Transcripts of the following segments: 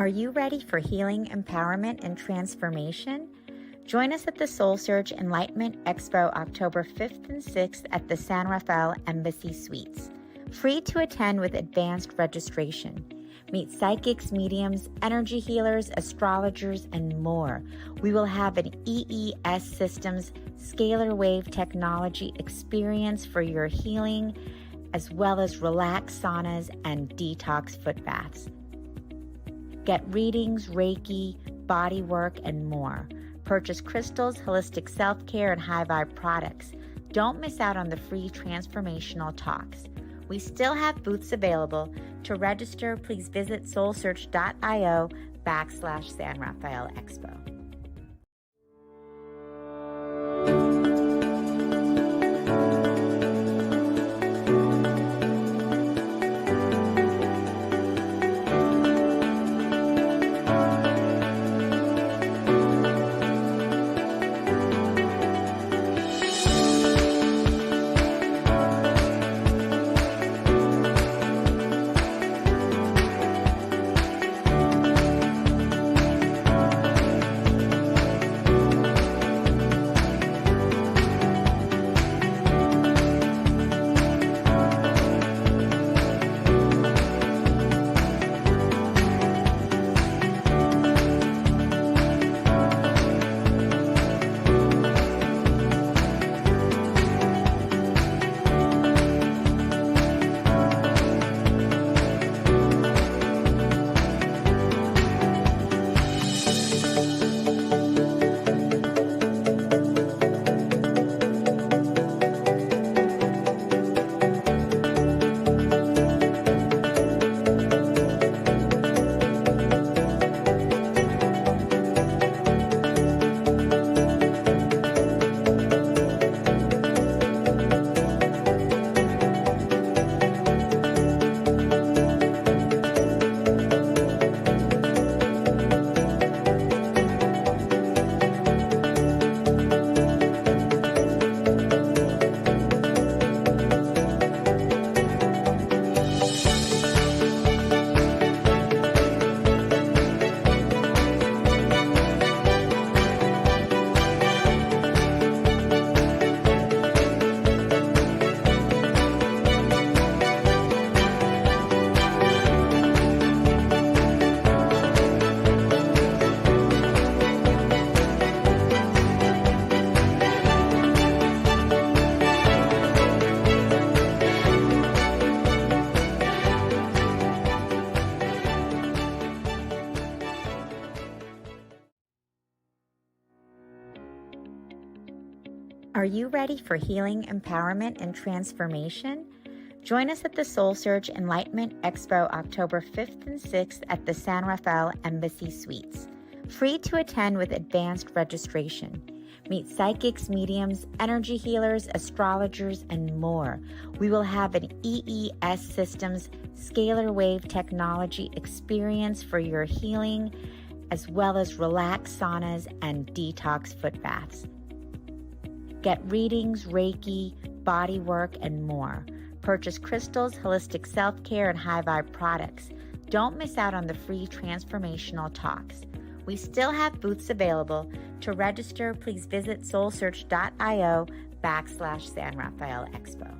Are you ready for healing, empowerment, and transformation? Join us at the SoulSearch Enlightenment Expo October 5th and 6th at the San Rafael Embassy Suites. Free to attend with advanced registration. Meet psychics, mediums, energy healers, astrologers, and more. We will have an EES systems scalar wave technology experience for your healing, as well as relaxed saunas and detox foot baths. Get readings, Reiki, body work, and more. Purchase crystals, holistic self-care, and high-vibe products. Don't miss out on the free transformational talks. We still have booths available. To register, please visit soulsearch.io/San Rafael Expo. Are you ready for healing, empowerment, and transformation? Join us at the SoulSearch Enlightenment Expo October 5th and 6th at the San Rafael Embassy Suites. Free to attend with advanced registration. Meet psychics, mediums, energy healers, astrologers, and more. We will have an EES systems scalar wave technology experience for your healing, as well as relaxed saunas and detox foot baths. Get readings, Reiki, body work, and more. Purchase crystals, holistic self-care, and high-vibe products. Don't miss out on the free transformational talks. We still have booths available. To register, please visit soulsearch.io/San Rafael Expo.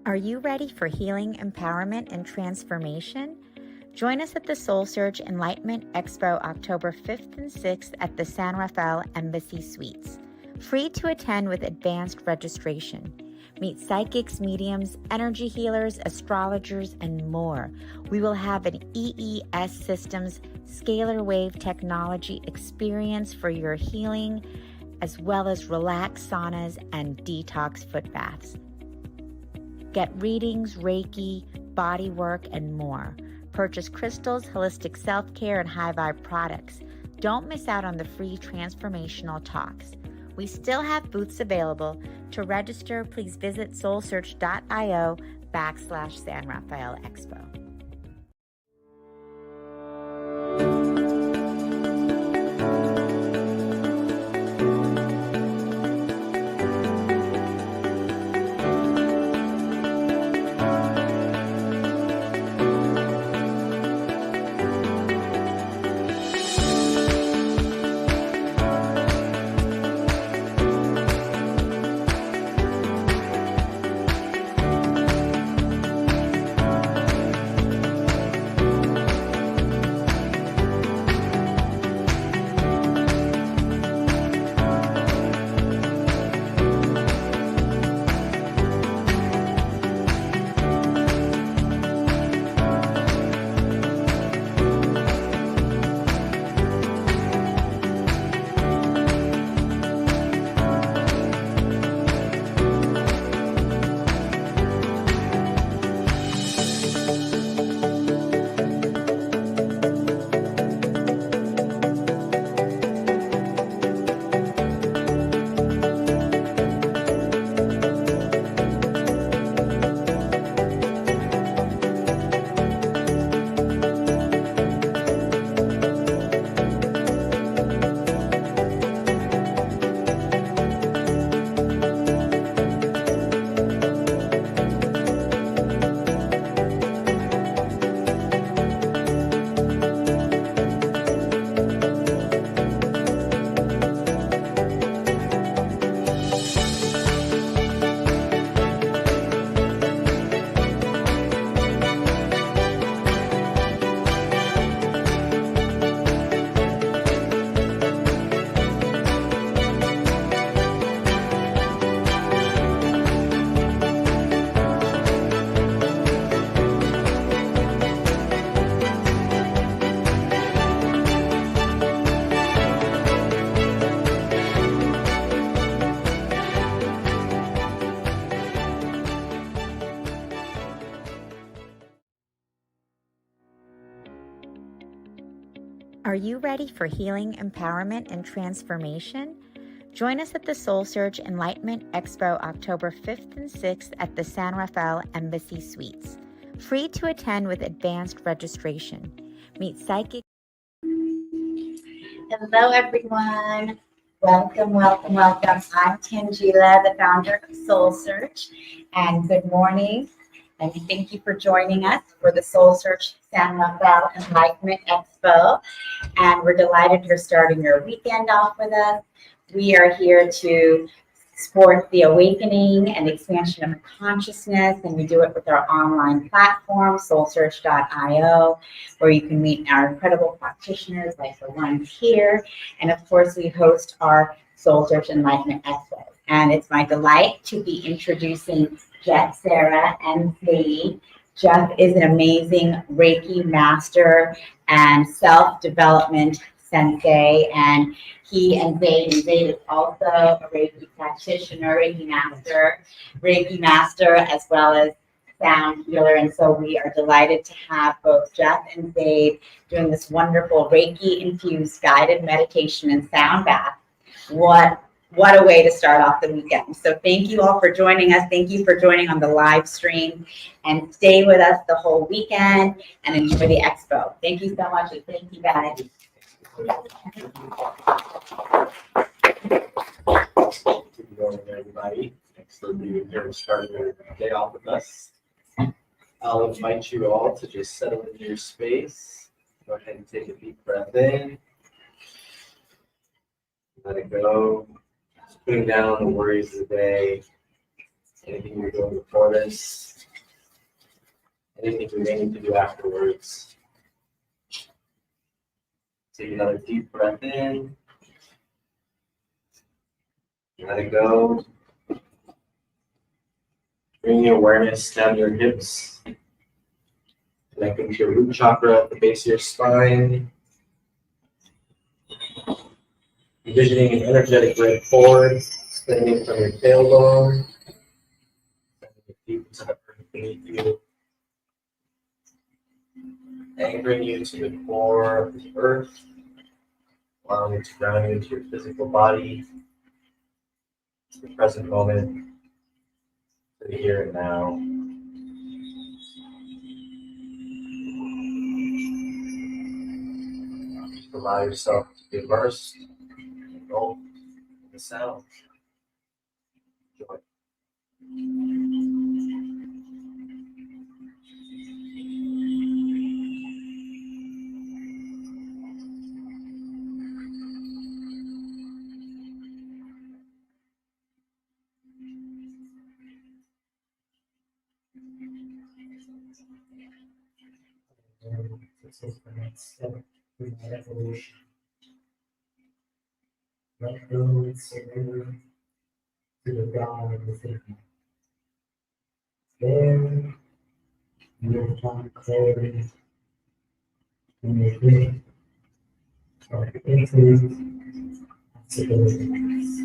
Are you ready for healing, empowerment, and transformation? Join us at the SoulSearch Enlightenment Expo October 5th and 6th at the San Rafael Embassy Suites. Free to attend with advanced registration. Meet psychics, mediums, energy healers, astrologers, and more. We will have an EES Systems scalar wave technology experience for your healing, as well as relaxed saunas and detox foot baths. Get readings, Reiki, body work, and more. Purchase crystals, holistic self-care, and high vibe products. Don't miss out on the free transformational talks. We still have booths available. To register, please visit soulsearch.io/San Rafael Expo. Are you ready for healing, empowerment, and transformation? Join us at the SoulSearch Enlightenment Expo October 5th and 6th at the San Rafael Embassy Suites. Free to attend with advanced registration. Meet psychics. Hello, everyone. Welcome, welcome, welcome. I'm Tangela, the founder of SoulSearch, and good morning. And thank you for joining us for the SoulSearch San Rafael Enlightenment Expo. And we're delighted you're starting your weekend off with us. We are here to support the awakening and expansion of consciousness, and we do it with our online platform, soulsearch.io, where you can meet our incredible practitioners like the ones here. And of course, we host our SoulSearch Enlightenment Expo. And it's my delight to be introducing Jeff, Sarah, and Sadie. Jeff is an amazing Reiki master and self-development sensei, and he and Zaid is also a Reiki practitioner, Reiki master, as well as sound healer. And so we are delighted to have both Jeff and Zaid doing this wonderful Reiki-infused guided meditation and sound bath. What a way to start off the weekend. So thank you all for joining us. Thank you for joining on the live stream, and stay with us the whole weekend and enjoy the expo. Thank you so much, and thank you guys. Good morning, everybody. Thanks for being here and starting your day off with us. I'll invite you all to just settle into your space. Go ahead and take a deep breath in. Let it go. Just putting down the worries of the day. Anything you're doing before this, anything you may need to do afterwards. Take another deep breath in. Let it go. Bring your awareness down your hips. Connecting to your root chakra at the base of your spine. Envisioning an energetic red cord extending from your tailbone, deep into the earth beneath you, anchoring you to the core of the earth, allowing you to ground you into your physical body, to the present moment, to the here and now. Just allow yourself to be immersed, engulfed in the sound. Enjoy. This is the next step in my evolution. Let go and surrender to the God within me. There, you will find clarity in your being, or infinite possibilities.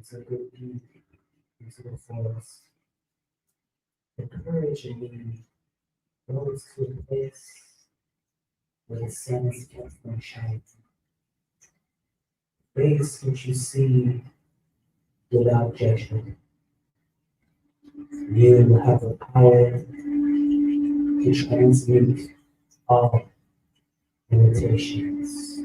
It's a good deed, useful for us. Encouraging me goes to a place where the sun is kept from shining. Place which you see without judgment. You have the power to transmute all limitations.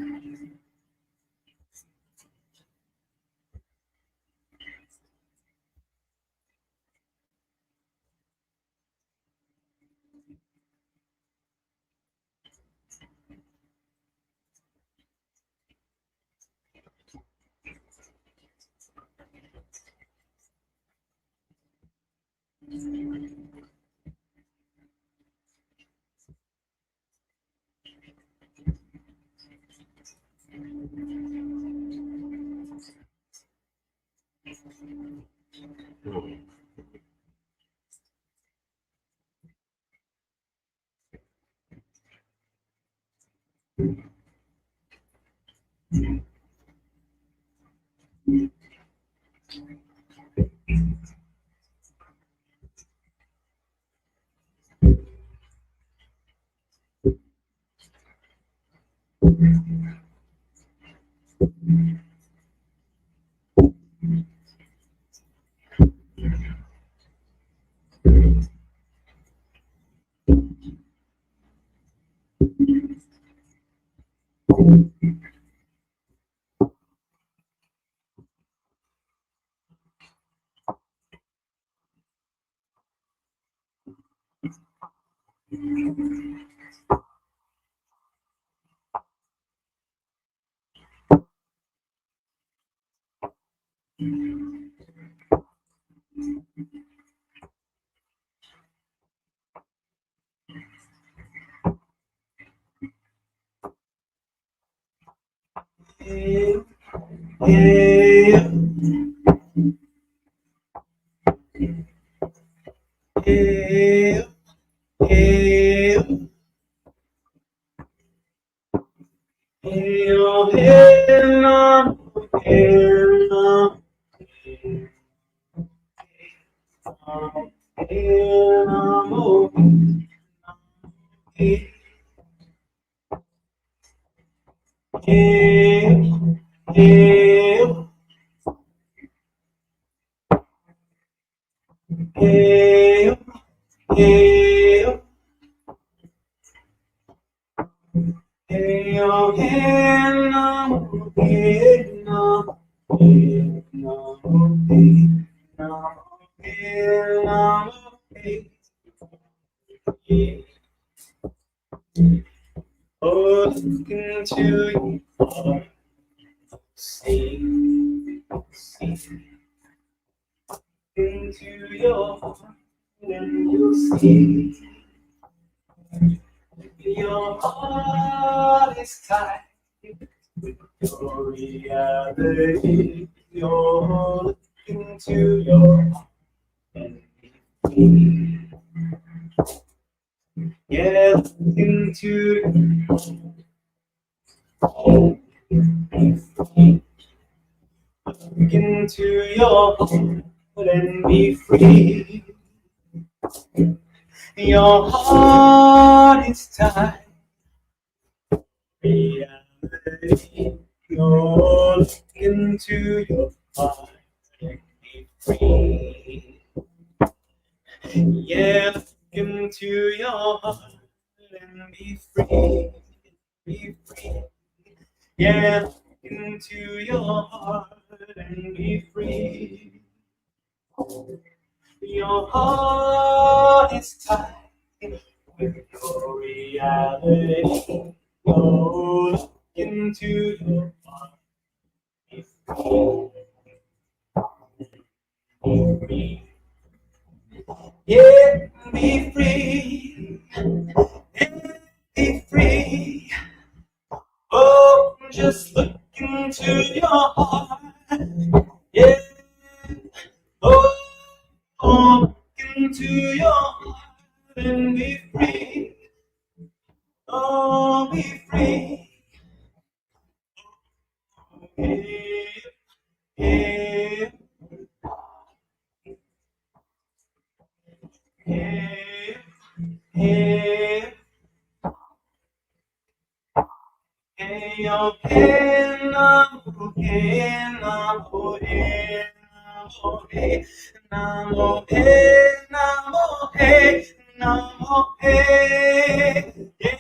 Namo, hey, yeah.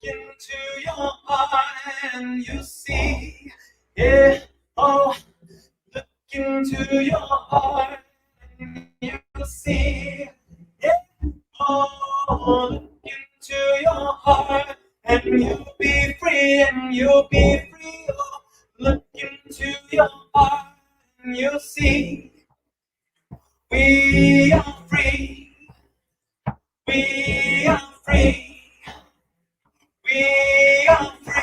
Into your heart and you see, yeah, oh, look into your heart and you see, yeah, oh, look into your heart and you'll be free and you'll be free, oh, look into your heart and you'll see, we are free, we are free, we are free.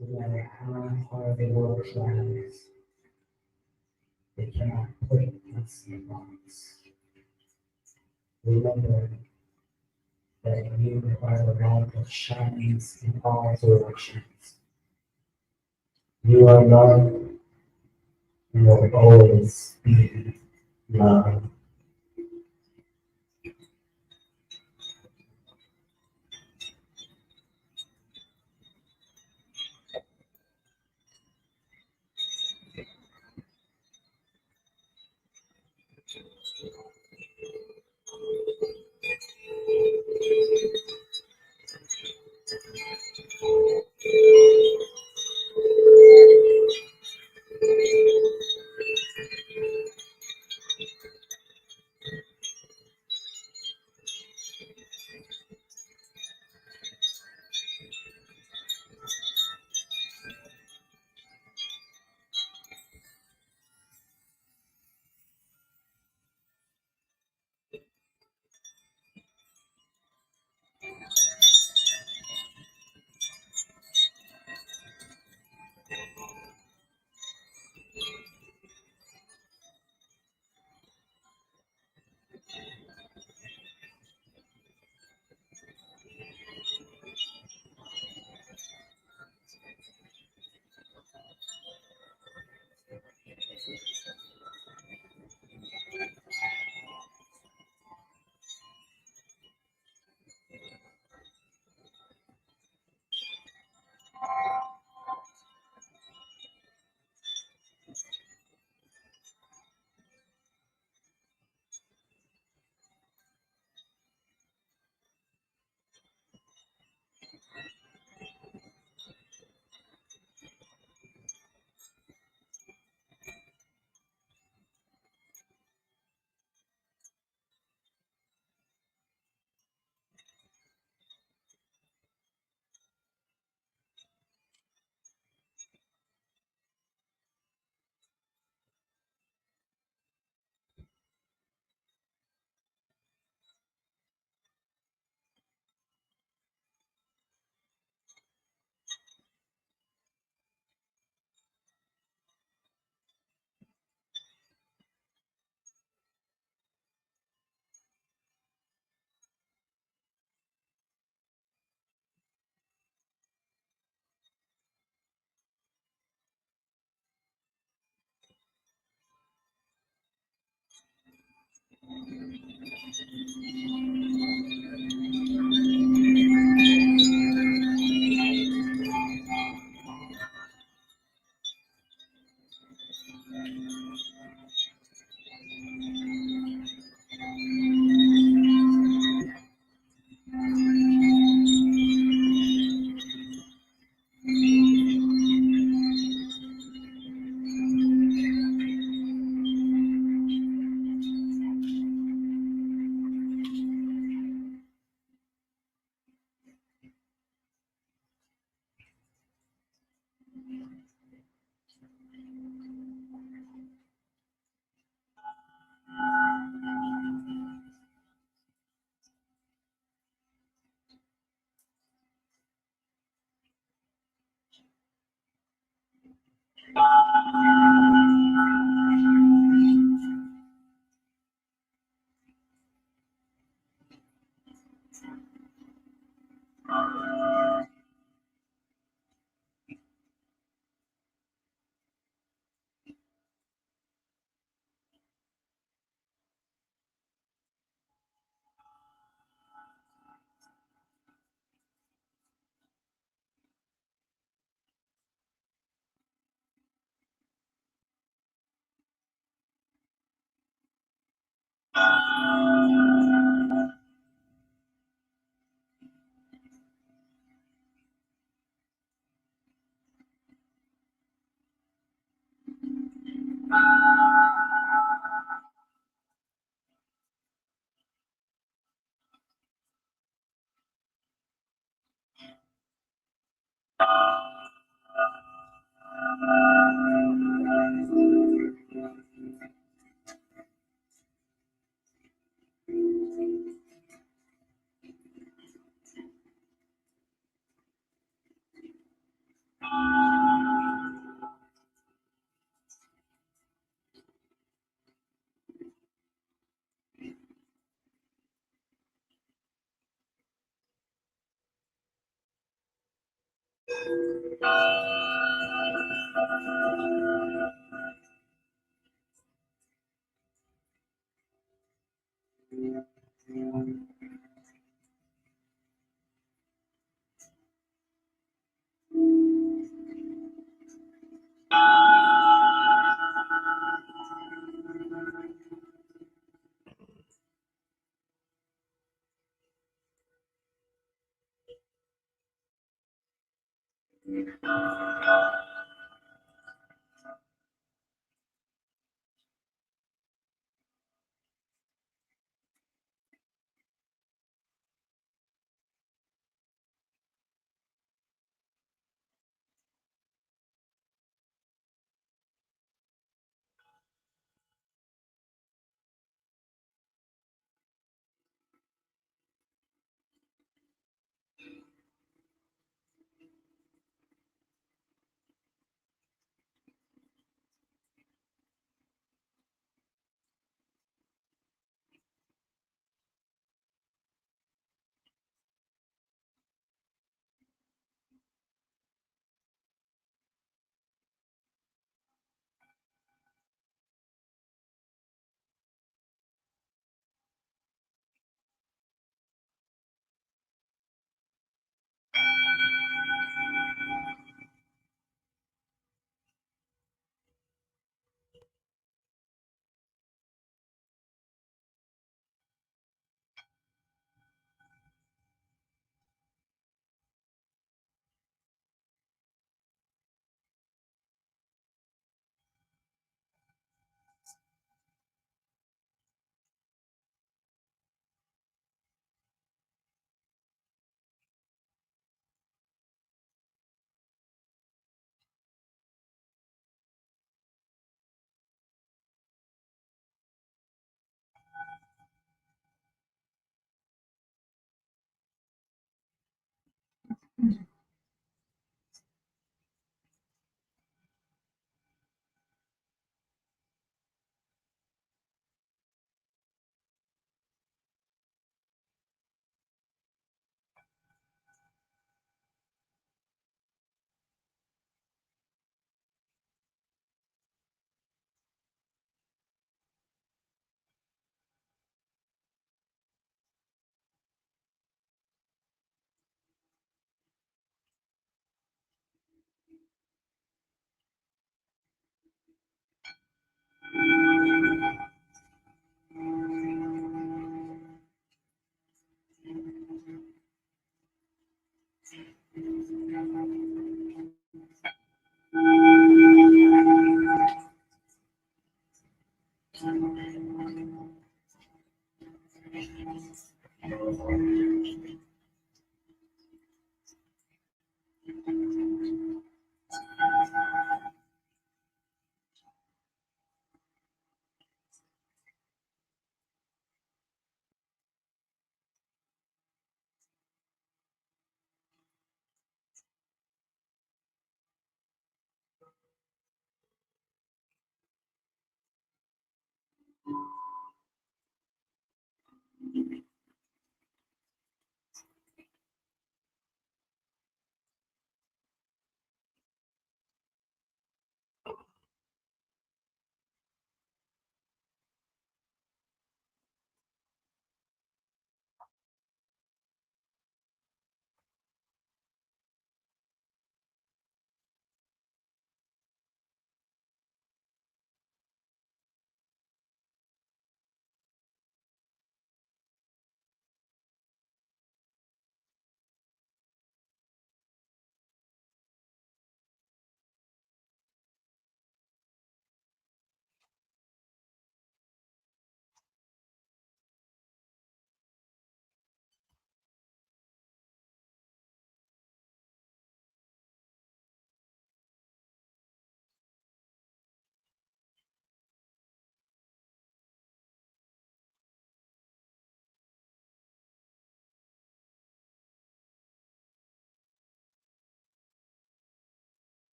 no matter how hard the world tries, they cannot put us in a box. Remember that you are the light that shines in all directions. You are love and will always be love.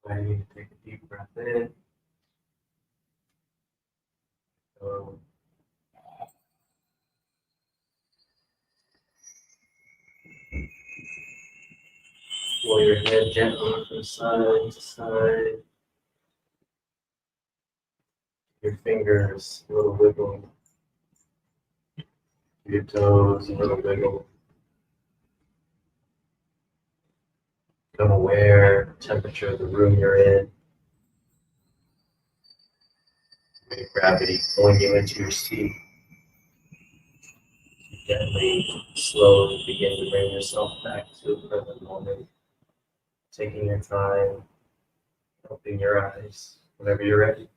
Ready to take a deep breath in. So, roll your head gently from side to side. Your fingers a little wiggle. Your toes a little wiggle. Become aware of the temperature of the room you're in. Maybe gravity pulling you into your seat. You gently, slowly begin to bring yourself back to the present moment. Taking your time, opening your eyes whenever you're ready.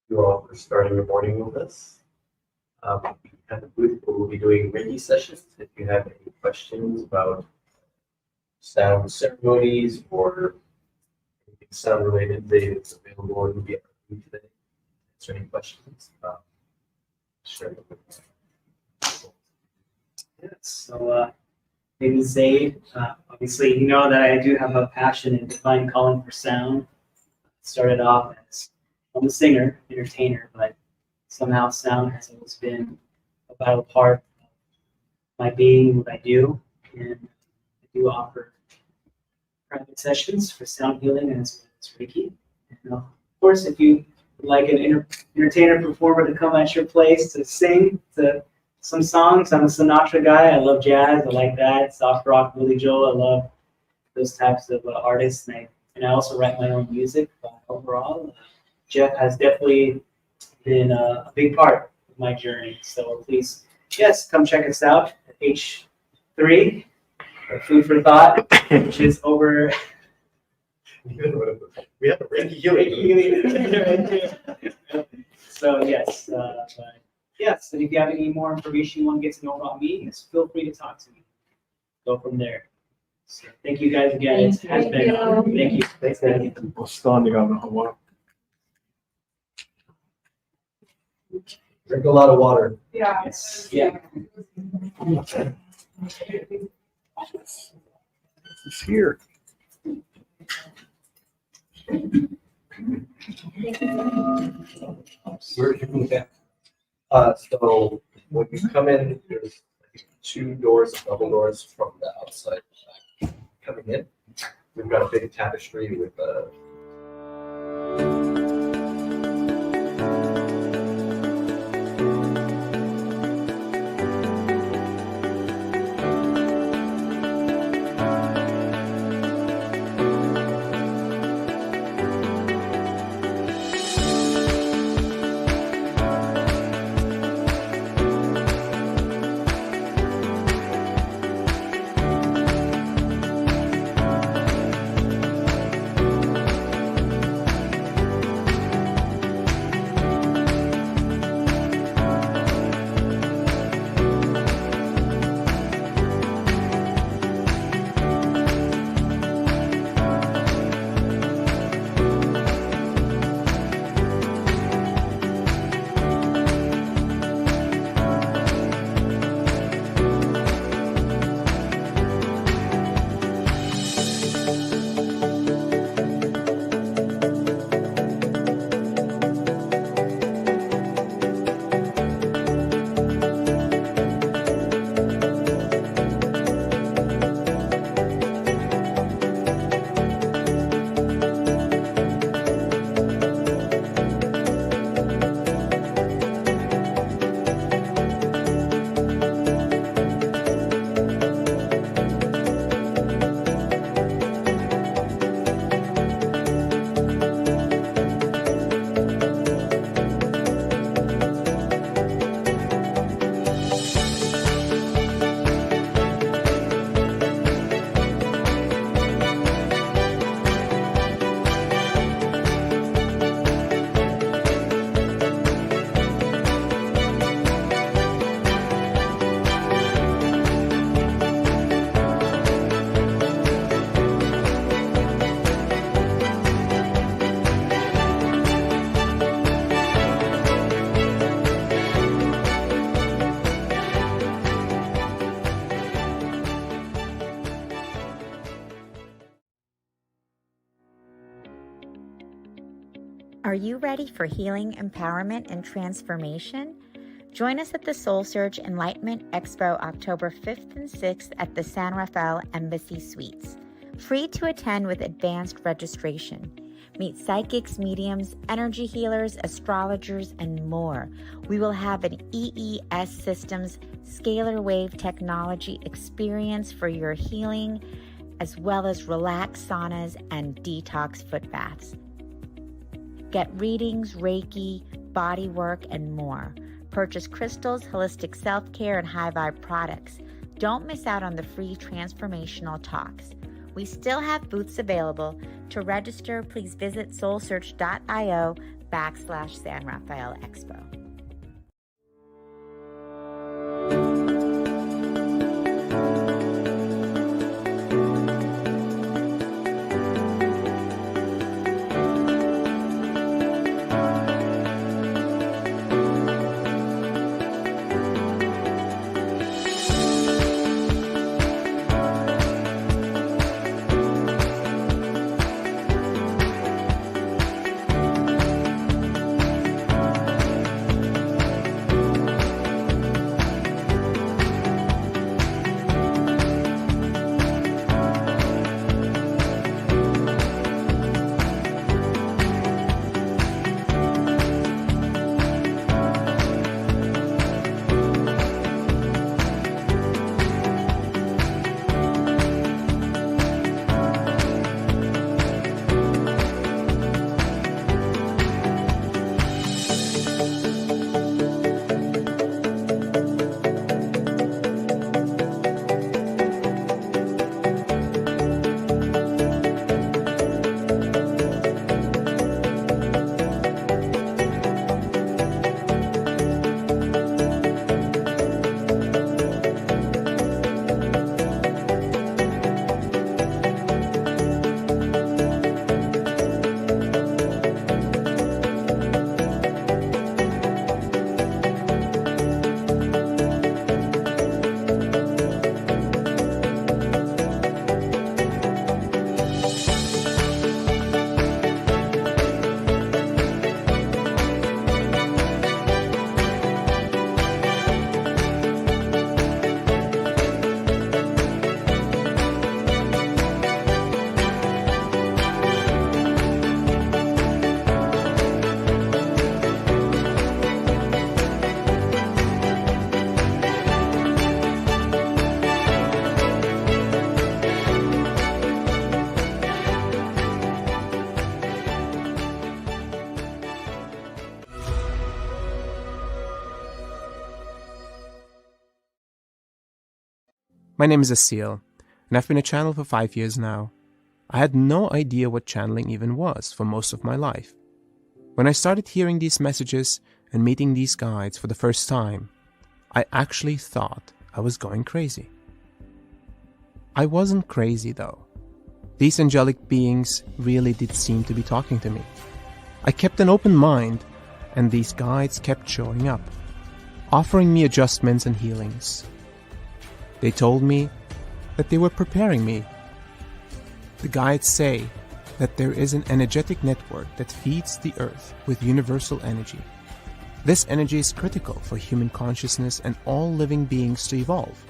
You all for starting your morning with us. At the booth, we'll be doing Reiki sessions. If you have any questions about sound ceremonies or anything sound related, it's available in the booth today. Answer any questions. Sure. Yeah, so maybe Zaid, obviously you know that I do have a passion and divine calling for sound. Started off as I'm a singer, entertainer, but somehow sound has always been a vital part of my being, what I do, and I do offer private sessions for sound healing as well as Reiki. And of course, if you would like an entertainer performer to come at your place to sing to some songs, I'm a Sinatra guy. I love jazz. I like that. Soft rock, Billy Joel. I love those types of artists. And I also write my own music. But overall, Jeff has definitely been a big part of my journey. So please, yes, come check us out at H3, Food for Thought, which is over. We have a Reiki healing. So yes, but yes, and if you have any more information you want to get to know about me, just feel free to talk to me. Go from there. So thank you guys again. It has been an honor. Thank you. Thanks, man. We're standing on the wall. Drink a lot of water. Yes. Yeah. It's here. Where did you move that? So when you come in, there's two doors, double doors from the outside coming in. We've got a big tapestry with Are you ready for healing, empowerment, and transformation? Join us at the SoulSearch Enlightenment Expo October 5th and 6th at the San Rafael Embassy Suites. Free to attend with advanced registration. Meet psychics, mediums, energy healers, astrologers, and more. We will have an EES Systems scalar wave technology experience for your healing, as well as relaxed saunas and detox foot baths. Get readings, Reiki, body work, and more. Purchase crystals, holistic self-care, and high vibe products. Don't miss out on the free transformational talks. We still have booths available. To register, please visit soulsearch.io/San Rafael Expo. My name is Asil, and I've been a channel for 5 years now. I had no idea what channeling even was for most of my life. When I started hearing these messages and meeting these guides for the first time, I actually thought I was going crazy. I wasn't crazy though. These angelic beings really did seem to be talking to me. I kept an open mind, and these guides kept showing up, offering me adjustments and healings. They told me that they were preparing me. The guides say that there is an energetic network that feeds the earth with universal energy. This energy is critical for human consciousness and all living beings to evolve.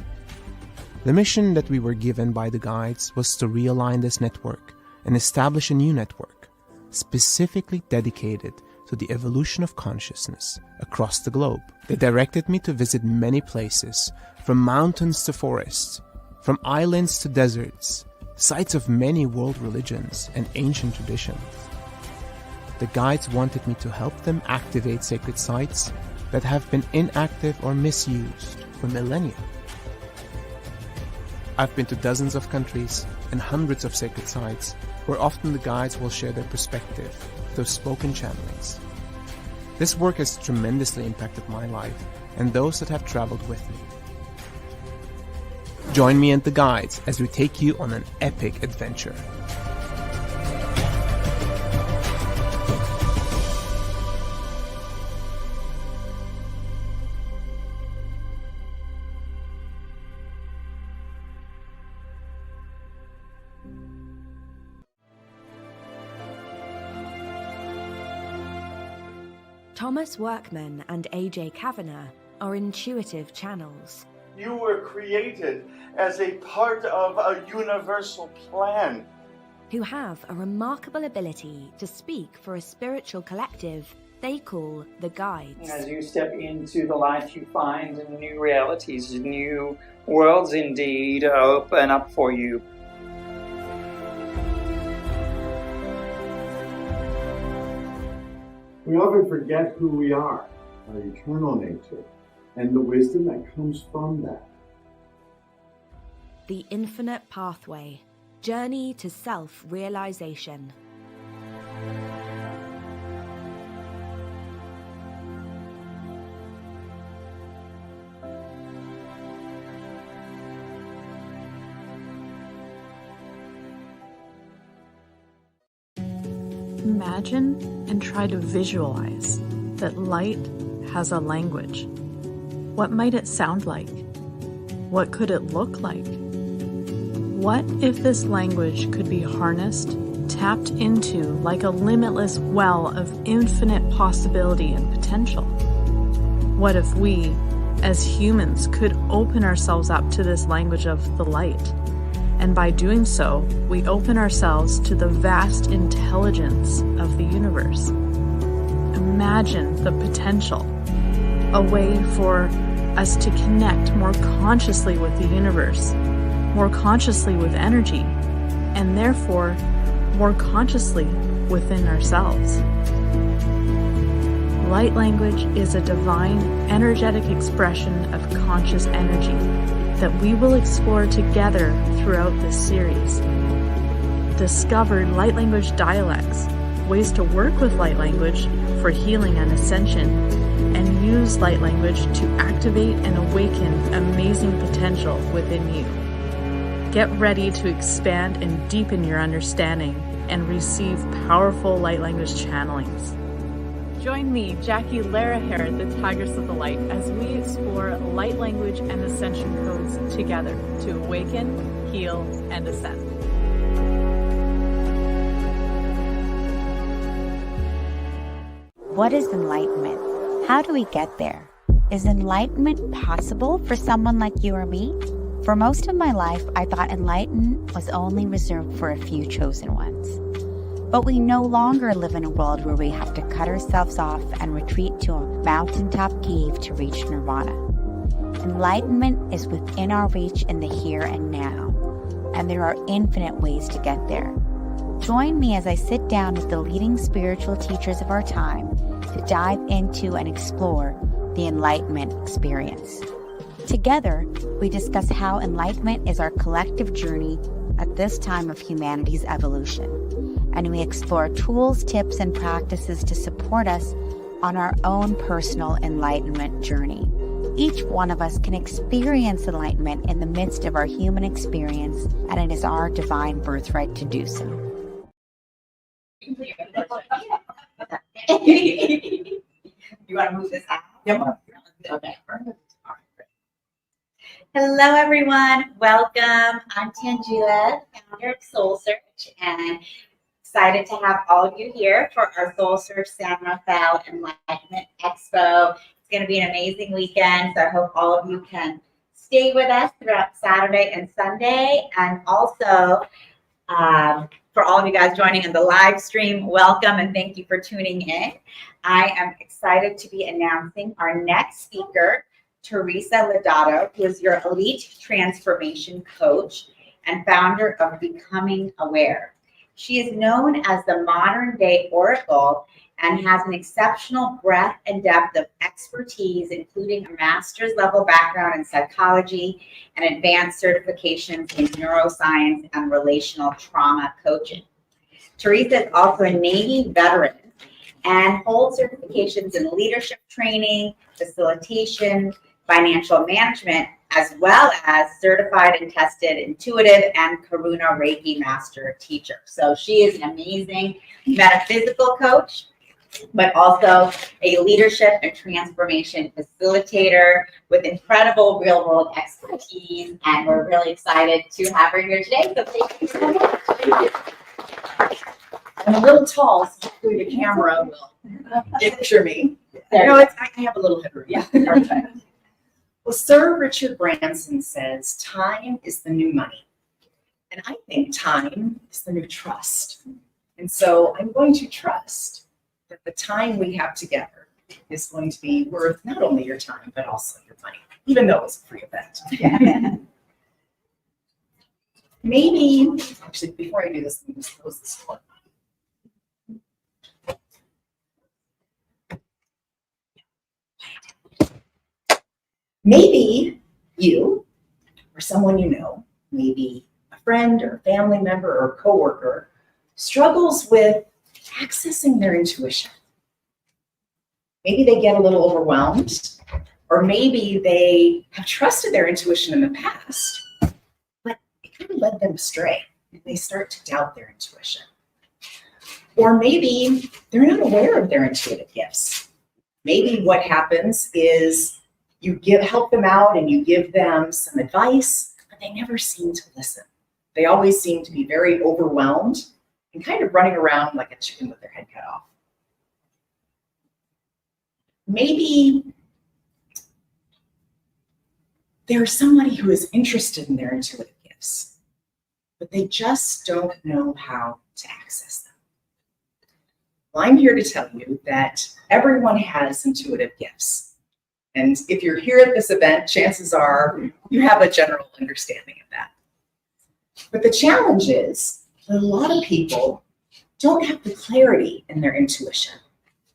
The mission that we were given by the guides was to realign this network and establish a new network, specifically dedicated to the evolution of consciousness across the globe. They directed me to visit many places, from mountains to forests, from islands to deserts, sites of many world religions and ancient traditions. The guides wanted me to help them activate sacred sites that have been inactive or misused for millennia. I've been to dozens of countries and hundreds of sacred sites where often the guides will share their perspective through spoken channelings. This work has tremendously impacted my life and those that have traveled with me. Join me and the guides as we take you on an epic adventure. Thomas Workman and A.J. Kavanagh are intuitive channels. You were created as a part of a universal plan. Who have a remarkable ability to speak for a spiritual collective they call the Guides. As you step into the light, you find new realities, new worlds indeed open up for you. We often forget who we are, our eternal nature, and the wisdom that comes from that. The Infinite Pathway. Journey to Self-Realization. Imagine and try to visualize that light has a language. What might it sound like? What could it look like? What if this language could be harnessed, tapped into like a limitless well of infinite possibility and potential? What if we, as humans, could open ourselves up to this language of the light? And by doing so, we open ourselves to the vast intelligence of the universe. Imagine the potential, a way for us to connect more consciously with the universe, more consciously with energy, and therefore more consciously within ourselves. Light language is a divine, energetic expression of conscious energy that we will explore together throughout this series. Discover light language dialects, ways to work with light language for healing and ascension, and use light language to activate and awaken amazing potential within you. Get ready to expand and deepen your understanding and receive powerful light language channelings. Join me, Jackie Laraher, the Tigress of the Light, as we explore light language and ascension codes together to awaken, heal, and ascend. What is enlightenment? How do we get there? Is enlightenment possible for someone like you or me? For most of my life, I thought enlightenment was only reserved for a few chosen ones. But we no longer live in a world where we have to cut ourselves off and retreat to a mountaintop cave to reach nirvana. Enlightenment is within our reach in the here and now, and there are infinite ways to get there. Join me as I sit down with the leading spiritual teachers of our time to dive into and explore the enlightenment experience. Together, we discuss how enlightenment is our collective journey at this time of humanity's evolution, and we explore tools, tips, and practices to support us on our own personal enlightenment journey. Each one of us can experience enlightenment in the midst of our human experience, and it is our divine birthright to do so. You want to move this out? Yep. Okay, perfect. All right. Hello, everyone. Welcome. I'm Tangela, founder of SoulSearch, and excited to have all of you here for our SoulSearch San Rafael Enlightenment Expo. It's going to be an amazing weekend, so I hope all of you can stay with us throughout Saturday and Sunday. And also, for all of you guys joining in the live stream, welcome and thank you for tuning in. I am excited to be announcing our next speaker, Teresa Lodato, who is your elite transformation coach and founder of Becoming Aware. She is known as the modern day oracle and has an exceptional breadth and depth of expertise, including a master's level background in psychology and advanced certifications in neuroscience and relational trauma coaching. Teresa is also a Navy veteran and holds certifications in leadership training, facilitation, financial management, as well as certified and tested intuitive and Karuna Reiki master teacher. So she is an amazing metaphysical coach, but also a leadership and transformation facilitator with incredible real world expertise. And we're really excited to have her here today. So thank you so much. I'm a little tall, so hopefully the camera will picture me. No, I have a little headroom. Yeah. Perfect. Well, Sir Richard Branson says time is the new money. And I think time is the new trust. And so I'm going to trust that the time we have together is going to be worth not only your time, but also your money, even though it's a free event. Yeah. Maybe, actually, before I do this, let me just close this door. Maybe you or someone you know, maybe a friend or family member or coworker, struggles with accessing their intuition. Maybe they get a little overwhelmed, or maybe they have trusted their intuition in the past, but it kind of led them astray, and they start to doubt their intuition. Or maybe they're not aware of their intuitive gifts. Maybe what happens is you help them out and you give them some advice, but they never seem to listen. They always seem to be very overwhelmed and kind of running around like a chicken with their head cut off. Maybe there's somebody who is interested in their intuitive gifts, but they just don't know how to access them. Well, I'm here to tell you that everyone has intuitive gifts. And if you're here at this event, chances are you have a general understanding of that. But the challenge is that a lot of people don't have the clarity in their intuition.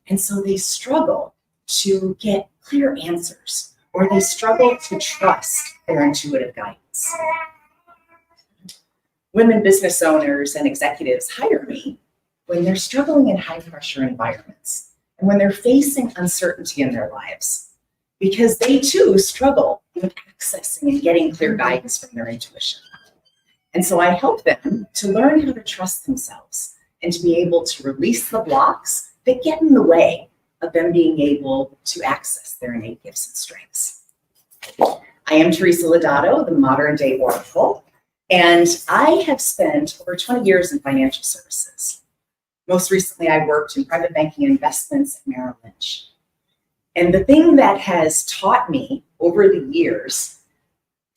And so they struggle to get clear answers, or they struggle to trust their intuitive guidance. Women business owners and executives hire me when they're struggling in high pressure environments and when they're facing uncertainty in their lives, because they too struggle with accessing and getting clear guidance from their intuition. And so I help them to learn how to trust themselves and to be able to release the blocks that get in the way of them being able to access their innate gifts and strengths. I am Teresa Lodato, the modern day oracle, and I have spent over 20 years in financial services. Most recently, I worked in private banking and investments at Merrill Lynch. And the thing that has taught me over the years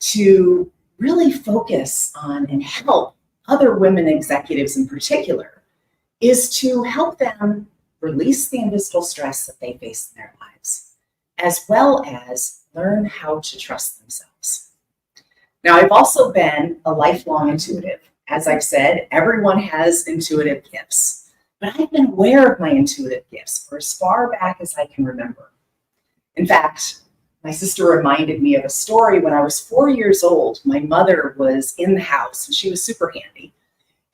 to really focus on and help other women executives in particular is to help them release the invisible stress that they face in their lives, as well as learn how to trust themselves. Now, I've also been a lifelong intuitive. As I've said, everyone has intuitive gifts, but I've been aware of my intuitive gifts for as far back as I can remember. In fact, my sister reminded me of a story when I was 4 years old. My mother was in the house and she was super handy,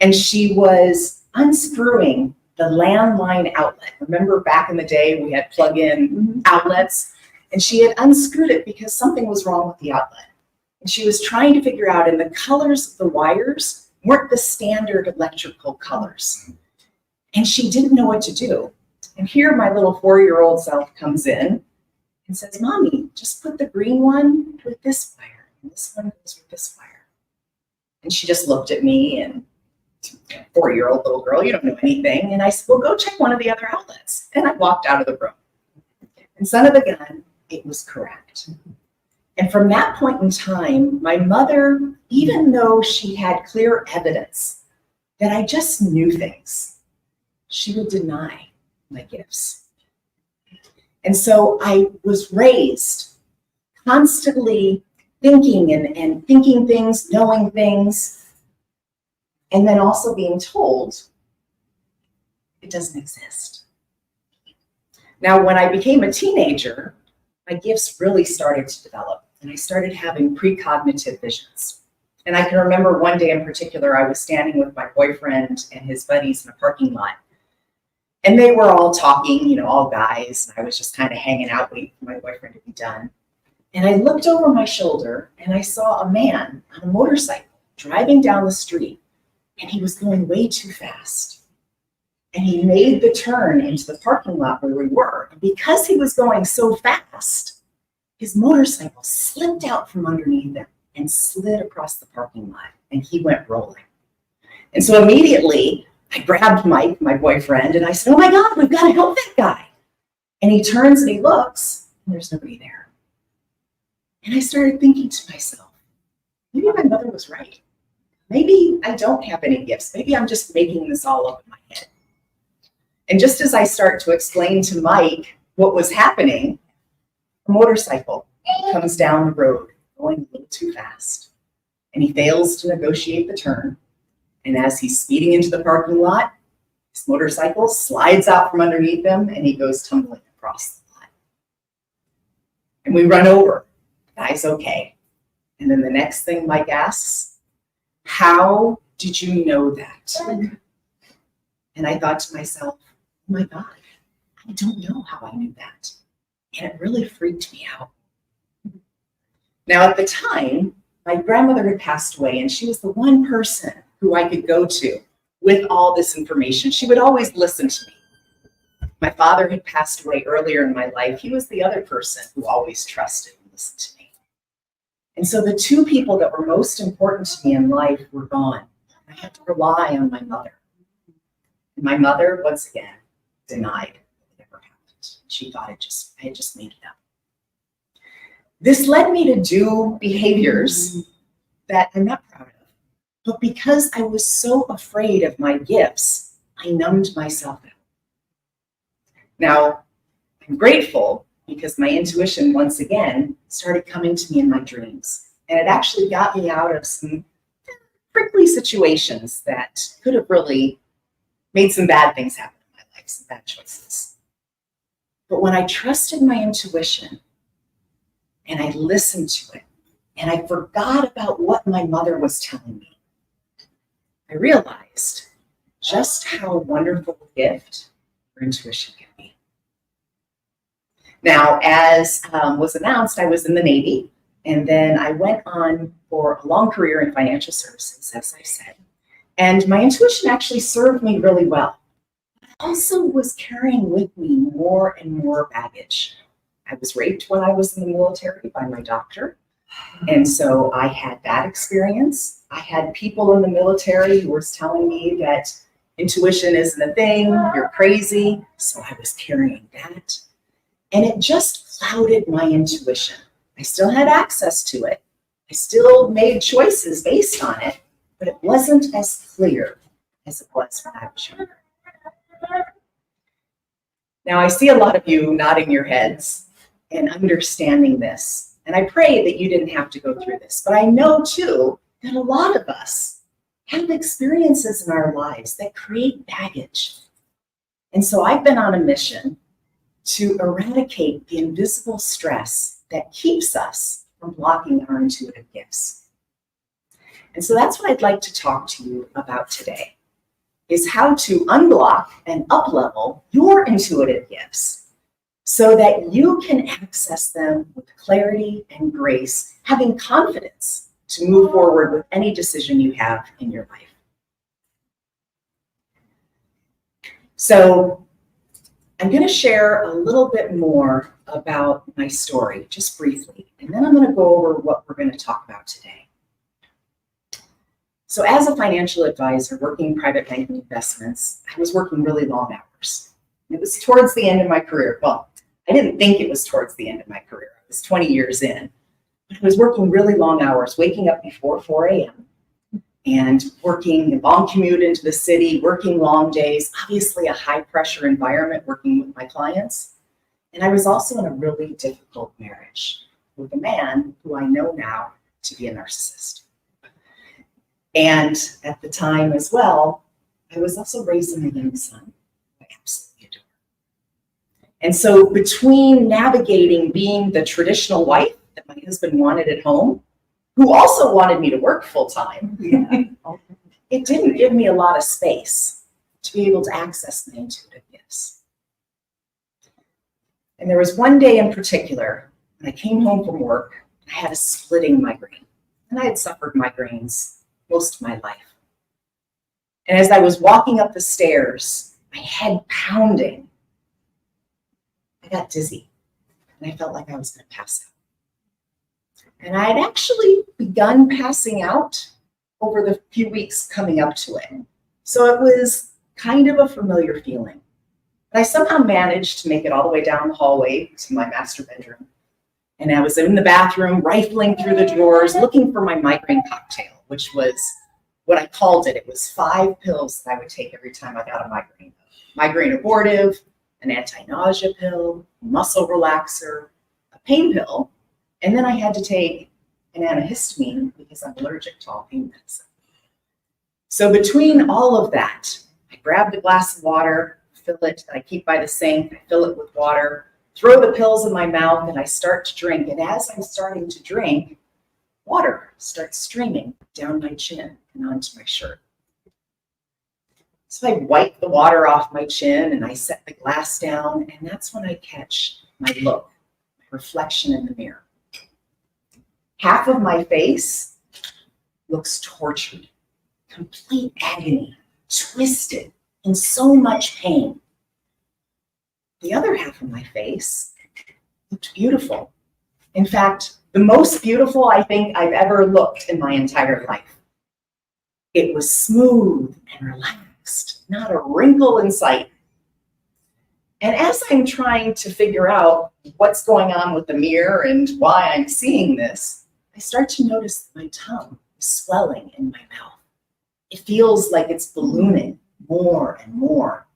and she was unscrewing the landline outlet. Remember back in the day we had plug-in outlets, and she had unscrewed it because something was wrong with the outlet. And she was trying to figure out, and the colors of the wires weren't the standard electrical colors. And she didn't know what to do. And here my little 4-year-old self comes in and says, "Mommy, just put the green one with this wire, and this one goes with this wire." And she just looked at me, and 4-year-old little girl, you don't know anything. And I said, "Well, go check one of the other outlets." And I walked out of the room. And son of a gun, it was correct. And from that point in time, my mother, even though she had clear evidence that I just knew things, she would deny my gifts. And so I was raised constantly thinking and thinking things, knowing things, and then also being told it doesn't exist. Now, when I became a teenager, my gifts really started to develop, and I started having precognitive visions. And I can remember one day in particular, I was standing with my boyfriend and his buddies in a parking lot. And they were all talking, you know, all guys. And I was just kind of hanging out, waiting for my boyfriend to be done. And I looked over my shoulder and I saw a man on a motorcycle driving down the street. And he was going way too fast. And he made the turn into the parking lot where we were. And because he was going so fast, his motorcycle slipped out from underneath him and slid across the parking lot. And he went rolling. And so immediately, I grabbed Mike, my boyfriend, and I said, "Oh my God, we've got to help that guy." And he turns and he looks, and there's nobody there. And I started thinking to myself, maybe my mother was right. Maybe I don't have any gifts. Maybe I'm just making this all up in my head. And just as I start to explain to Mike what was happening, a motorcycle comes down the road going a little too fast. And he fails to negotiate the turn. And as he's speeding into the parking lot, his motorcycle slides out from underneath him and he goes tumbling across the lot. And we run over. The guy's okay. And then the next thing Mike asks, how did you know that? And I thought to myself, oh my God, I don't know how I knew that. And it really freaked me out. Now, at the time, my grandmother had passed away, and she was the one person who I could go to with all this information. She would always listen to me. My father had passed away earlier in my life. He was the other person who always trusted and listened to me. And so the two people that were most important to me in life were gone. I had to rely on my mother. And my mother, once again, denied it ever happened. She thought I had just made it up. This led me to do behaviors that I'm not proud of. But because I was so afraid of my gifts, I numbed myself out. Now, I'm grateful because my intuition, once again, started coming to me in my dreams. And it actually got me out of some prickly situations that could have really made some bad things happen in my life, some bad choices. But when I trusted my intuition and I listened to it, and I forgot about what my mother was telling me, I realized just how wonderful a gift your intuition can be. Now, as was announced, I was in the Navy, and then I went on for a long career in financial services, as I said. And my intuition actually served me really well. I also was carrying with me more and more baggage. I was raped when I was in the military by my doctor. And so I had that experience. I had people in the military who were telling me that intuition isn't a thing, you're crazy. So I was carrying that. And it just clouded my intuition. I still had access to it. I still made choices based on it, but it wasn't as clear as it was when I was younger. Now I see a lot of you nodding your heads and understanding this. And I pray that you didn't have to go through this, but I know too that a lot of us have experiences in our lives that create baggage. And so I've been on a mission to eradicate the invisible stress that keeps us from blocking our intuitive gifts. And so that's what I'd like to talk to you about today, is how to unblock and uplevel your intuitive gifts so that you can access them with clarity and grace, having confidence to move forward with any decision you have in your life. So I'm going to share a little bit more about my story, just briefly, and then I'm going to go over what we're going to talk about today. So as a financial advisor working in private banking investments, I was working really long hours. It was towards the end of my career. Well, I didn't think it was towards the end of my career. I was 20 years in. But I was working really long hours, waking up before 4 a.m. and working a long commute into the city, working long days, obviously a high pressure environment working with my clients. And I was also in a really difficult marriage with a man who I know now to be a narcissist. And at the time as well, I was also raising a young son I absolutely adore. And so between navigating being the traditional wife that my husband wanted at home, who also wanted me to work full time, it didn't give me a lot of space to be able to access my intuitive gifts. And there was one day in particular, when I came home from work, I had a splitting migraine. And I had suffered migraines most of my life. And as I was walking up the stairs, my head pounding, I got dizzy and I felt like I was going to pass out. And I had actually begun passing out over the few weeks coming up to it. So it was kind of a familiar feeling. But I somehow managed to make it all the way down the hallway to my master bedroom. And I was in the bathroom, rifling through the drawers, looking for my migraine cocktail, which was what I called it. It was 5 pills that I would take every time I got a migraine. Migraine abortive, an anti-nausea pill, a muscle relaxer, a pain pill, and then I had to take an antihistamine because I'm allergic to all pain medicine. So between all of that, I grabbed a glass of water, fill it, I keep by the sink, I fill it with water, throw the pills in my mouth, and I start to drink. And as I'm starting to drink, water starts streaming down my chin and onto my shirt. So I wipe the water off my chin and I set the glass down, and that's when I catch my look, my reflection in the mirror. Half of my face looks tortured, complete agony, twisted, in so much pain. The other half of my face looked beautiful. In fact, the most beautiful I think I've ever looked in my entire life. It was smooth and relaxed, not a wrinkle in sight. And as I'm trying to figure out what's going on with the mirror and why I'm seeing this, I start to notice that my tongue is swelling in my mouth. It feels like it's ballooning more and more.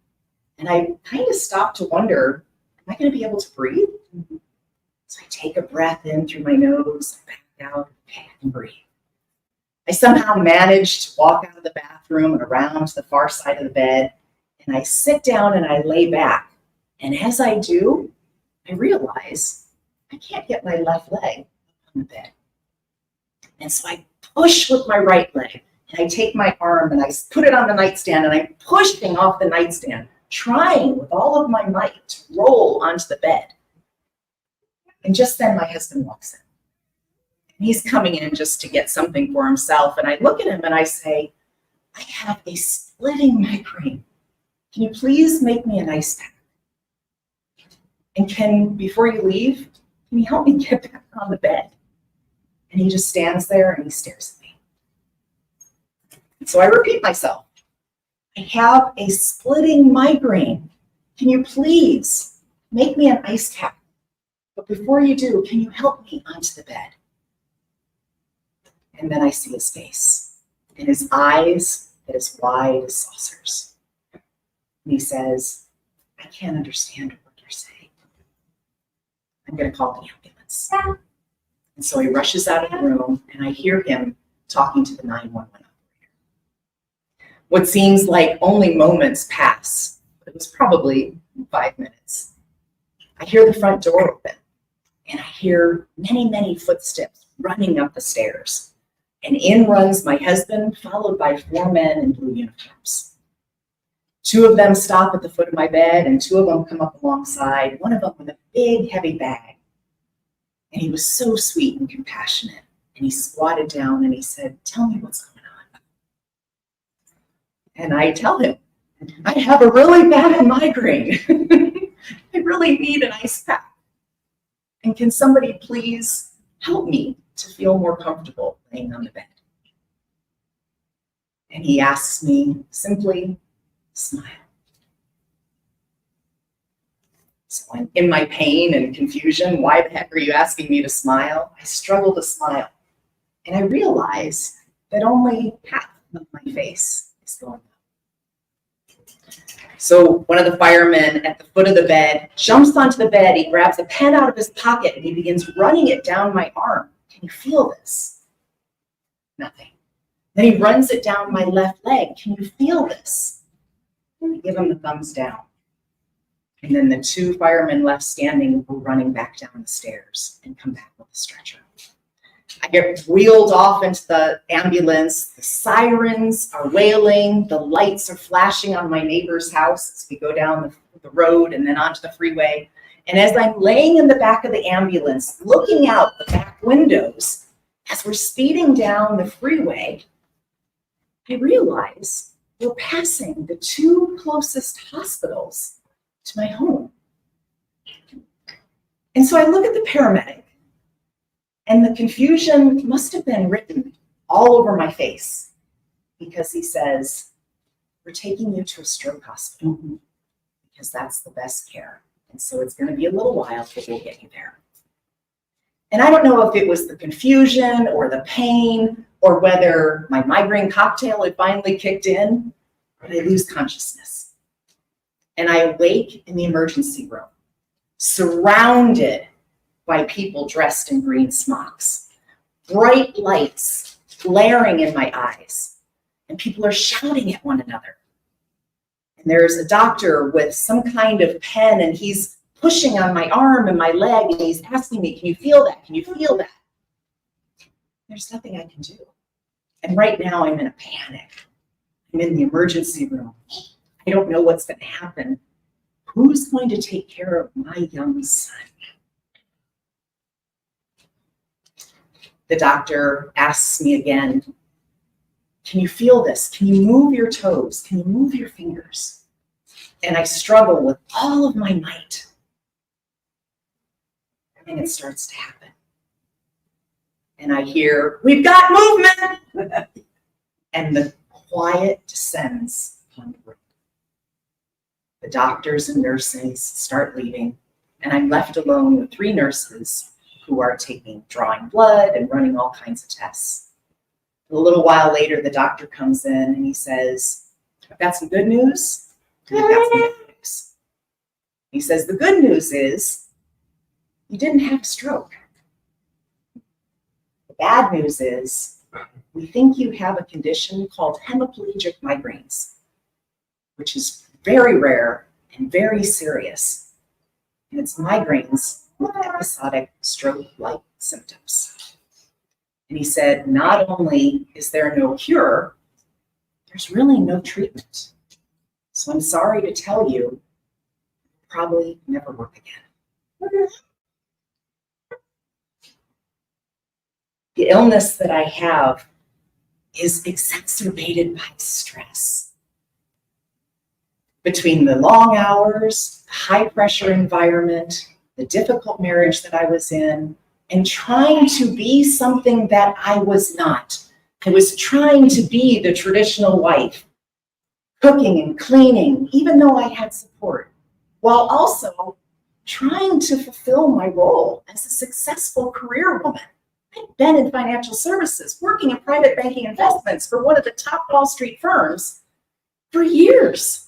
And I kind of stop to wonder, am I going to be able to breathe? So I take a breath in through my nose, back out, okay, I can breathe. I somehow manage to walk out of the bathroom and around to the far side of the bed, and I sit down and I lay back. And as I do, I realize I can't get my left leg on the bed. And so I push with my right leg, and I take my arm and I put it on the nightstand, and I'm pushing off the nightstand, trying with all of my might to roll onto the bed. And just then my husband walks in. And he's coming in just to get something for himself. And I look at him and I say, I have a splitting migraine. Can you please make me an ice pack? And before you leave, can you help me get back on the bed? And he just stands there and he stares at me. And so I repeat myself. I have a splitting migraine. Can you please make me an ice pack? But before you do, can you help me onto the bed? And then I see his face, and his eyes are as wide as saucers. And he says, I can't understand what you're saying. I'm going to call the ambulance. And so he rushes out of the room, and I hear him talking to the 911 operator. What seems like only moments pass, but it was probably 5 minutes. I hear the front door open, and I hear many, many footsteps running up the stairs. And in runs my husband, followed by 4 men in blue uniforms. 2 of them stop at the foot of my bed, and 2 of them come up alongside, one of them with a big, heavy bag. And he was so sweet and compassionate. And he squatted down and he said, tell me what's going on. And I tell him, I have a really bad migraine. I really need an ice pack. And can somebody please help me to feel more comfortable laying on the bed? And he asks me simply, smile. So I'm in my pain and confusion. Why the heck are you asking me to smile? I struggle to smile. And I realize that only half of my face is going up. So one of the firemen at the foot of the bed jumps onto the bed. He grabs a pen out of his pocket and he begins running it down my arm. Can you feel this? Nothing. Then he runs it down my left leg. Can you feel this? I give him the thumbs down. And then the 2 firemen left standing were running back down the stairs and come back with a stretcher. I get wheeled off into the ambulance. The sirens are wailing. The lights are flashing on my neighbor's house as we go down the road and then onto the freeway. And as I'm laying in the back of the ambulance, looking out the back windows, as we're speeding down the freeway, I realize we're passing the 2 closest hospitals to my home. And so I look at the paramedic, and the confusion must have been written all over my face, because he says, we're taking you to a stroke hospital because that's the best care. And so it's going to be a little while, but we'll get you there. And I don't know if it was the confusion or the pain or whether my migraine cocktail had finally kicked in, but I lose consciousness. And I awake in the emergency room, surrounded by people dressed in green smocks, bright lights glaring in my eyes, and people are shouting at one another. And there's a doctor with some kind of pen, and he's pushing on my arm and my leg, and he's asking me, can you feel that? Can you feel that? There's nothing I can do. And right now I'm in a panic. I'm in the emergency room. I don't know what's going to happen. Who's going to take care of my young son? The doctor asks me again, can you feel this? Can you move your toes? Can you move your fingers? And I struggle with all of my might. And it starts to happen. And I hear, we've got movement! And the quiet descends upon the room. The doctors and nurses start leaving, and I'm left alone with 3 nurses who are drawing blood and running all kinds of tests. A little while later, the doctor comes in and he says, I've got some good news, and I've got some bad news. He says, the good news is you didn't have a stroke. The bad news is we think you have a condition called hemiplegic migraines, which is very rare and very serious. And it's migraines with episodic stroke-like symptoms. And he said, not only is there no cure, there's really no treatment. So I'm sorry to tell you, it'll probably never work again. The illness that I have is exacerbated by stress. Between the long hours, the high pressure environment, the difficult marriage that I was in, and trying to be something that I was not. I was trying to be the traditional wife, cooking and cleaning, even though I had support, while also trying to fulfill my role as a successful career woman. I'd been in financial services, working in private banking investments for one of the top Wall Street firms for years.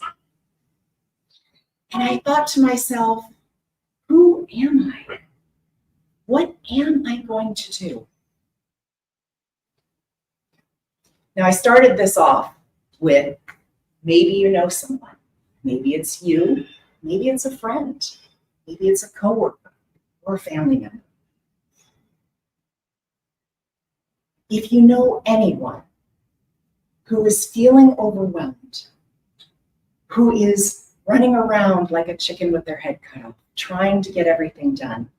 And I thought to myself, who am I? What am I going to do? Now, I started this off with, maybe you know someone. Maybe it's you. Maybe it's a friend. Maybe it's a coworker or a family member. If you know anyone who is feeling overwhelmed, who is running around like a chicken with their head cut off, trying to get everything done,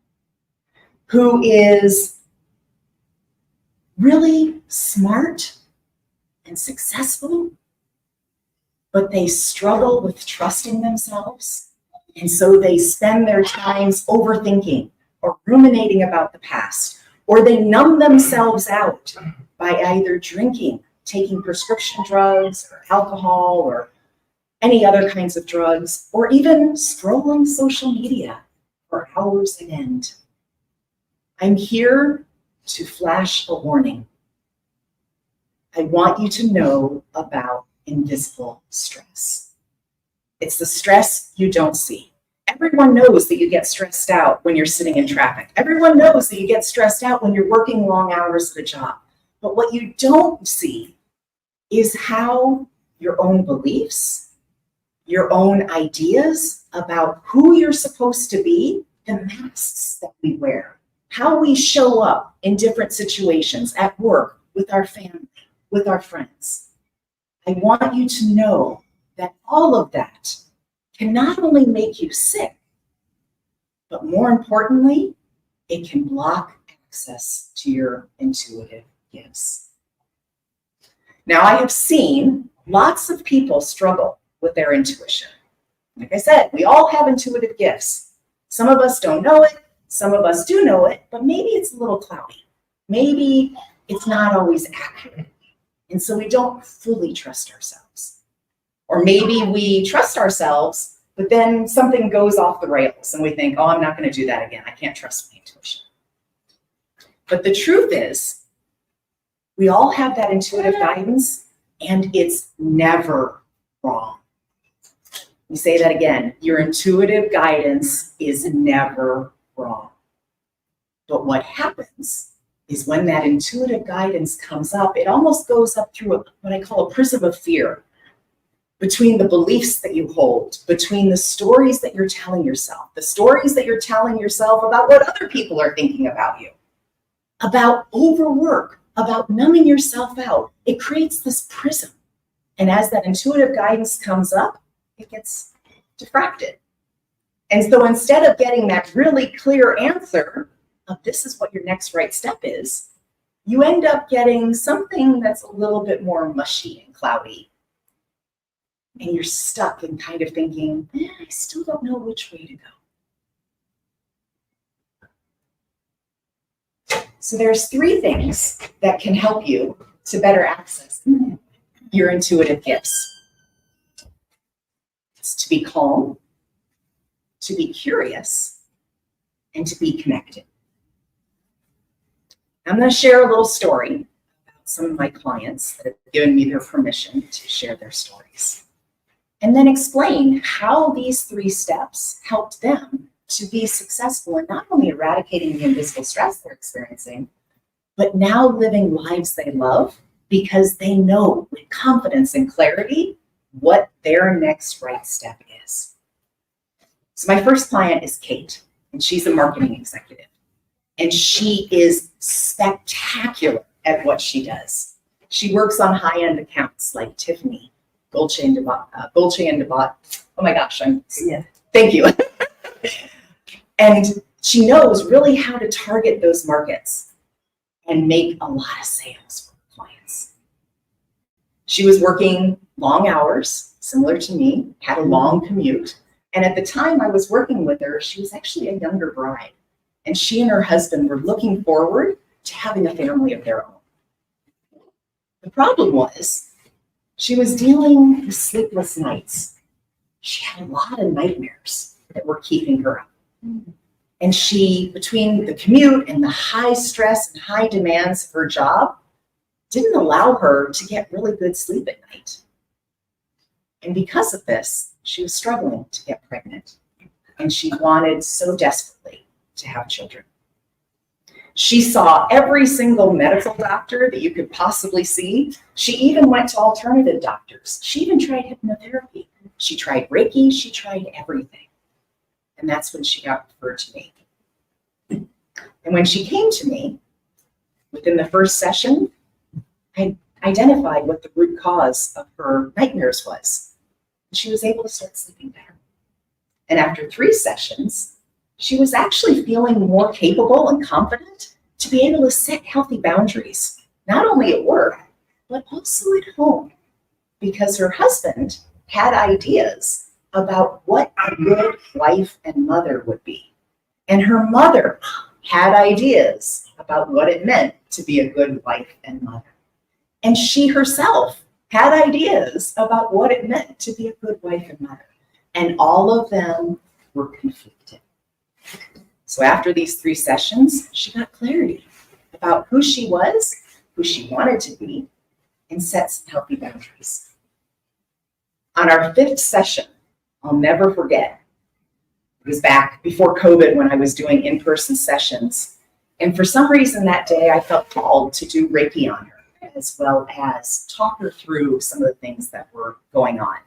who is really smart and successful, but they struggle with trusting themselves, and so they spend their times overthinking or ruminating about the past, or they numb themselves out by either drinking, taking prescription drugs or alcohol or any other kinds of drugs, or even scrolling social media for hours on end. I'm here to flash a warning. I want you to know about invisible stress. It's the stress you don't see. Everyone knows that you get stressed out when you're sitting in traffic. Everyone knows that you get stressed out when you're working long hours at a job. But what you don't see is how your own beliefs, your own ideas about who you're supposed to be, the masks that we wear, how we show up in different situations at work, with our family, with our friends. I want you to know that all of that can not only make you sick, but more importantly, it can block access to your intuitive gifts. Now, I have seen lots of people struggle with their intuition. Like I said, we all have intuitive gifts. Some of us don't know it, some of us do know it, but maybe it's a little cloudy. Maybe it's not always accurate. And so we don't fully trust ourselves. Or maybe we trust ourselves, but then something goes off the rails and we think, oh, I'm not going to do that again. I can't trust my intuition. But the truth is, we all have that intuitive guidance, and it's never wrong. We say that again, your intuitive guidance is never wrong. But what happens is when that intuitive guidance comes up, it almost goes up through what I call a prism of fear, between the beliefs that you hold, between the stories that you're telling yourself, the stories that you're telling yourself about what other people are thinking about you, about overwork, about numbing yourself out. It creates this prism. And as that intuitive guidance comes up, it gets diffracted. And so instead of getting that really clear answer of this is what your next right step is, you end up getting something that's a little bit more mushy and cloudy. And you're stuck and kind of thinking, I still don't know which way to go. So there's 3 things that can help you to better access your intuitive gifts. It's to be calm, to be curious, and to be connected. I'm going to share a little story about some of my clients that have given me their permission to share their stories, and then explain how these 3 steps helped them to be successful in not only eradicating the invisible stress they're experiencing, but now living lives they love because they know with confidence and clarity what their next right step is. So my first client is Kate, and she's a marketing executive. And she is spectacular at what she does. She works on high-end accounts like Tiffany, Dolce & Gabbana. Oh my gosh, thank you. And she knows really how to target those markets and make a lot of sales for her clients. She was working long hours, similar to me, had a long commute. And at the time I was working with her, she was actually a younger bride. And she and her husband were looking forward to having a family of their own. The problem was she was dealing with sleepless nights. She had a lot of nightmares that were keeping her up. And she, between the commute and the high stress and high demands of her job, didn't allow her to get really good sleep at night. And because of this, she was struggling to get pregnant. And she wanted so desperately to have children. She saw every single medical doctor that you could possibly see. She even went to alternative doctors. She even tried hypnotherapy. She tried Reiki. She tried everything. And that's when she got referred to me. And when she came to me, within the first session, I identified what the root cause of her nightmares was. And she was able to start sleeping better. And after 3 sessions, she was actually feeling more capable and confident to be able to set healthy boundaries, not only at work, but also at home, because her husband had ideas about what a good wife and mother would be. And her mother had ideas about what it meant to be a good wife and mother. And she herself had ideas about what it meant to be a good wife and mother. And all of them were conflicted. So after these 3 sessions, she got clarity about who she was, who she wanted to be, and set some healthy boundaries. On our 5th session, I'll never forget, it was back before COVID when I was doing in-person sessions. And for some reason that day, I felt called to do Reiki on her, as well as talk her through some of the things that were going on.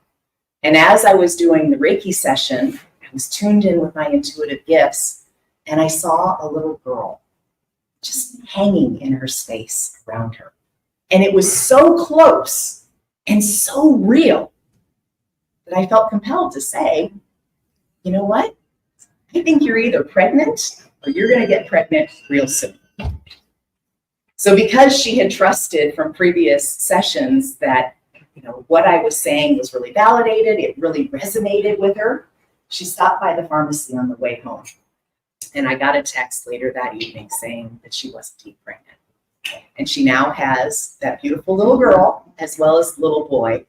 And as I was doing the Reiki session, I was tuned in with my intuitive gifts, and I saw a little girl just hanging in her space around her. And it was so close and so real that I felt compelled to say, you know what? I think you're either pregnant or you're going to get pregnant real soon. So because she had trusted from previous sessions that, what I was saying was really validated, it really resonated with her, she stopped by the pharmacy on the way home. And I got a text later that evening saying that she wasn't indeed pregnant. And she now has that beautiful little girl as well as little boy.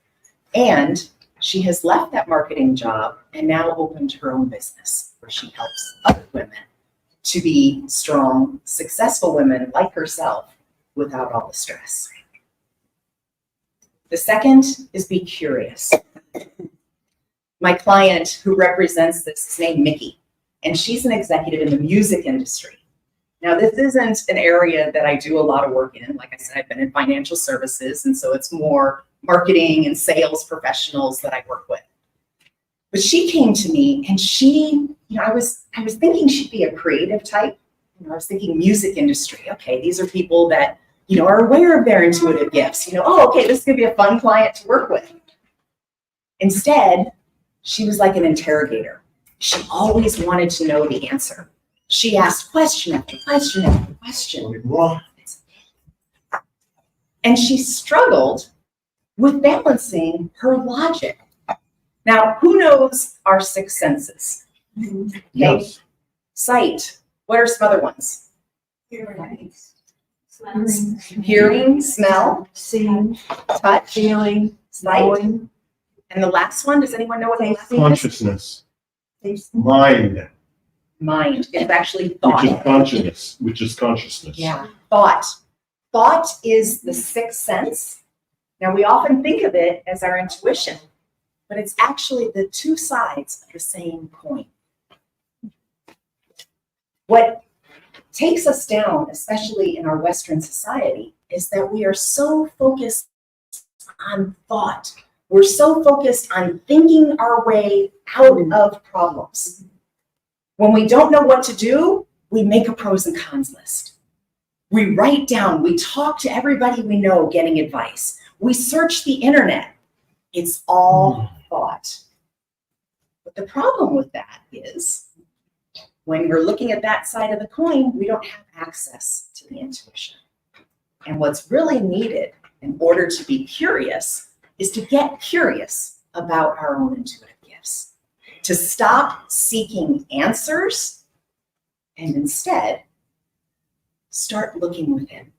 And she has left that marketing job and now opened her own business where she helps other women to be strong, successful women like herself without all the stress. The second is be curious. My client who represents this is named Mickey, and she's an executive in the music industry. Now, this isn't an area that I do a lot of work in. Like I said, I've been in financial services, and so it's more marketing and sales professionals that I work with. But she came to me, and she, I was thinking she'd be a creative type. I was thinking music industry. Okay, these are people that, are aware of their intuitive gifts. Oh, okay, this is gonna be a fun client to work with. Instead, she was like an interrogator. She always wanted to know the answer. She asked question after question after question. And she struggled with balancing her logic. Now, who knows our six senses? Okay. Yes. Sight. What are some other ones? Hearing, smell, seeing, touch, feeling, sight. knowing. And the last one, does anyone know what the last one is? Consciousness. Mind. Mind. It's actually thought. Which is consciousness. Yeah, thought. Thought is the sixth sense. Now, we often think of it as our intuition, but it's actually the two sides of the same coin. What takes us down, especially in our Western society, is that we are so focused on thought. We're so focused on thinking our way out of problems. When we don't know what to do, we make a pros and cons list. We write down, we talk to everybody we know getting advice. We search the internet. It's all thought. But the problem with that is when we're looking at that side of the coin, we don't have access to the intuition. And what's really needed in order to be curious is to get curious about our own intuitive gifts, to stop seeking answers and instead start looking within.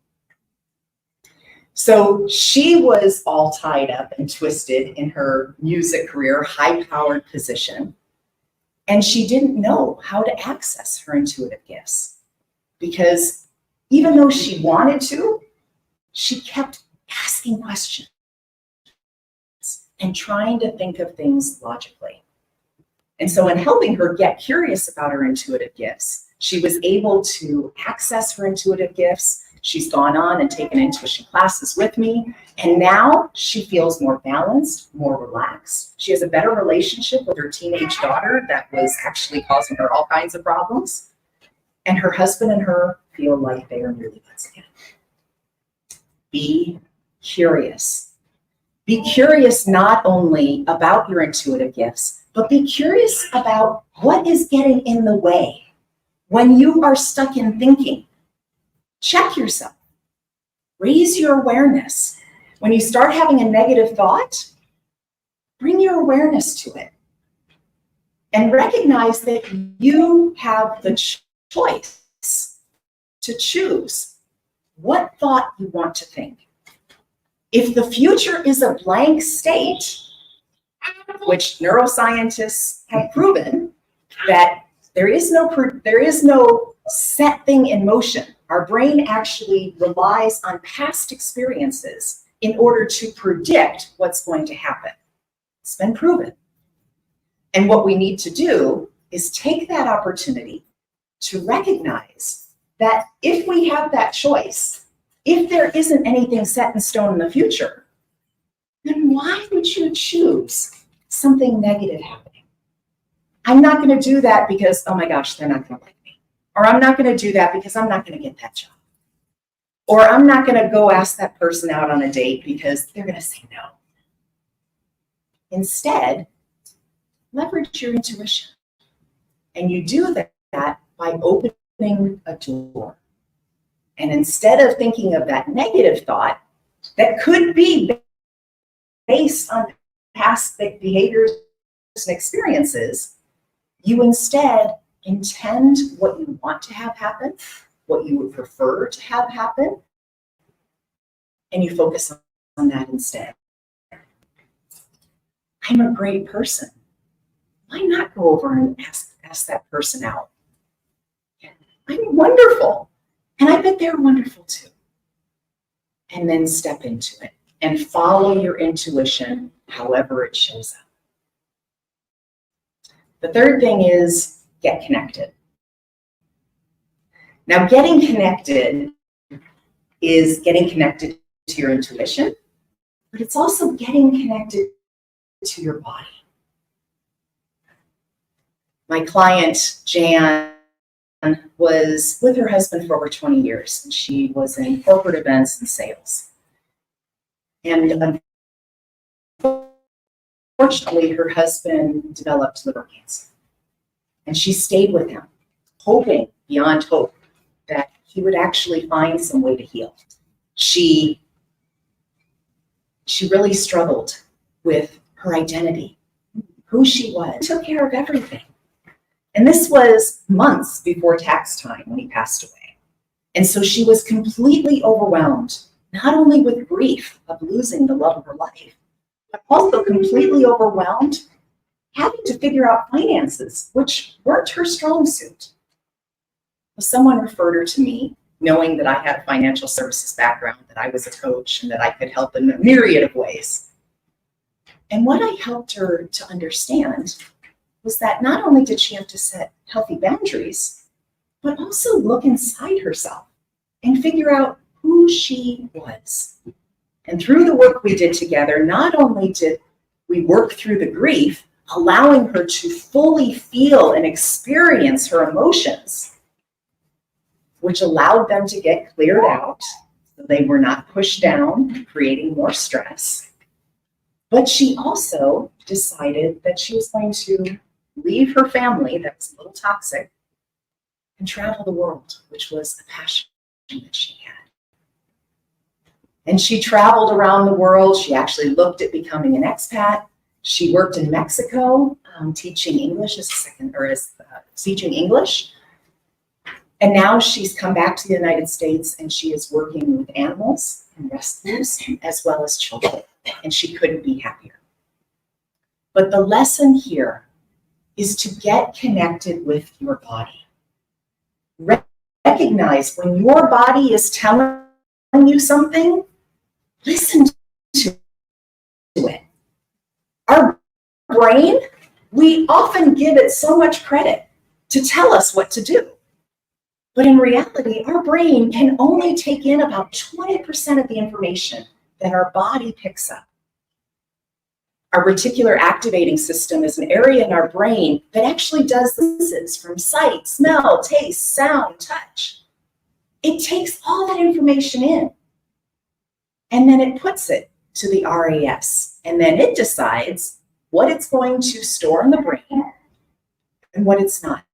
So she was all tied up and twisted in her music career, high-powered position, and she didn't know how to access her intuitive gifts because even though she wanted to, she kept asking questions and trying to think of things logically. And so in helping her get curious about her intuitive gifts, she was able to access her intuitive gifts. She's gone on and taken intuition classes with me. And now she feels more balanced, more relaxed. She has a better relationship with her teenage daughter that was actually causing her all kinds of problems. And her husband and her feel like they are newlyweds again. Be curious. Be curious not only about your intuitive gifts, but be curious about what is getting in the way. When you are stuck in thinking, check yourself. Raise your awareness. When you start having a negative thought, bring your awareness to it. And recognize that you have the choice to choose what thought you want to think. If the future is a blank state, which neuroscientists have proven that there is no set thing in motion. Our brain actually relies on past experiences in order to predict what's going to happen. It's been proven. And what we need to do is take that opportunity to recognize that if we have that choice, if there isn't anything set in stone in the future, then why would you choose something negative happening? I'm not going to do that because, oh my gosh, they're not going to like me. Or I'm not going to do that because I'm not going to get that job. Or I'm not going to go ask that person out on a date because they're going to say no. Instead, leverage your intuition. And you do that by opening a door. And instead of thinking of that negative thought that could be based on past behaviors and experiences, you instead intend what you want to have happen, what you would prefer to have happen, and you focus on that instead. I'm a great person. Why not go over and ask that person out? I'm wonderful. And I bet they're wonderful too. And then step into it and follow your intuition, however it shows up. The third thing is get connected. Now, getting connected is getting connected to your intuition, but it's also getting connected to your body. My client, Jan, was with her husband for over 20 years. And she was in corporate events and sales. And unfortunately, her husband developed liver cancer. And she stayed with him, hoping beyond hope that he would actually find some way to heal. She really struggled with her identity, who she was, took care of everything. And this was months before tax time when he passed away. And so she was completely overwhelmed, not only with grief of losing the love of her life, but also completely overwhelmed having to figure out finances, which weren't her strong suit. Someone referred her to me, knowing that I had a financial services background, that I was a coach, and that I could help in a myriad of ways. And what I helped her to understand was that not only did she have to set healthy boundaries, but also look inside herself and figure out who she was. And through the work we did together, not only did we work through the grief, allowing her to fully feel and experience her emotions, which allowed them to get cleared out so they were not pushed down, creating more stress. But she also decided that she was going to leave her family that was a little toxic and travel the world, which was a passion that she had. And she traveled around the world. She actually looked at becoming an expat. She worked in Mexico, teaching English teaching English. And now she's come back to the United States and she is working with animals and rescues as well as children. And she couldn't be happier. But the lesson here is to get connected with your body. Recognize when your body is telling you something, listen to it. Our brain, we often give it so much credit to tell us what to do. But in reality, our brain can only take in about 20% of the information that our body picks up. Our reticular activating system is an area in our brain that actually does senses from sight, smell, taste, sound, touch. It takes all that information in, and then it puts it to the RAS, and then it decides what it's going to store in the brain and what it's not.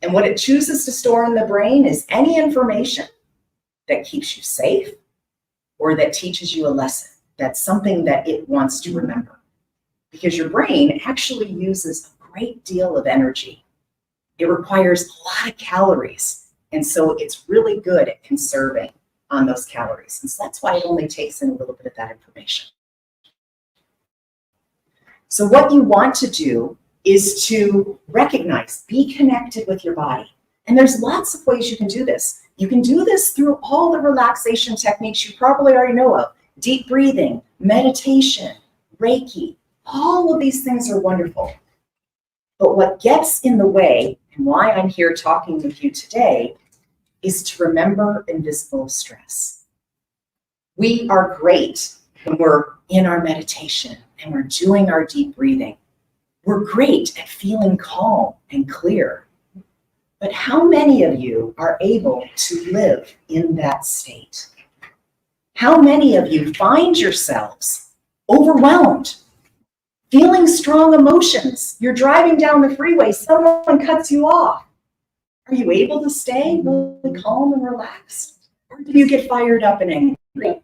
And what it chooses to store in the brain is any information that keeps you safe or that teaches you a lesson. That's something that it wants to remember. Because your brain actually uses a great deal of energy. It requires a lot of calories. And so it's really good at conserving on those calories. And so that's why it only takes in a little bit of that information. So what you want to do is to recognize, be connected with your body. And there's lots of ways you can do this. You can do this through all the relaxation techniques you probably already know of. Deep breathing, meditation, Reiki. All of these things are wonderful. But what gets in the way, and why I'm here talking with you today, is to remember invisible stress. We are great when we're in our meditation and we're doing our deep breathing. We're great at feeling calm and clear. But how many of you are able to live in that state? How many of you find yourselves overwhelmed, feeling strong emotions? You're driving down the freeway, someone cuts you off. Are you able to stay really calm and relaxed? Or do you get fired up and angry?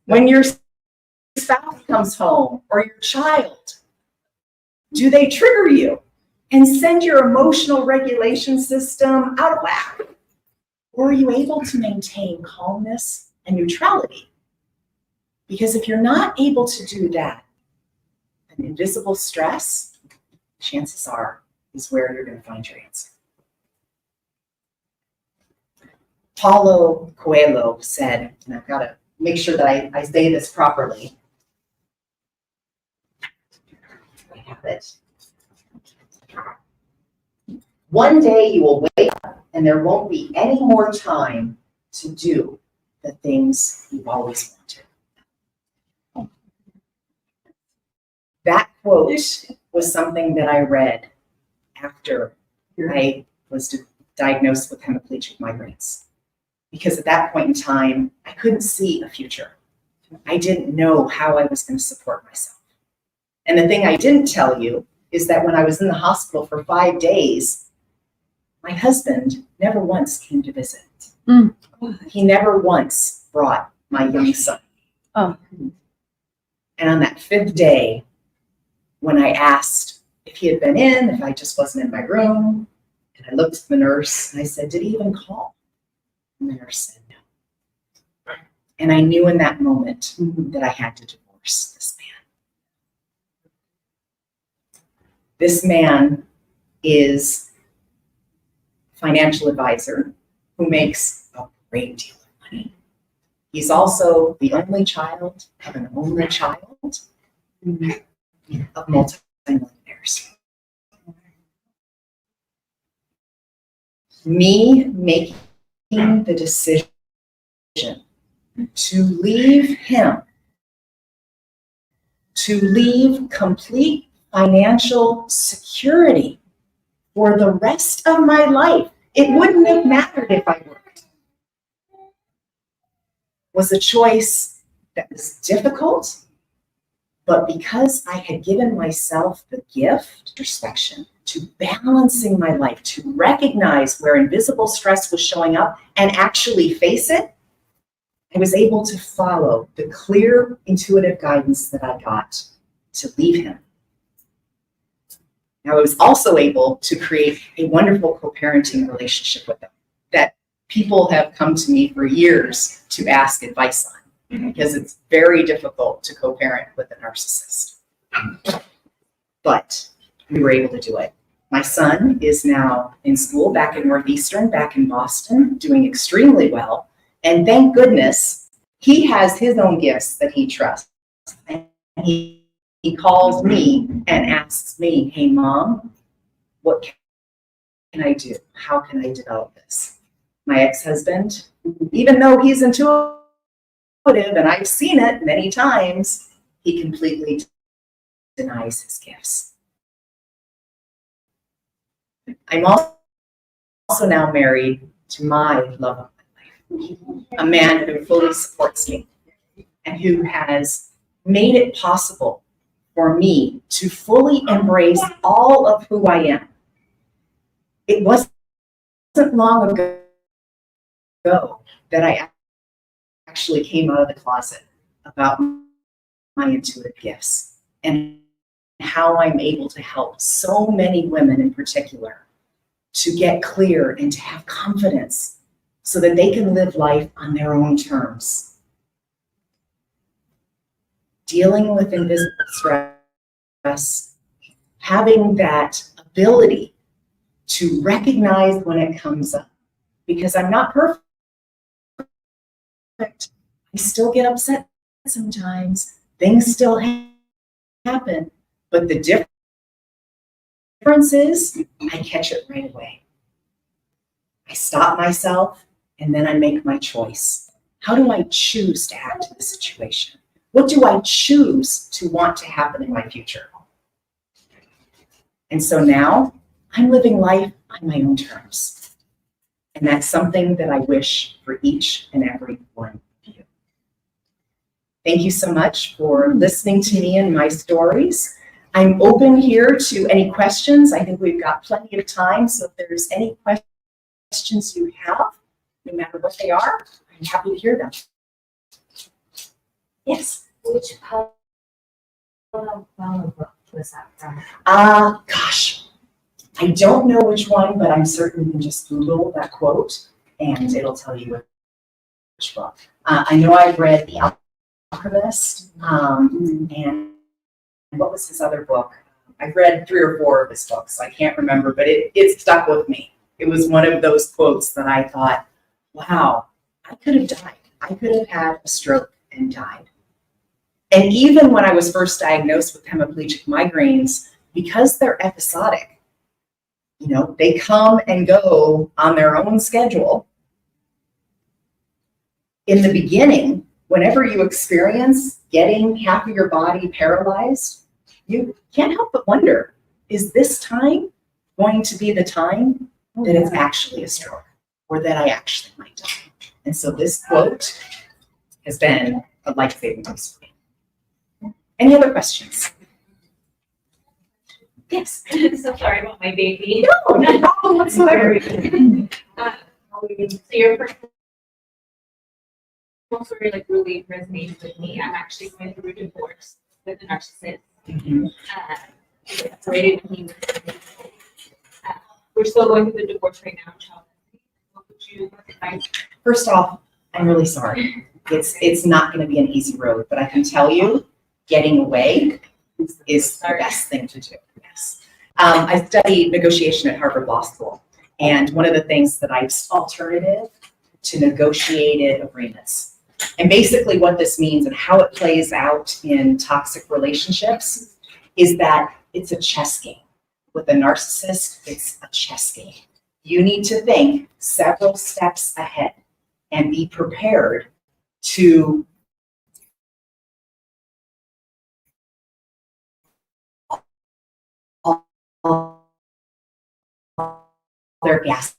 When your spouse comes home or your child, do they trigger you and send your emotional regulation system out of whack? Or are you able to maintain calmness and neutrality? Because if you're not able to do that, an invisible stress, chances are, is where you're going to find your answer. Paulo Coelho said, and I've got to make sure that I say this properly. I have it. One day you will wake up and there won't be any more time to do the things you've always wanted. That quote was something that I read after I was diagnosed with hemiplegic migraines. Because at that point in time, I couldn't see a future. I didn't know how I was going to support myself. And the thing I didn't tell you is that when I was in the hospital for 5 days, my husband never once came to visit. He never once brought my young son. Oh. And on that 5th day, when I asked if he had been in, if I just wasn't in my room, and I looked at the nurse and I said, did he even call? And the nurse said no. And I knew in that moment that I had to divorce this man. This man is a financial advisor who makes a great deal of money. He's also the only child of an only child of multi-millionaires. Me making the decision to leave him, to leave complete financial security for the rest of my life, it wouldn't have mattered if I worked, was a choice that was difficult, but because I had given myself the gift, introspection, to balancing my life, to recognize where invisible stress was showing up and actually face it, I was able to follow the clear, intuitive guidance that I got to leave him. Now, I was also able to create a wonderful co-parenting relationship with him that people have come to me for years to ask advice on, because it's very difficult to co-parent with a narcissist. But we were able to do it. My son is now in school back in Northeastern, back in Boston, doing extremely well. And thank goodness, he has his own gifts that he trusts. And he calls me and asks me, hey, Mom, what can I do? How can I develop this? My ex-husband, even though he's intuitive, and I've seen it many times, he completely denies his gifts. I'm also now married to my love of my life, a man who fully supports me and who has made it possible for me to fully embrace all of who I am. It wasn't long ago that I actually came out of the closet about my intuitive gifts and how I'm able to help so many women in particular to get clear and to have confidence so that they can live life on their own terms. Dealing with invisible stress, having that ability to recognize when it comes up, because I'm not perfect. I still get upset sometimes. Things still happen. But the difference is I catch it right away. I stop myself and then I make my choice. How do I choose to act in the situation? What do I choose to want to happen in my future? And so now I'm living life on my own terms. And that's something that I wish for each and every one of you. Thank you so much for listening to me and my stories. I'm open here to any questions. I think we've got plenty of time, so if there's any questions you have, no matter what they are, I'm happy to hear them. Yes? Which book was that from? Gosh, I don't know which one, but I'm certain you can just Google that quote and it'll tell you which book. I know I've read The Alchemist, and what was his other book? I've read 3 or 4 of his books. I can't remember, but it stuck with me. It was one of those quotes that I thought, wow, I could have died. I could have had a stroke and died. And even when I was first diagnosed with hemiplegic migraines, because they're episodic, you know, they come and go on their own schedule. In the beginning, whenever you experience getting half of your body paralyzed, you can't help but wonder, is this time going to be the time that it's actually a stroke or that I actually might die? And so this quote has been a life-saving piece for me. Any other questions? Yes. So sorry about my baby. No, no problem whatsoever. So your first story like really resonated with me. I'm actually going through a divorce with a narcissist. Separated when he was we're still going through the divorce right now. What would you advise? First off, I'm really sorry. It's not going to be an easy road, but I can tell you, getting away is the best thing to do. Yes. I studied negotiation at Harvard Law School, and one of the things that I've alternative to negotiated agreements. And basically what this means and how it plays out in toxic relationships is that it's a chess game. With a narcissist, it's a chess game. You need to think several steps ahead and be prepared to their gas.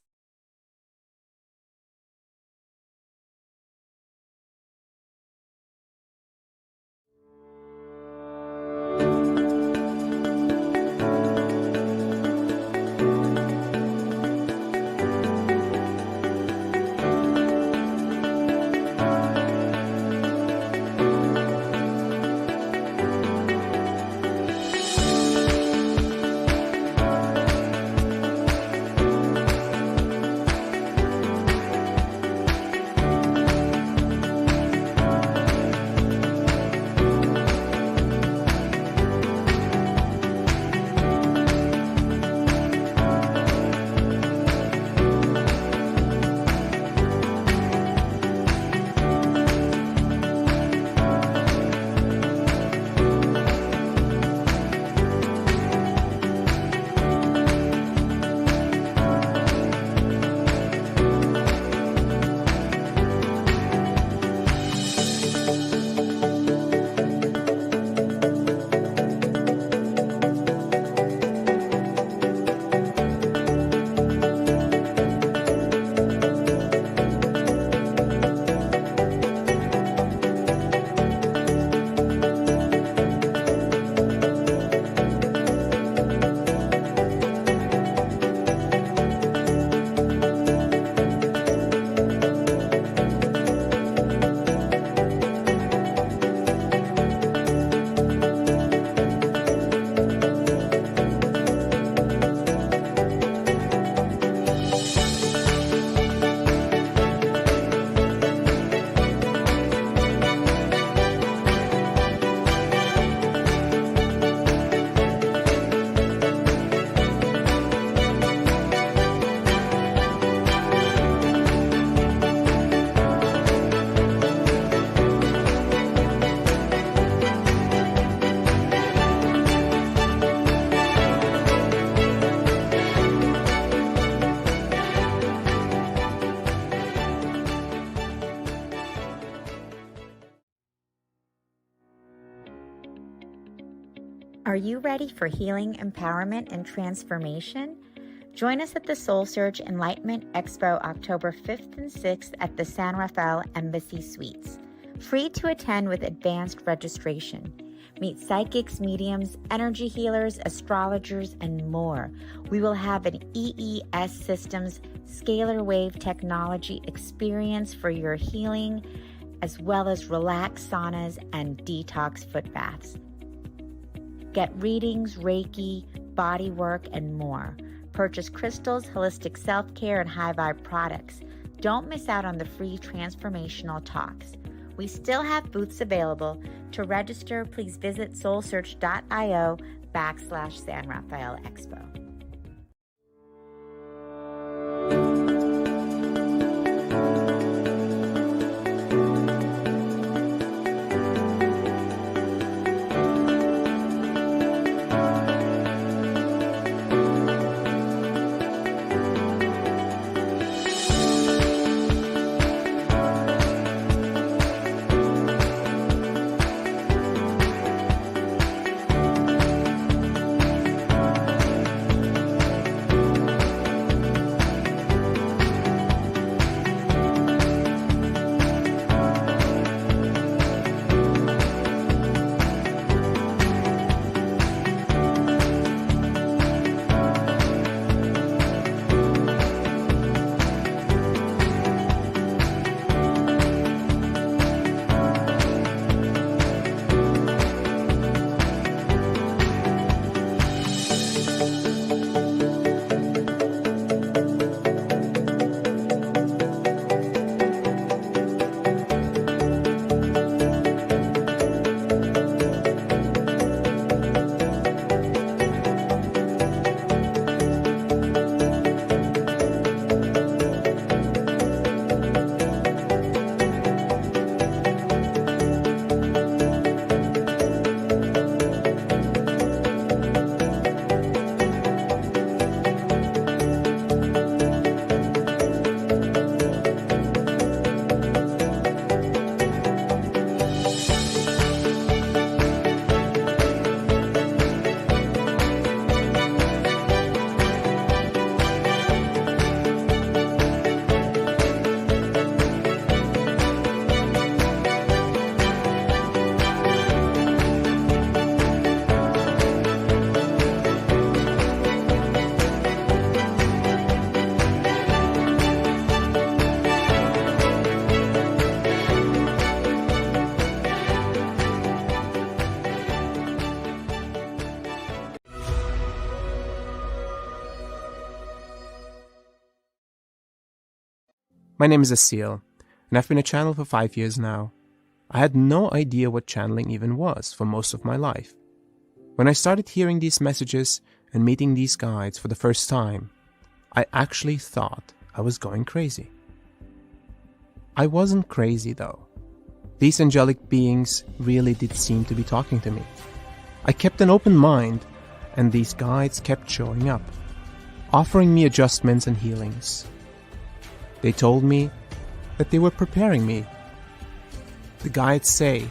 Are you ready for healing, empowerment, and transformation? Join us at the SoulSearch Enlightenment Expo October 5th and 6th at the San Rafael Embassy Suites. Free to attend with advanced registration. Meet psychics, mediums, energy healers, astrologers, and more. We will have an EES Systems scalar wave technology experience for your healing, as well as relaxed saunas and detox foot baths. Get readings, Reiki, body work, and more. Purchase crystals, holistic self-care, and high vibe products. Don't miss out on the free transformational talks. We still have booths available. To register, please visit soulsearch.io/San Rafael Expo. My name is Asil, and I've been a channel for 5 years now. I had no idea what channeling even was for most of my life. When I started hearing these messages and meeting these guides for the first time, I actually thought I was going crazy. I wasn't crazy though. These angelic beings really did seem to be talking to me. I kept an open mind, and these guides kept showing up, offering me adjustments and healings. They told me that they were preparing me. The guides say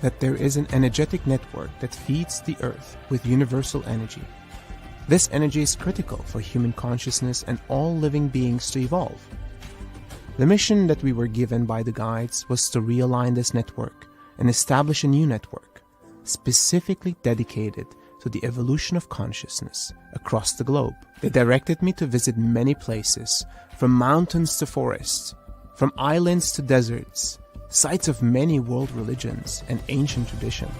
that there is an energetic network that feeds the earth with universal energy. This energy is critical for human consciousness and all living beings to evolve. The mission that we were given by the guides was to realign this network and establish a new network, specifically dedicated to the evolution of consciousness across the globe. They directed me to visit many places, from mountains to forests, from islands to deserts, sites of many world religions and ancient traditions.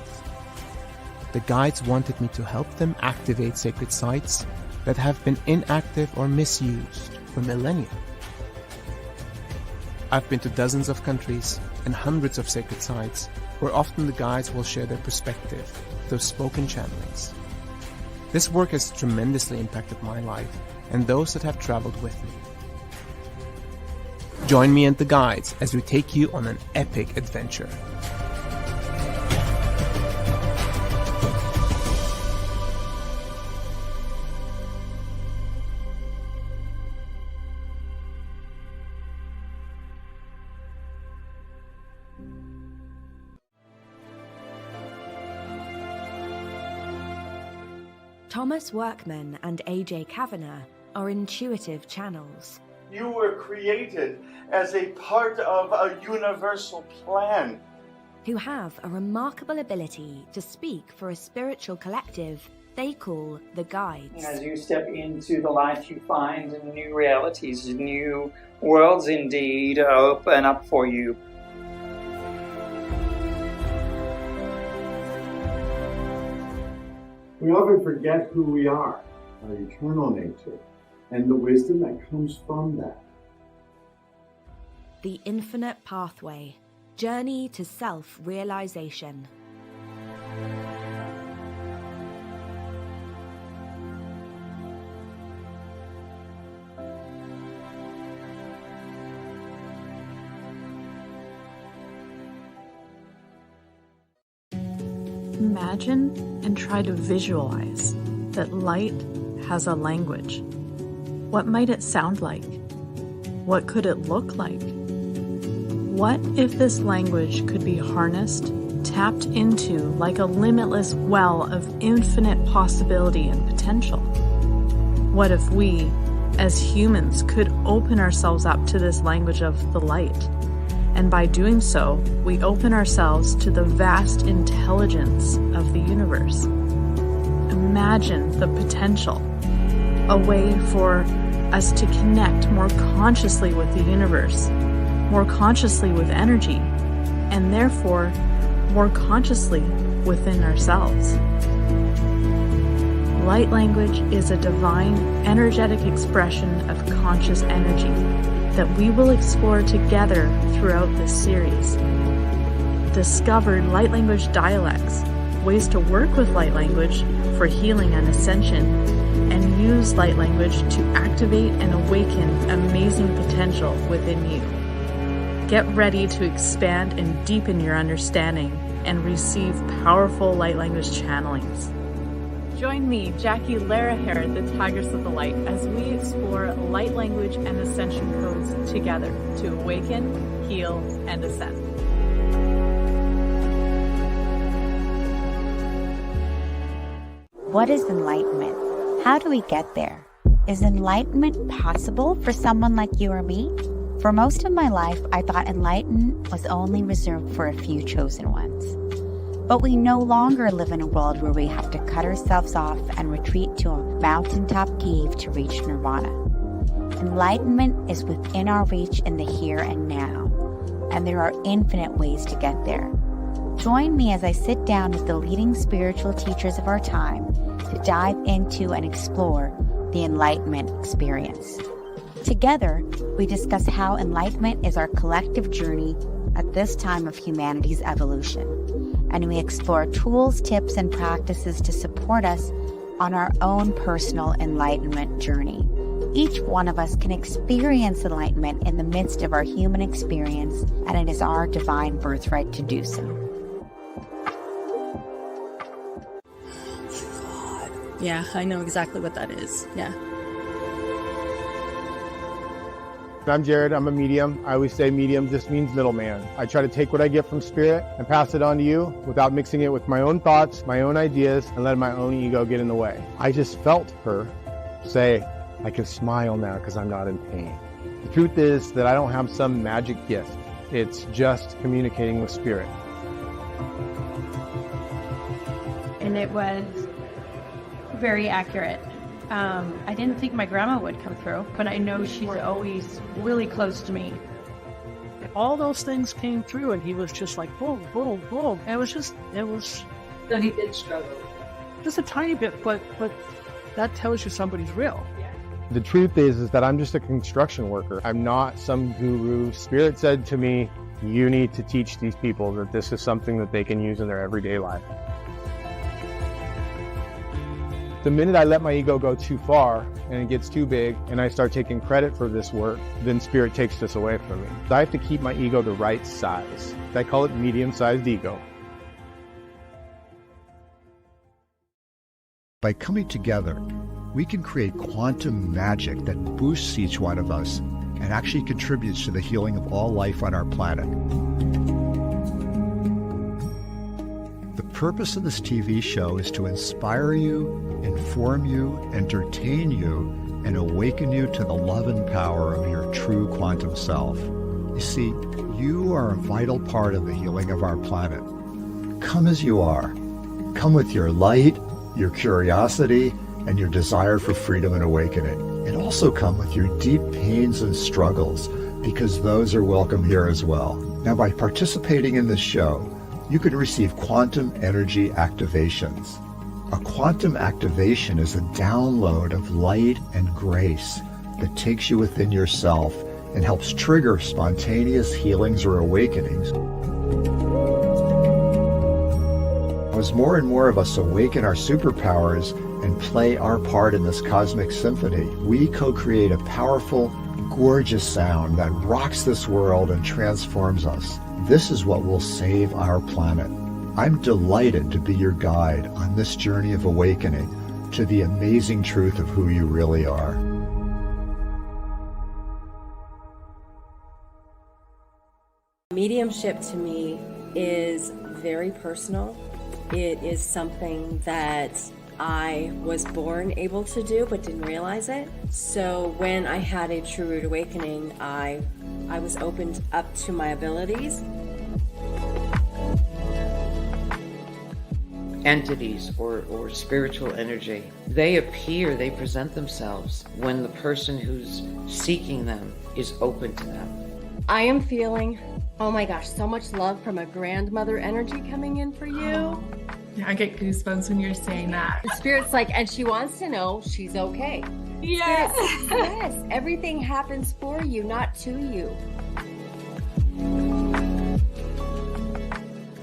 The guides wanted me to help them activate sacred sites that have been inactive or misused for millennia. I've been to dozens of countries and hundreds of sacred sites where often the guides will share their perspective through spoken channelings. This work has tremendously impacted my life and those that have traveled with me. Join me and the guides as we take you on an epic adventure. Thomas Workman and AJ Kavanagh are intuitive channels. You were created as a part of a universal plan. Who have a remarkable ability to speak for a spiritual collective they call the Guides. As you step into the light, you find new realities, new worlds indeed open up for you. We often forget who we are, our eternal nature, and the wisdom that comes from that. The Infinite Pathway. Journey to Self-Realization. Imagine and try to visualize that light has a language. What might it sound like? What could it look like? What if this language could be harnessed, tapped into like a limitless well of infinite possibility and potential? What if we, as humans, could open ourselves up to this language of the light? And by doing so, we open ourselves to the vast intelligence of the universe. Imagine the potential, a way for us to connect more consciously with the universe, more consciously with energy, and therefore more consciously within ourselves. Light language is a divine, energetic expression of conscious energy that we will explore together throughout this series. Discover light language dialects, ways to work with light language for healing and ascension, and use light language to activate and awaken amazing potential within you. Get ready to expand and deepen your understanding and receive powerful light language channelings. Join me, Jackie Laraher, the Tigress of the Light, as we explore light language and ascension codes together to awaken, heal, and ascend. What is enlightenment? How do we get there? Is enlightenment possible for someone like you or me? For most of my life, I thought enlightenment was only reserved for a few chosen ones. But we no longer live in a world where we have to cut ourselves off and retreat to a mountaintop cave to reach nirvana. Enlightenment is within our reach in the here and now, and there are infinite ways to get there. Join me as I sit down with the leading spiritual teachers of our time to dive into and explore the enlightenment experience. Together, we discuss how enlightenment is our collective journey at this time of humanity's evolution. And we explore tools, tips, and practices to support us on our own personal enlightenment journey. Each one of us can experience enlightenment in the midst of our human experience, and it is our divine birthright to do so. Yeah, I know exactly what that is. Yeah. I'm Jared. I'm a medium. I always say medium just means middleman. I try to take what I get from spirit and pass it on to you without mixing it with my own thoughts, my own ideas, and letting my own ego get in the way. I just felt her say, I can smile now because I'm not in pain. The truth is that I don't have some magic gift. It's just communicating with spirit. And it was very accurate. I didn't think my grandma would come through, but I know she's always really close to me. All those things came through and he was just like, boom, boom, boom. It was. So he did struggle. Just a tiny bit, but that tells you somebody's real. The truth is that I'm just a construction worker. I'm not some guru. Spirit said to me, you need to teach these people that this is something that they can use in their everyday life. The minute I let my ego go too far and it gets too big and I start taking credit for this work, then spirit takes this away from me. I have to keep my ego the right size. I call it medium-sized ego. By coming together, we can create quantum magic that boosts each one of us and actually contributes to the healing of all life on our planet. The purpose of this TV show is to inspire you, inform you, entertain you, and awaken you to the love and power of your true quantum self. You see, you are a vital part of the healing of our planet. Come as you are. Come with your light, your curiosity, and your desire for freedom and awakening. And also come with your deep pains and struggles, because those are welcome here as well. Now, by participating in this show, you can receive quantum energy activations. A quantum activation is a download of light and grace that takes you within yourself and helps trigger spontaneous healings or awakenings. As more and more of us awaken our superpowers and play our part in this cosmic symphony, we co-create a powerful, gorgeous sound that rocks this world and transforms us. This is what will save our planet. I'm delighted to be your guide on this journey of awakening to the amazing truth of who you really are. Mediumship to me is very personal. It is something that I was born able to do but didn't realize it. So when I had a true root awakening, I was opened up to my abilities. Entities or spiritual energy, they appear, they present themselves when the person who's seeking them is open to them. I am feeling, oh my gosh, so much love from a grandmother energy coming in for you. I get goosebumps when you're saying that. The Spirit's like, and she wants to know she's okay. Yes. Yes, everything happens for you, not to you.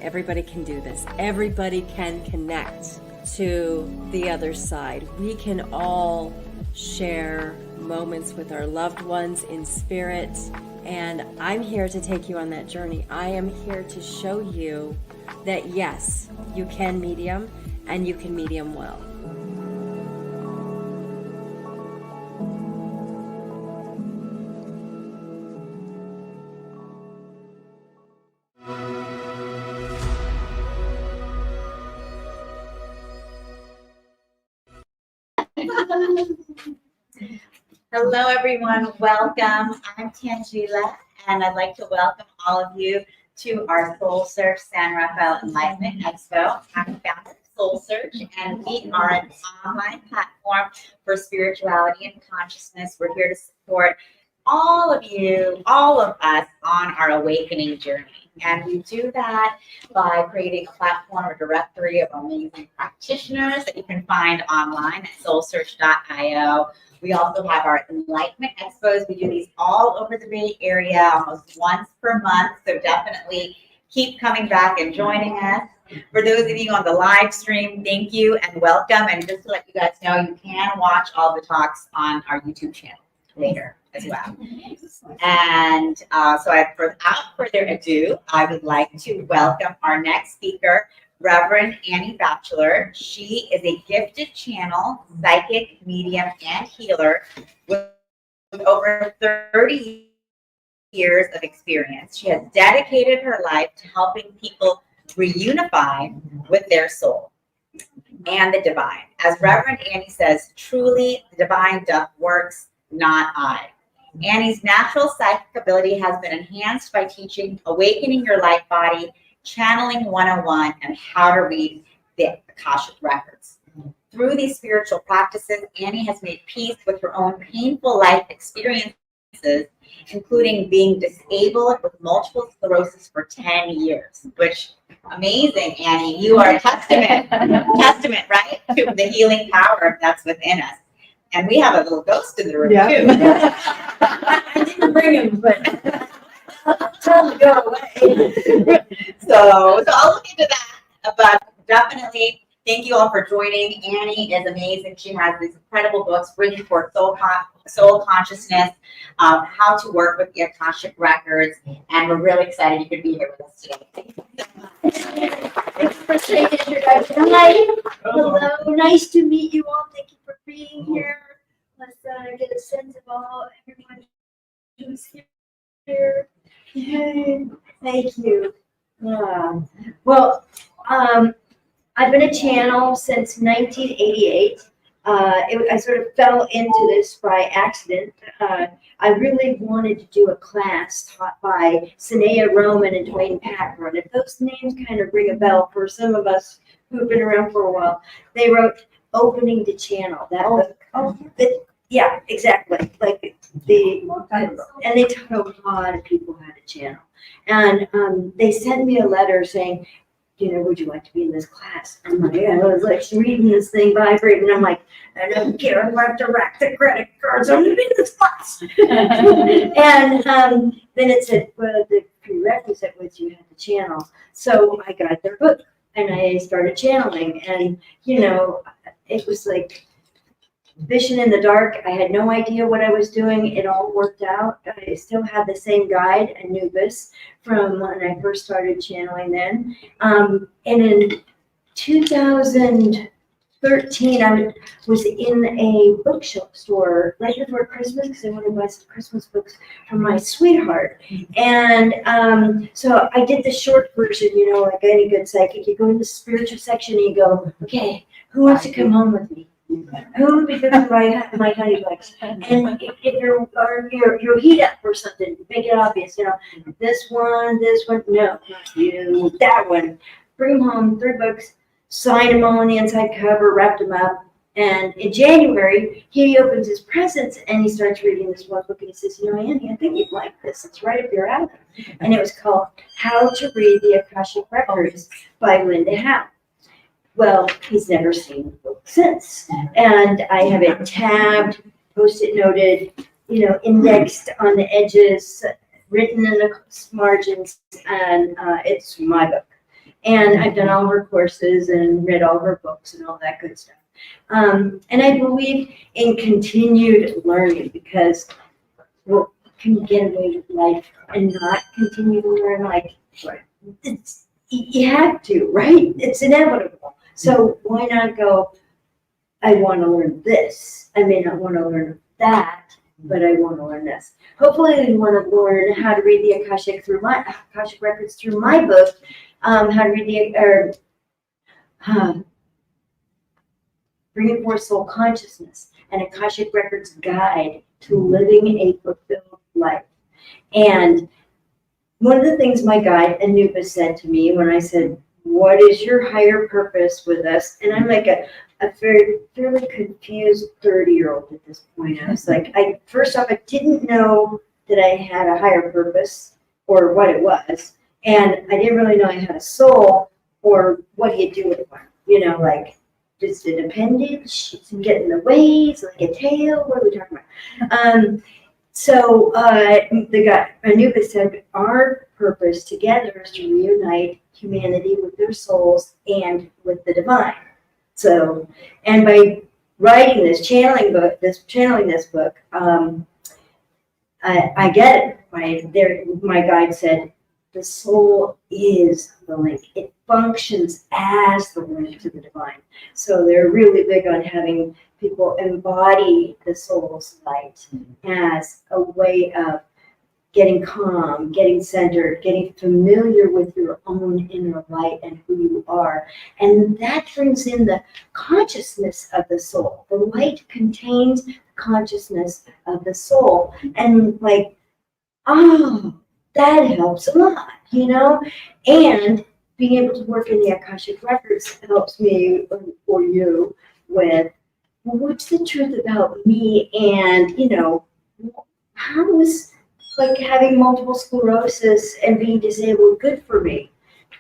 Everybody can do this. Everybody can connect to the other side. We can all share moments with our loved ones in spirit. And I'm here to take you on that journey. I am here to show you that yes, you can medium and you can medium well. Hello, everyone. Welcome. I'm Tangela, and I'd like to welcome all of you to our SoulSearch San Rafael Enlightenment Expo. I'm the founder of SoulSearch, and we are an online platform for spirituality and consciousness. We're here to support all of you, all of us on our awakening journey. And we do that by creating a platform or directory of amazing practitioners that you can find online at soulsearch.io. We also have our Enlightenment Expos. We do these all over the Bay Area, almost once per month. So definitely keep coming back and joining us. For those of you on the live stream, thank you and welcome. And just to let you guys know, you can watch all the talks on our YouTube channel later as well. And without further ado, I would like to welcome our next speaker, Reverend Annie Batchelor. She is a gifted channel, psychic, medium, and healer with over 30 years of experience. She has dedicated her life to helping people reunify with their soul and the divine. As Reverend Annie says, truly the divine doth works, not I. Annie's natural psychic ability has been enhanced by teaching Awakening Your Light Body, Channeling 101, and how to read the Akashic Records. Through these spiritual practices, Annie has made peace with her own painful life experiences, including being disabled with multiple sclerosis for 10 years, which amazing, Annie. You are a testament, right, to the healing power that's within us. And we have a little ghost in the room, too. I didn't bring him, but tell him to go away. So I'll look into that. But definitely, thank you all for joining. Annie is amazing. She has these incredible books written for soul consciousness, how to work with the Akashic Records, and we're really excited you could be here with us today. Thank you so much. Thanks for saying introduction. Hi. Hello. Nice to meet you all. Thank you for being here. Let's get a sense of everyone who's here. Yay. Thank you. Well, I've been a channel since 1988. I sort of fell into this by accident. I really wanted to do a class taught by Sinea Roman and Dwayne Packer. And if those names kind of ring a bell for some of us who've been around for a while, they wrote Opening the Channel. Yeah, exactly. Like and they taught a lot of people how to channel. And they sent me a letter saying, would you like to be in this class? I'm like, I was like reading this thing, vibrating. I'm like, I don't care if I have to rack the credit cards. I'm going to be in this class. And then it said, well, the prerequisite was you had to channel. So I got their book and I started channeling. And, it was like vision in the dark. I had no idea what I was doing. It all worked out. I still had the same guide, Anubis, from when I first started channeling then. And in 2013, I was in a bookstore right before Christmas because I wanted to buy some Christmas books for my sweetheart. And so I did the short version, like any good psychic. You go in the spiritual section and you go, okay, who wants to come home with me? Who would be good for my honey bugs? And if you're heat up or something, make it obvious, this one, no, not you, that one. Bring them home, 3 books, signed them all on the inside cover, wrapped them up. And in January, he opens his presents and he starts reading this one book and he says, Annie, I think you'd like this. It's right up your alley. And it was called How to Read the Akashic Records by Linda Howe. Well, he's never seen the book since. And I have it tabbed, post-it noted, indexed on the edges, written in the margins, and it's my book. And I've done all her courses and read all her books and all that good stuff. And I believe in continued learning because you can get away with life and not continue to learn. You have to, right? It's inevitable. So why not go, I want to learn this. I may not want to learn that, but I want to learn this. Hopefully you want to learn how to read the Akashic Records through my book, how to read Bringing Forth Soul Consciousness, an Akashic Records Guide to Living a Fulfilled Life. And one of the things my guide Anubis said to me when I said, what is your higher purpose with us? And I'm like a fairly confused 30-year-old at this point. I was like, first off, I didn't know that I had a higher purpose or what it was. And I didn't really know I had a soul or what do you do with one? Just an appendage, get in the ways, like a tail, what are we talking about? So the guy, Anubis said, our purpose together is to reunite humanity with their souls and with the divine. So, and by writing this, channeling this book, I get it. My guide said, the soul is the link. It functions as the link to the divine. So they're really big on having people embody the soul's light as a way of getting calm, getting centered, getting familiar with your own inner light and who you are. And that brings in the consciousness of the soul. The light contains the consciousness of the soul. And that helps a lot, And being able to work in the Akashic Records helps me or you with, what's the truth about me? And, how is having multiple sclerosis and being disabled good for me?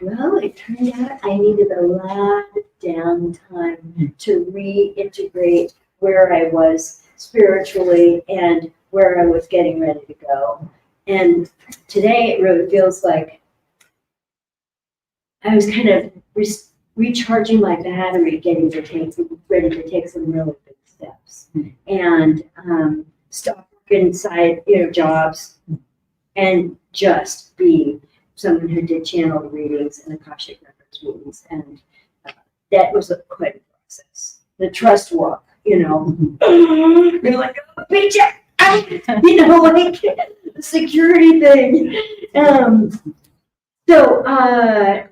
Well, it turned out I needed a lot of downtime to reintegrate where I was spiritually and where I was getting ready to go. And today it really feels like I was kind of recharging my battery, ready to take some really big steps. And stop working side, jobs and just be someone who did channel readings and Akashic Records readings. And that was quite a process. The trust walk, you're like, oh, paycheck. The security thing. So I've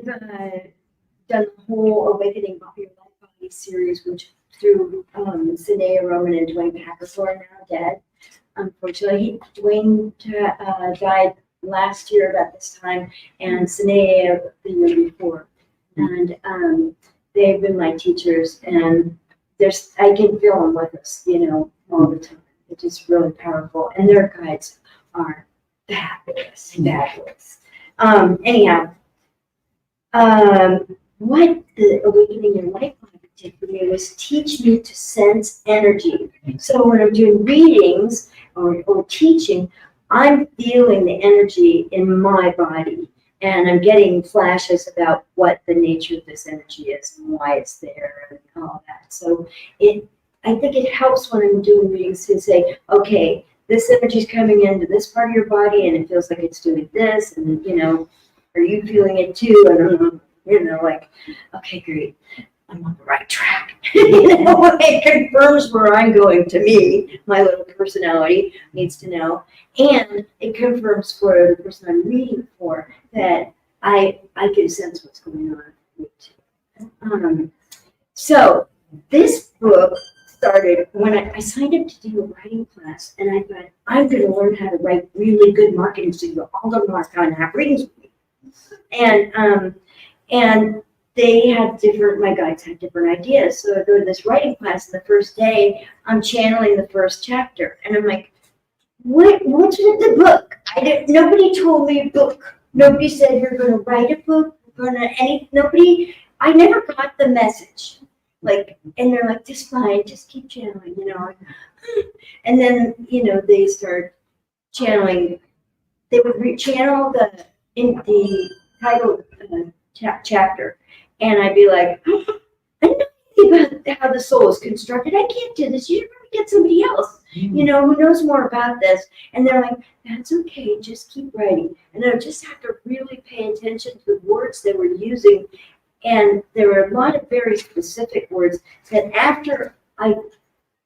done the whole Awakening Your Life Body series, which through Sinead Roman and Dwayne Packers, who are now dead. Unfortunately, Dwayne died last year about this time, and Sinead the year before. And they've been my teachers, and I can feel them with us, all the time. It's just really powerful, and their guides are fabulous. Anyhow, what the Awakening Your Life Project did for me was teach me to sense energy. So when I'm doing readings or teaching, I'm feeling the energy in my body, and I'm getting flashes about what the nature of this energy is and why it's there and all that. So I think it helps when I'm doing readings to say, okay, this energy is coming into this part of your body and it feels like it's doing this, and are you feeling it too? And like, okay, great, I'm on the right track. It confirms where I'm going to me. My little personality needs to know, and it confirms for the person I'm reading for that I can sense what's going on with me too. So this book started when I signed up to do a writing class, and I thought, I'm going to learn how to write really good marketing so you'll all learn how to have readings with me. And they had my guides had different ideas. So I go to this writing class, and the first day I'm channeling the first chapter, and I'm like, what's with the book? Nobody told me a book. Nobody said you're going to write a book. I never got the message. And they're like, just fine, just keep channeling, And then, they start channeling. They would channel the title chapter, and I'd be like, I know nothing about how the soul is constructed. I can't do this. You should probably get somebody else, who knows more about this. And they're like, that's okay, just keep writing. And I would just have to really pay attention to the words they were using. And there were a lot of very specific words that after I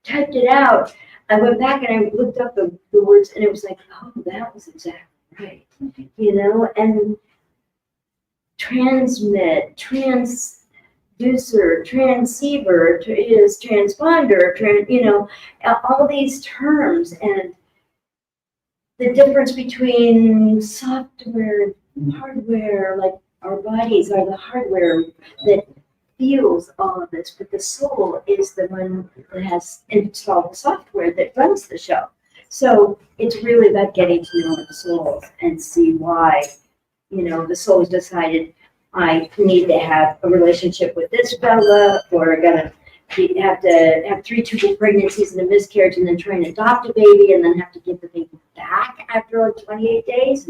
typed it out, I went back and I looked up the words, and it was like, oh, that was exactly right. And transmit, transducer, transceiver is transponder, all these terms, and the difference between software and hardware, like our bodies are the hardware that feels all of this, but the soul is the one that has installed the software that runs the show. So it's really about getting to know the souls and see why, the soul's decided I need to have a relationship with this fella, or I gotta have to have 3 triple pregnancies and a miscarriage, and then try and adopt a baby, and then have to give the baby back after 28 days.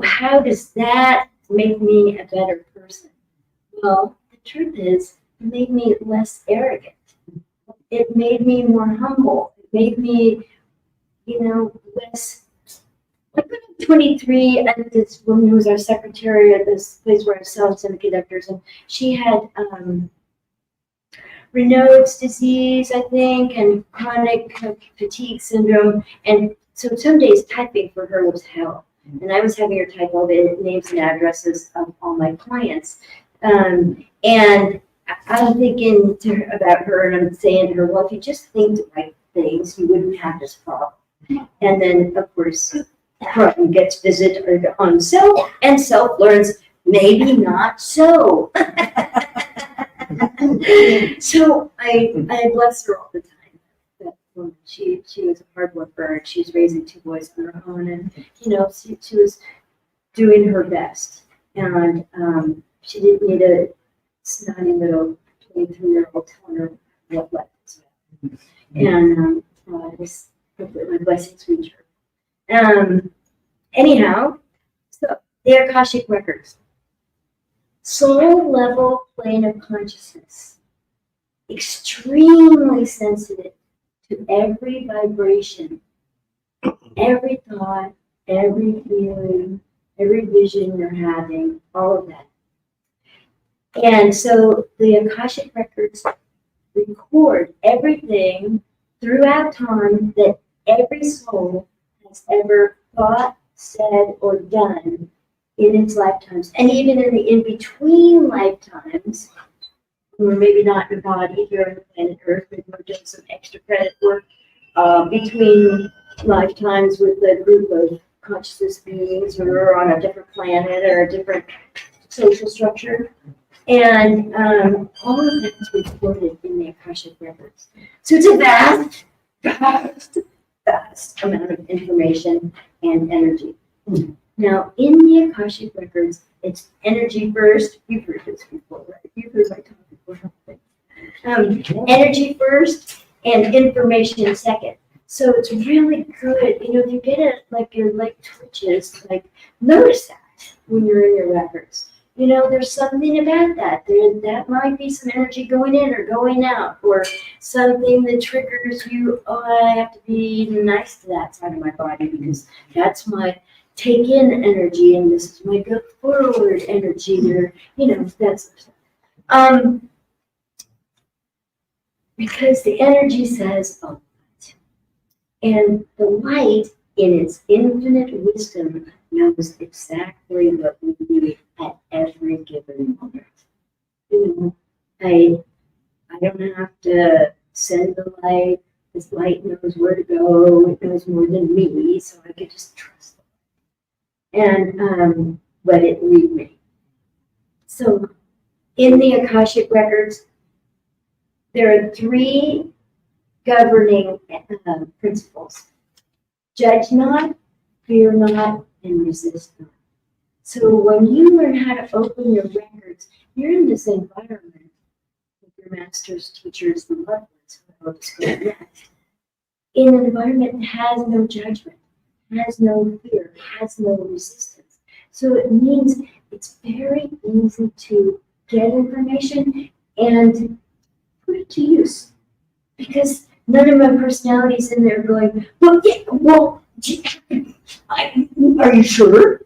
How does that make me a better person? Well, the truth is, it made me less arrogant. It made me more humble. It made me, less. Like when I'm 23, and this woman who was our secretary at this place where I sell semiconductors, and she had Raynaud's disease, I think, and chronic fatigue syndrome. And so some days typing for her was hell. And I was having her type all the names and addresses of all my clients. And I'm thinking about her, and I'm saying to her, well, if you just think the right things, you wouldn't have this problem. And then, of course, Croydon gets visited on self, and self learns, maybe not so. So I bless her all the time. That woman, she was a hard worker, and she's raising 2 boys on her own, and she was doing her best, and she didn't need a snotty little 23-year-old telling her what life is about. And my blessings reach her. Anyhow, so the Akashic records, soul level plane of consciousness, extremely sensitive to every vibration, every thought, every feeling, every vision you're having, all of that. And so the Akashic records record everything throughout time that every soul has ever thought, said, or done in its lifetimes. And even in the in-between lifetimes, when we're maybe not in a body here on the planet Earth, maybe we're doing some extra credit work between lifetimes with a group of consciousness beings, or we're on a different planet or a different social structure. And all of that is recorded in the Akashic records. So it's a vast amount of information and energy. Now, in the Akashic records, it's energy first. You've heard this before, right? You've heard my talk before. Energy first and information second. So it's really good. You know, if you get it, like your leg twitches, like notice that when you're in your records. You know, there's something about that. That might be some energy going in or going out, or something that triggers you. Oh, I have to be nice to that side of my body because that's my take in energy, and this is my go forward energy, or you know, that's because the energy says a lot, and the light, in its infinite wisdom, knows exactly what we need at every given moment. You know, I don't have to send the light. This light knows where to go. It knows more than me, so I can just trust it and let it lead me. So, in the Akashic records, there are 3 governing principles: judge not, fear not, and resist not. So when you learn how to open your records, you're in this environment with your masters, teachers, and loved ones who help us go next. In an environment that has no judgment, has no fear, has no resistance. So it means it's very easy to get information and put it to use. Because none of my personalities in there going, well, yeah, well, are you sure?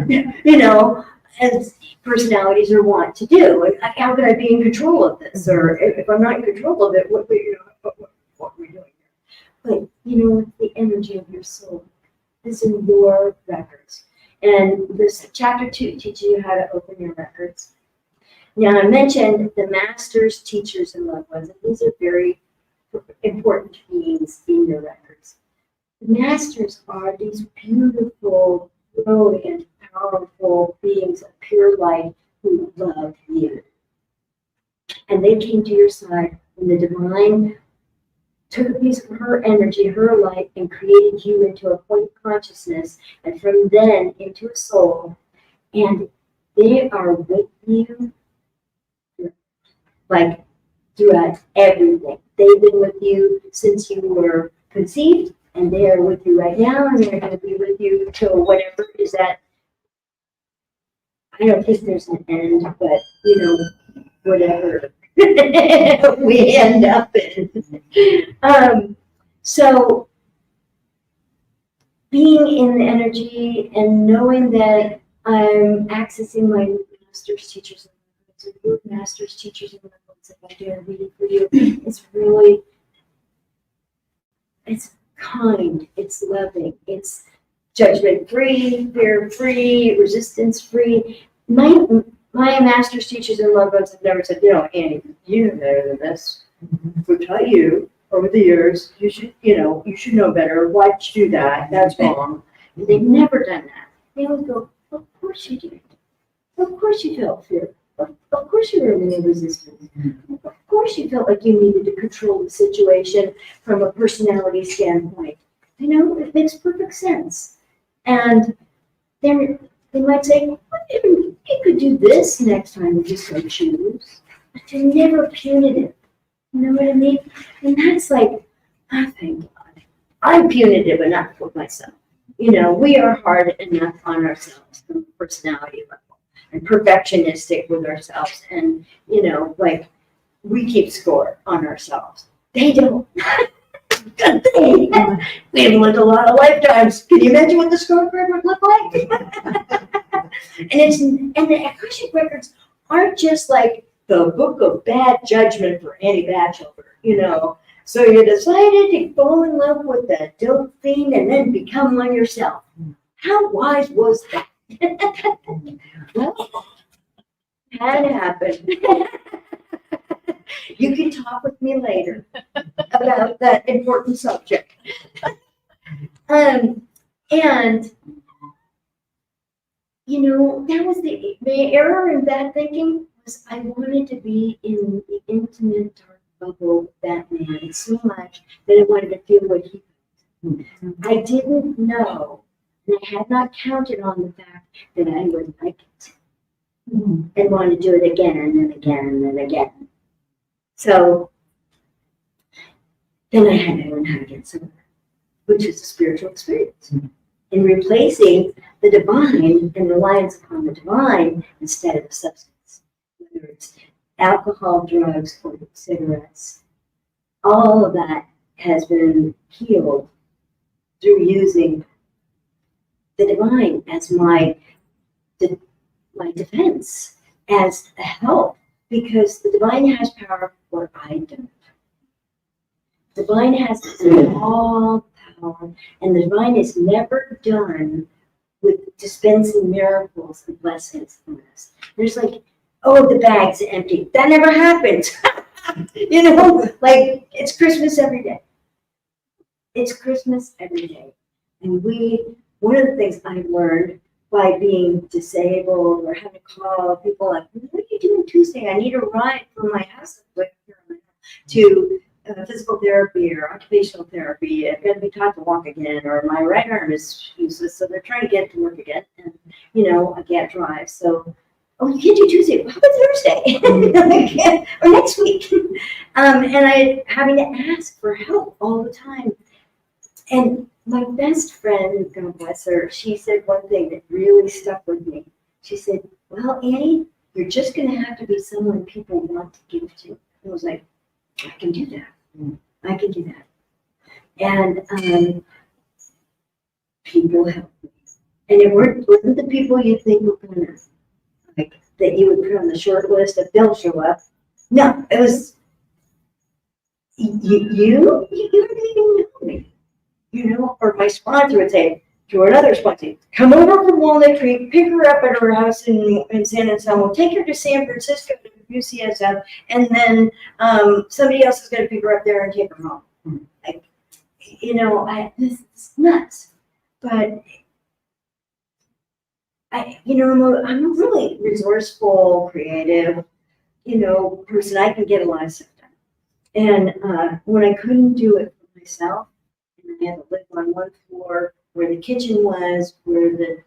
You know, as personalities are wont to do. And how can I be in control of this? Or if I'm not in control of it, what are we doing? But you know, the energy of your soul is in your records. And this chapter 2 teaches you how to open your records. Now, I mentioned the masters, teachers, and loved ones, and these are very important beings in your records. The masters are these beautiful, brilliant, powerful beings of pure light who love you. And they came to your side when the divine took a piece of her energy, her light, and created you into a point of consciousness, and from then into a soul. And they are with you, like, throughout everything. They've been with you since you were conceived, and they are with you right now, and they're going to be with you till whatever is that. I don't think there's an end, but you know, whatever we end up in. So being in the energy and knowing that I'm accessing my masters, teachers, and masters, teachers, and levels, if I do a reading for you, it's really, it's kind, it's loving, it's judgment-free, fear-free, resistance-free. My masters, teachers, and loved ones have never said, you know, Annie, you know better than this. We'll tell you over the years, you should, you know, you should know better. Why'd you do that? That's wrong. And they've never done that. They would go, of course you did. Of course you felt fear. Of course you were in resistance. Of course you felt like you needed to control the situation from a personality standpoint. You know, it makes perfect sense. And they might say, well, you could do this next time if you so choose. But they're never punitive. You know what I mean? And that's like, oh, thank God. I'm punitive enough with myself. You know, we are hard enough on ourselves from a personality level, and perfectionistic with ourselves. And, you know, like, we keep score on ourselves. They don't. Good thing. We've lived a lot of lifetimes. Can you imagine what the scorecard would look like? And the Akashic records aren't just like the book of bad judgment for Annie Batchelder, you know. So you decided to fall in love with that dope fiend and then become one yourself. How wise was that? Well, had happened. You can talk with me later about that important subject. And you know, that was the error in that thinking was I wanted to be in the intimate dark bubble with that man so much that I wanted to feel what he felt. I didn't know And I had not counted on the fact that I would like it and want to do it again and then again and then again. So then I had to learn how to get sober, which is a spiritual experience. In replacing the divine and reliance upon the divine instead of substance, whether it's alcohol, drugs, or cigarettes, all of that has been healed through using the divine as my defense, as a help, because the divine has power where I don't. The divine has all power, and the divine is never done with dispensing miracles and blessings on us. There's like, oh, the bag's empty. That never happens. You know, like it's Christmas every day. It's Christmas every day. And one of the things I've learned by being disabled or having to call people like, what are you doing Tuesday? I need a ride from my house to physical therapy or occupational therapy. I've got to be taught to walk again, or my right arm is useless, so they're trying to get to work again. And, you know, I can't drive. So, oh, you can't do Tuesday. How about Thursday? Or next week? And I having to ask for help all the time. And my best friend, God bless her, she said one thing that really stuck with me. She said, well, Annie, you're just going to have to be someone people want to give to. And I was like, I can do that. I can do that. And people help me. And it wasn't the people you think were going to, like, that you would put on the short list if they'll show up. No, it was, you don't even know me. You know, or my sponsor would say to another sponsor, come over from Walnut Creek, pick her up at her house in San Anselmo, take her to San Francisco to UCSF, and then somebody else is going to pick her up there and take her home. Like, you know, this is nuts. But I'm a really resourceful, creative, you know, person. I can get a lot of stuff done. And when I couldn't do it for myself, I had to live on one floor where the kitchen was, where the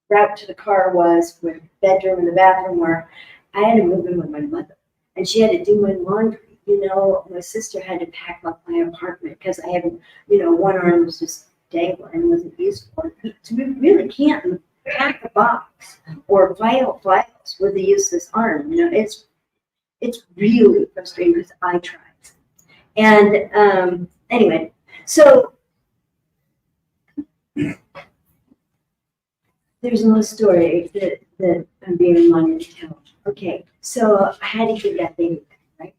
route to the car was, where the bedroom and the bathroom were. I had to move in with my mother, and she had to do my laundry. You know, my sister had to pack up my apartment because I had, you know, one arm was just dangling and wasn't useful. So we really can't pack a box or file files with a useless arm. You know, it's really frustrating because I tried. And anyway. So there's a little story that I'm being reminded to tell. Okay, so I had to get that baby back, right?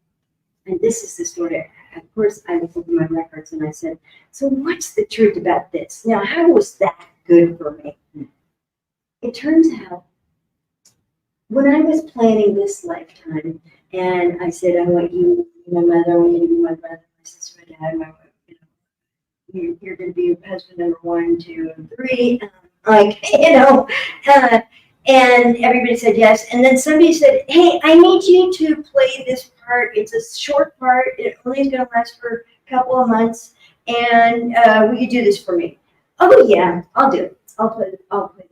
And this is the story. Of course, I looked over my records and I said, so what's the truth about this? Now, how was that good for me? It turns out, when I was planning this lifetime, and I said, I want you to be my mother, I want you to be my brother, my sister, my dad, my wife. You're going to be husband number 1, 2, and 3, and everybody said yes. And then somebody said, hey, I need you to play this part. It's a short part. It only is going to last for a couple of months. And will you do this for me? Oh, yeah, I'll do it. I'll play that part.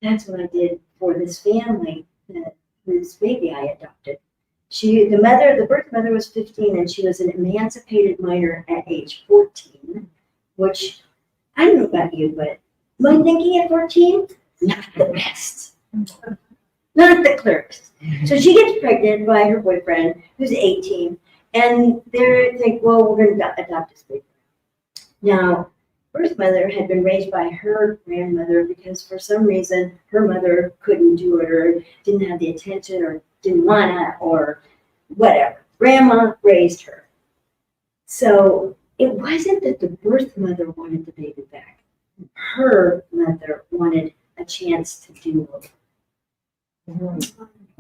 That's what I did for this family, whose baby I adopted. The birth mother was 15, and she was an emancipated minor at age 14, which, I don't know about you, but my thinking at 14, not the best. Not the clearest. So she gets pregnant by her boyfriend, who's 18, and they think, well, we're going to adopt this baby. Now, birth mother had been raised by her grandmother because for some reason her mother couldn't do it or didn't have the attention or didn't want to or whatever. Grandma raised her. So it wasn't that the birth mother wanted the baby back. Her mother wanted a chance to do it.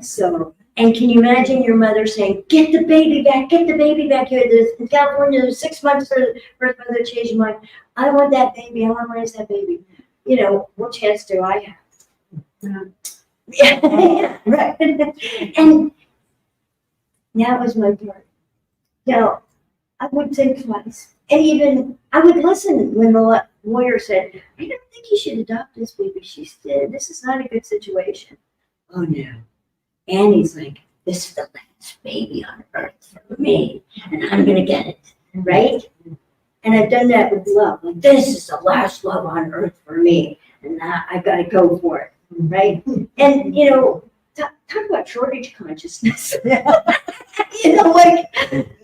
So, and can you imagine your mother saying, get the baby back, get the baby back. In California, there's 6 months for the birth mother to change your mind. I want that baby, I want to raise that baby. You know, what chance do I have? Yeah, right. And that was my part. Now, I would think twice. And even, I would listen when the lawyer said, I don't think you should adopt this baby. She said, this is not a good situation. Oh no. Annie's like, this is the last baby on earth for me, and I'm gonna get it, right? And I've done that with love. Like, this is the last love on earth for me, and I gotta go for it, right? And you know, talk about shortage consciousness. You know, like,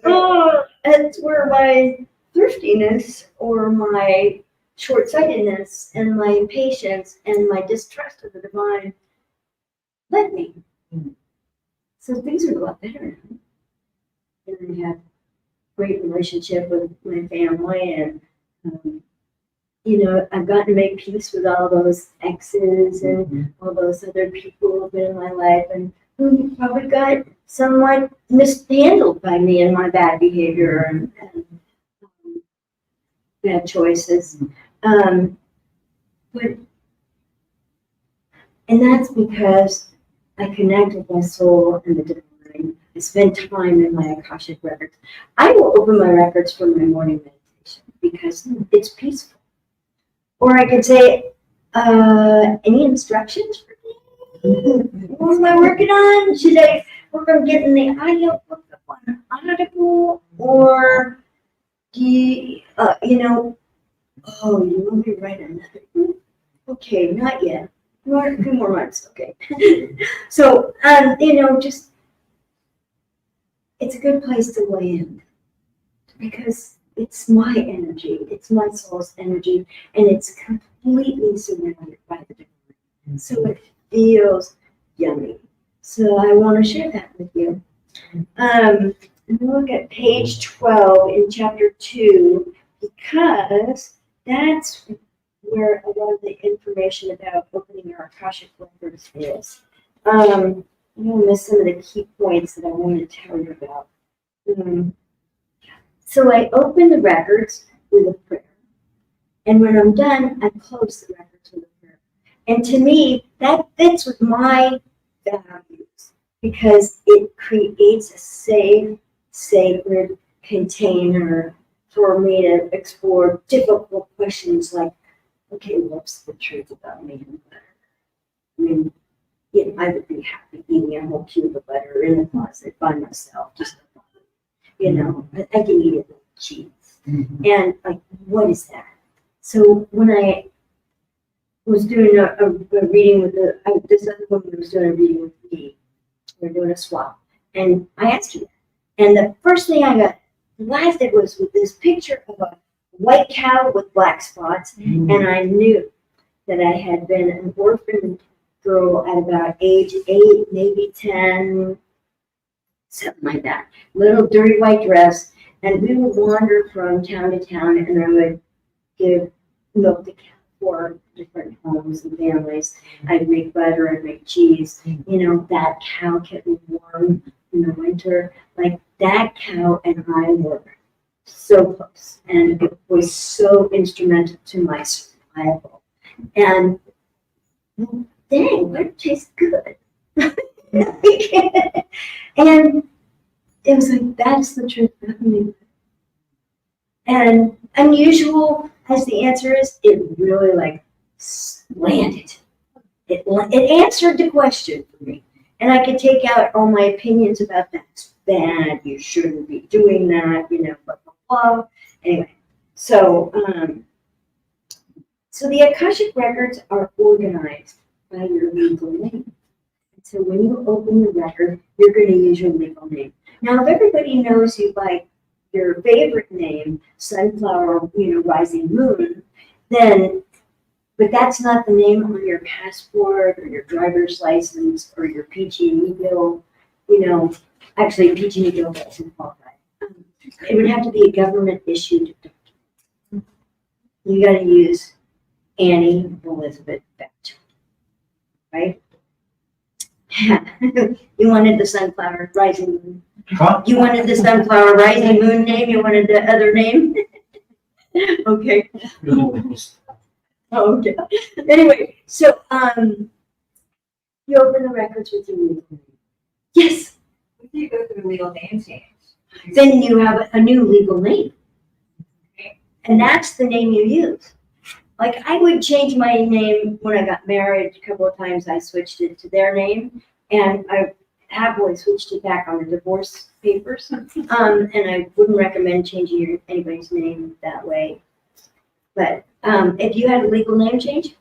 oh, that's where my thriftiness or my short-sightedness and my impatience and my distrust of the divine led me. So things are a lot better now. And I have great relationship with my family, and you know, I've gotten to make peace with all those exes and all those other people who have been in my life and who probably got somewhat mishandled by me and my bad behavior and bad choices. But and that's because I connect with my soul and the divine. I spend time in my Akashic records. I will open my records for my morning meditation because it's peaceful. Or I could say, any instructions for me? What am I working on? Should I work on getting the audio book up on an Audible? Or do you, you know, oh, you want me to write another? Okay, not yet. A few more months, okay. So, you know, just, it's a good place to land because it's my energy, it's my soul's energy, and it's completely surrounded by the divine. So it feels yummy. So I want to share that with you. And look at page 12 in chapter 2, because that's where a lot of the information about opening your Akashic records is. I'm going to miss some of the key points that I want to tell you about. So I open the records with a prayer. And when I'm done, I close the records with a prayer. And to me, that fits with my values because it creates a safe, sacred container for me to explore difficult questions like, okay, what's the truth about me and butter? I mean, yeah, I would be happy eating a whole cube of butter in the closet by myself, just you know, I can eat it like cheese. And like, what is that? So when I was doing a reading with this other woman was doing a reading with me, we were doing a swap, and I asked her that. And the first thing I got blasted was with this picture of a white cow with black spots, and I knew that I had been an orphan girl at about age 8, maybe 10, something like that. Little dirty white dress, and we would wander from town to town, and I would give milk to cow for different homes and families. I'd make butter, I'd make cheese. You know, that cow kept me warm in the winter. Like, that cow and I were so close, and it was so instrumental to my survival. And dang, that tastes good. And it was like, that's the truth about me. And unusual as the answer is, it really like landed. It answered the question for me. And I could take out all my opinions about that's bad, you shouldn't be doing that, you know, blah, blah, blah. Anyway, so so the Akashic records are organized by your legal name. So when you open the record, you're going to use your legal name. Now, if everybody knows you by your favorite name, Sunflower, you know, Rising Moon, then, but that's not the name on your passport or your driver's license or your PG&E bill, you know, actually PG&E bill doesn't qualify. It would have to be a government issued document. You got to use Annie Elizabeth Beth, right? You wanted the Sunflower Rising Moon. Huh? You wanted the Sunflower Rising Moon name. You wanted the other name. Okay. Oh, okay. Anyway, so you open the records with your legal name. Yes. If you go through legal name change, Then you have a new legal name, and that's the name you use. Like I would change my name when I got married. A couple of times I switched it to their name, and I happily switched it back on the divorce papers. And I wouldn't recommend changing anybody's name that way. But if you had a legal name change,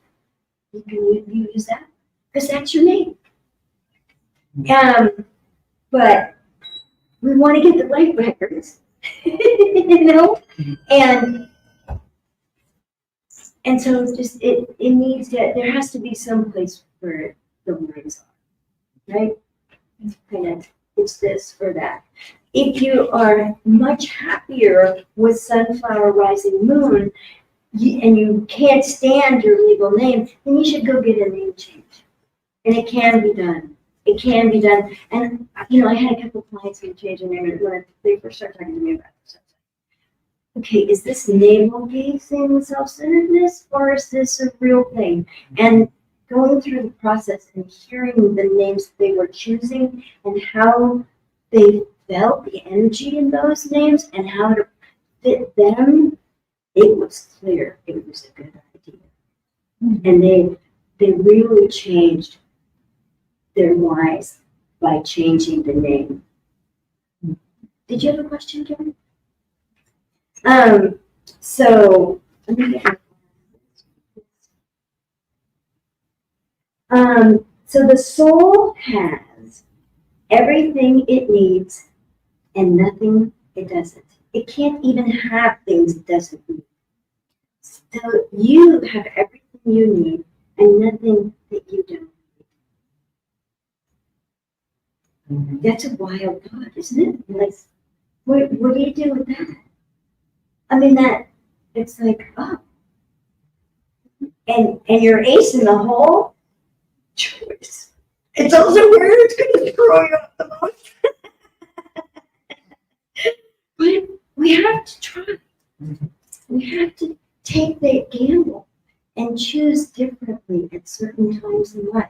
you can use that because that's your name. But we want to get the right records, you know, and so just it needs to, there has to be some place where the lines are, right? Kind of, it's this or that. If you are much happier with Sunflower Rising Moon, and you can't stand your legal name, then you should go get a name change. And it can be done. It can be done. And you know, I had a couple of clients who changed their name, and when they first started talking to me about this, okay, is this navel gazing self-centeredness, or is this a real thing? And going through the process and hearing the names they were choosing and how they felt the energy in those names and how to fit them, it was clear it was a good idea. And they really changed their lives by changing the name. Did you have a question, Kevin? So let me get so the soul has everything it needs and nothing it doesn't. It can't even have things it doesn't need. So you have everything you need and nothing that you don't need. That's a wild thought, isn't it? Like, what do you do with that? I mean, that it's like, oh, and your ace in the hole, choice. It's also where it's going to throw you off the most. But we have to try. We have to take that gamble and choose differently at certain times in life.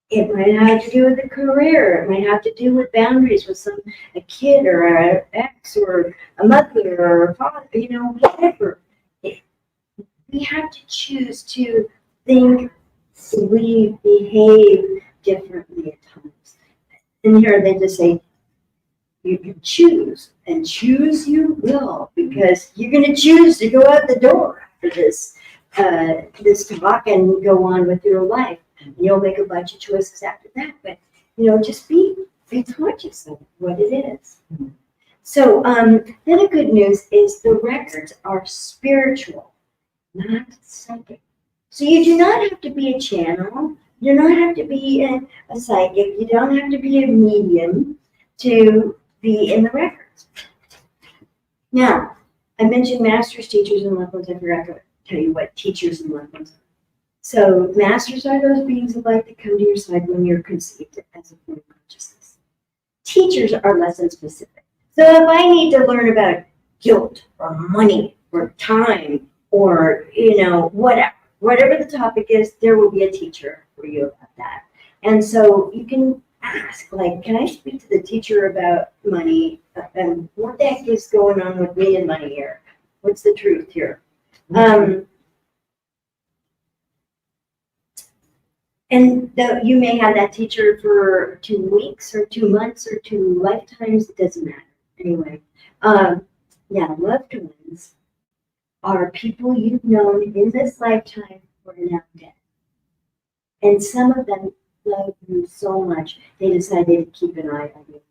It might have to do with a career. It might have to do with boundaries with a kid or an ex or a mother or a father, you know, whatever. We have to choose to think, believe, behave differently at times. And here they just say, you can choose, and choose you will, because you're going to choose to go out the door after this talk and go on with your life. You'll make a bunch of choices after that, but you know, just be conscious of what it is. So then the good news is the records are spiritual, not psychic. So you do not have to be a channel. You do not have to be a psychic. You don't have to be a medium to be in the records. Now, I mentioned masters, teachers, and loved ones. I forgot to tell you what teachers and loved ones are. So masters are those beings of light that come to your side when you're conceived as a form of consciousness. Teachers are lesson specific. So if I need to learn about guilt or money or time or, you know, whatever the topic is, there will be a teacher for you about that. And so you can ask, like, can I speak to the teacher about money? And what the heck is going on with me and money here? What's the truth here? And you may have that teacher for 2 weeks or 2 months or 2 lifetimes. It doesn't matter. Anyway, yeah, loved ones are people you've known in this lifetime who are now dead. And some of them love you so much, they decided to keep an eye on you.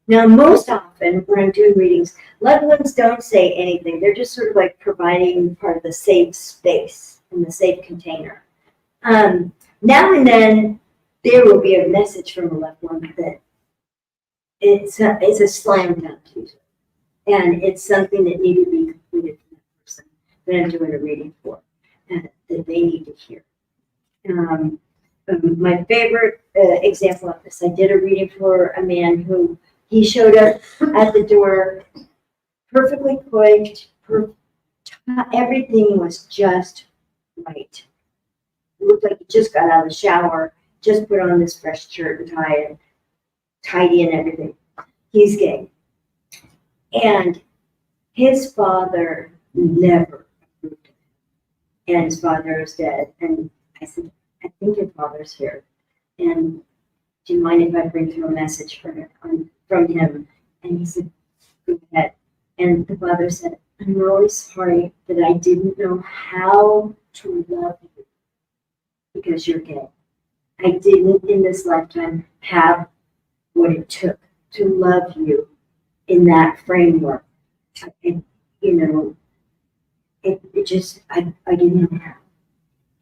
Now, most often when I'm doing readings, loved ones don't say anything. They're just sort of like providing part of the safe space and the safe container. Now and then, there will be a message from a loved one that it's a slam dunk usually. And it's something that needed to be completed for that person that I'm doing a reading for, that they need to hear. My favorite example of this, I did a reading for a man who, he showed up at the door, perfectly poised, everything was just right. It looked like he just got out of the shower, just put on this fresh shirt and tie and tidy and everything. He's gay. And his father never approved of him. and his father is dead. And I said, I think your father's here. And do you mind if I bring through a message from him? And he said, go ahead. And the father said, I'm really sorry that I didn't know how to love you because you're gay. I didn't in this lifetime have what it took to love you in that framework. And, it just, I didn't know how.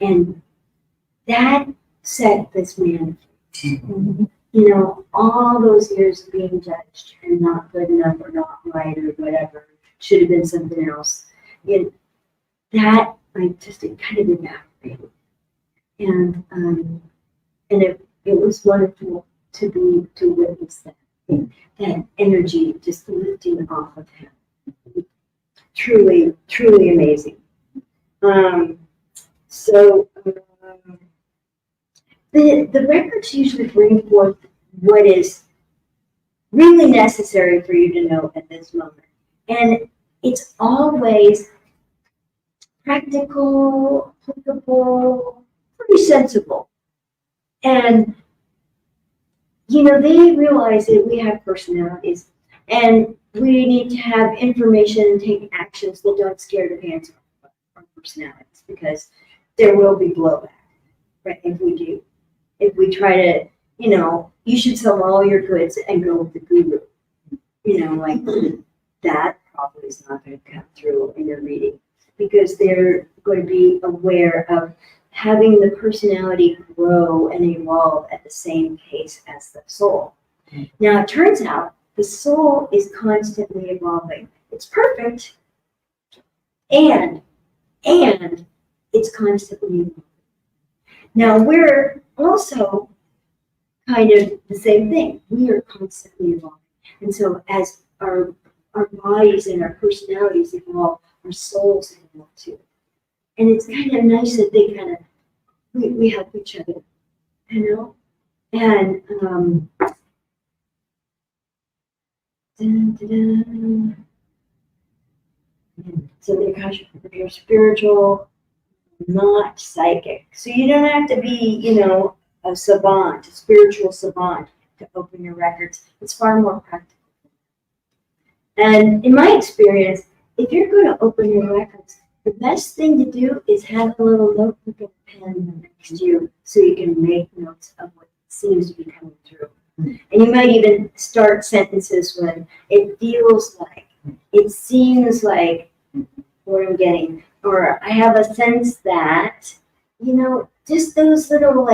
And that set this man free. All those years of being judged and not good enough or not right or whatever, should have been something else. That, it kind of evaporated. And it was wonderful to witness that energy just lifting off of him. Truly, truly amazing. The records usually bring forth what is really necessary for you to know at this moment. And it's always practical, applicable, pretty sensible. And, they realize that we have personalities and we need to have information and take actions that don't scare the pants off our personalities, because there will be blowback, right, if we do. If we try to, you should sell all your goods and go with the guru. That probably is not going to come through in your reading, because they're going to be aware of having the personality grow and evolve at the same pace as the soul. Now, it turns out the soul is constantly evolving. It's perfect, and it's constantly evolving. Now, we're also kind of the same thing. We are constantly evolving. And so as our bodies and our personalities evolve, our souls evolve too. And it's kind of nice that they kind of, we help each other, And so if you're spiritual, not psychic. So you don't have to be, a savant, a spiritual savant to open your records. It's far more practical. And in my experience, if you're going to open your records, the best thing to do is have a little notebook and pen next to you so you can make notes of what seems to be coming through. And you might even start sentences when it feels like, it seems like what I'm getting, or I have a sense that, just those little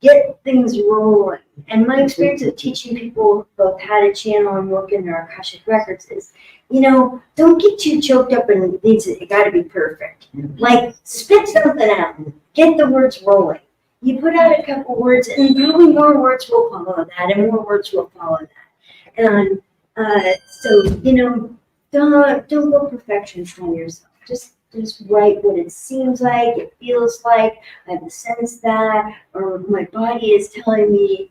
get things rolling. And my experience of teaching people both how to channel and look in their Akashic records is, don't get too choked up and it got to be perfect. Spit something out, get the words rolling. You put out a couple words, and probably more words will follow that, and more words will follow that. And don't go perfectionist on yourself. Just write what it seems like, it feels like, I have a sense that, or my body is telling me,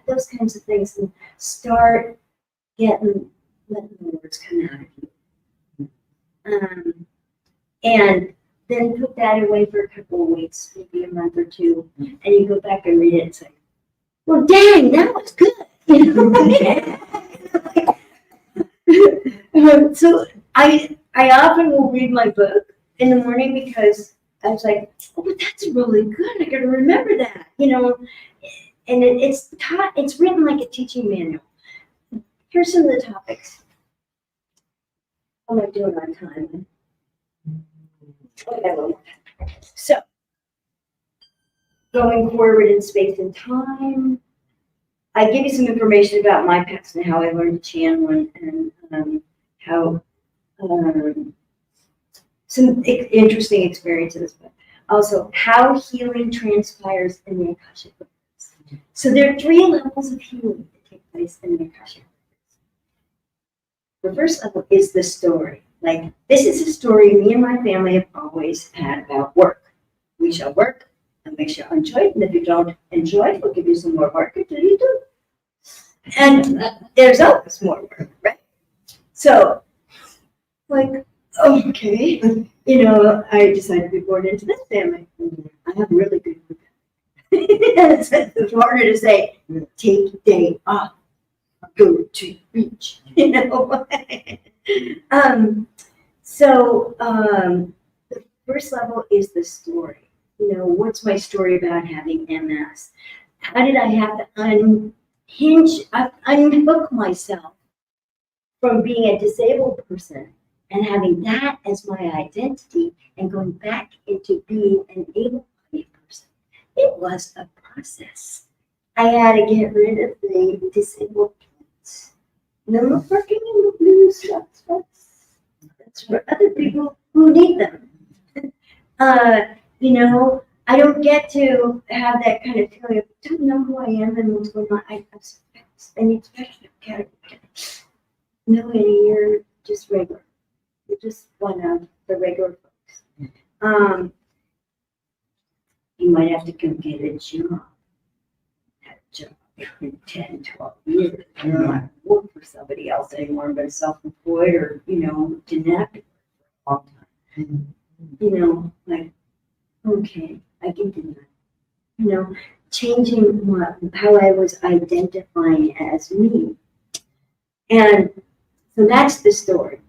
those kinds of things, and start letting the words come out of you. And then put that away for a couple of weeks, maybe a month or two, and you go back and read it and say, well, dang, that was good. So I often will read my book in the morning because I was like, oh, but that's really good. I got to remember that, And it's written like a teaching manual. Here's some of the topics. How am I doing on time? Okay. So, going forward in space and time, I give you some information about my past and how I learned to channel and how some interesting experiences, but also how healing transpires in the Akashic records. So there are 3 levels of healing that take place in the Akashic records. The first level is the story. This is a story me and my family have always had about work. We shall work and we shall enjoy it. And if you don't enjoy it, we'll give you some more work until you do. And there's always more work, right? So, okay, you know, I decided to be born into this family. I have really good work. It's harder to say, take a day off, go to the beach, you know. The first level is the story. You know, what's my story about having MS? How did I have to unhook myself from being a disabled person and having that as my identity and going back into being an able-bodied person? It was a process. I had to get rid of the disabled kids. No more working in the blue stuff. That's for other people who need them. You know, I don't get to have that kind of feeling of, don't know who I am and what's going on. I need special category. No, you're just regular. You're just one of the regular folks. You might have to go get a job. That job for 10, 12 years. You don't have to work for somebody else anymore, but self-employed or, you know, didn't have to work for a long time. You know, like, okay, I can do that. You know, changing how I was identifying as me. And so that's the story.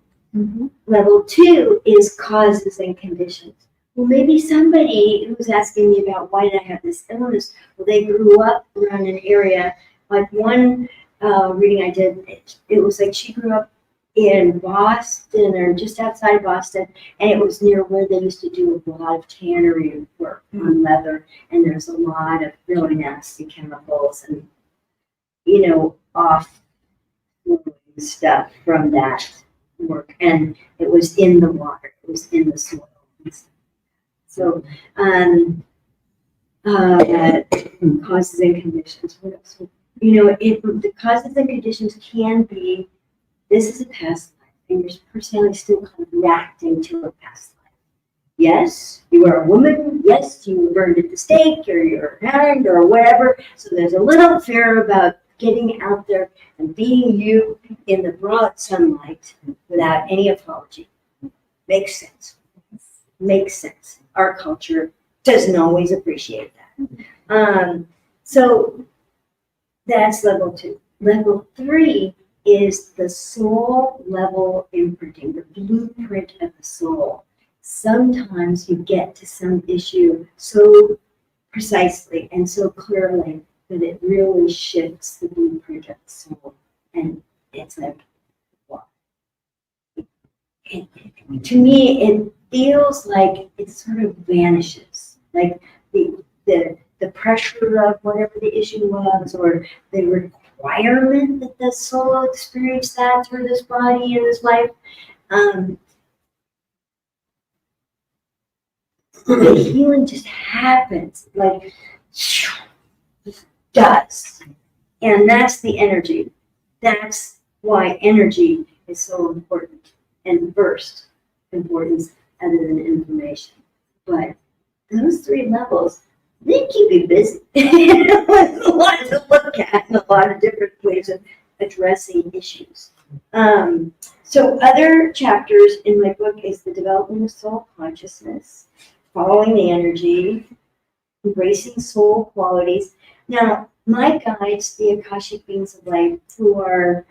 Level 2 is causes and conditions. Well, maybe somebody who's asking me about why did I have this illness, well, they grew up around an area, like one reading I did, it was like she grew up in Boston or just outside Boston, and it was near where they used to do a lot of tannery work on leather, and there's a lot of really nasty chemicals and, you know, off stuff from that work, and it was in the water, it was in the soil. So, causes and conditions. What else? You know, the causes and conditions can be, this is a past life, and your personality is still kind of reacting to a past life. Yes, you are a woman. Yes, you were burned at the stake, or you're hanged, or whatever. So there's a little fear about getting out there and being you in the broad sunlight without any apology. Makes sense. Makes sense. Our culture doesn't always appreciate that. So that's level 2. Level 3 is the soul level imprinting, the blueprint of the soul. Sometimes you get to some issue so precisely and so clearly that it really shifts the blueprint of the soul. And it's like, wow. To me, it feels like it sort of vanishes. Like the pressure of whatever the issue was, or the requirement that the soul experience that through this body and this life. The healing just happens, like, just does. And that's the energy. That's why energy is so important. And first importance other than information. But those 3 levels, they keep you busy. There's a lot to look at and a lot of different ways of addressing issues. So other chapters in my book is the development of soul consciousness, following the energy, embracing soul qualities. Now, my guides, the Akashic beings of light, who are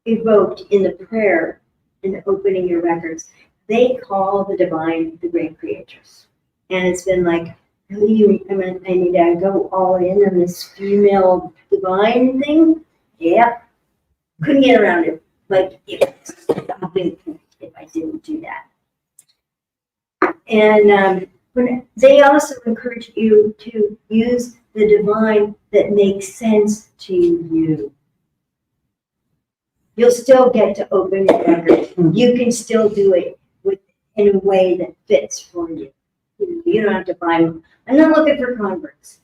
evoked in the prayer and opening your records, they call the divine the great creators. And it's been like, really, I need to go all in on this female divine thing. Yeah, couldn't get around it. Like, it was a stopping point if I didn't do that. And they also encourage you to use the divine that makes sense to you. You'll still get to open your record. You can still do it in a way that fits for you. You don't have to buy them. I'm not looking for converts,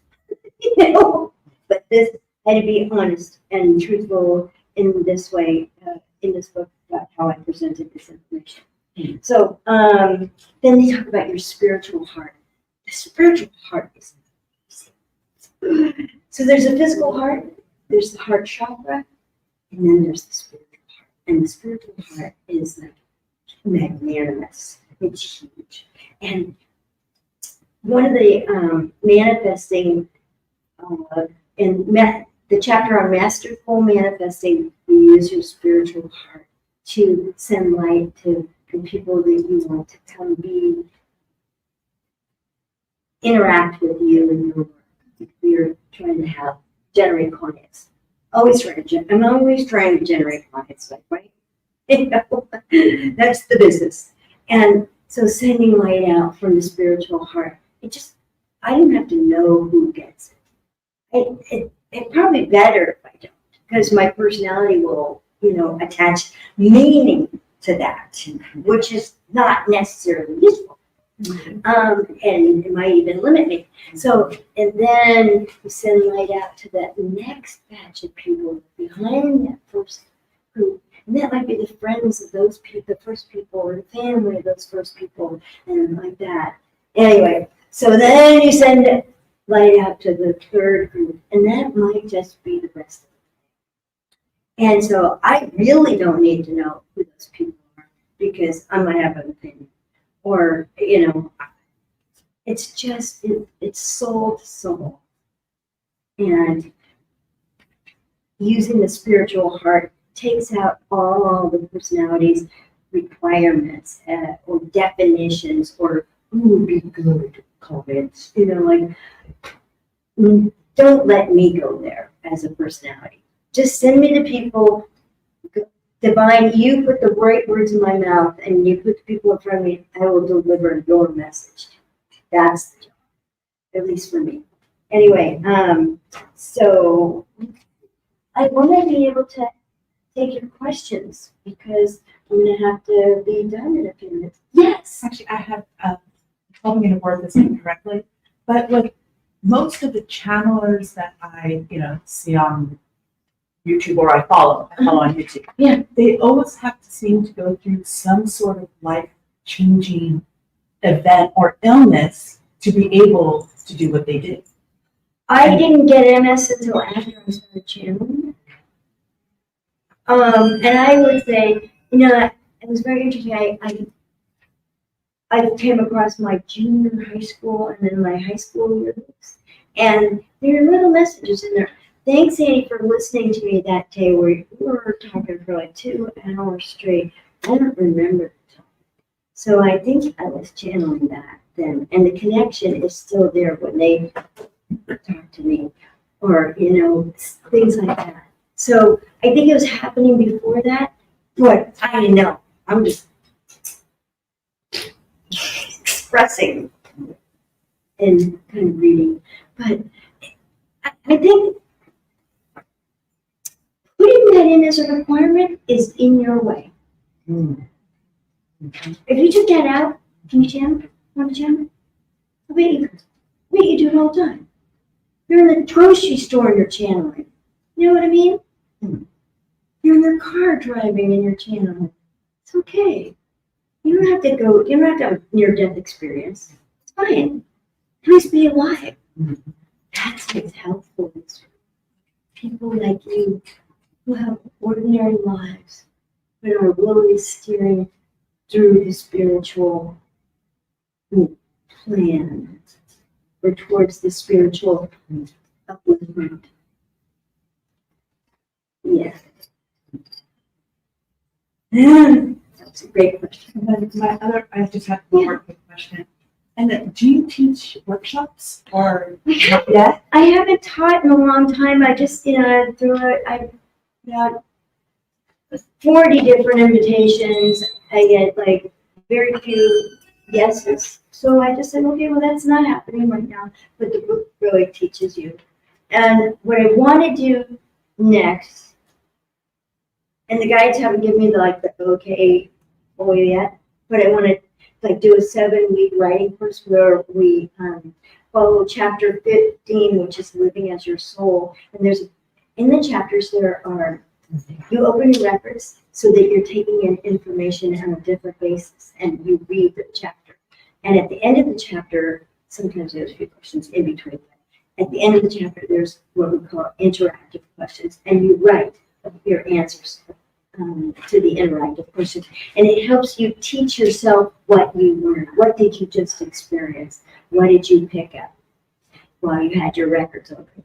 but this, I had to be honest and truthful in this way, in this book, about how I presented this information. So then they talk about your spiritual heart. The spiritual heart is amazing. So there's a physical heart, there's the heart chakra, and then there's the spiritual heart. And the spiritual heart is like magnanimous. It's huge. And one of the manifesting the chapter on masterful manifesting, you use your spiritual heart to send light to the people that you want to come interact with you and your work. You're trying to generate clients. I'm always trying to generate clients, right? That's the business. And so sending light out from the spiritual heart, I don't have to know who gets it. It's probably better if I don't, because my personality will, attach meaning to that, which is not necessarily useful. And it might even limit me. So, and then we send light out to that next batch of people behind that first group. And that might be the friends of those people, the first people, or the family of those first people, and like that. Anyway, so then you send light out to the third group, and that might just be the rest of it. And so I really don't need to know who those people are, because I might have an opinion. Or, it's just, it's soul to soul. And using the spiritual heart takes out all the personalities' requirements or definitions or, be good comments. Don't let me go there as a personality. Just send me the people. Divine, you put the right words in my mouth and you put the people in front of me, I will deliver your message. That's the job, at least for me. Anyway, so I want to be able to take your questions because I'm going to have to be done in a few minutes. Yes. Actually, I have, help me to word this incorrectly, but like most of the channelers that I, see on YouTube or I follow on YouTube. Yeah. They always have to seem to go through some sort of life-changing event or illness to be able to do what they do. I didn't get MS until after I started channeling. And I would say, it was very interesting. I came across my junior high school and then my high school yearbooks, and there are little messages in there. Thanks, Annie, for listening to me that day where we were talking for like 2 hours straight. I don't remember the time. So I think I was channeling that then. And the connection is still there when they talk to me or, things like that. So I think it was happening before that. But I didn't know. I'm just expressing and kind of reading. But I think putting that in as a requirement is in your way. If you took that out, can you channel? Want to channel? I bet you do it all the time. You're in the grocery store and you're channeling. You know what I mean? You're in your car driving and you're channeling. It's okay. You don't have to have a near-death experience. It's fine. At least be alive. That's what's helpful. It's people like you who have ordinary lives, but are really steering through the spiritual plan or towards the spiritual upliftment. Yeah. That's a great question. And then I just have one more quick question. And then, do you teach workshops or not yet? I haven't taught in a long time. I just, I got 40 different invitations. I get like very few yeses. So I just said, okay, well, that's not happening right now. But the book really teaches you. And what I want to do next, and the guides haven't given me the okay yet, but I want to do a 7-week writing course where we follow chapter 15, which is living as your soul. And in the chapters you open your records so that you're taking in information on a different basis, and you read the chapter. And at the end of the chapter, sometimes there's a few questions in between. At the end of the chapter, there's what we call interactive questions, and you write your answers to the interactive question. And it helps you teach yourself what you learned. What did you just experience? What did you pick up while you had your records open?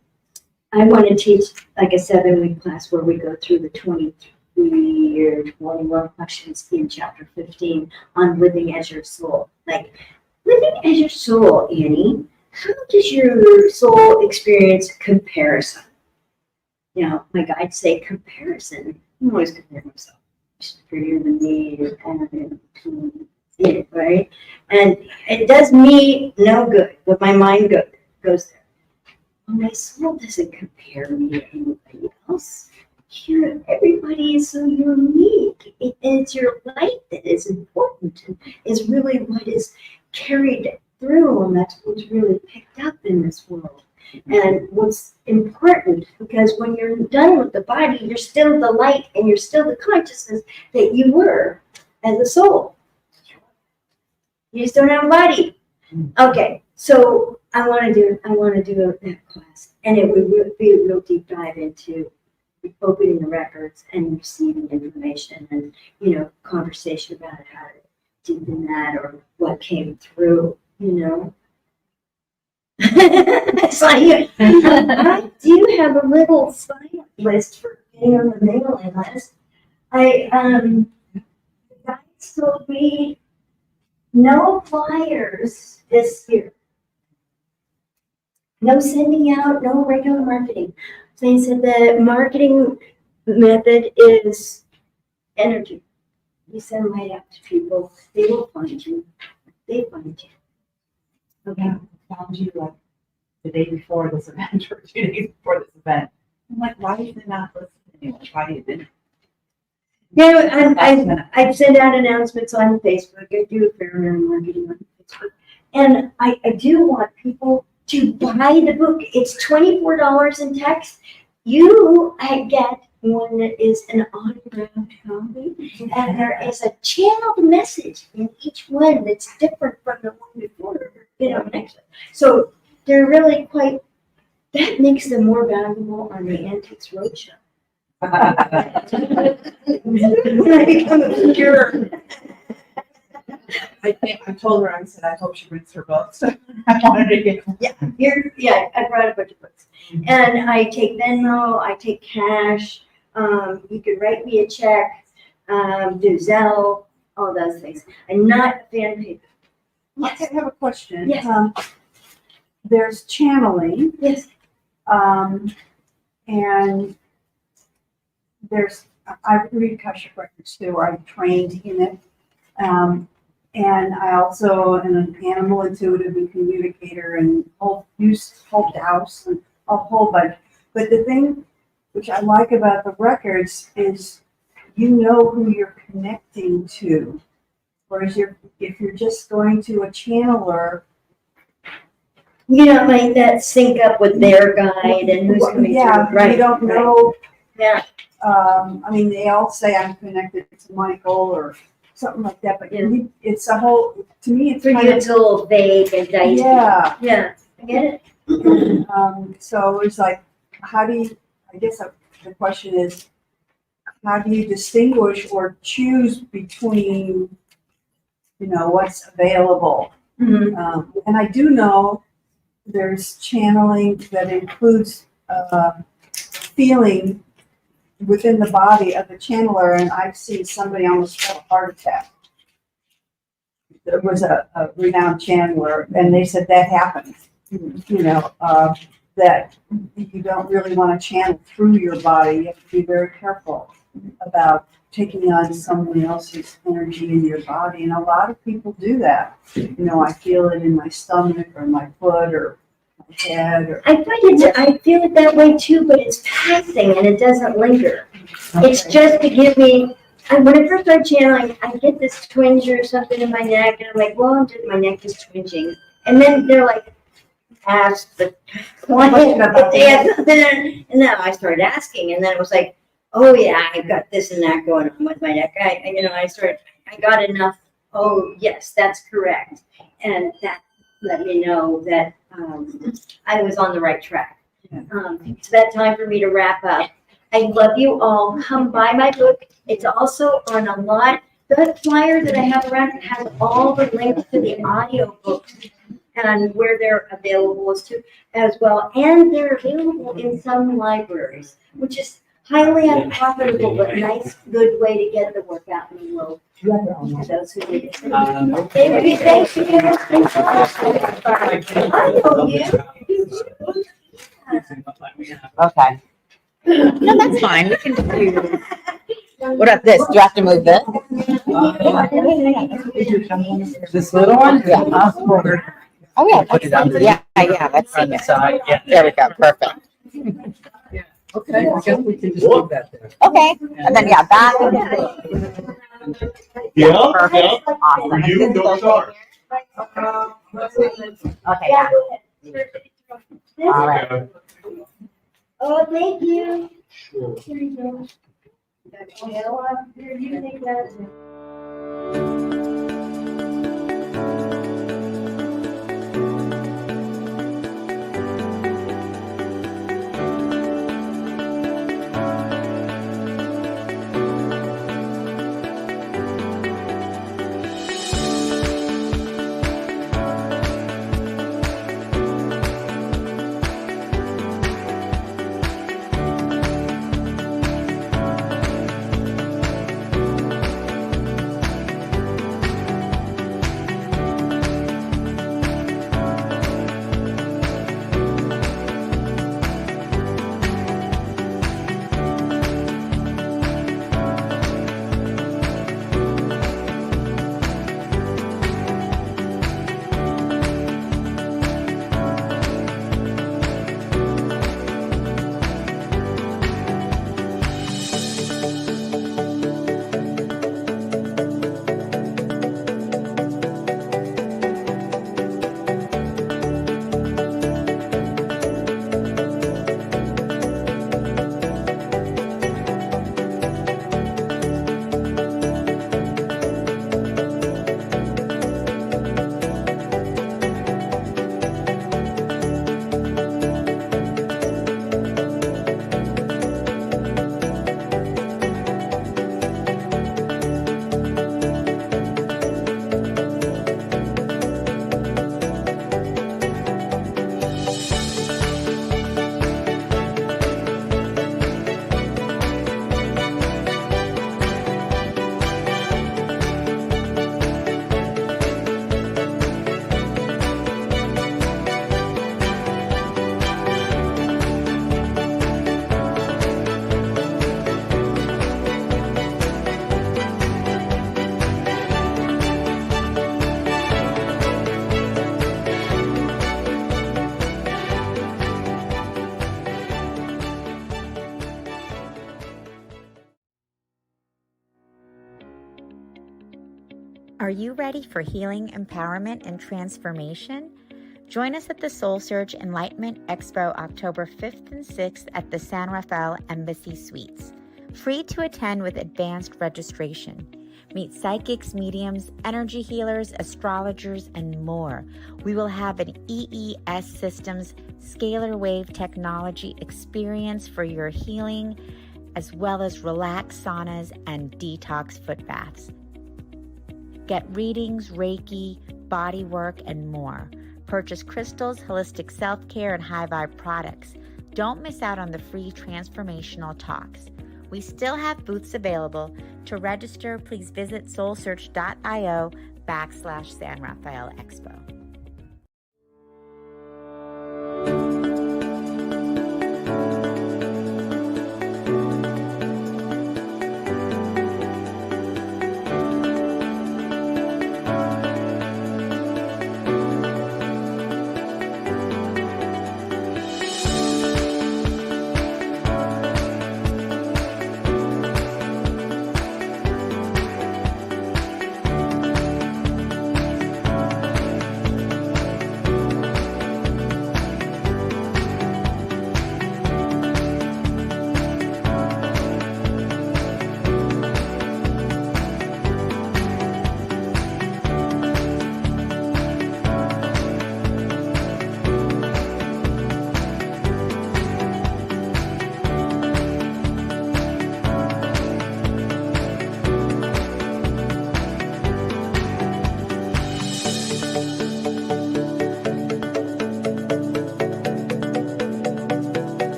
I want to teach like a 7-week class where we go through the 23 or 21 questions in chapter 15 on living as your soul. Like, living as your soul, Annie, how does your soul experience comparison? You know, my guides say comparison. I always compare myself. She's prettier than me, and right? And it does me no good, but my mind goes there. Well, my soul doesn't compare me to anybody else. Everybody is so unique. It's your light that is important and is really what is carried through, and that's what's really picked up in this world. And what's important, because when you're done with the body, you're still the light and you're still the consciousness that you were as a soul. You just don't have a body. Okay, so I want to do that class, and it would be a real deep dive into opening the records and receiving information, and conversation about how to deepen that or what came through. It's like, I do have a little sign-up list for getting on the mailing list. The guys told me no flyers this year. No sending out, no regular marketing. They said the marketing method is energy. You send light out to people, they will find you. They find you. Okay. I found you like the day before this event or 2 days before this event. I'm like, why is it not listening? Why didn't? I send out announcements on Facebook. I do a fair amount of marketing on Facebook. And I do want people to buy the book. It's $24 in text. I get one that is an autographed copy, and there is a channeled message in each one that's different from the one before. So they're really that makes them more valuable on the Antiques Roadshow. When I become a figure. I told her, I said, I hope she reads her books. I wanted to get. I brought a bunch of books. And I take Venmo, I take cash. You can write me a check, do Zelle, all those things. I'm not a fan of paper. Yes. I have a question. Yes. There's channeling. Yes. And I read Akashic Records too, or I'm trained in it. And I also am an animal intuitive and communicator and use whole house and a whole bunch. But the thing which I like about the records is who you're connecting to. Whereas if you're just going to a channeler, might that sync up with their guide and who's coming through. Right. You don't know. Yeah. They all say I'm connected to Michael or something like that, but it's a whole, to me, it's it's a little vague and dicey. Yeah. Yeah, I get it. So it's like, I guess the question is, how do you distinguish or choose between, what's available? Mm-hmm. And I do know there's channeling that includes feeling within the body of the channeler, and I've seen somebody almost have a heart attack. There was a renowned channeler, and they said that happens. That you don't really want to channel through your body. You have to be very careful about taking on someone else's energy in your body, and a lot of people do that. I feel it in my stomach or my foot or my head. I feel it that way too, but it's passing and it doesn't linger. Okay. It's just to give me. When I first started channeling, I get this twinge or something in my neck, and I'm like, well, my neck is twinging, and then they're like, ask the client if they have something. And then I started asking, and then it was like, oh yeah, I've got this and that going on with my neck. I got enough. Oh yes, that's correct, and that let me know that I was on the right track. It's that time for me to wrap up. I love you all. Come buy my book. It's also on a lot. The flyer that I have around has all the links to the audio books and where they're available as well. And they're available in some libraries, which is highly unprofitable, but nice, good way to get the work out in the world. To those who need it. Thank you, thank you. I know you. Okay. No, that's fine. We can do. What about this? Do I have to move this? This little one? Yeah. Oh, yeah. Put it under. Yeah, let's see. Side, yeah. There we go. Perfect. Okay, I guess we can just leave that there. Okay. And then, yeah, that. Yeah, Perfect. Awesome. You don't start. Okay. Yeah. All right. Oh, thank you. Sure. Here you go. Here, you take that. Are you ready for healing, empowerment, and transformation? Join us at the SoulSearch Enlightenment Expo October 5th and 6th at the San Rafael Embassy Suites. Free to attend with advanced registration. Meet psychics, mediums, energy healers, astrologers, and more. We will have an EES Systems scalar wave technology experience for your healing, as well as relaxed saunas and detox foot baths. Get readings, Reiki, body work, and more. Purchase crystals, holistic self-care, and high vibe products. Don't miss out on the free transformational talks. We still have booths available. To register, please visit soulsearch.io/San Rafael Expo.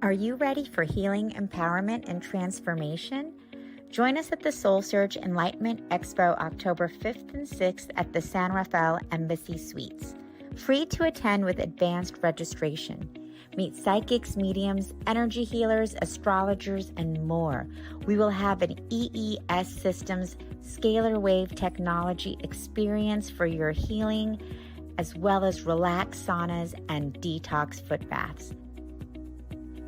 Are you ready for healing, empowerment, and transformation? Join us at the SoulSearch Enlightenment Expo October 5th and 6th at the San Rafael Embassy Suites. Free to attend with advanced registration. Meet psychics, mediums, energy healers, astrologers, and more. We will have an EES Systems scalar wave technology experience for your healing, as well as relaxed saunas and detox foot baths.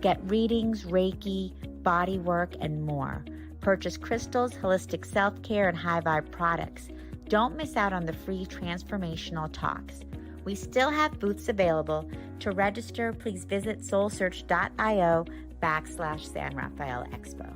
Get readings, Reiki, body work, and more. Purchase crystals, holistic self-care, and high vibe products. Don't miss out on the free transformational talks. We still have booths available. To register, please visit soulsearch.io/San Rafael Expo.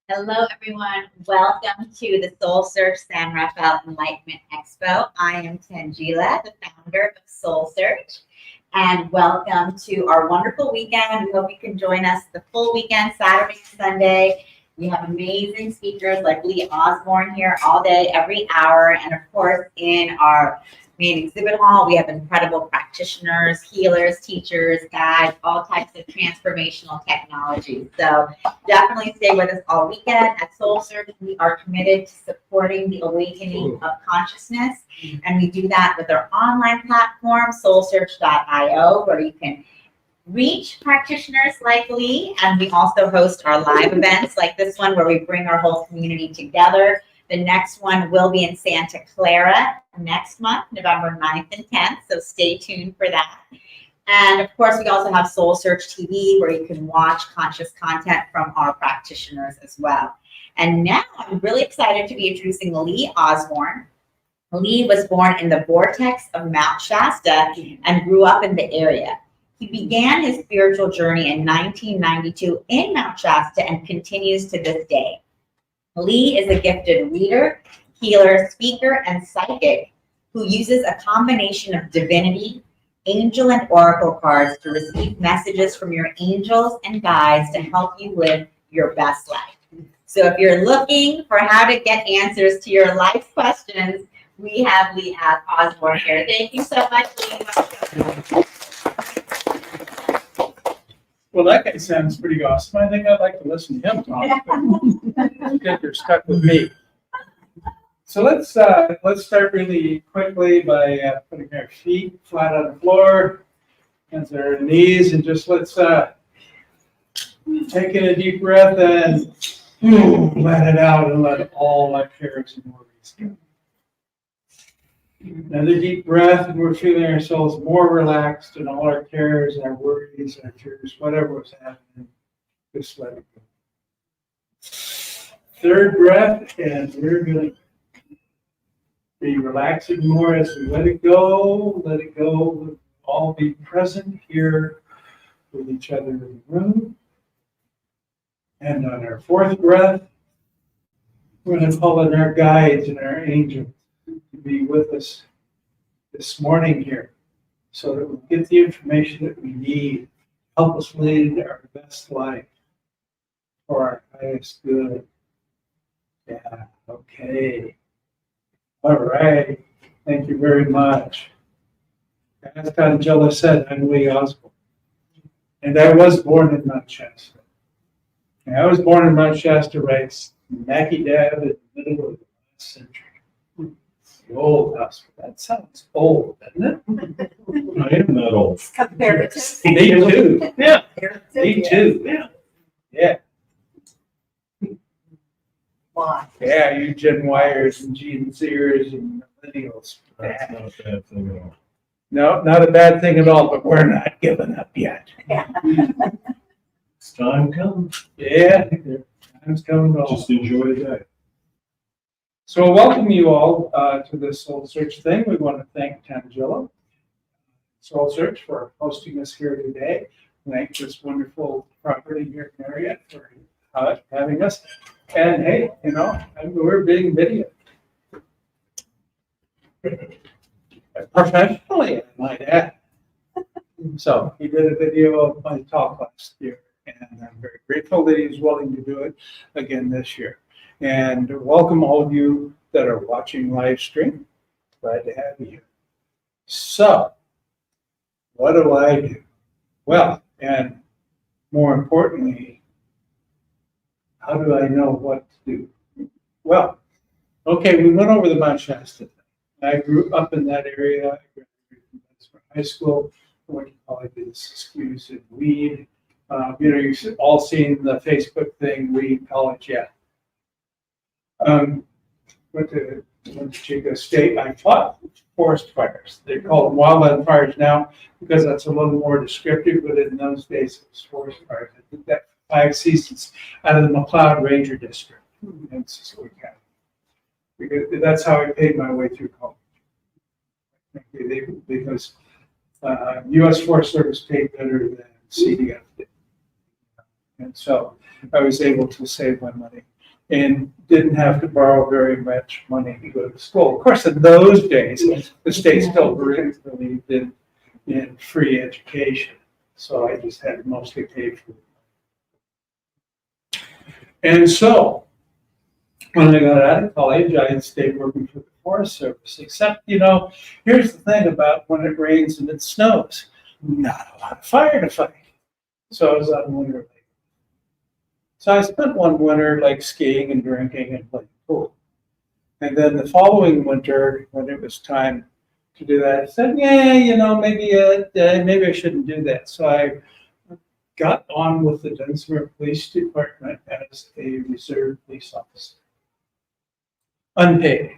Hello, everyone. Welcome to the SoulSearch San Rafael Enlightenment Expo. I am Tangela, the founder of SoulSearch, and welcome to our wonderful weekend. We hope you can join us the full weekend, Saturday and Sunday. We have amazing speakers like Lee Osborne here all day, every hour, and of course, in our main exhibit hall, we have incredible practitioners, healers, teachers, guides, all types of transformational technologies. So definitely stay with us all weekend. At SoulSearch, we are committed to supporting the awakening of consciousness, and we do that with our online platform, soulsearch.io, where you can reach practitioners like Lee, and we also host our live events like this one, where we bring our whole community together. The next one will be in Santa Clara next month, November 9th and 10th, so stay tuned for that. And of course, we also have SoulSearch TV, where you can watch conscious content from our practitioners as well. And now I'm really excited to be introducing Lee Osborne. Lee was born in the vortex of Mount Shasta and grew up in the area. He began his spiritual journey in 1992 in Mount Shasta and continues to this day. Lee is a gifted reader, healer, speaker, and psychic who uses a combination of divinity, angel, and oracle cards to receive messages from your angels and guides to help you live your best life. So if you're looking for how to get answers to your life questions, we have Lee Osborne here. Thank you so much, Lee. Well, that guy sounds pretty awesome. I think I'd like to listen to him talk. But you're stuck with me. So let's start really quickly by putting our feet flat on the floor, hands on our knees, and just let's take in a deep breath and let it out and let all our cares and worries go. Another deep breath, and we're feeling ourselves more relaxed, and all our cares, our worries, our fears, whatever was happening, just let it go. Third breath, and we're going to be relaxing more as we let it go. Let it go. We'll all be present here with each other in the room. And on our fourth breath, we're going to call in our guides and our angels to be with us this morning here, so that we'll get the information that we need to help us lead our best life for our highest good. Yeah, okay. All right. Thank you very much. As Angela said, I'm Lee Osborne, and I was born in Mount Shasta. And I was born in Mount Shasta, right smack dab in the middle of the last century. The old house. That sounds old, doesn't it? I am that old. Comparative. Me too. Yeah. Me too. Yeah. Yeah. Why? Yeah, you Gen Yers and Gen Zers and millennials. That's not a bad thing at all. No, not a bad thing at all, but we're not giving up yet. It's time comes. Yeah, time's coming. Just enjoy the day. So I welcome you all to this Soul Search thing. We want to thank Tangelo, Soul Search, for hosting us here today. Thank this wonderful property here in Marriott for having us. And hey, you know, we're being videoed. Professionally, I might add. So he did a video of my talk last year, and I'm very grateful that he's willing to do it again this year. And welcome all of you that are watching live stream. Glad to have you here. So, what do I do? Well, and more importantly, how do I know what to do? Well, okay, we went over the Mount Shasta thing. I grew up in that area. I graduated from high school. I went to college in Skews and Weed. You know, you've all seen the Facebook thing, Weed College, yeah. Went to Chico State. I fought forest fires. They call them wildland fires now because that's a little more descriptive, but in those days it was forest fires. I did that for 5 seasons out of the McLeod Ranger District in Sicily County. Because that's how I paid my way through college. Because U.S. Forest Service paid better than CDF did. And so I was able to save my money and didn't have to borrow very much money to go to school. Of course, in those days, the state still believed in free education. So I just had to mostly pay for it. And so when I got out of college, I stayed working for the Forest Service. Except, you know, here's the thing about when it rains and it snows, not a lot of fire to fight. So I was on winter leave. So I spent one winter like skiing and drinking and playing pool. And then the following winter, when it was time to do that, I said, yeah, you know, maybe I shouldn't do that. So I got on with the Dunsmere Police Department as a reserve police officer. Unpaid.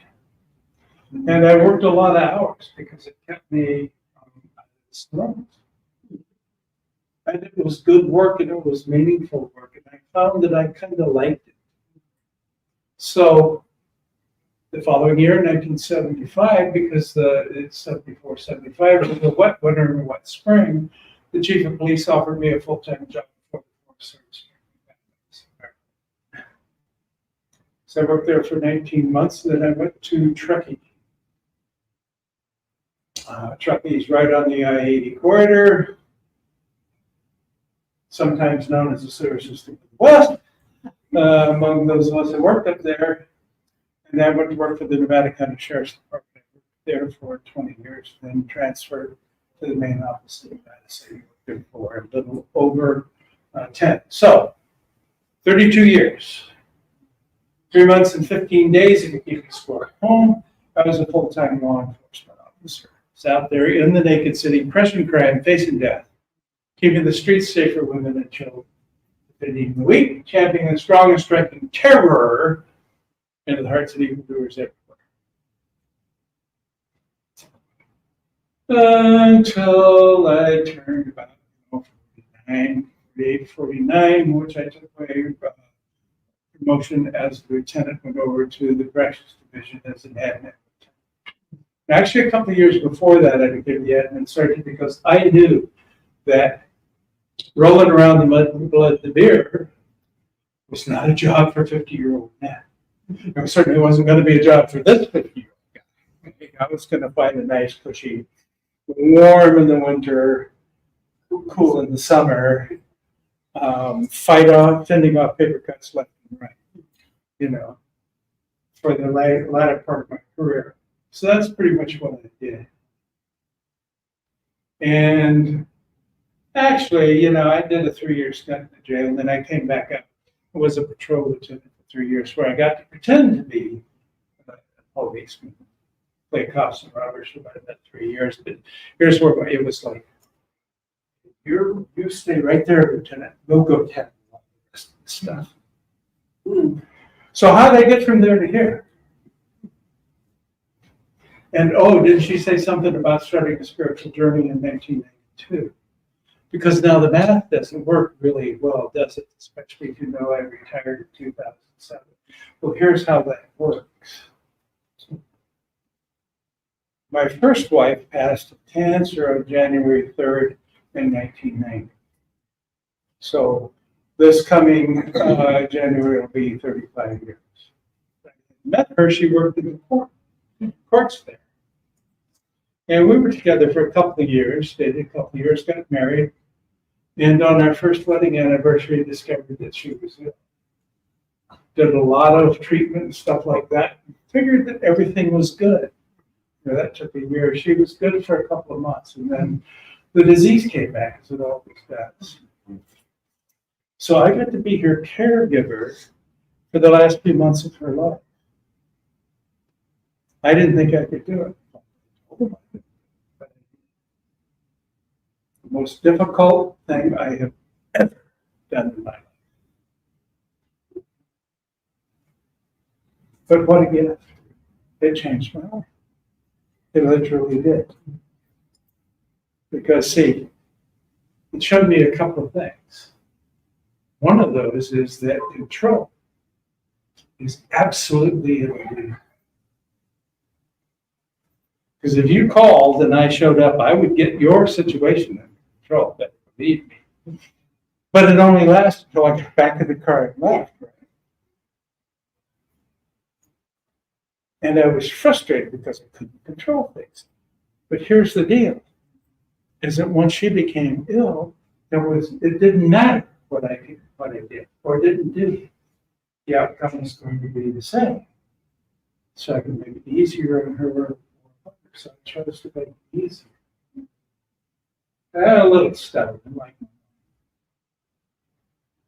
And I worked a lot of hours because it kept me out of the snow. And it was good work and it was meaningful work. And I found that I kind of liked it. So the following year, 1975, because it's 74, 75, it was a wet winter and a wet spring, the chief of police offered me a full-time job for the Forest Service. So I worked there for 19 months, then I went to Truckee. Truckee's right on the I-80 corridor, sometimes known as the Sewer System of the West, among those of us that worked up there. And then I went to work for the Nevada County Sheriff's Department. I worked there for 20 years, then transferred to the main office of the Nevada City for a little over 10. So, 32 years. 3 months and 15 days if you keep the score at home. I was a full-time law enforcement officer. I was out there in the naked city, crushing crime, facing death, keeping the streets safe for women and children, defending the weak, championing the strong, and striking terror into the hearts of evildoers everywhere. Until I turned about 49, which I took my promotion as lieutenant, went over to the Corrections Division as an admin. Actually, a couple of years before that, I became the admin sergeant because I knew that rolling around the mud and blood the beer was not a job for 50-year-old men. It certainly wasn't going to be a job for this 50-year-old guy. I was going to find a nice, cushy, warm in the winter, cool in the summer, fending off paper cuts left and right, you know, for the latter part of my career. So that's pretty much what I did. And actually, you know, I did a 3-year stint in the jail, and then I came back up. I was a patrol lieutenant for 3 years, where I got to pretend to be a policeman, play cops and robbers for about that 3 years. But here's where it was like, you stay right there, Lieutenant. We'll go tackle all the rest of the stuff. So how did I get from there to here? And oh, didn't she say something about starting a spiritual journey in 1992? Because now the math doesn't work really well, does it? Especially if you know I retired in 2007. Well, here's how that works. My first wife passed of cancer on January 3rd in 1990. So this coming January will be 35 years. I met her, she worked in the courts there. And we were together for a couple of years, stayed a couple of years, got married. And on our first wedding anniversary, discovered that she was ill. Did a lot of treatment and stuff like that. Figured that everything was good. You know, that took a year. She was good for a couple of months. And then the disease came back, as it always does. So I got to be her caregiver for the last few months of her life. I didn't think I could do it. The most difficult thing I have ever done in my life. But what a gift. It changed my life. It literally did. Because, see, it showed me a couple of things. One of those is that control is absolutely illegal. Because if you called and I showed up, I would get your situation under control, but believe me. But it only lasted until I got back in the car and left. Right? And I was frustrated because I couldn't control things. But here's the deal, is that once she became ill, it didn't matter what I did or didn't do. The outcome was going to be the same. So I could make it easier on her. So I chose to make it easier. A little stubborn, like.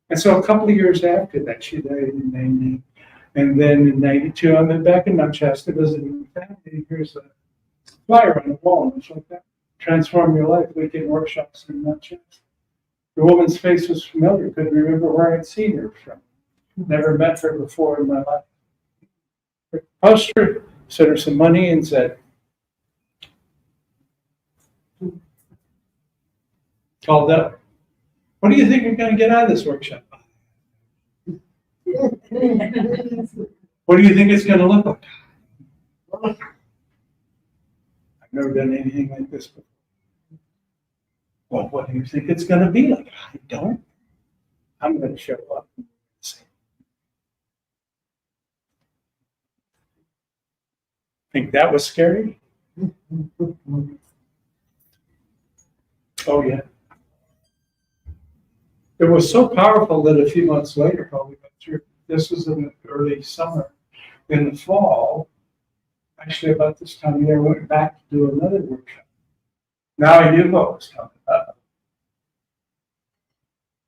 And so a couple of years after that, she died in 90. And then in 92, I'm back in Manchester visiting the family. Here's a flyer on the wall, and it's like that. Transform Your Life Weekend Workshops in Manchester. The woman's face was familiar, couldn't remember where I'd seen her from. Never met her before in my life. The poster sent her some money and said, called up, what do you think you're going to get out of this workshop? What do you think it's going to look like? I've never done anything like this before. Well, what do you think it's going to be like? I don't. I'm going to show up. Think that was scary? Oh, yeah. It was so powerful that a few months later, while we went through, this was in the early summer, in the fall, actually about this time of year, I went back to do another workshop. Now I knew what was coming up.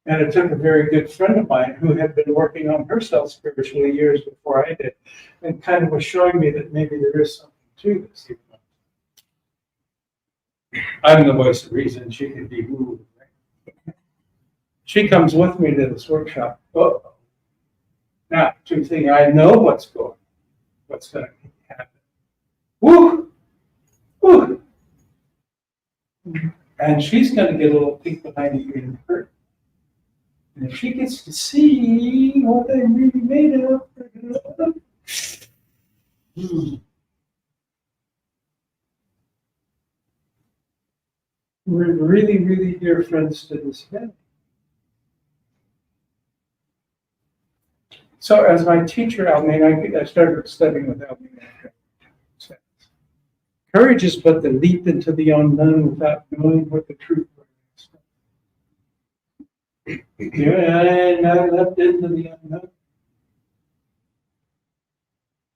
And it took a very good friend of mine who had been working on herself spiritually years before I did, and kind of was showing me that maybe there is something to this. I'm the voice of reason. She can be moved. Right? She comes with me to this workshop. Uh-oh. Now, two things. I know what's going to happen. Woo! Woo! And she's going to get a little peek behind the green curtain. And if she gets to see what they really made of, we're really, really dear friends to this day. So as my teacher, I started studying with Almeida. Courage is but the leap into the unknown without knowing what the truth is. And I leapt into the unknown.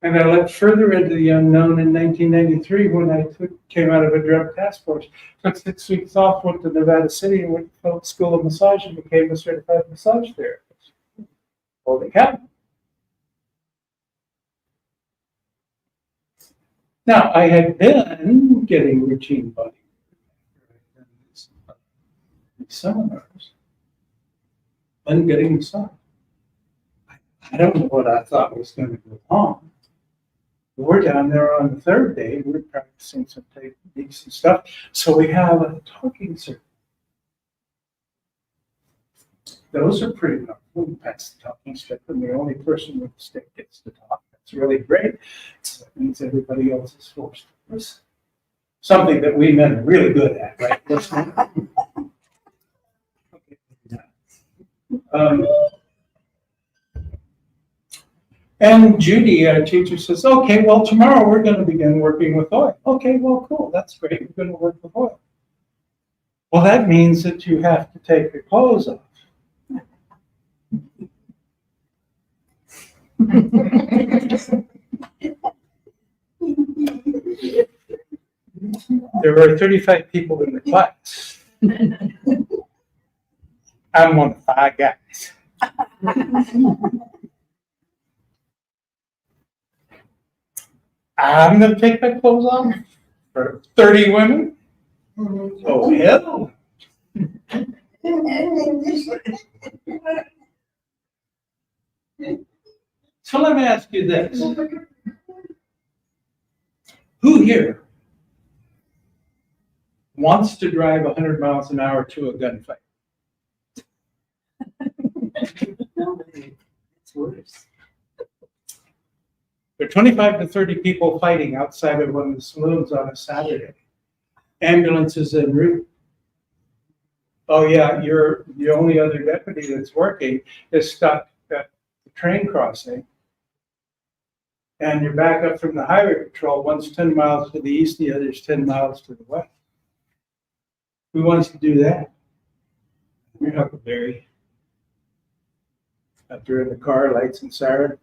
And I leapt further into the unknown in 1993 when I came out of a drug task force. Took 6 weeks off, went to Nevada City and went to school of massage and became a certified massage therapist. Holy cow. Now, I had been getting routine body seminars and getting massage. I don't know what I thought was going to go on. We're down there on the third day. We're practicing some techniques and stuff. So we have a talking circle. Those are pretty helpful. We pass the talking stick, and the only person with the stick gets to talk. That's really great. So that means everybody else is forced to listen. Something that we men are really good at, right? Listening. And Judy, our teacher, says, okay, well, tomorrow we're going to begin working with oil. Okay, well, cool. That's great. We're going to work with oil. Well, that means that you have to take your clothes off. There were 35 people in the class. I'm one of 5 guys. I'm going to take my clothes off for 30 women? Oh, hell. So let me ask you this. Who here wants to drive 100 miles an hour to a gunfight? It's worse. There are 25 to 30 people fighting outside of one of the saloons on a Saturday. Ambulances en route. Oh yeah, you're the only other deputy that's working is stuck at the train crossing. And you're back up from the highway patrol. One's 10 miles to the east, the other's 10 miles to the west. Who wants to do that? You're Huckleberry. Up there in the car, lights and siren.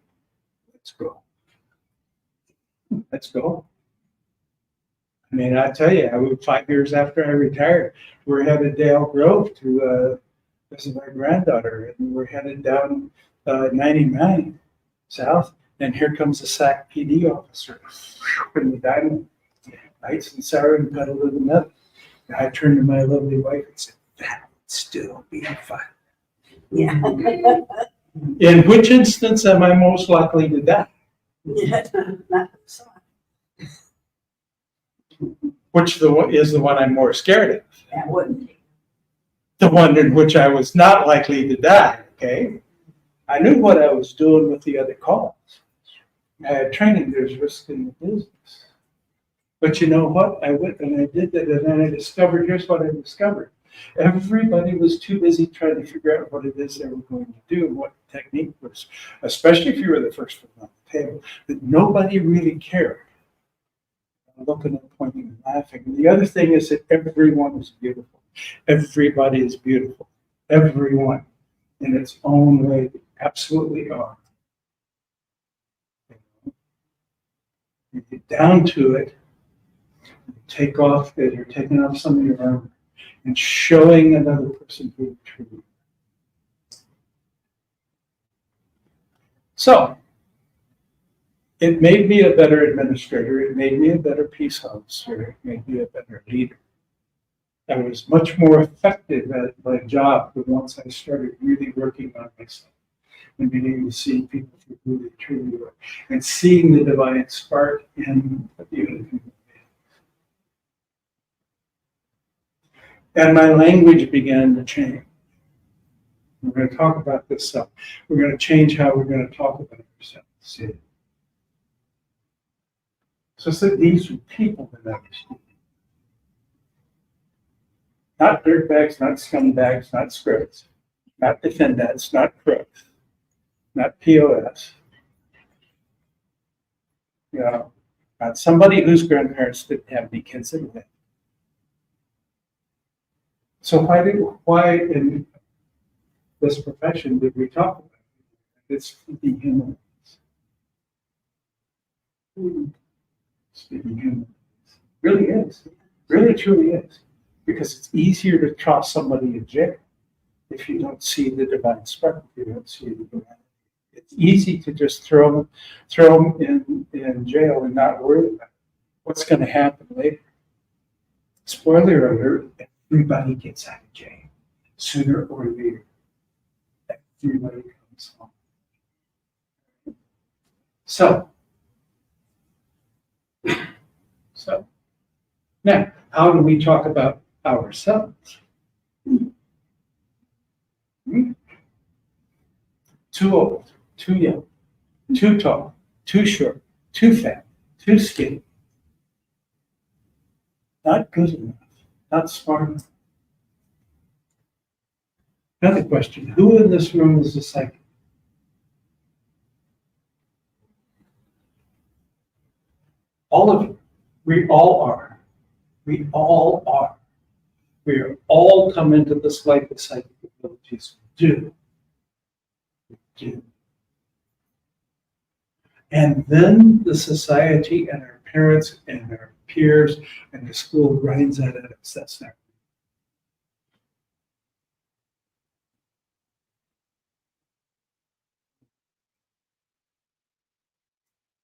Let's go. Let's go. I mean, I tell you, I was 5 years after I retired. We're headed to Elk Grove to visit my granddaughter, and we're headed down 99 south. And here comes a SAC PD officer in the diamond, lights and siren, pedal to the metal. And I turned to my lovely wife and said, "That would still be fun." Yeah. In which instance am I most likely to die? Which is the one I'm more scared of? That wouldn't be. The one in which I was not likely to die, okay? I knew what I was doing with the other calls. I had training, there's risk in the business. But you know what? I went and I did that, and then I discovered, here's what I discovered. Everybody was too busy trying to figure out what it is they were going to do and what the technique was, especially if you were the first one on the table, that nobody really cared. Looking and pointing and laughing. And the other thing is that everyone is beautiful. Everybody is beautiful. Everyone in its own way, they absolutely are. You get down to it, you take off, you're taking off some of your armor and showing another person who you truly are. So, it made me a better administrator. It made me a better peace officer. It made me a better leader. I was much more effective at my job once I started really working on myself and being able to see people for who they truly were and seeing the divine spark in the human being. And my language began to change. We're going to talk about this stuff. We're going to change how we're going to talk about ourselves. See? So these are people that understand. Not dirtbags, not scumbags, not scripts, not defendants, not crooks, not POS. You know, not somebody whose grandparents didn't have any kids anyway. So why in this profession did we talk about it? It's dehumanized. It's dehumanized. Really is. Really truly is. Because it's easier to toss somebody in jail if you don't see the divine spark, if you don't see the divine. It's easy to just throw them in jail and not worry about what's going to happen later. Spoiler alert, everybody gets out of jail. Sooner or later. Everybody comes home. So, Now, how do we talk about ourselves? Too old, too young, too tall, too short, too fat, too skinny. Not good enough, not smart enough. Another question, who in this room is a psychic? All of you. We all are. We all are. We are all come into this life with psychic abilities. We do. We do. And then the society and our parents and our peers and the school grinds that at us. That's not.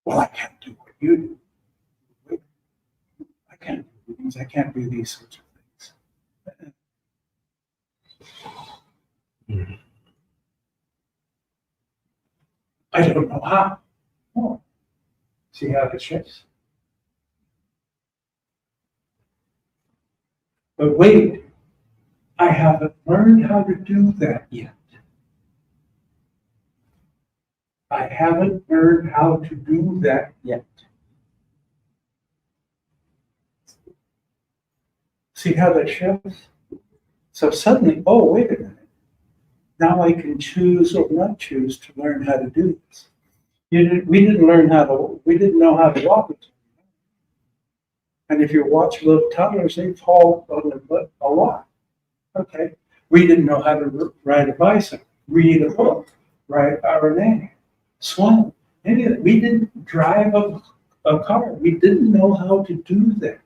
Well, I can't do what you do. I can't do things. I can't do these sorts of things. I don't know how. Oh. See how it shifts? But wait, I haven't learned how to do that yet. I haven't learned how to do that yet. See how that shifts? So suddenly, oh, wait a minute. Now I can choose or not choose to learn how to do this. We didn't know how to walk. And if you watch little toddlers, they fall on their butt a lot. Okay. We didn't know how to ride a bicycle, read a book, write our name, swim. We didn't drive a car. We didn't know how to do that.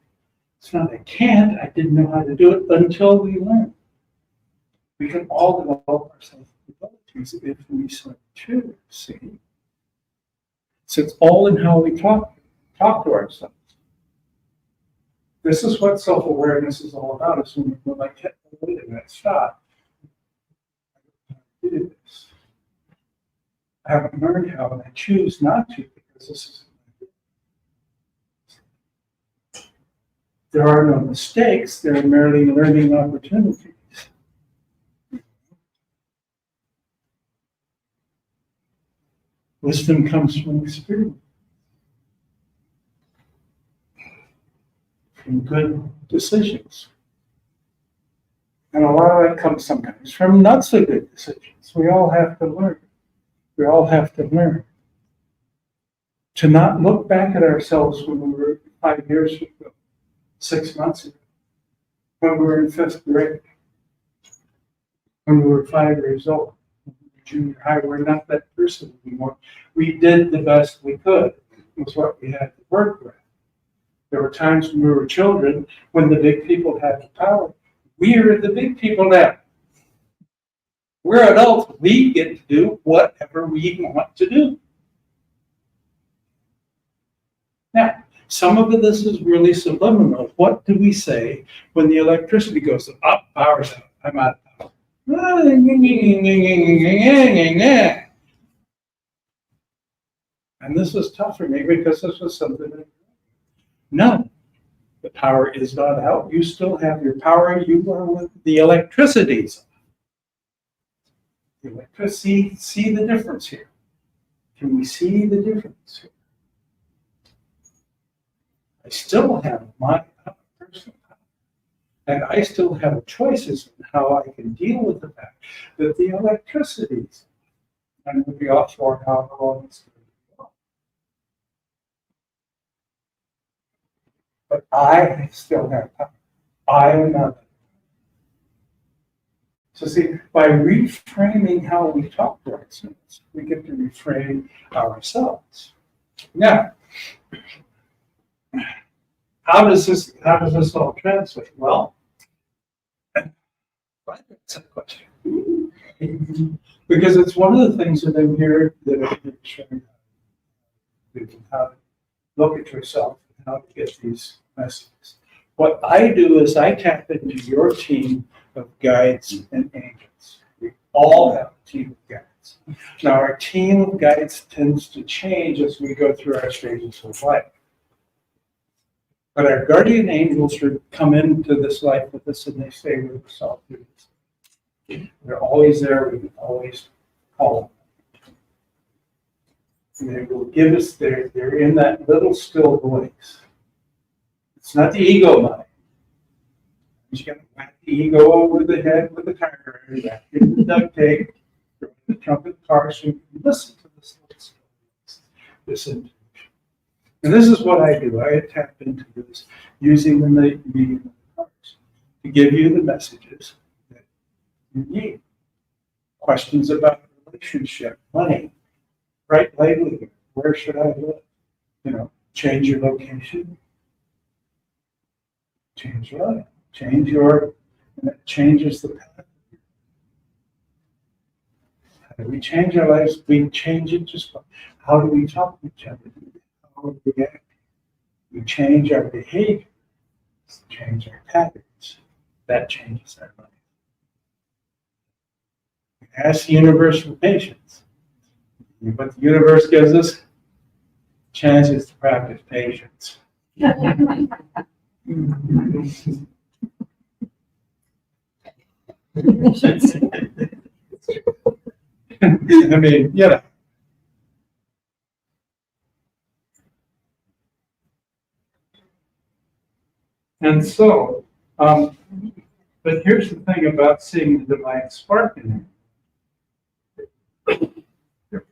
It's not I can't, I didn't know how to do it until we learned. We can all develop our self-abilities if we so choose, see? So it's all in how we talk to ourselves. This is what self-awareness is all about. It's when we're like, wait a minute, stop. I did this. I haven't learned how, and I choose not to because this is. There are no mistakes, there are merely learning opportunities. Wisdom comes from experience, from good decisions. And a lot of that comes sometimes from not so good decisions. We all have to learn. We all have to learn to not look back at ourselves when we were 5 years ago, 6 months ago, when we were in 5th grade, when we were 5 years old, junior high. We're not that person anymore. We did the best we could. It was what we had to work with. There were times when we were children when the big people had the power. We are the big people now. We're adults. We get to do whatever we want to do. Now, some of this is really subliminal. What do we say when the electricity goes up, power's out, I'm out of power? And this was tough for me because this was something that no, the power is not out. You still have your power. You are with the electricities. The electricity, see the difference here. Can we see the difference here? I still have my personal power. And I still have choices in how I can deal with the fact that the electricities are going to be off for how long it's going to be off. But I still have power. I am not. So see, by reframing how we talk to ourselves, we get to reframe ourselves. Now, how does this all translate? Well, that's a question. Because it's one of the things that I'm here that I'm sharing, how to look at yourself and how to get these messages. What I do is I tap into your team of guides and angels. We all have a team of guides. Now, our team of guides tends to change as we go through our stages of life. But our guardian angels come into this life with us, and they stay with us all through this. They're always there. We can always call them. And they will give us they're in that little still voice. It's not the ego mind. You're just going to whack the ego over the head with a tire iron, wrap it in the duct tape, throw in the trunk of the car, so you can listen to this little still voice. Listen. And this is what I do. I tap into this using the medium of the cards to give you the messages that you need. Questions about relationship, money, right livelihood, where should I live? Change your location, change your life, and it changes the path. How do we change our lives? We change it just by how do we talk to each other? How do we act? We change our behavior, change our habits. That changes our life. We ask the universe for patience. What the universe gives us, chances to practice patience. I mean, And so, but here's the thing about seeing the divine spark in it.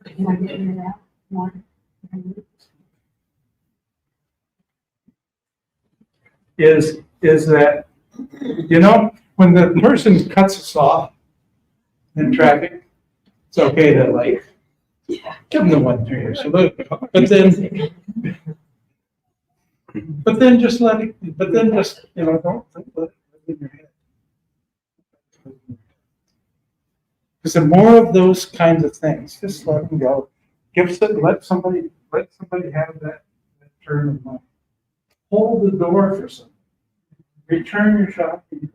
Can I get into that more? Is that, when the person cuts us off in traffic, it's okay to give them the 1-3 salute. But then just let it, don't let it in your head. Because the more of those kinds of things, just let them go. Let somebody have that turn of mind. Hold the door for somebody. Return your shopping.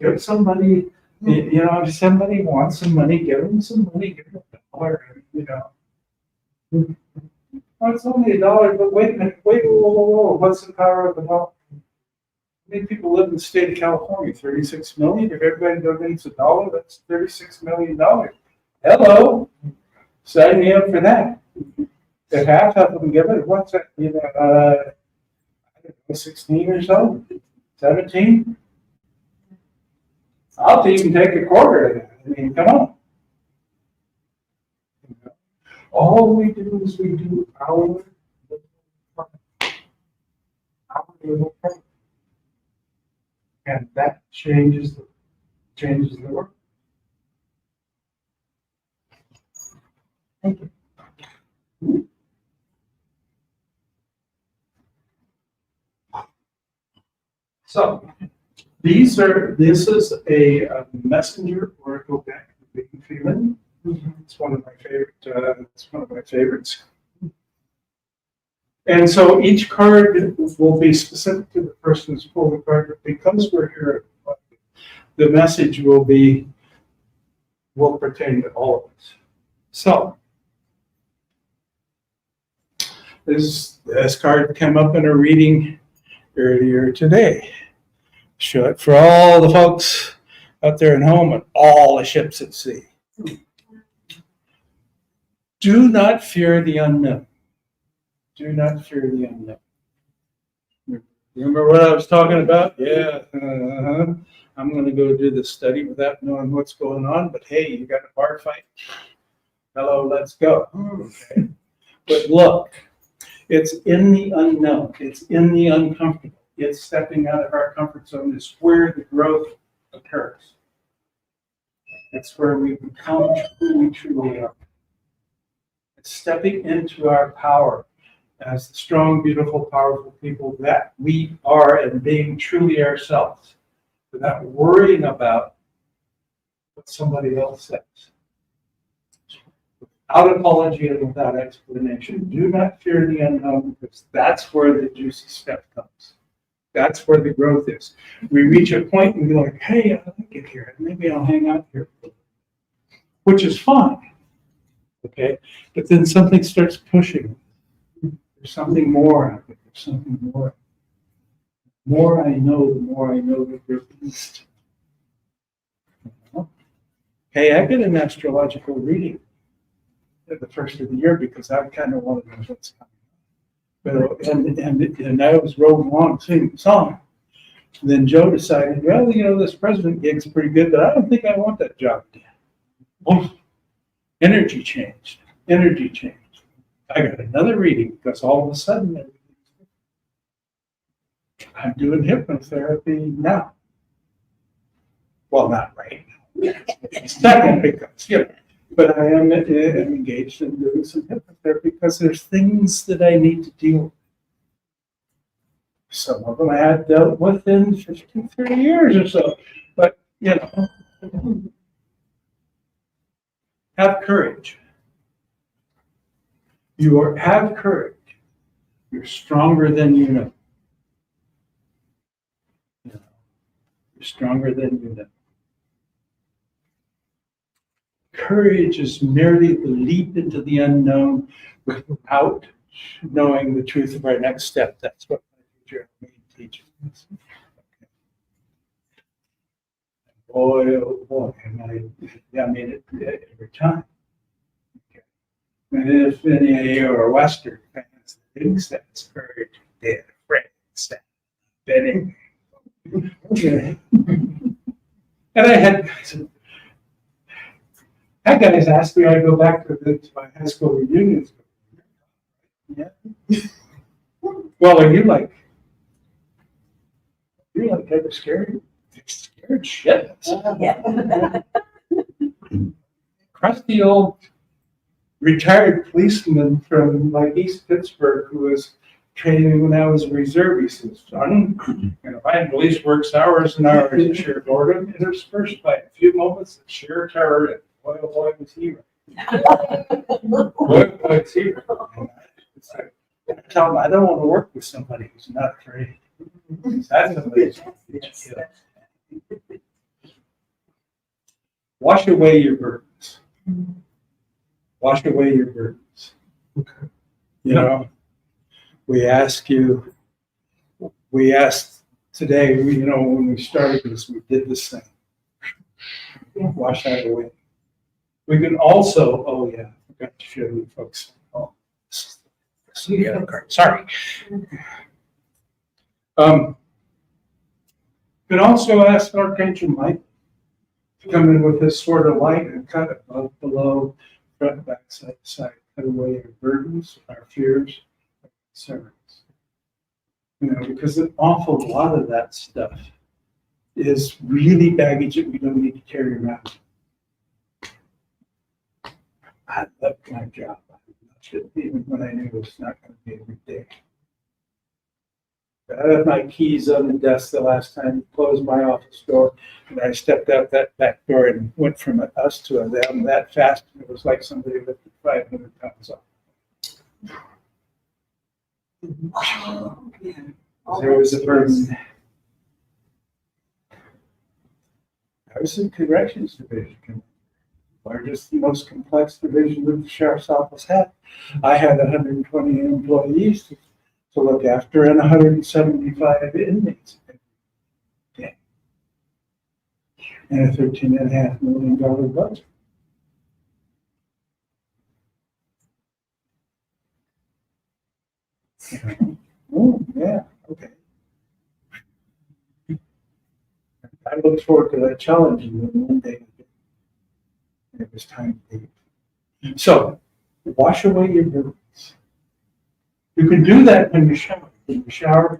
Give somebody, if somebody wants some money, give them some money, give them $1, Well, it's only $1, but wait a minute, whoa, what's the power of the dollar? How many people live in the state of California? 36 million? If everybody donates $1, that's $36 million. Hello, sign me up for that. If half of them give it, what's that? 16 or so? 17? I'll even take a quarter of that. I mean, come on. All we do is we do our little part. And that changes the world. Thank you. So this is a messenger oracle deck that we can feel in. It's one of my favorites. And so each card will be specific to the person who's pulled the card, but because we're here, the message will pertain to all of us. So this card came up in a reading earlier today. Show it for all the folks out there at home and all the ships at sea. Do not fear the unknown. Do not fear the unknown. Remember what I was talking about? Yeah. I'm going to go do this study without knowing what's going on, but hey, you got a bar fight? Hello, let's go. Okay. But look, it's in the unknown. It's in the uncomfortable. It's stepping out of our comfort zone. It's where the growth occurs. It's where we become who we truly are. It's stepping into our power as the strong, beautiful, powerful people that we are and being truly ourselves without worrying about what somebody else says. Without apology and without explanation. Do not fear the unknown, because that's where the juicy stuff comes. That's where the growth is. We reach a point and we're like, hey, I like it here. Maybe I'll hang out here. Which is fine. Okay? But then something starts pushing. There's something more out there. something more. The more I know, the more I know that there's least. Hey, I get an astrological reading at the first of the year because I kind of want to know what's coming. But and I was rolling along singing the song. And then Joe decided, well, this president gig's pretty good, but I don't think I want that job again. Oh, energy changed. Energy changed. I got another reading because all of a sudden I'm doing hypnotherapy now. Well, not right now. Second, because, but I am engaged in doing some hypnotherapy because there's things that I need to deal with. Some of them I had dealt with in 15, 30 years or so. But, have courage. Have courage. You're stronger than you know. You're stronger than you know. Courage is merely the leap into the unknown without knowing the truth of our next step. That's what my teacher teaches us. Boy, oh boy, and I mean it every time. Okay. And if any of you are Western fans, thinks that's courage, dead, afraid, sad, betting. Okay. And I had guys ask me, I go back to my high school reunions. Yeah. Well, are you like ever scared? Scared shitless. Yeah. Crusty old retired policeman from like East Pittsburgh who was training when I was a reserve. He says, son, I had police works hours and hours in sheer boredom, interspersed by a few moments of sheer terror, and boy, oh boy, was he right. Boy, oh boy, was he right. I tell him I don't want to work with somebody who's not afraid. That's somebody who's wash away your burdens. Wash away your burdens. Okay. We asked today, when we started this, we did this thing. Wash that away. We can also, I forgot to show you folks. Oh, this is the other card. Sorry. You can also ask Archangel Mike to come in with this sword of light and cut above, below, front, back, side to side, cut away our burdens, our fears, our concerns. Because an awful lot of that stuff is really baggage that we don't need to carry around. I love my job. I loved it even when I knew it was not going to be every day. I left my keys on the desk the last time, closed my office door, and I stepped out that back door and went from us to a them that fast. It was like somebody lifted 500 pounds off. Wow. Yeah. There was a burden. I was in Corrections Division, largest, most complex division that the Sheriff's Office had. I had 120 employees to look after and 175 inmates a day. And a $13.5 million budget. Oh, yeah, okay. I look forward to that challenge and then one day it was time to leave. So, wash away your burdens. You can do that when you shower. When you shower,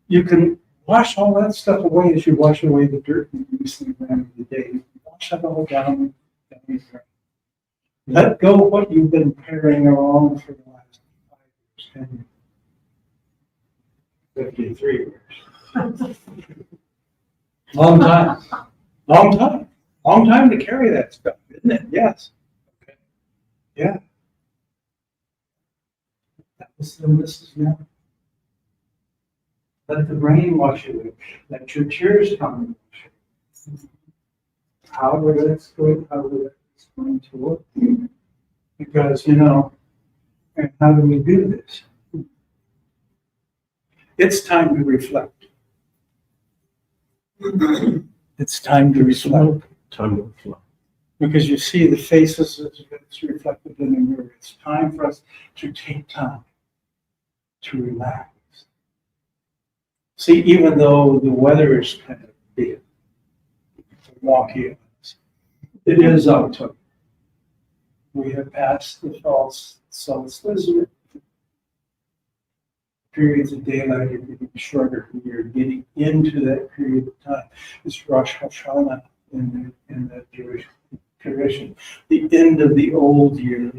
you can wash all that stuff away as you wash away the dirt and grease in the end of the day. Wash that all down. Let go of what you've been carrying around for the last 5 years, 10 years, 53 years. Long time. Long time. Long time to carry that stuff, isn't it? Yes. Okay. Yeah. That was the missus now. Let the rain wash it away. Let your tears come. However that's going to work. Because, And how do we do this? It's time to reflect. It's time to reflect. Time to reflect. Because you see the faces that's reflected in the mirror. It's time for us to take time to relax. See, even though the weather is kind of big, wonky, it is October. We have passed the fall solstice. Periods of daylight are getting shorter. We are getting into that period of time. It's Rosh Hashanah in the Jewish tradition, the end of the old year,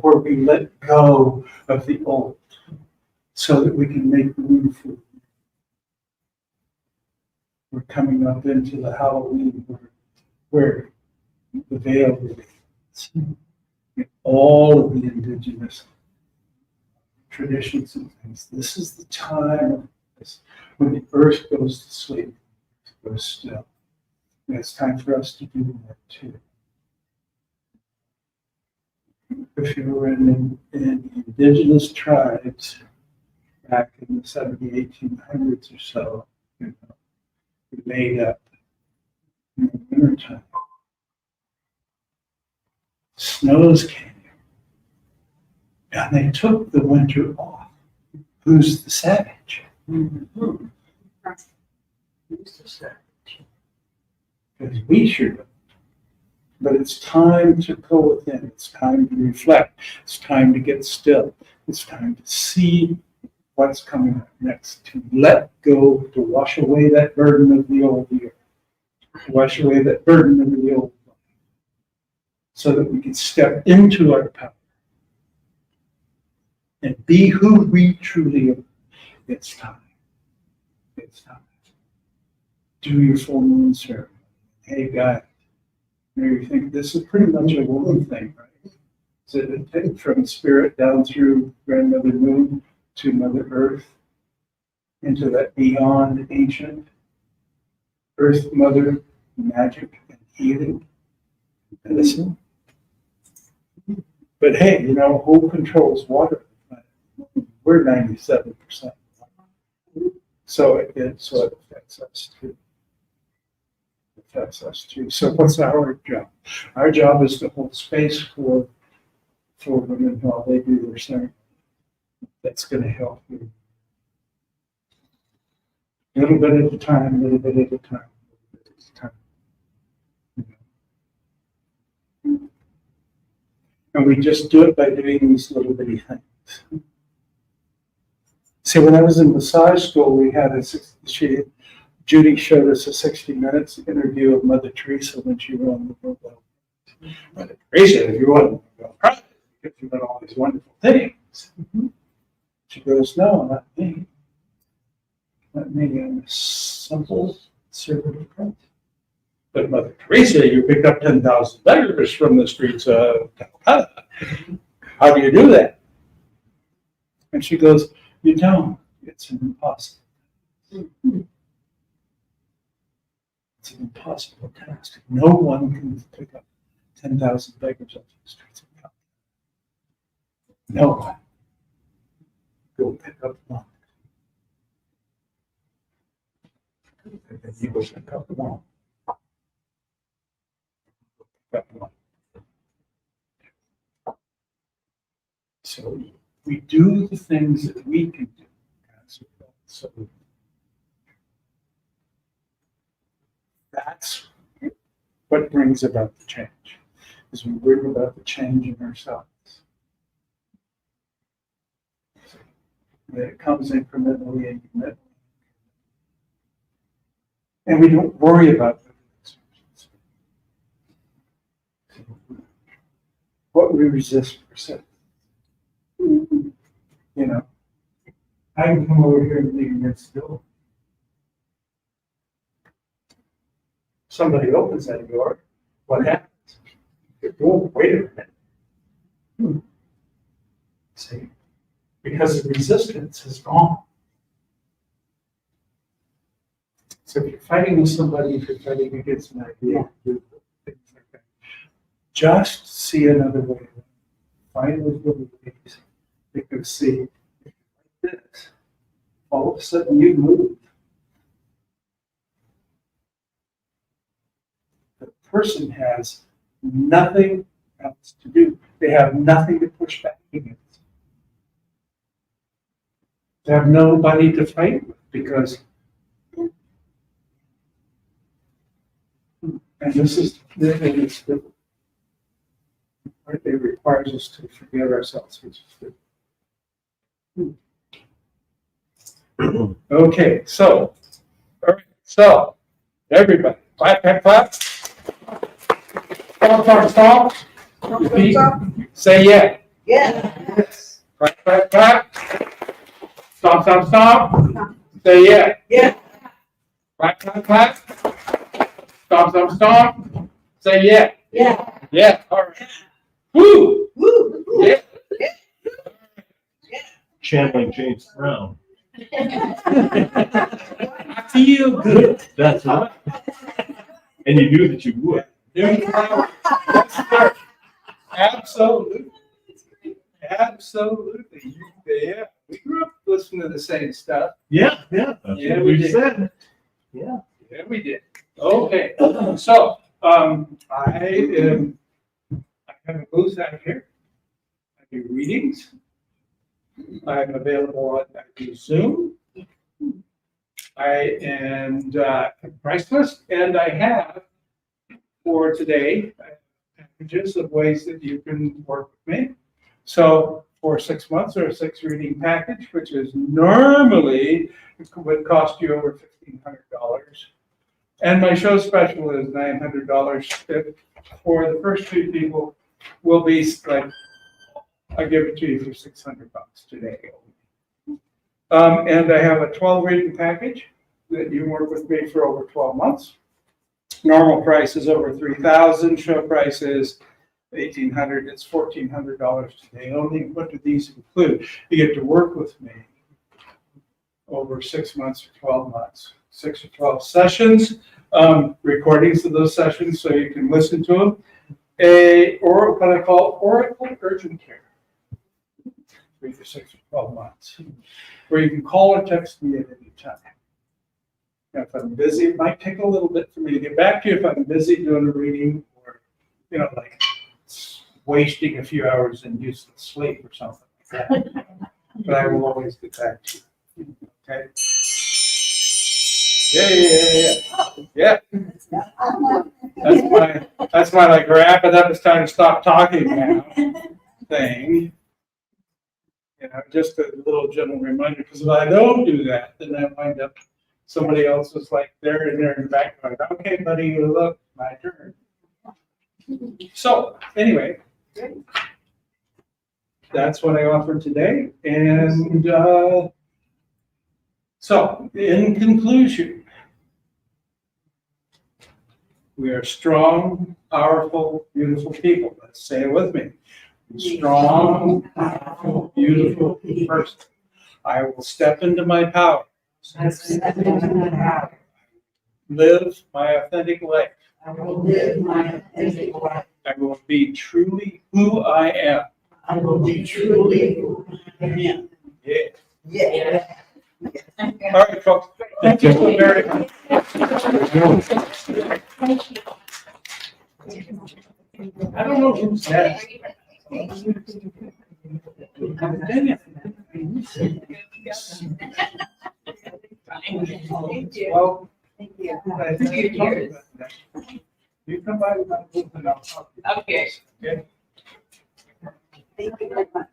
where we let go of the old so that we can make room for. We're coming up into the Halloween where the veil remains. All of the indigenous traditions and things. This is the time of this, when the earth goes to sleep, it goes still. And it's time for us to do that too. If you were in indigenous tribes back in the 1800s or so, we made up in the wintertime. Snows came. And they took the winter off. Who's the savage? Who's the savage? Because we sure don't. But it's time to go within. It's time to reflect. It's time to get still. It's time to see what's coming up next. To let go, to wash away that burden of the old year. To wash away that burden of the old life. So that we can step into our power. And be who we truly are. It's time. It's time. Do your full moon ceremony. Hey guys, you think this is pretty much a woman thing, right? So take from spirit down through Grandmother Moon to Mother Earth, into that beyond ancient Earth Mother magic and healing, medicine. But hey, who controls water? We're 97%. So it affects us too. It affects us too. So what's our job? Our job is to hold space for women while they do their ceremony. That's going to help you. A little bit at a time, a little bit at a time. And we just do it by doing these little bitty things. See, when I was in massage school, we had Judy showed us a 60 minutes interview of Mother Teresa when she won the Nobel. Mother Teresa, if you want the Nobel Prize, because you've done all these wonderful things. She goes, no, not me. Not me, I'm a simple servant of Christ. But Mother Teresa, you picked up 10,000 beggars from the streets of Calcutta. How do you do that? And she goes, you don't. It's impossible. It's an impossible task. No one can pick up 10,000 beggars off the streets of Calcutta. No one. Go pick up one. And then you go pick up one. Pick up one. So we do the things that we can do. So that's what brings about the change, is we bring about the change in ourselves. It comes incrementally and incrementally. And we don't worry about it. What we resist persists. I can come over here and lean against the door. Somebody opens that door, what happens? Oh, wait a minute. See? Because the resistance is gone. So if you're fighting with somebody, if you're fighting against an idea, things like that, just see another way of find those little ways that can see this. All of a sudden you move. The person has nothing else to do. They have nothing to push back against. They have nobody to fight with because, and this is, it's the, it requires us to forget ourselves, which is good. Okay, so, all right, so, everybody, clap, clap, clap. Stop. Repeat. Say yeah. Yes. Clap, clap, clap. Stop. Say yeah. Yeah. Clap, clap, clap. Stop. Say yeah. Yeah. Yeah. All right. Woo. Yeah. Channeling James Brown. I feel good. That's right. And you knew that you would. Absolutely. Yeah. We grew up listening to the same stuff. Yeah. That's Yeah, what we we did. said. Yeah. Yeah, we did. Okay. So, I have a booth out here. I do readings. I'm available on I do Zoom. Price list, and I have for today packages of ways that you can work with me. So for 6 months or a 6 reading package, which is normally would cost you over $1,500. And my show special is $900. For the first 2 people will be like, I give it to you for $600 today. And I have a 12 reading package that you work with me for over 12 months. Normal price is over $3,000. Show price is $1,800. It's $1,400 today only. What do these include? You get to work with me over 6 months or 12 months, 6 or 12 sessions, recordings of those sessions so you can listen to them. Or what I call Oracle Urgent Care. 3 to 6 or 12 months, where you can call or text me at any time. Now, if I'm busy, it might take a little bit for me to get back to you if I'm busy doing a reading or, like wasting a few hours in useless sleep or something like that. But I will always get back to you. Okay? Yeah. That's my like wrap it up. It's time to stop talking now thing. Just a little gentle reminder, because if I don't do that, then I wind up somebody else is like there in the background. Okay, buddy, look, my turn. So anyway, that's what I offered today. And so in conclusion, we are strong, powerful, beautiful people. Let's say it with me. Strong, powerful, beautiful person. I will step into my power. Live my authentic life. I will be truly who I am. I will be truly who I am. Yeah. All right, folks. Thank you so very much. I don't know who's next. Well, I think you talked about that. You come by with my book and I'll talk to you. Okay. Thank you very much.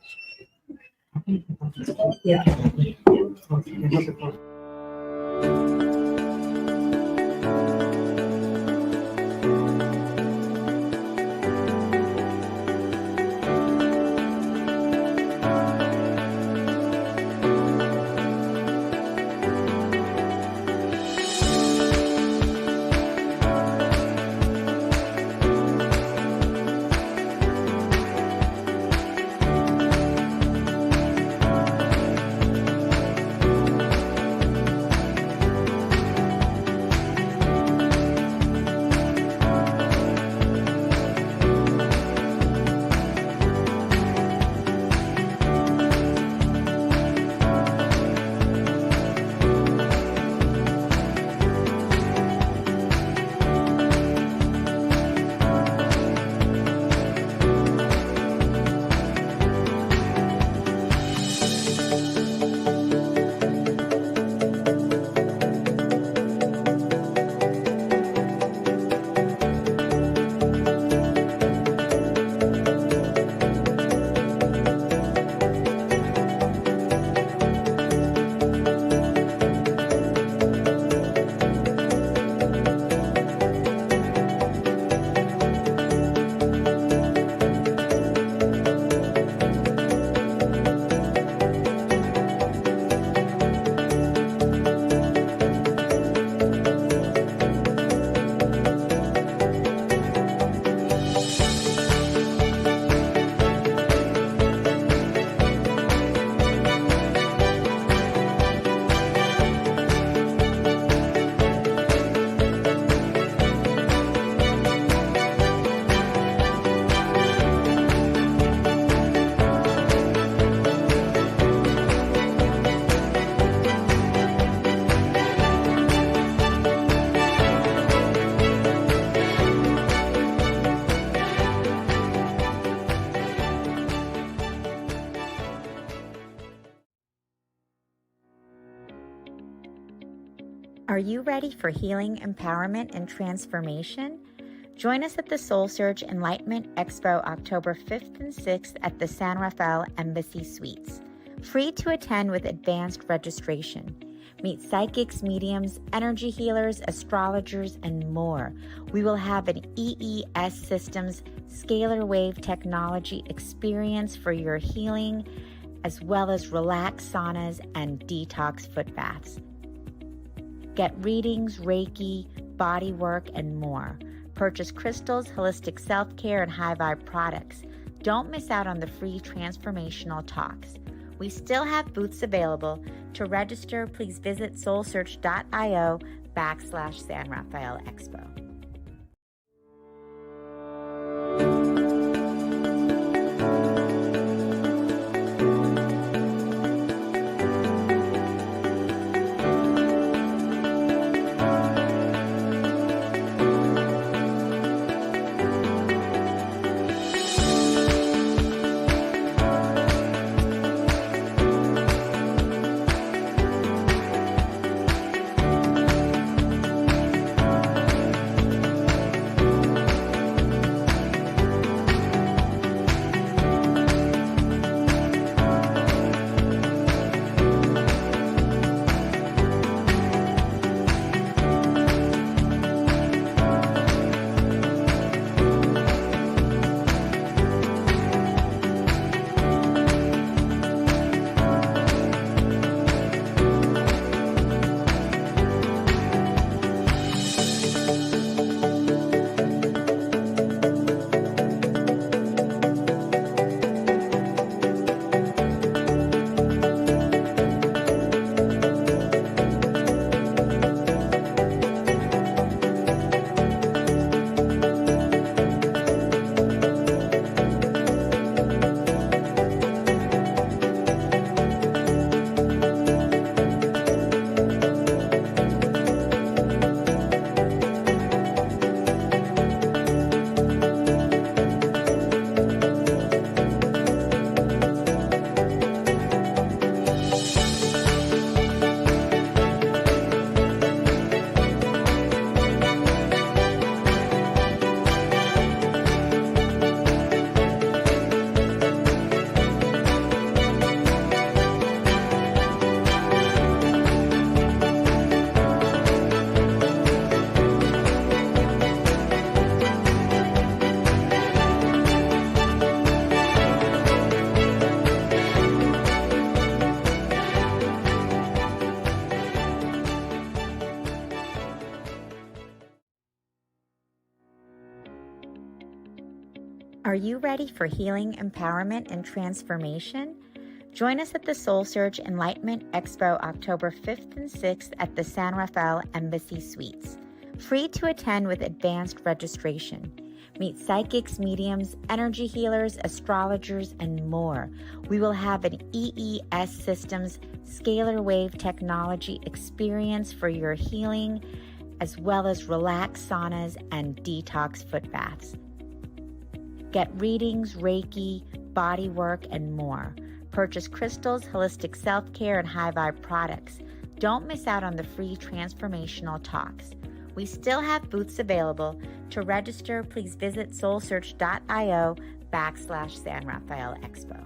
Are you ready for healing, empowerment, and transformation? Join us at the SoulSearch Enlightenment Expo October 5th and 6th at the San Rafael Embassy Suites. Free to attend with advanced registration. Meet psychics, mediums, energy healers, astrologers, and more. We will have an EES Systems scalar wave technology experience for your healing, as well as relaxed saunas and detox foot baths. Get readings, Reiki, body work, and more. Purchase crystals, holistic self-care, and high vibe products. Don't miss out on the free transformational talks. We still have booths available. To register, please visit soulsearch.io/San Rafael Expo. Are you ready for healing, empowerment, and transformation? Join us at the SoulSearch Enlightenment Expo October 5th and 6th at the San Rafael Embassy Suites. Free to attend with advanced registration. Meet psychics, mediums, energy healers, astrologers, and more. We will have an EES Systems scalar wave technology experience for your healing, as well as relaxed saunas and detox foot baths. Get readings, Reiki, body work, and more. Purchase crystals, holistic self-care, and high vibe products. Don't miss out on the free transformational talks. We still have booths available. To register, please visit soulsearch.io/San Rafael Expo.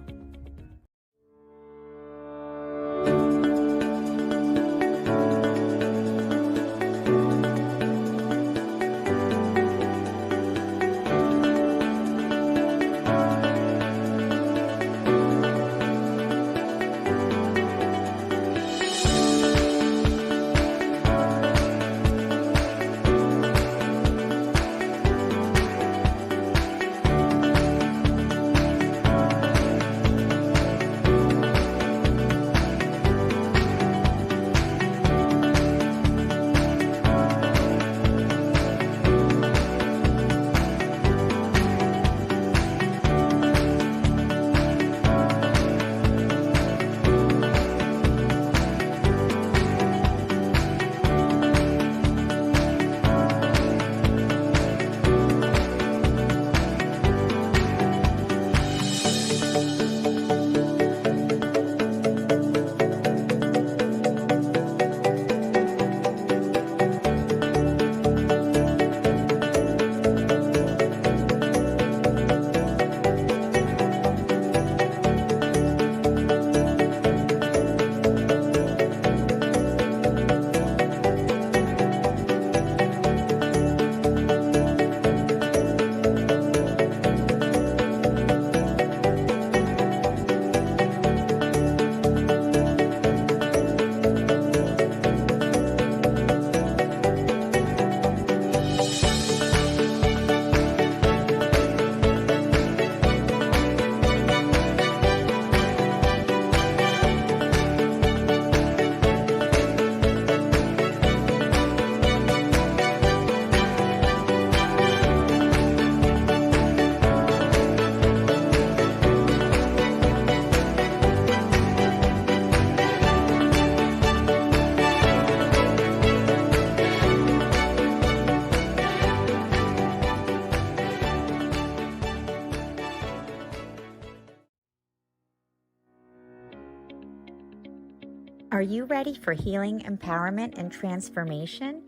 Are you ready for healing, empowerment, and transformation?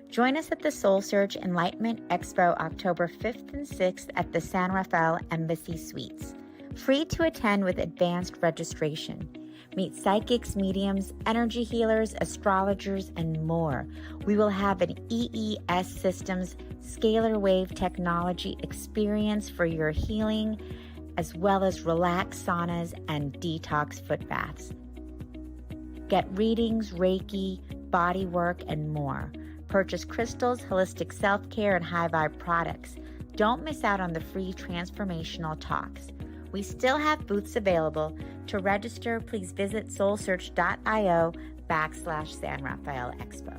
Join us at the SoulSearch Enlightenment Expo October 5th and 6th at the San Rafael Embassy Suites. Free to attend with advanced registration. Meet psychics, mediums, energy healers, astrologers, and more. We will have an EES Systems scalar wave technology experience for your healing, as well as relaxed saunas and detox foot baths. Get readings, Reiki, body work, and more. Purchase crystals, holistic self-care, and high vibe products. Don't miss out on the free transformational talks. We still have booths available. To register, please visit soulsearch.io/San Rafael Expo.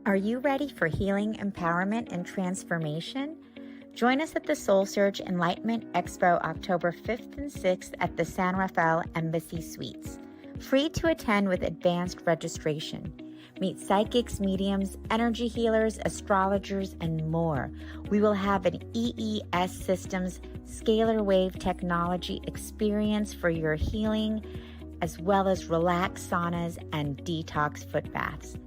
Are you ready for healing, empowerment, and transformation? Join us at the SoulSearch Enlightenment Expo October 5th and 6th at the San Rafael Embassy Suites. Free to attend with advanced registration. Meet psychics, mediums, energy healers, astrologers, and more. We will have an EES Systems scalar wave technology experience for your healing, as well as relaxed saunas and detox foot baths.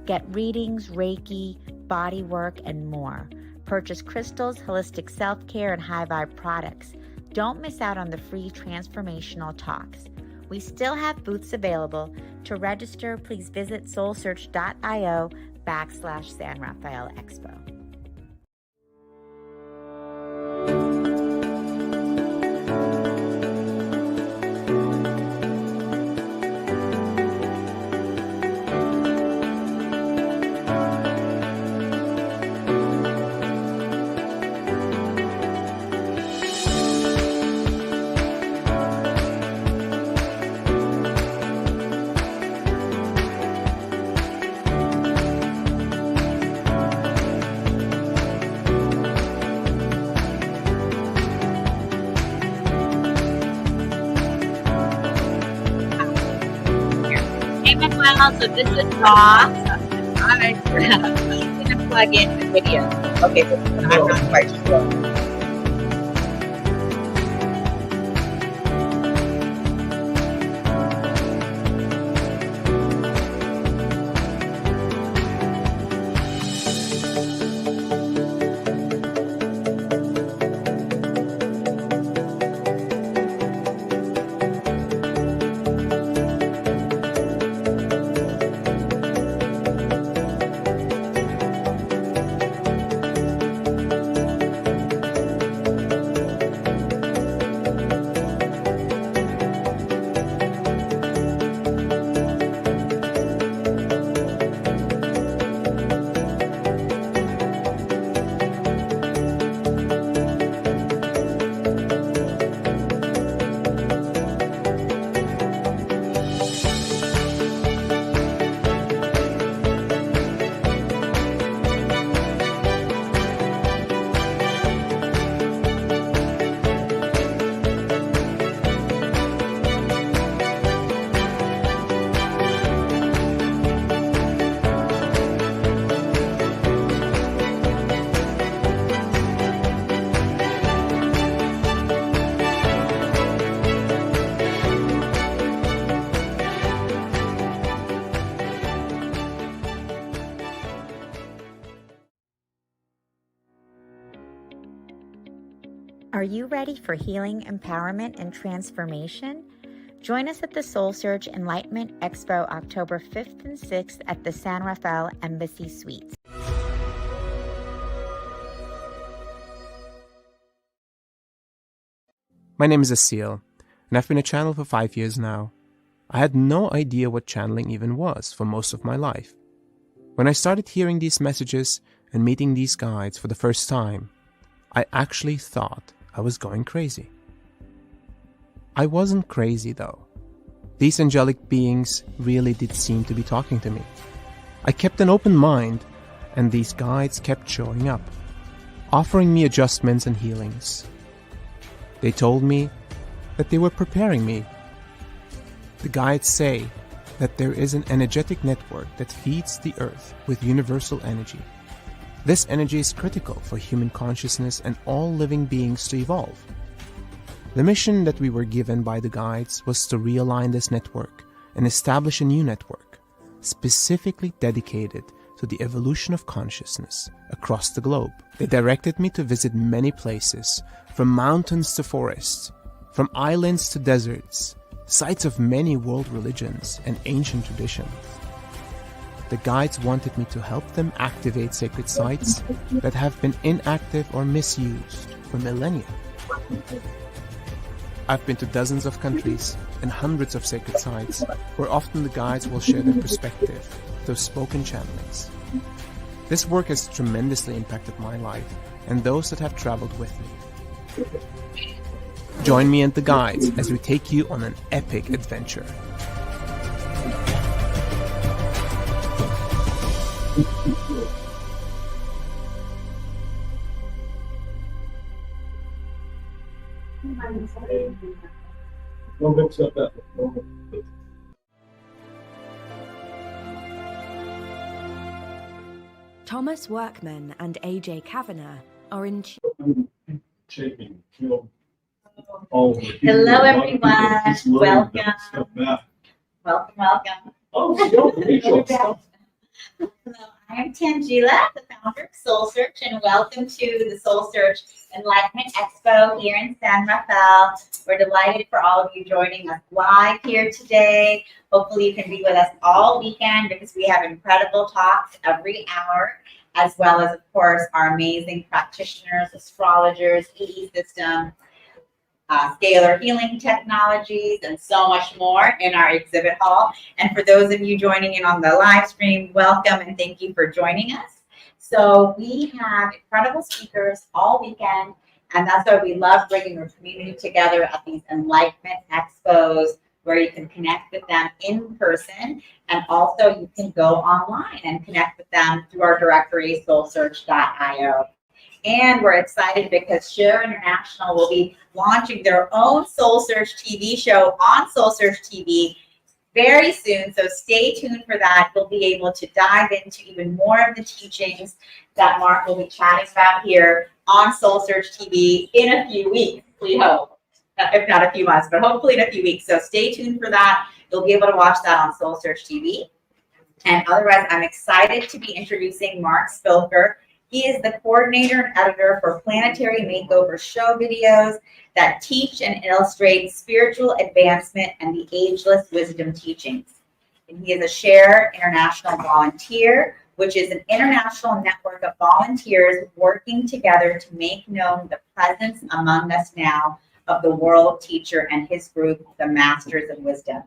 Get readings, Reiki, body work, and more. Purchase crystals, holistic self-care, and high vibe products. Don't miss out on the free transformational talks. We still have booths available. To register, please visit soulsearch.io/San Rafael Expo. Well, so this is Ross. I'm going to plug in the video. Okay, so I'm not quite sure. Are you ready for healing, empowerment, and transformation? Join us at the SoulSearch Enlightenment Expo October 5th and 6th at the San Rafael Embassy Suites. My name is Asil, and I've been a channel for 5 years now. I had no idea what channeling even was for most of my life. When I started hearing these messages and meeting these guides for the first time, I actually thought I was going crazy. I wasn't crazy though. These angelic beings really did seem to be talking to me. I kept an open mind, and these guides kept showing up, offering me adjustments and healings. They told me that they were preparing me. The guides say that there is an energetic network that feeds the earth with universal energy. This energy is critical for human consciousness and all living beings to evolve. The mission that we were given by the guides was to realign this network and establish a new network, specifically dedicated to the evolution of consciousness across the globe. They directed me to visit many places, from mountains to forests, from islands to deserts, sites of many world religions and ancient traditions. The guides wanted me to help them activate sacred sites that have been inactive or misused for millennia. I've been to dozens of countries and hundreds of sacred sites where often the guides will share their perspective through spoken channelings. This work has tremendously impacted my life and those that have traveled with me. Join me and the guides as we take you on an epic adventure. Don't mix up that. Thomas Workman and AJ Kavanagh are in Shaking, all over. Hello, everyone. Welcome. Welcome. Oh, Rachel. Hello, I am Tangela, the founder of SoulSearch, and welcome to the SoulSearch Enlightenment Expo here in San Rafael. We're delighted for all of you joining us live here today. Hopefully you can be with us all weekend because we have incredible talks every hour, as well as, of course, our amazing practitioners, astrologers, EE system, scalar healing technologies, and so much more in our exhibit hall. And for those of you joining in on the live stream, welcome and thank you for joining us. So we have incredible speakers all weekend, and that's why we love bringing our community together at these Enlightenment Expos, where you can connect with them in person, and also you can go online and connect with them through our directory, soulsearch.io. And we're excited because Share International will be launching their own SoulSearch TV show on SoulSearch TV very soon. So stay tuned for that. We'll be able to dive into even more of the teachings that Mark will be chatting about here on SoulSearch TV in a few weeks, we hope. If not a few months, but hopefully in a few weeks. So stay tuned for that. You'll be able to watch that on SoulSearch TV. And otherwise, I'm excited to be introducing Mark Spilker. He is the coordinator and editor for Planetary Makeover show videos that teach and illustrate spiritual advancement and the ageless wisdom teachings. And he is a Share International volunteer, which is an international network of volunteers working together to make known the presence among us now of the world teacher and his group, the Masters of Wisdom,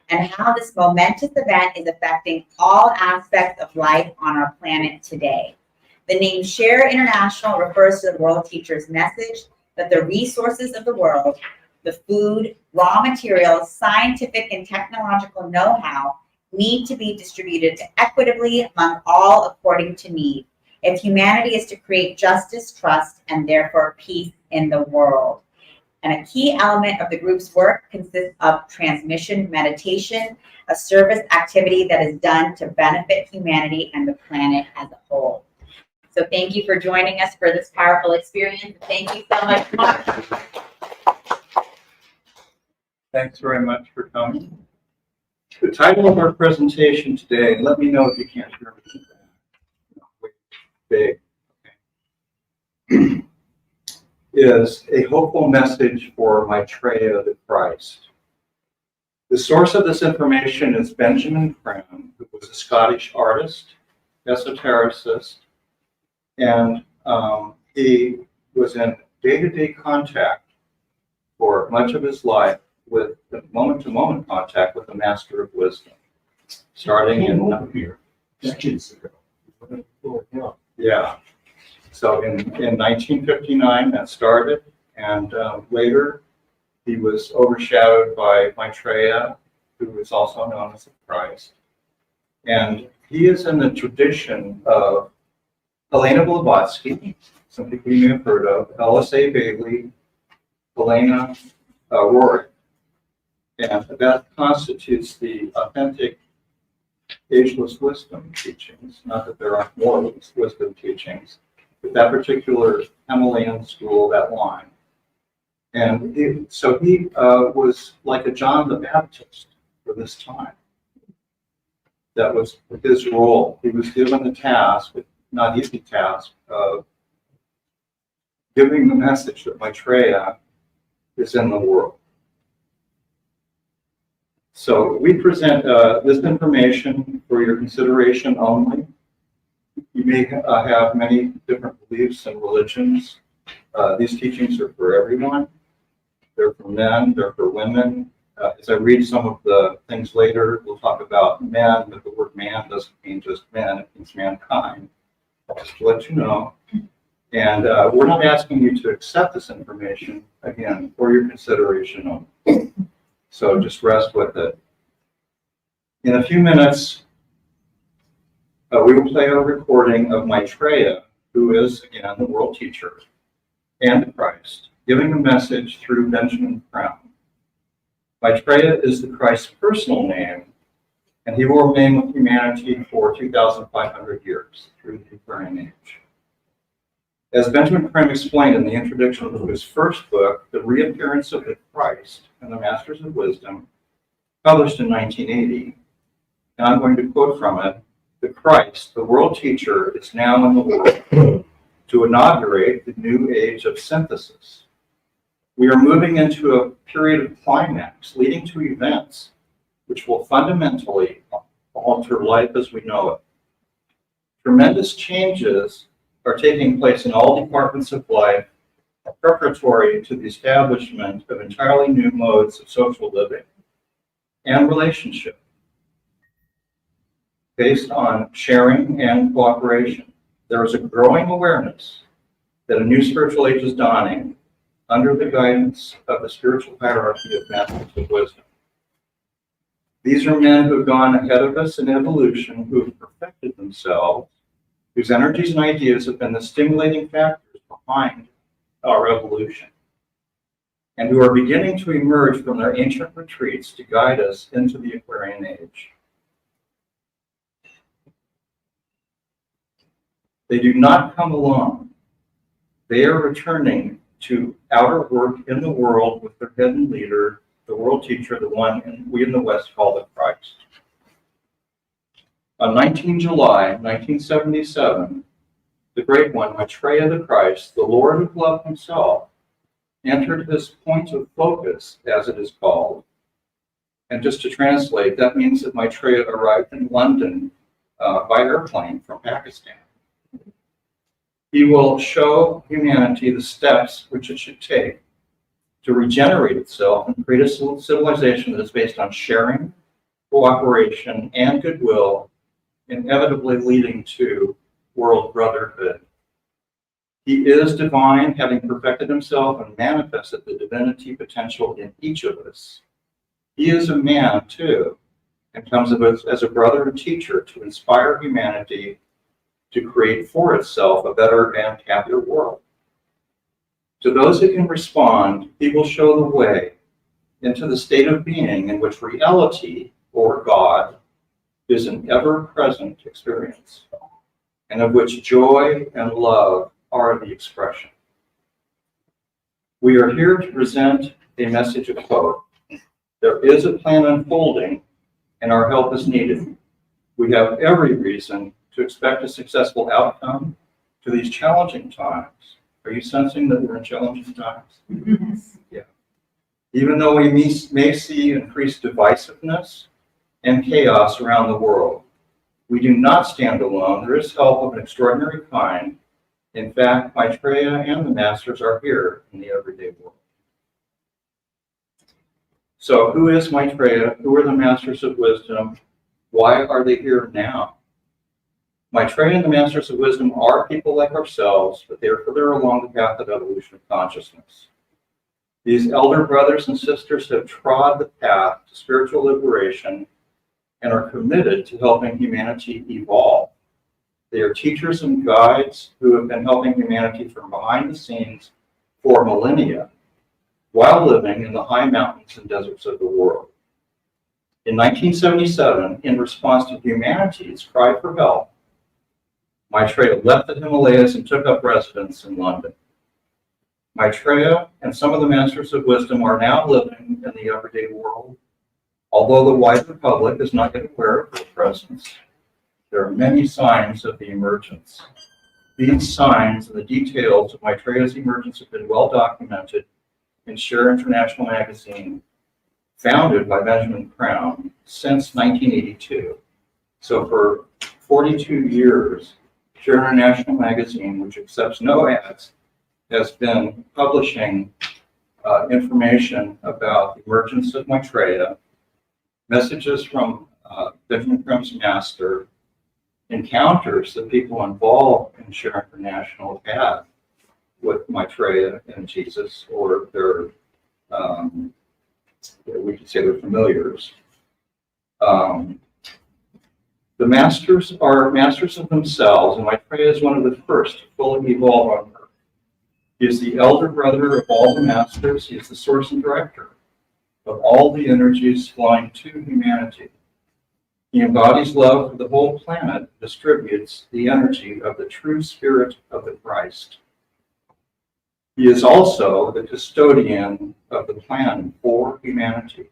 and how this momentous event is affecting all aspects of life on our planet today. The name Share International refers to the world teacher's message that the resources of the world, the food, raw materials, scientific and technological know-how, need to be distributed equitably among all according to need, if humanity is to create justice, trust, and therefore peace in the world. And a key element of the group's work consists of transmission meditation, a service activity that is done to benefit humanity and the planet as a whole. So thank you for joining us for this powerful experience. Thank you so much, Mark. Thanks very much for coming. The title of our presentation today, let me know if you can't hear me. Big. Okay. is a hopeful message for Maitreya the Christ. The source of this information is Benjamin Creme, who was a Scottish artist, esotericist, and he was in day-to-day contact for much of his life with the moment-to-moment contact with the Master of Wisdom, starting in here. Yeah. So in 1959 that started, and later he was overshadowed by Maitreya, who is also known as the Christ. And he is in the tradition of Helena Blavatsky, some people you may have heard of, L.S.A. Bailey, Helena Rory. And that constitutes the authentic ageless wisdom teachings. Not that there aren't more wisdom teachings, but that particular Himalayan school, that line. And so he was like a John the Baptist for this time. That was his role. He was given the task, not easy task, of giving the message that Maitreya is in the world. So we present this information for your consideration only. You may have many different beliefs and religions. These teachings are for everyone. They're for men, they're for women. As I read some of the things later, we'll talk about men, but the word man doesn't mean just men, it means mankind. Just to let you know. And we're not asking you to accept this information, again, for your consideration only. So just rest with it. In a few minutes, we will play a recording of Maitreya, who is, again, the world teacher and the Christ, giving a message through Benjamin Creme. Maitreya is the Christ's personal name, and he will remain with humanity for 2,500 years through the Aquarian Age. As Benjamin Creme explained in the introduction to his first book, The Reappearance of the Christ and the Masters of Wisdom, published in 1980, and I'm going to quote from it, "The Christ, the world teacher, is now in the world to inaugurate the new age of synthesis. We are moving into a period of climax, leading to events which will fundamentally alter life as we know it. Tremendous changes are taking place in all departments of life, preparatory to the establishment of entirely new modes of social living and relationship based on sharing and cooperation. There is a growing awareness that a new spiritual age is dawning under the guidance of the spiritual hierarchy of Masters of Wisdom. These are men who have gone ahead of us in evolution, who have perfected themselves, whose energies and ideas have been the stimulating factors behind our evolution, and who are beginning to emerge from their ancient retreats to guide us into the Aquarian Age. They do not come alone. They are returning to outer work in the world with their hidden leader, the world teacher, the one we in the West call the Christ. On 19 July 1977, the great one, Maitreya the Christ, the Lord of Love himself, entered his point of focus, as it is called. And just to translate, that means that Maitreya arrived in London by airplane from Pakistan. He will show humanity the steps which it should take to regenerate itself and create a civilization that is based on sharing, cooperation, and goodwill, inevitably leading to world brotherhood. He is divine, having perfected himself and manifested the divinity potential in each of us. He is a man, too, and comes as a brother and teacher to inspire humanity to create for itself a better and happier world. To those who can respond, he will show the way into the state of being in which reality, or God, is an ever-present experience, and of which joy and love are the expression. We are here to present a message of hope. There is a plan unfolding, and our help is needed. We have every reason to expect a successful outcome to these challenging times, Are you sensing that we're in challenging times? Yeah. Even though we may see increased divisiveness and chaos around the world, we do not stand alone. There is help of an extraordinary kind. In fact, Maitreya and the Masters are here in the everyday world. So who is Maitreya? Who are the Masters of Wisdom? Why are they here now? Maitreya and the Masters of Wisdom are people like ourselves, but they are further along the path of evolution of consciousness. These elder brothers and sisters have trod the path to spiritual liberation and are committed to helping humanity evolve. They are teachers and guides who have been helping humanity from behind the scenes for millennia, while living in the high mountains and deserts of the world. In 1977, in response to humanity's cry for help, Maitreya left the Himalayas and took up residence in London. Maitreya and some of the Masters of Wisdom are now living in the everyday world. Although the wider public is not yet aware of their presence, there are many signs of the emergence. These signs and the details of Maitreya's emergence have been well documented in Share International magazine, founded by Benjamin Crown since 1982. So for 42 years, Share International magazine, which accepts no ads, has been publishing information about the emergence of Maitreya, messages from Benjamin Crown's master, encounters that people involved in Share International have with Maitreya and Jesus, or their, we could say they're familiars. The masters are masters of themselves, and Maitreya is one of the first to fully evolve on earth. He is the elder brother of all the masters. He is the source and director of all the energies flowing to humanity. He embodies love for the whole planet and distributes the energy of the true spirit of the Christ. He is also the custodian of the plan for humanity.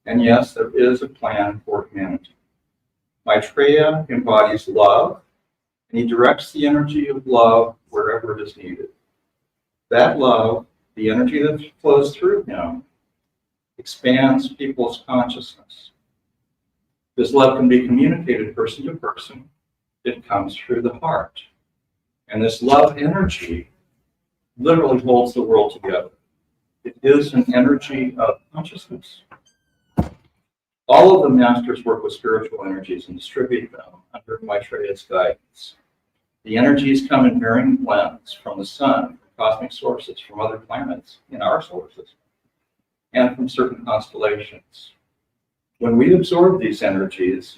And yes, there is a plan for humanity. Maitreya embodies love, and he directs the energy of love wherever it is needed. That love, the energy that flows through him, expands people's consciousness. This love can be communicated person to person. It comes through the heart. And this love energy literally holds the world together. It is an energy of consciousness. All of the masters work with spiritual energies and distribute them under Maitreya's guidance. The energies come in varying blends from the sun, from cosmic sources, from other planets in our solar system, and from certain constellations. When we absorb these energies,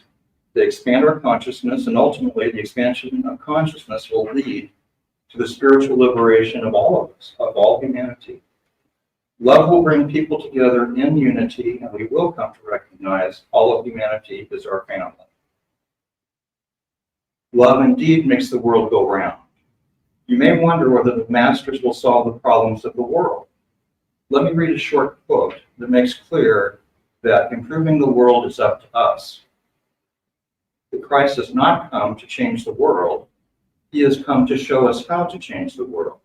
they expand our consciousness, and ultimately the expansion of consciousness will lead to the spiritual liberation of all of us, of all humanity. Love will bring people together in unity, and we will come to recognize all of humanity as our family. Love indeed makes the world go round. You may wonder whether the masters will solve the problems of the world. Let me read a short quote that makes clear that improving the world is up to us. The Christ has not come to change the world. He has come to show us how to change the world.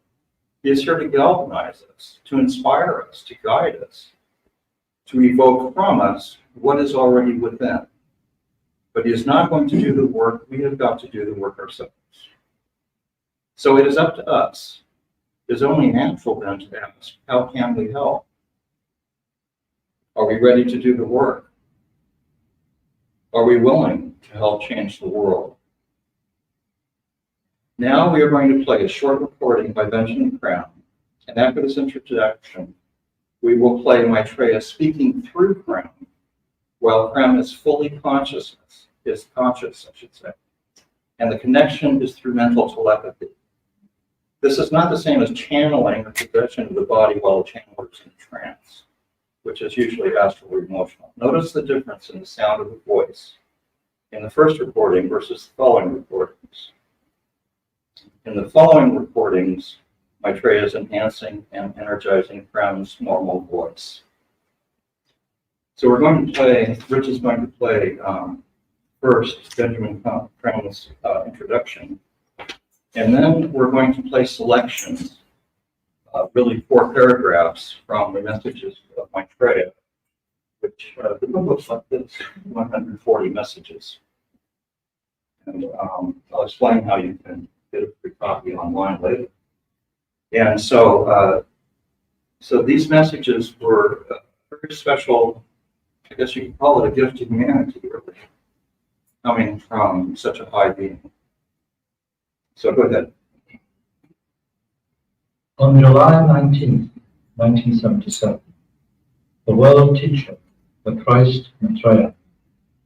He is here to galvanize us, to inspire us, to guide us, to evoke from us what is already within. But he is not going to do the work. We have got to do the work ourselves. So it is up to us. It is only natural then to ask, how can we help? Are we ready to do the work? Are we willing to help change the world? Now we are going to play a short recording by Benjamin Crown, and after this introduction, we will play Maitreya speaking through Crown, while Crown is fully conscious, I should say, and the connection is through mental telepathy. This is not the same as channeling or possession of the body while the channeler is in trance, which is usually astral or emotional. Notice the difference in the sound of the voice in the first recording versus the following recordings. In the following recordings, Maitreya is enhancing and energizing Crown's normal voice. So we're going to play, Rich is going to play first Benjamin Crown's introduction, and then we're going to play selections really 4 paragraphs from the messages of Maitreya, which the book looks like this, 140 messages. And I'll explain how you can get a free copy online later. And so, so these messages were very special. I guess you could call it a gift to humanity, really, coming from such a high being. So go ahead. On July 19, 1977, the world teacher, the Christ Maitreya,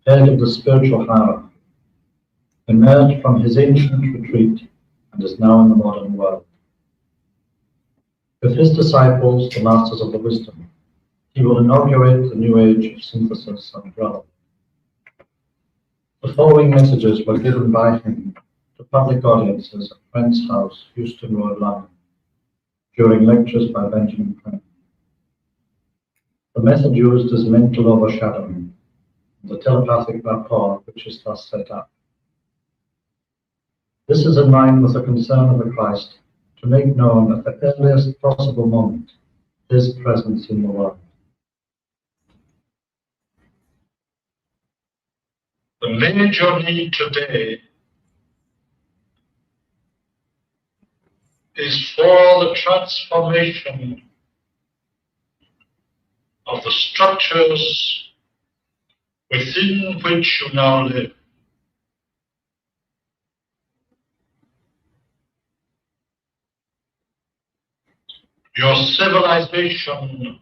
head of the spiritual hierarchy, emerged from his ancient retreat and is now in the modern world. With his disciples, the masters of the wisdom, he will inaugurate the new age of synthesis and reality. The following messages were given by him to public audiences at Friend's House, Houston Road, London, during lectures by Benjamin Crane. The method used is mental overshadowing, the telepathic rapport which is thus set up. This is in line with the concern of the Christ to make known at the earliest possible moment his presence in the world. The major need today is for the transformation of the structures within which you now live. Your civilization,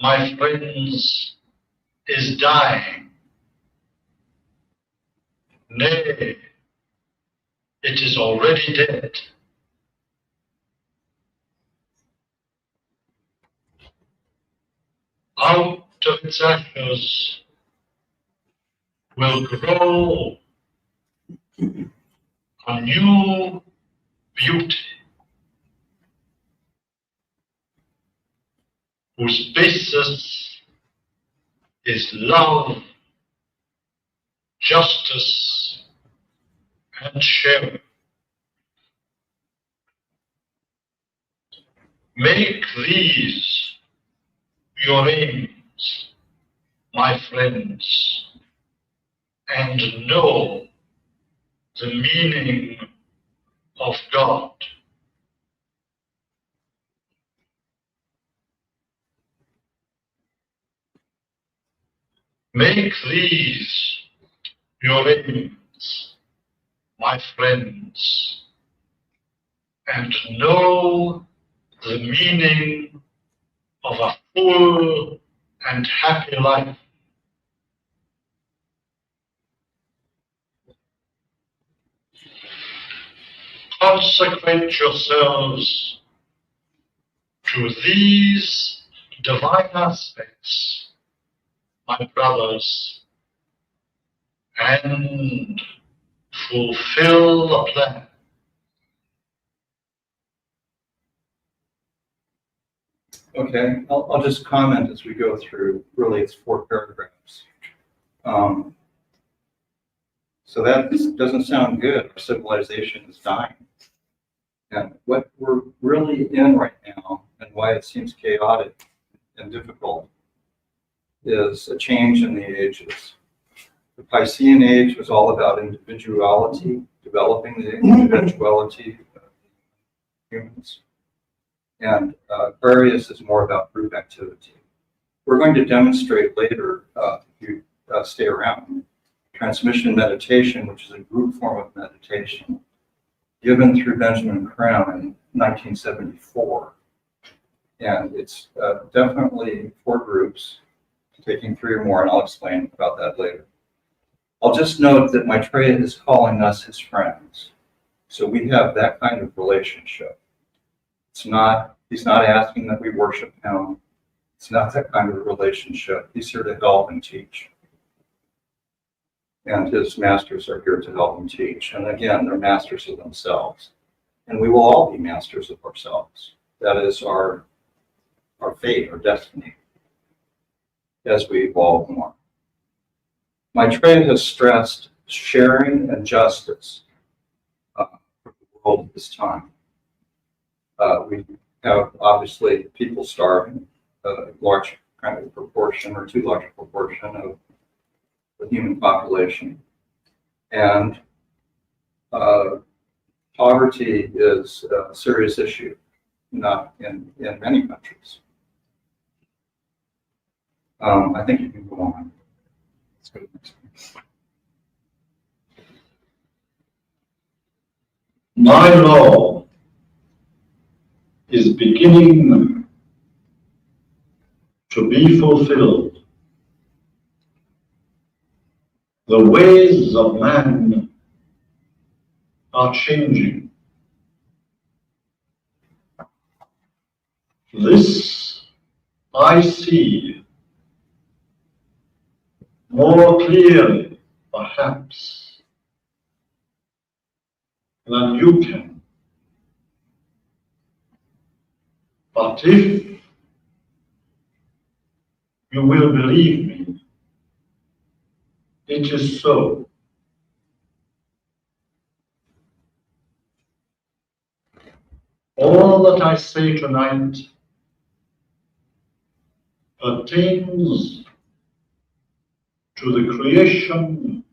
my friends, is dying. Nay, it is already dead. Out of its ashes will grow a new beauty whose basis is love, justice, and sharing. Make these your aims, my friends, and know the meaning of God. Make these your aims, my friends, and know the meaning of a full and happy life. Consecrate yourselves to these divine aspects, my brothers, and fulfill the plan. Okay, I'll just comment as we go through. Really, it's 4 paragraphs. So that doesn't sound good. Our civilization is dying. And what we're really in right now, and why it seems chaotic and difficult, is a change in the ages. The Piscean age was all about individuality, developing the individuality of humans. And Aquarius is more about group activity. We're going to demonstrate later, if you stay around, transmission meditation, which is a group form of meditation, given through Benjamin Crane in 1974. And it's definitely for groups, taking 3 or more, and I'll explain about that later. I'll just note that Maitreya is calling us his friends. So we have that kind of relationship. He's not asking that we worship him. It's not that kind of a relationship. He's here to help and teach. And his masters are here to help him teach. And again, they're masters of themselves. And we will all be masters of ourselves. That is our fate, our destiny, as we evolve more. Maitreya has stressed sharing and justice for the world at this time. We have obviously people starving, a large kind of proportion or too large a proportion of the human population. And poverty is a serious issue, not in many countries. I think you can go on. Let's go to the next one. My law is beginning to be fulfilled. The ways of man are changing. This I see more clearly, perhaps, than you can. But if you will believe me, it is so. All that I say tonight pertains to the creation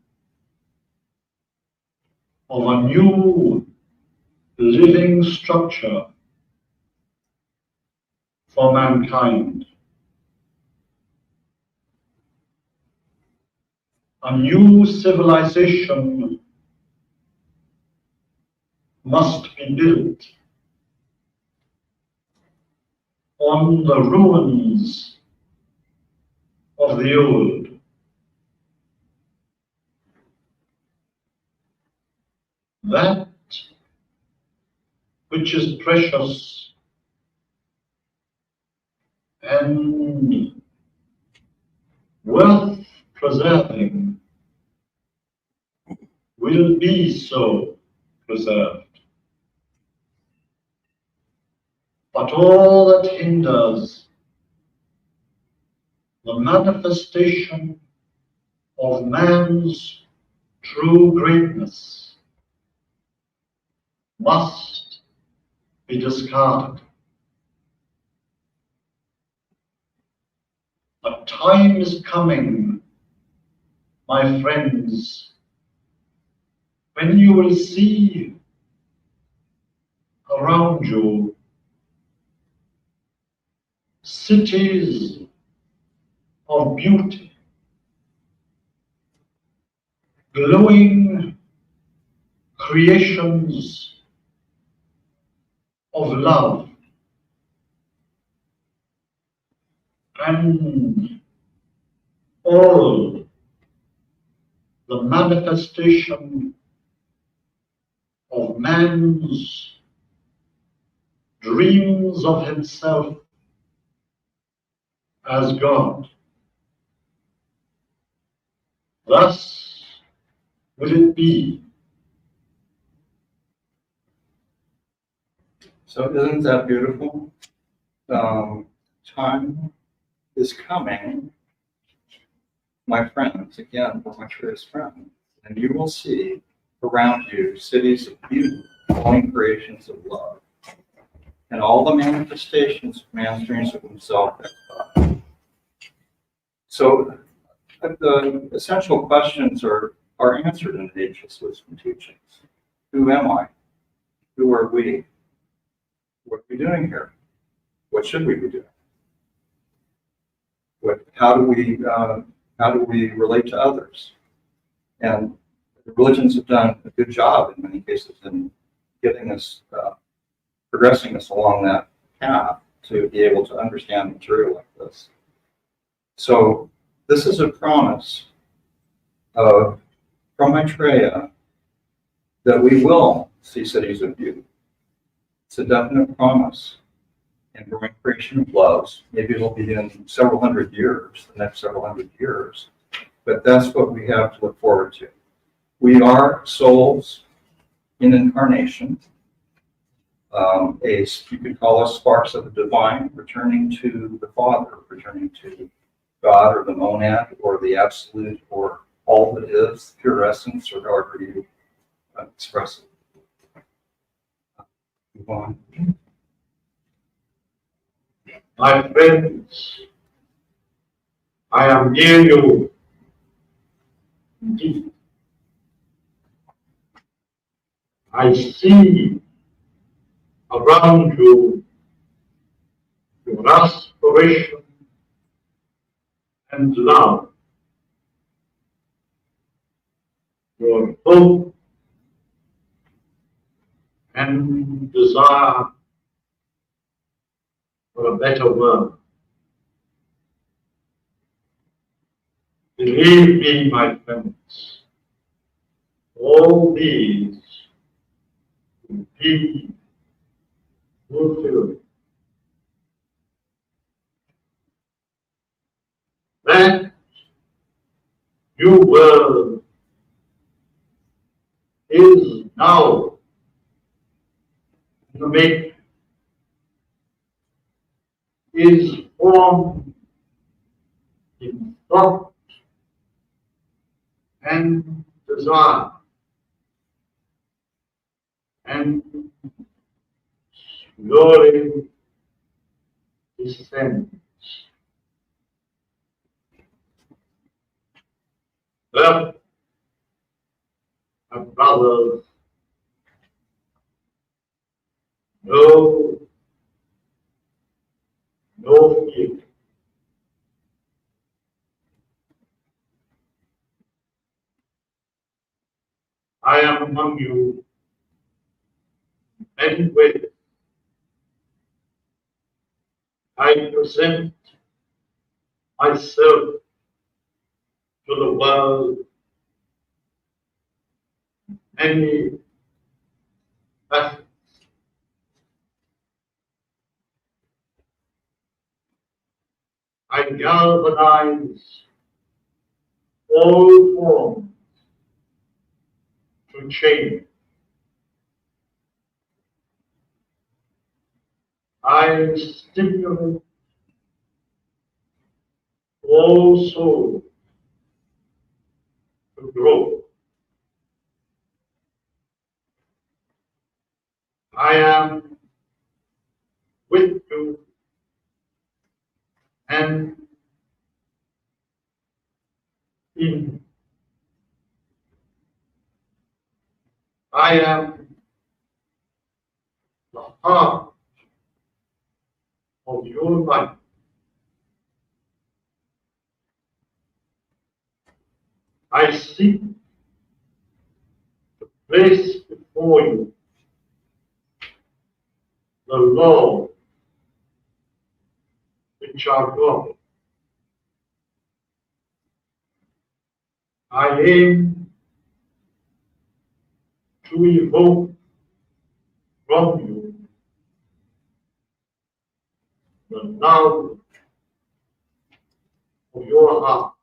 of a new living structure for mankind. A new civilization must be built on the ruins of the old. That which is precious and worth preserving will be so preserved. But all that hinders the manifestation of man's true greatness must be discarded. A time is coming, my friends, when you will see around you cities of beauty, glowing creations of love, and all the manifestation of man's dreams of himself as God. Thus will it be. So isn't that beautiful? Time is coming, my friends, again, for my truest friend, and you will see around you cities of beauty, glowing creations of love, and all the manifestations of man's dreams of himself as God. So the essential questions are answered in the Ageless Wisdom teachings. Who am I? Who are we? What are we doing here? What should we be doing? How do we relate to others? And the religions have done a good job in many cases in getting us, progressing us along that path to be able to understand material like this. So this is a promise from Maitreya that we will see cities of beauty. It's a definite promise. And growing creation of loves, maybe it'll be in several hundred years, the next several hundred years, but that's what we have to look forward to. We are souls in incarnation, you could call us sparks of the divine, returning to the Father, returning to God or the monad or the absolute or all that is, pure essence, or however you express it. Move on. My friends, I am near you indeed. I see around you your aspiration and love, your hope and desire for a better world. Believe me, my friends, all these will be fulfilled. That new world is now in the making, is formed in thought and desire, and slowly descends. Therefore, my brothers, no fear. I am among you in many ways. I present myself to the world many facets. I galvanize all forms to change. I stimulate all souls to grow. I am with you and in. I am the heart of your life. I seek to place before you the law which are God. I aim to evoke from you the love of your heart.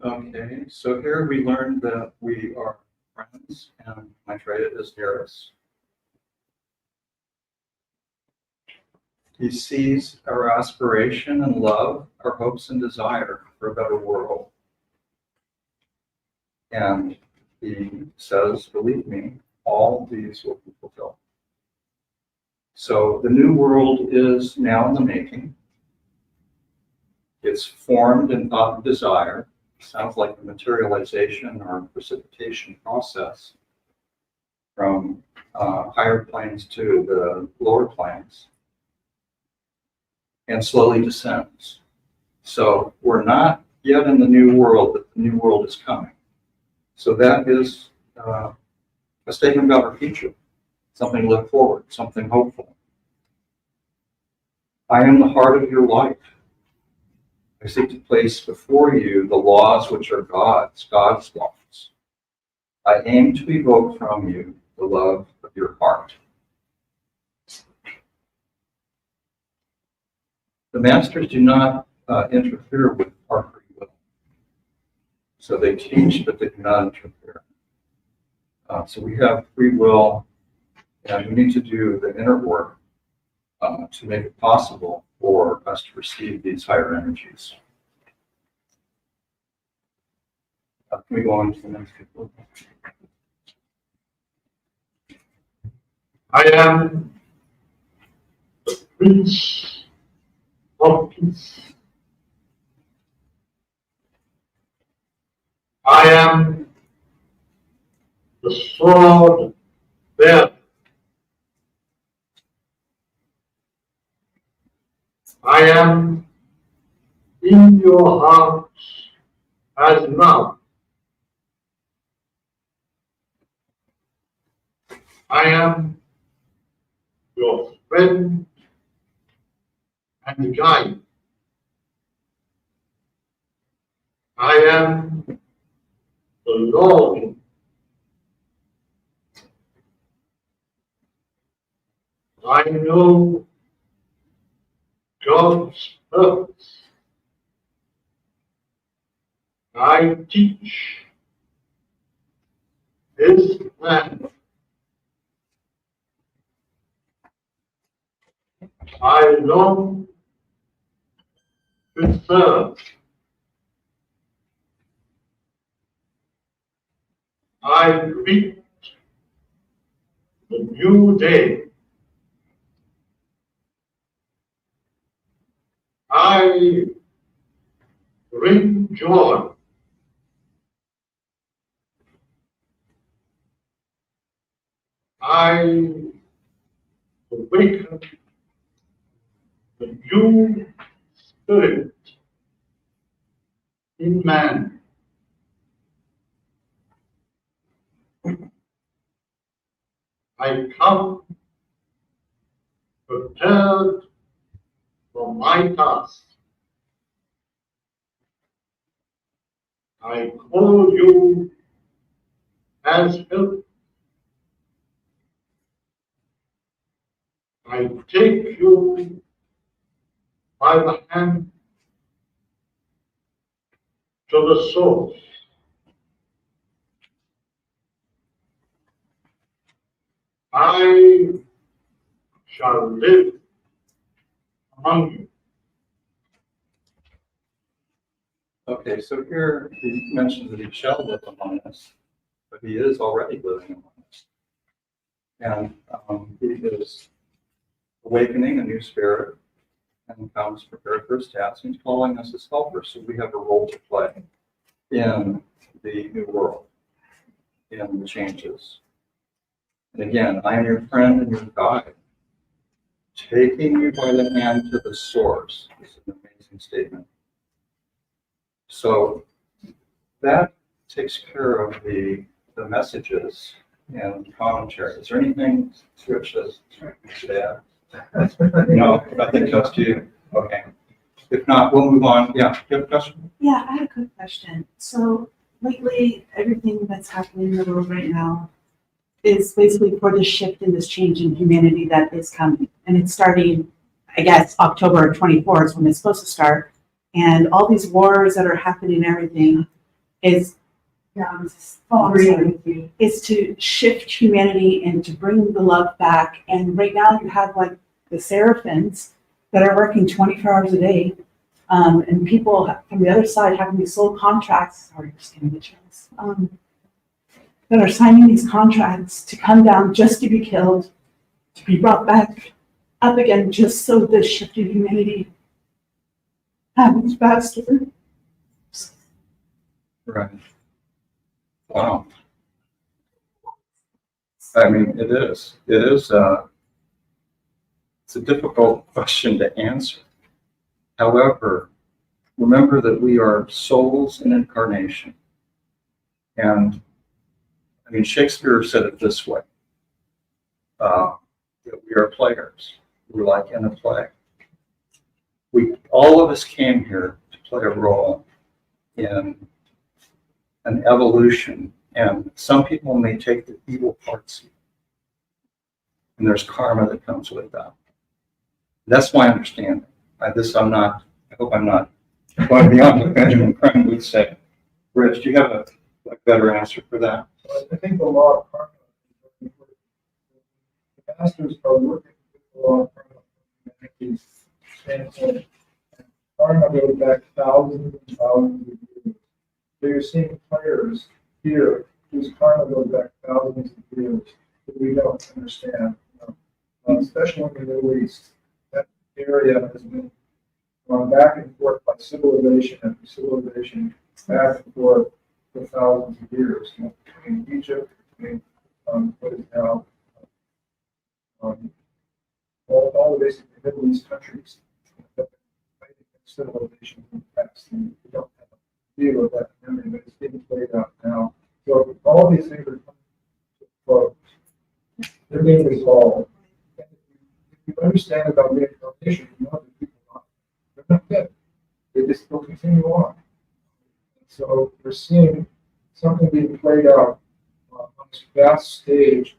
Okay, so here we learned that we are friends, and Maitreya is near us. He sees our aspiration and love, our hopes and desire for a better world. And he says, believe me, all these will be fulfilled. So the new world is now in the making. It's formed in thought and desire. Sounds like a materialization or precipitation process from higher planes to the lower planes, and slowly descends. So we're not yet in the new world, but the new world is coming. So that is a statement about our future, something to look forward, something hopeful. I am the heart of your life. I seek to place before you the laws which are God's laws. I aim to evoke from you the love of your heart. The masters do not interfere with our free will. So they teach, but they do not interfere. So we have free will, and we need to do the inner work to make it possible for us to receive these higher energies. Can we go on to the next people? I am the Prince of Peace. I am the sword bearer. I am in your hearts as now. I am your friend and guide. I am the Lord. I know God's purpose. I teach His plan. I long to serve. I greet the new day. I bring joy. I awaken the new spirit in man. I come prepared for my task. I call you as help. I take you by the hand to the source. I shall live among you. Okay, so here he mentions that he shall live among us, but he is already living among us. And he is awakening a new spirit and comes prepared for his task. He's calling us as helpers, so we have a role to play in the new world, in the changes. And again, I am your friend and your guide, taking you by the hand to the source. This is an amazing statement. So that takes care of the messages and commentary. Is there anything Rich should add? No, I think that's you. Okay. If not, we'll move on. Yeah, you have a question? Yeah, I had a quick question. So lately, everything that's happening in the world right now is basically for this shift and this change in humanity that is coming. And it's starting, I guess, October 24th is when it's supposed to start. And all these wars that are happening and everything is is to shift humanity and to bring the love back. And right now you have like the Seraphins that are working 24 hours a day. And people from the other side having these soul contracts, sorry, just getting the chance, that are signing these contracts to come down just to be killed, to be brought back up again, just so this shift in humanity happens faster. Right. Wow. I mean, it is. It's a difficult question to answer. However, remember that we are souls in incarnation. And I mean, Shakespeare said it this way, that we are players. We're like in a play. All of us came here to play a role in an evolution, and some people may take the evil parts, and there's karma that comes with that. That's my understanding. I hope I'm not going beyond what Benjamin Crane would say. Rich, do you have a better answer for that? I think the law of karma, the masters are working with the law of karma. And karma goes back thousands and thousands of years. So you're seeing players here whose karma goes back thousands of years that we don't understand. especially in the Middle East. That area has been gone back and forth by civilization after civilization, back and forth for thousands of years. Between Egypt, between what is now all the basically Middle East countries, civilization in the past. And we don't have a view of that memory, but it's being played out now. So all these things are coming to a close. They're being resolved. And if you understand about reincarnation, you know that people are not, they're not dead. They just will continue on. And so we're seeing something being played out on this vast stage,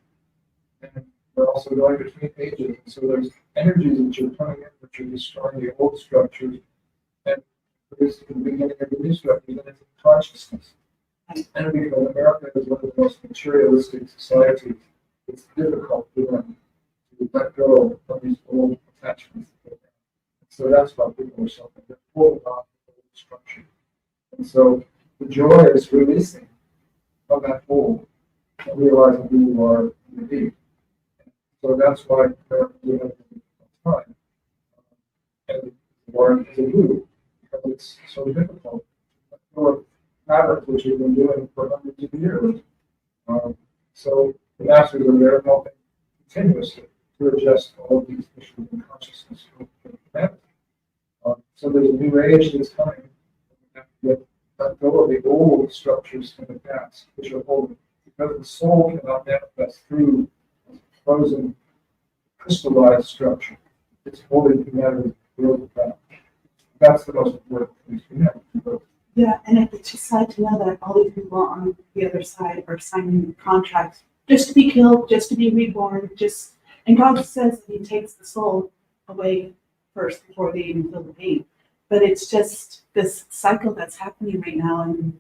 and we're also going between ages. And so there's energies which are coming in, which are destroying the old structures, and producing the beginning of the new structures, and it's consciousness. And because America is one of the most materialistic societies, it's difficult for them to let go of these old attachments. So that's why people are suffering. They're holding on to the old structure. And so the joy is releasing from that hold and realizing who you are in the deep. So that's why America is having a time. And war is a move because it's so difficult. For patterns which we've been doing for hundreds of years. So the masters are there helping continuously to adjust all of these issues in consciousness for humanity. So there's a new age that's coming. We have to let go of the old structures from the past, which are holding, because the soul cannot manifest through a frozen, crystallized structure. It's holding humanity through the past. That's the most important thing to humanity. Yeah, and it's just sad to know that all these people on the other side are signing contracts just to be killed, just to be reborn, and God says that He takes the soul away first before they even feel the pain. But it's just this cycle that's happening right now, and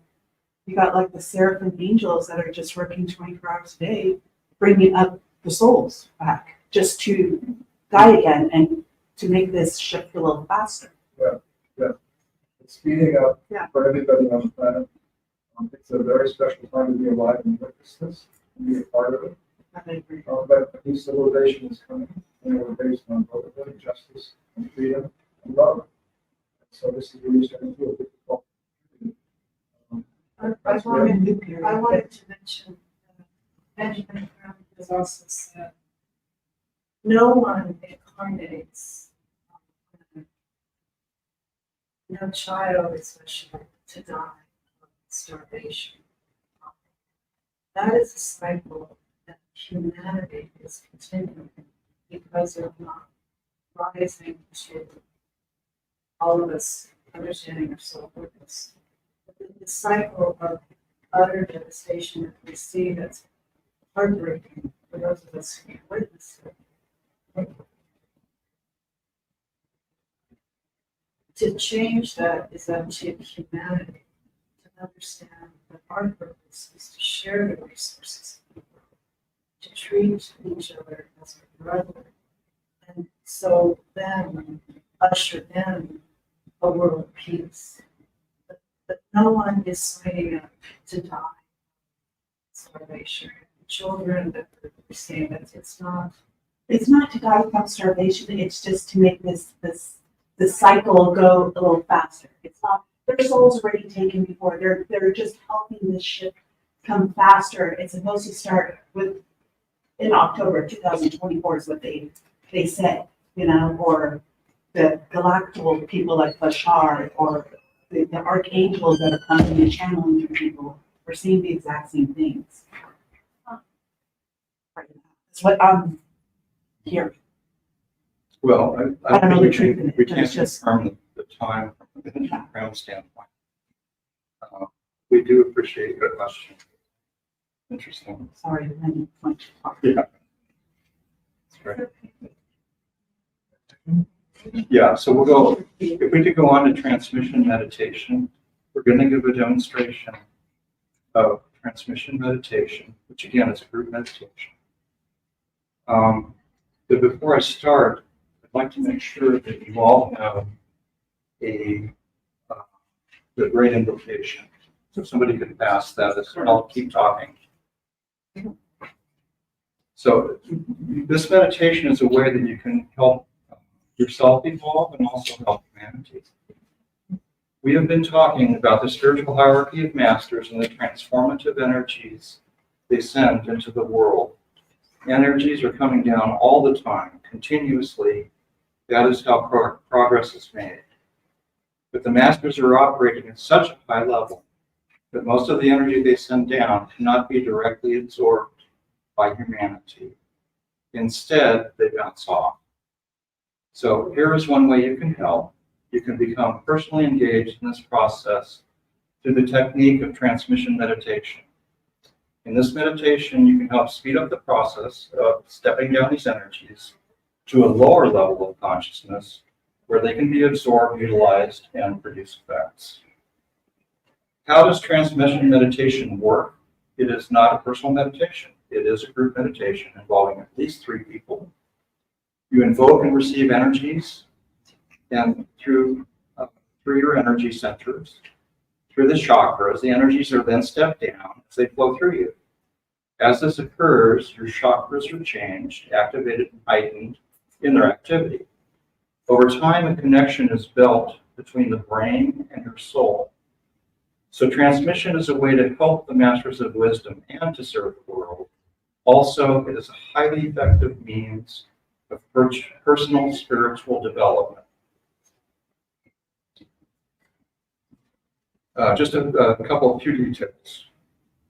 you got like the seraphim angels that are just working 24 hours a day, bringing up the souls back just to die again and to make this shift a little faster. Yeah, yeah. It's speeding up for everybody on the planet. It's a very special time to be alive and witness this and be a part of it. But a new civilization is coming, and we're based on brotherhood, justice, and freedom, and love. So this is really starting to feel difficult. I wanted to mention Benjamin Franklin has also said, no one incarnates, no child especially, to die of starvation. That is a cycle that humanity is continuing because of not rising to all of us understanding our self-purpose. The cycle of utter devastation that we see, that's heartbreaking for those of us who can witness it. To change that is up to humanity to understand that our purpose is to share the resources of people, to treat each other as a brother, and so then usher in a world of peace. But no one is signing up to die of starvation. Children that we're seeing that it's not to die from starvation, it's just to make the cycle go a little faster. It's not their soul's already taken before. They're just helping this ship come faster. It's supposed to start in October 2024 is what they said, or the galactical people like Bashar or the archangels that are coming and channeling through people are seeing the exact same things. That's what I'm hearing. Well, I don't know the think truth. we can't confirm the time from the Benjamin Franklin standpoint. We do appreciate your question. Interesting. Sorry, I didn't want to talk. Yeah. That's great. Yeah, so we'll go, if we could go on to transmission meditation, we're going to give a demonstration of transmission meditation, which again is a group meditation. But before I start, I'd like to make sure that you all have the great invocation. So if somebody could pass that, I'll keep talking. So this meditation is a way that you can help yourself evolve and also help humanity. We have been talking about the spiritual hierarchy of masters and the transformative energies they send into the world. Energies are coming down all the time, continuously. That is how progress is made. But the masters are operating at such a high level that most of the energy they send down cannot be directly absorbed by humanity. Instead, they bounce off. So here is one way you can help. You can become personally engaged in this process through the technique of transmission meditation. In this meditation, you can help speed up the process of stepping down these energies to a lower level of consciousness where they can be absorbed, utilized, and produce effects. How does transmission meditation work? It is not a personal meditation. It is a group meditation involving at least 3 people. You invoke and receive energies, and through your energy centers, through the chakras, the energies are then stepped down as they flow through you. As this occurs, your chakras are changed, activated, and heightened in their activity. Over time, a connection is built between the brain and your soul. So transmission is a way to help the masters of wisdom and to serve the world. Also, it is a highly effective means of personal spiritual development. Just a couple of few details.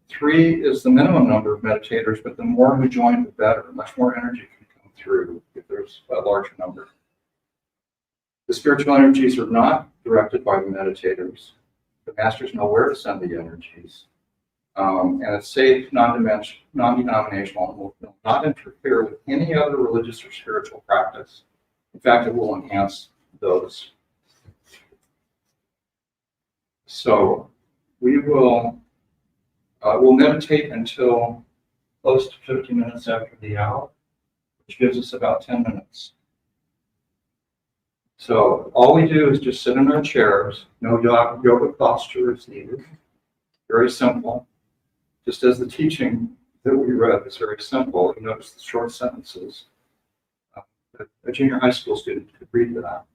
3 is the minimum number of meditators, but the more who join, the better. Much more energy can come through if there's a larger number. The spiritual energies are not directed by the meditators. The masters know where to send the energies. And it's safe, non-denominational, and will not interfere with any other religious or spiritual practice. In fact, it will enhance those. So we will we'll meditate until close to 50 minutes after the hour, which gives us about 10 minutes. So all we do is just sit in our chairs. No yoga posture is needed. Very simple. Just as the teaching that we read is very simple. You notice the short sentences. A junior high school student could read that.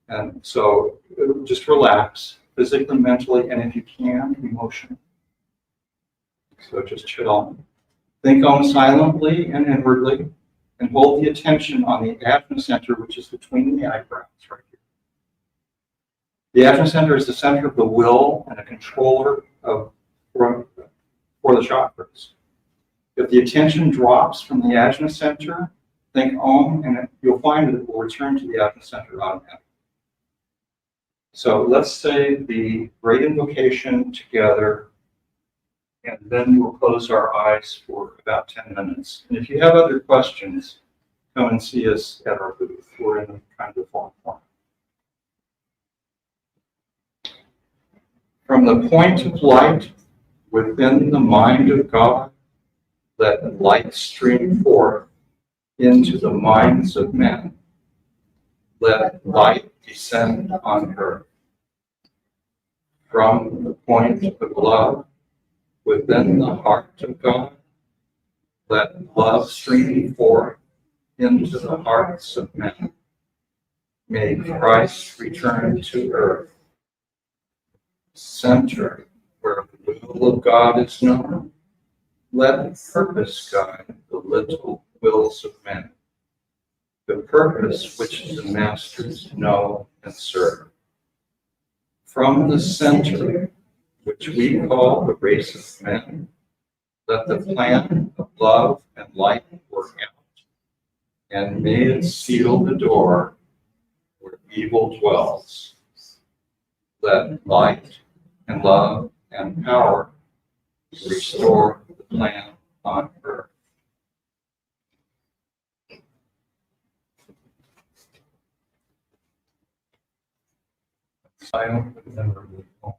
And so just relax, physically, mentally, and if you can, emotionally. So just chill. Think Om silently and inwardly, and hold the attention on the Ajna center, which is between the eyebrows right here. The Ajna center is the center of the will and a controller for the chakras. If the attention drops from the Ajna center, think Om, and you'll find that it will return to the Ajna center automatically. So let's say the great invocation together, and then we'll close our eyes for about 10 minutes. And if you have other questions, come and see us at our booth. We're in kind of form. From the point of light within the mind of God, let light stream forth into the minds of men. Let light descend on earth. From the point of love within the heart of God, let love stream forth into the hearts of men. May Christ return to earth, center where the will of God is known. Let purpose guide the little wills of men, the purpose which the masters know and serve. From the center, which we call the race of men, let the plan of love and light work out, and may it seal the door where evil dwells. Let light and love and power restore the plan on earth. Silent remember the Om.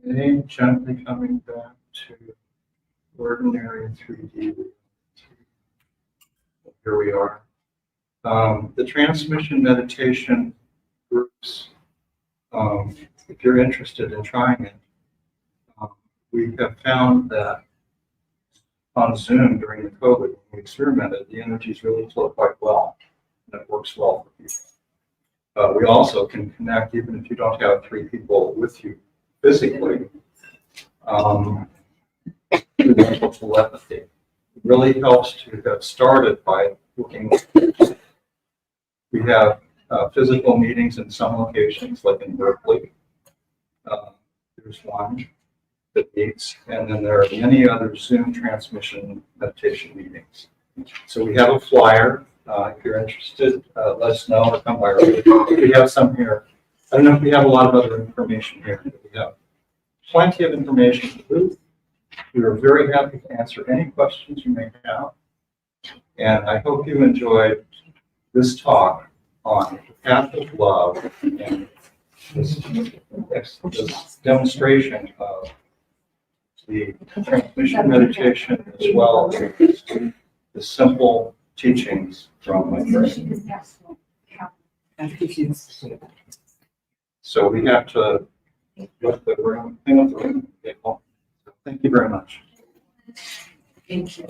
Okay, gently coming back to ordinary 3D. Here we are. The transmission meditation groups, if you're interested in trying it, we have found that on Zoom during the COVID, when we experimented, the energies really flow quite well, and it works well for people. We also can connect even if you don't have 3 people with you physically, through mental telepathy. It really helps to get started by looking. We have physical meetings in some locations, like in Berkeley. There's one that meets, and then there are many other Zoom transmission meditation meetings. So we have a flyer. If you're interested, let us know or come by. We have some here. I don't know if we have a lot of other information here, but we have plenty of information at the booth. We are very happy to answer any questions you may have. And I hope you enjoyed this talk on the path of love and this demonstration of the transmission meditation as well as the simple teachings from my friend. So we have to let the room, clean up the room, get home. So thank you very much. Thank you.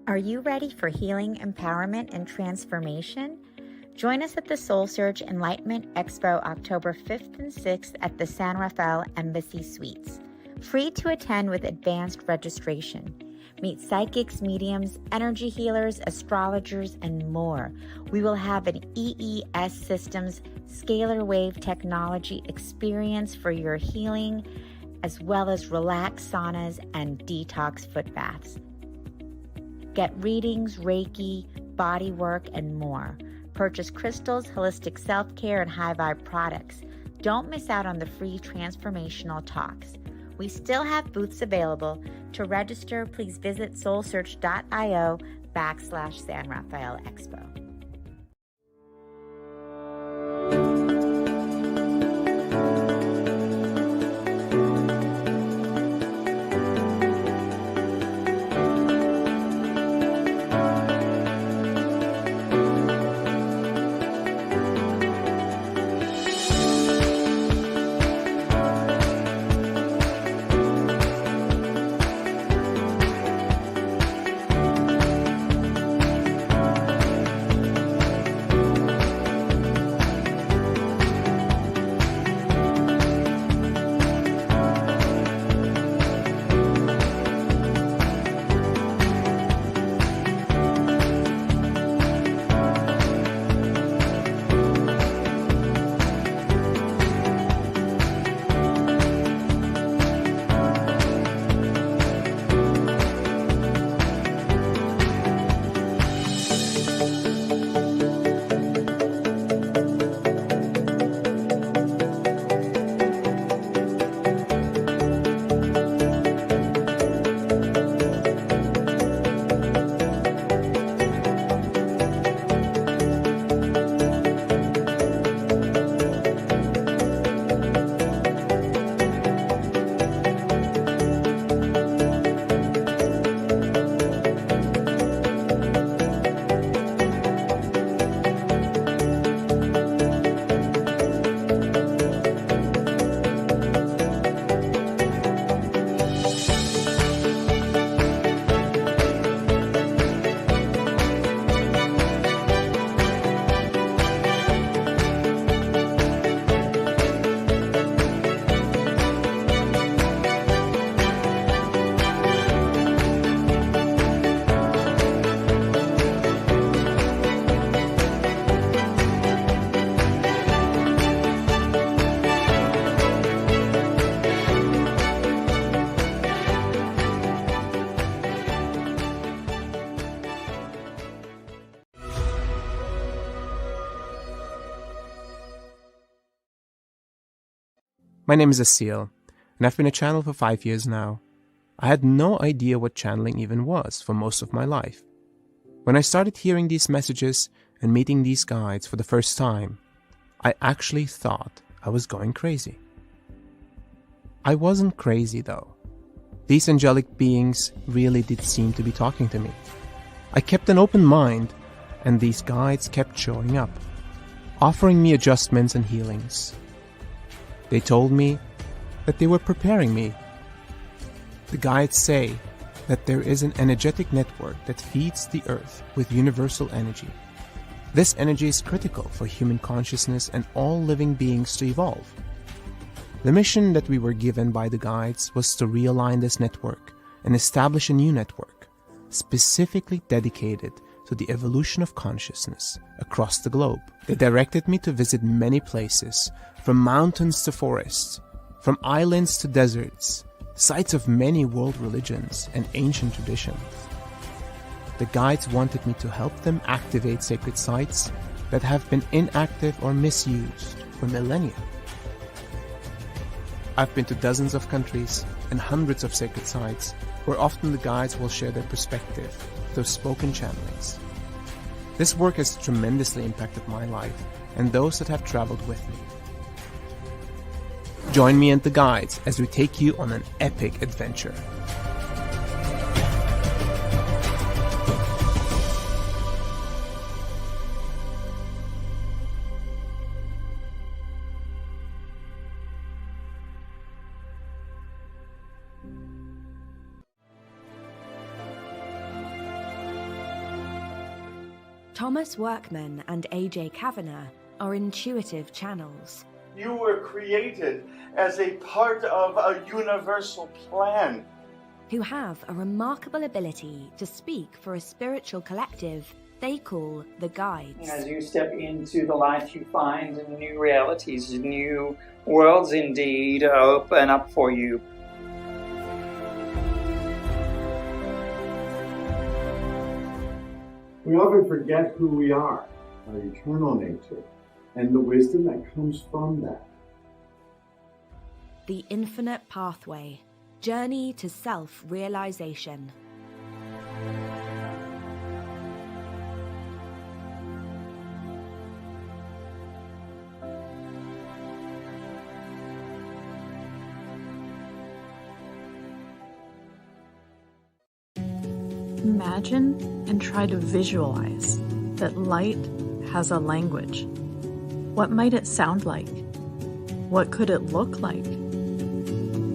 Are you ready for healing, empowerment, and transformation? Join us at the SoulSearch Enlightenment Expo October 5th and 6th at the San Rafael Embassy Suites. Free to attend with advanced registration. Meet psychics, mediums, energy healers, astrologers, and more. We will have an EES Systems scalar wave technology experience for your healing, as well as relaxed saunas and detox foot baths. Get readings, Reiki, body work, and more. Purchase crystals, holistic self-care, and high vibe products. Don't miss out on the free transformational talks. We still have booths available. To register, please visit soulsearch.io/San Rafael Expo. My name is Asil, and I've been a channel for 5 years now. I had no idea what channeling even was for most of my life. When I started hearing these messages and meeting these guides for the first time, I actually thought I was going crazy. I wasn't crazy though. These angelic beings really did seem to be talking to me. I kept an open mind, and these guides kept showing up, offering me adjustments and healings. They told me that they were preparing me. The guides say that there is an energetic network that feeds the earth with universal energy. This energy is critical for human consciousness and all living beings to evolve. The mission that we were given by the guides was to realign this network and establish a new network, specifically dedicated to the evolution of consciousness across the globe. They directed me to visit many places, from mountains to forests, from islands to deserts, sites of many world religions and ancient traditions. The guides wanted me to help them activate sacred sites that have been inactive or misused for millennia. I've been to dozens of countries and hundreds of sacred sites where often the guides will share their perspective through spoken channelings. This work has tremendously impacted my life and those that have traveled with me. Join me and the guides as we take you on an epic adventure. Thomas Workman and AJ Kavanagh are intuitive channels. You were created as a part of a universal plan. Who have a remarkable ability to speak for a spiritual collective they call the Guides. As you step into the light, you find new realities, new worlds indeed open up for you. We often forget who we are, our eternal nature, and the wisdom that comes from that. The Infinite Pathway, Journey to Self-Realization. Imagine and try to visualize that light has a language. What might it sound like? What could it look like?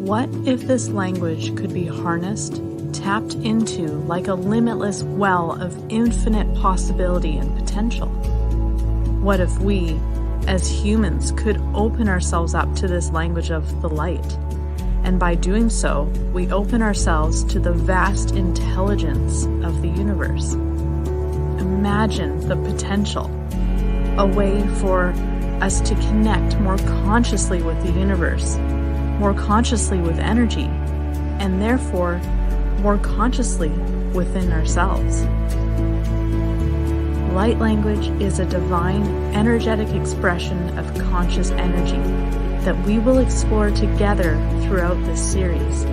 What if this language could be harnessed, tapped into like a limitless well of infinite possibility and potential? What if we, as humans, could open ourselves up to this language of the light? And by doing so, we open ourselves to the vast intelligence of the universe. Imagine the potential, a way for us to connect more consciously with the universe, more consciously with energy, and therefore more consciously within ourselves. Light language is a divine, energetic expression of conscious energy that we will explore together throughout this series.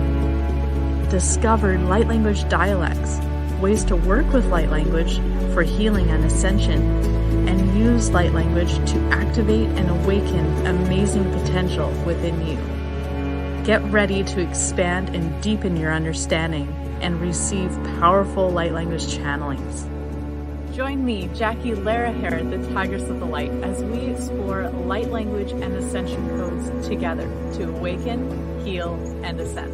Discover light language dialects, ways to work with light language for healing and ascension, and use light language to activate and awaken amazing potential within you. Get ready to expand and deepen your understanding and receive powerful light language channelings. Join me, Jackie Laraher, the Tigress of the Light, as we explore light language and ascension codes together to awaken, heal, and ascend.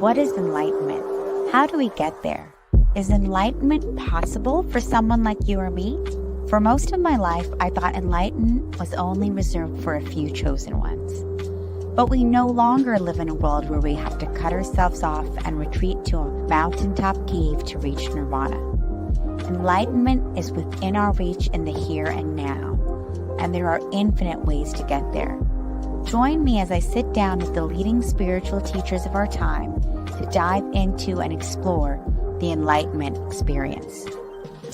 What is enlightenment? How do we get there? Is enlightenment possible for someone like you or me? For most of my life, I thought enlightenment was only reserved for a few chosen ones. But we no longer live in a world where we have to cut ourselves off and retreat to a mountaintop cave to reach nirvana. Enlightenment is within our reach in the here and now, and there are infinite ways to get there. Join me as I sit down with the leading spiritual teachers of our time to dive into and explore the enlightenment experience.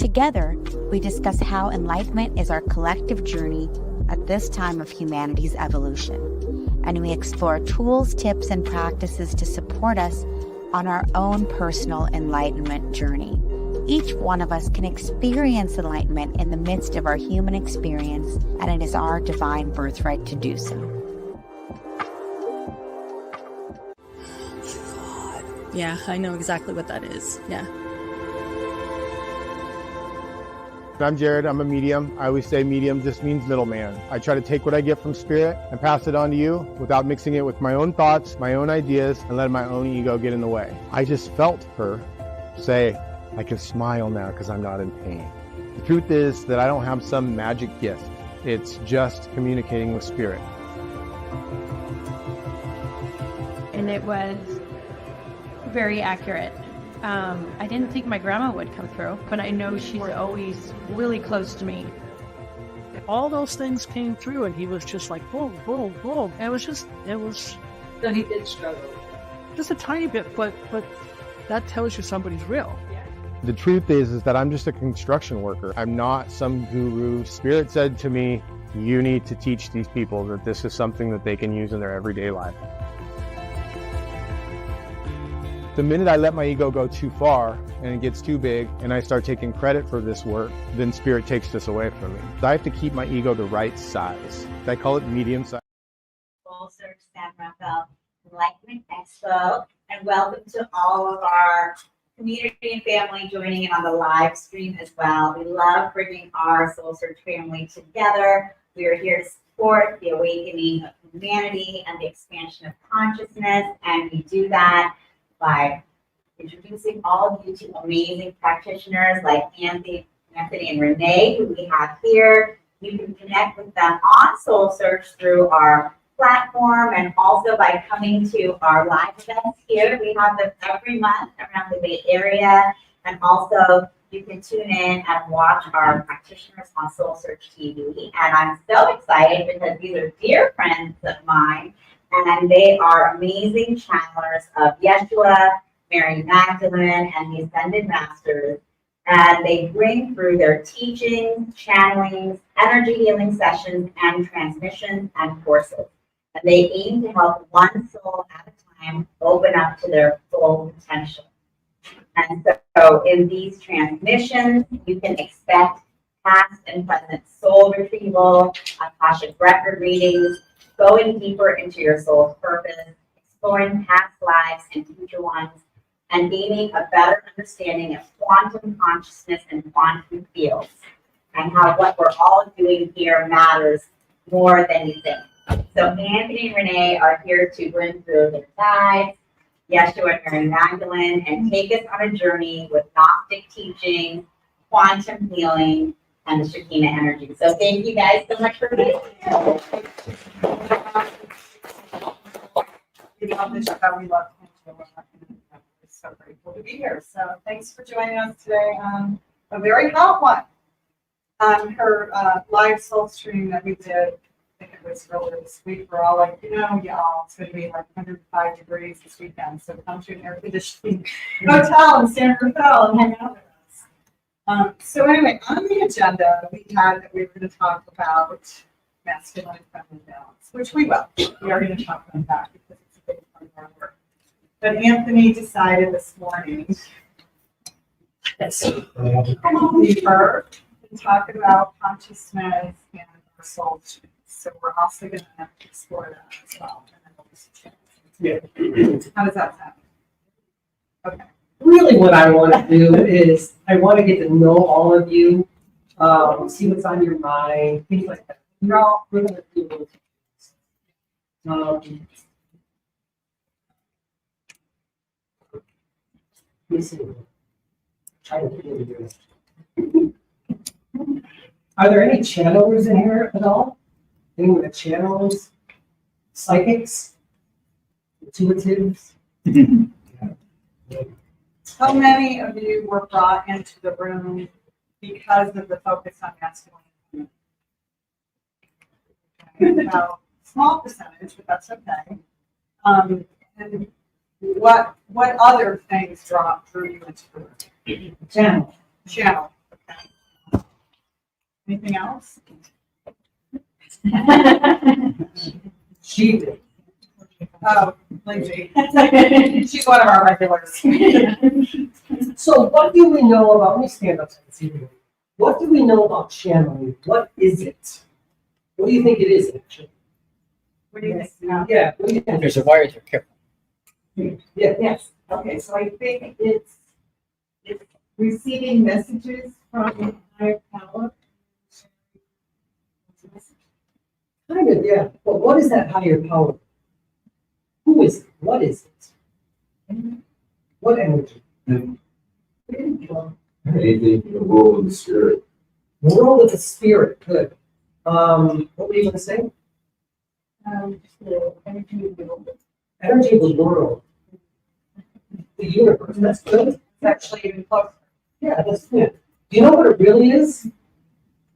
Together, we discuss how enlightenment is our collective journey at this time of humanity's evolution, and we explore tools, tips, and practices to support us on our own personal enlightenment journey. Each one of us can experience enlightenment in the midst of our human experience, and it is our divine birthright to do so. Yeah, I know exactly what that is. Yeah. I'm Jared. I'm a medium. I always say medium just means middleman. I try to take what I get from spirit and pass it on to you without mixing it with my own thoughts, my own ideas, and letting my own ego get in the way. I just felt her say, I can smile now because I'm not in pain. The truth is that I don't have some magic gift. It's just communicating with spirit. And it was very accurate. I didn't think my grandma would come through, but I know she's always really close to me. All those things came through, and he was just like, boom, boom, boom. And it was. So he did struggle. Just a tiny bit, but that tells you somebody's real. The truth is that I'm just a construction worker. I'm not some guru. Spirit said to me, you need to teach these people that this is something that they can use in their everyday life. The minute I let my ego go too far and it gets too big and I start taking credit for this work, then spirit takes this away from me. I have to keep my ego the right size. I call it medium size. SoulSearch San Rafael Enlightenment Expo, and welcome to all of our community and family joining in on the live stream as well. We love bringing our SoulSearch family together. We are here to support the awakening of humanity and the expansion of consciousness, and we do that by introducing all of you to amazing practitioners like Anthony and Renee, who we have here. You can connect with them on SoulSearch through our platform and also by coming to our live events here. We have them every month around the Bay Area, and also you can tune in and watch our practitioners on SoulSearch TV. And I'm so excited because these are dear friends of mine, and they are amazing channelers of Yeshua, Mary Magdalene, and the Ascended Masters. And they bring through their teachings, channelings, energy healing sessions, and transmissions and courses. And they aim to help one soul at a time open up to their full potential. And so in these transmissions, you can expect past and present soul retrieval, Akashic record readings, going deeper into your soul's purpose, exploring past lives and future ones, and gaining a better understanding of quantum consciousness and quantum fields, and how what we're all doing here matters more than you think. So Anthony and Renee are here to bring through their guides, Yeshua and Mary Magdalene, and take us on a journey with Gnostic teaching, quantum healing, and the Shekinah energy. So thank you guys so much for being here. We love this show. We love it. We're so grateful to be here. So thanks for joining us today on a very hot one. On her live soul stream that we did, I think it was earlier this week, we're all like, y'all, it's going to be like 105 degrees this weekend. So come to an air conditioning hotel in San Rafael and hang out with us. So anyway, on the agenda, we had that we were going to talk about masculine and feminine balance, which we will. We are going to talk about that because it's a big part of our work. But Anthony decided this morning to come on deeper and talk about consciousness and our soul streams. So we're also going to explore that as well. Yeah. How does that sound? Okay. Really what I want to do is I want to get to know all of you, see what's on your mind, things like that. We're going to do those things. Let me see. Try to do it. Are there any channelers in here at all? Anyone that channels? Psychics? Intuitives? How many of you were brought into the room because of the focus on masculine? Now, small percentage, but that's okay. And what other things drew you into the room? Channel. Okay. Anything else? She did. Oh, Lindsay. She's one of our regulars. So what do we know about, let me stand up so I can see you. What do we know about channeling? What is it? What do you think it is actually? What do you think? Yeah. What do you think? There's a wire there, careful. Yeah. Yes, okay, so I think it's receiving messages from higher power. Kind of, yeah. But what is that higher power? Who is it? What is it? What energy? Anything in the world of the spirit. World of the spirit, good. What were you gonna say? The energy of the world. Energy of the world. The universe, that's good. It's actually even closer. Yeah, that's good. Do you know what it really is?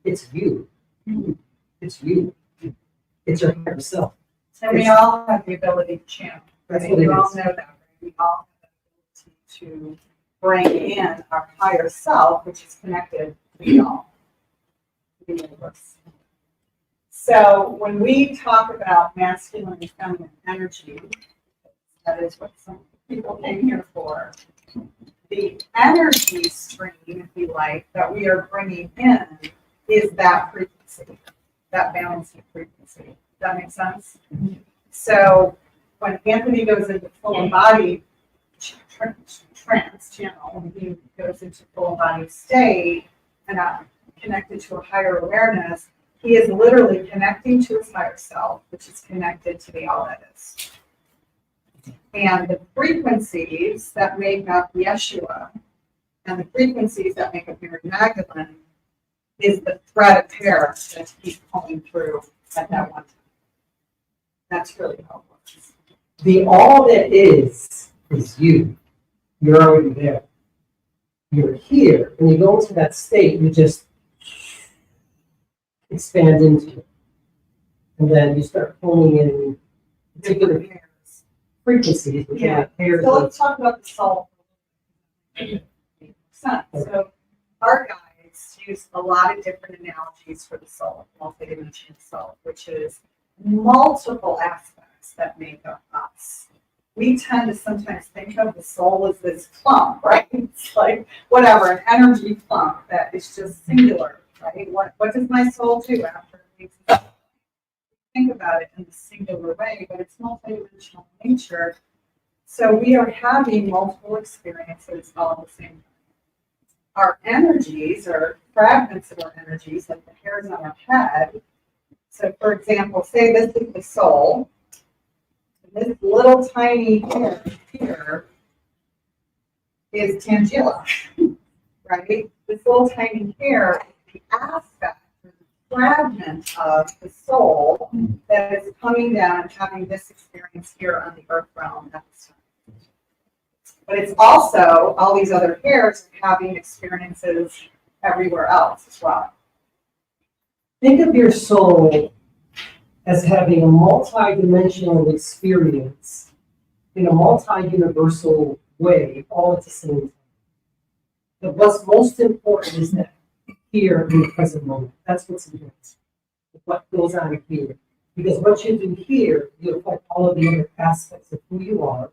It's you. It's you. It's your higher self. And we all have the ability to channel. That's Right? what it You all is. know that. Right? We all have the ability to bring in our higher self, which is connected to the all, the universe. So when we talk about masculine and feminine energy, that is what some people came here for. The energy stream, if you like, that we are bringing in is that frequency, that balancing frequency. Does that make sense? So when Anthony goes into full embodied trance channel, when he goes into full embodied state and connected to a higher awareness, he is literally connecting to his higher self, which is connected to the all that is. And the frequencies that make up Yeshua and the frequencies that make up Mary Magdalene is the thread of hair that he's pulling through at that one time. That's really how it works. The all that is you. You're already there. You're here. When you go into that state, you just expand into it. And then you start pulling in particular frequencies, which are like pairs So of. let's talk about the soul. So our guides use a lot of different analogies for the soul, multidimensional soul, which is multiple aspects that make up us. We tend to sometimes think of the soul as this clump, right? It's like whatever, an energy clump that is just singular, right? What does my soul do after it leaves the body? Think about it in a singular way, but it's multidimensional in nature. So we are having multiple experiences all at the same time. Our energies are fragments of our energies, like the hairs on our head. So for example, say this is the soul. This little tiny hair here is Tangela, right? This little tiny hair is the aspect, the fragment of the soul that is coming down and having this experience here on the earth realm at this time. But it's also all these other hairs having experiences everywhere else as well. Think of your soul as having a multi-dimensional experience in a multi-universal way, all at the same time. But what's most important is that here in the present moment. That's what's important. What goes on here. Because what you do here, you affect all of the other aspects of who you are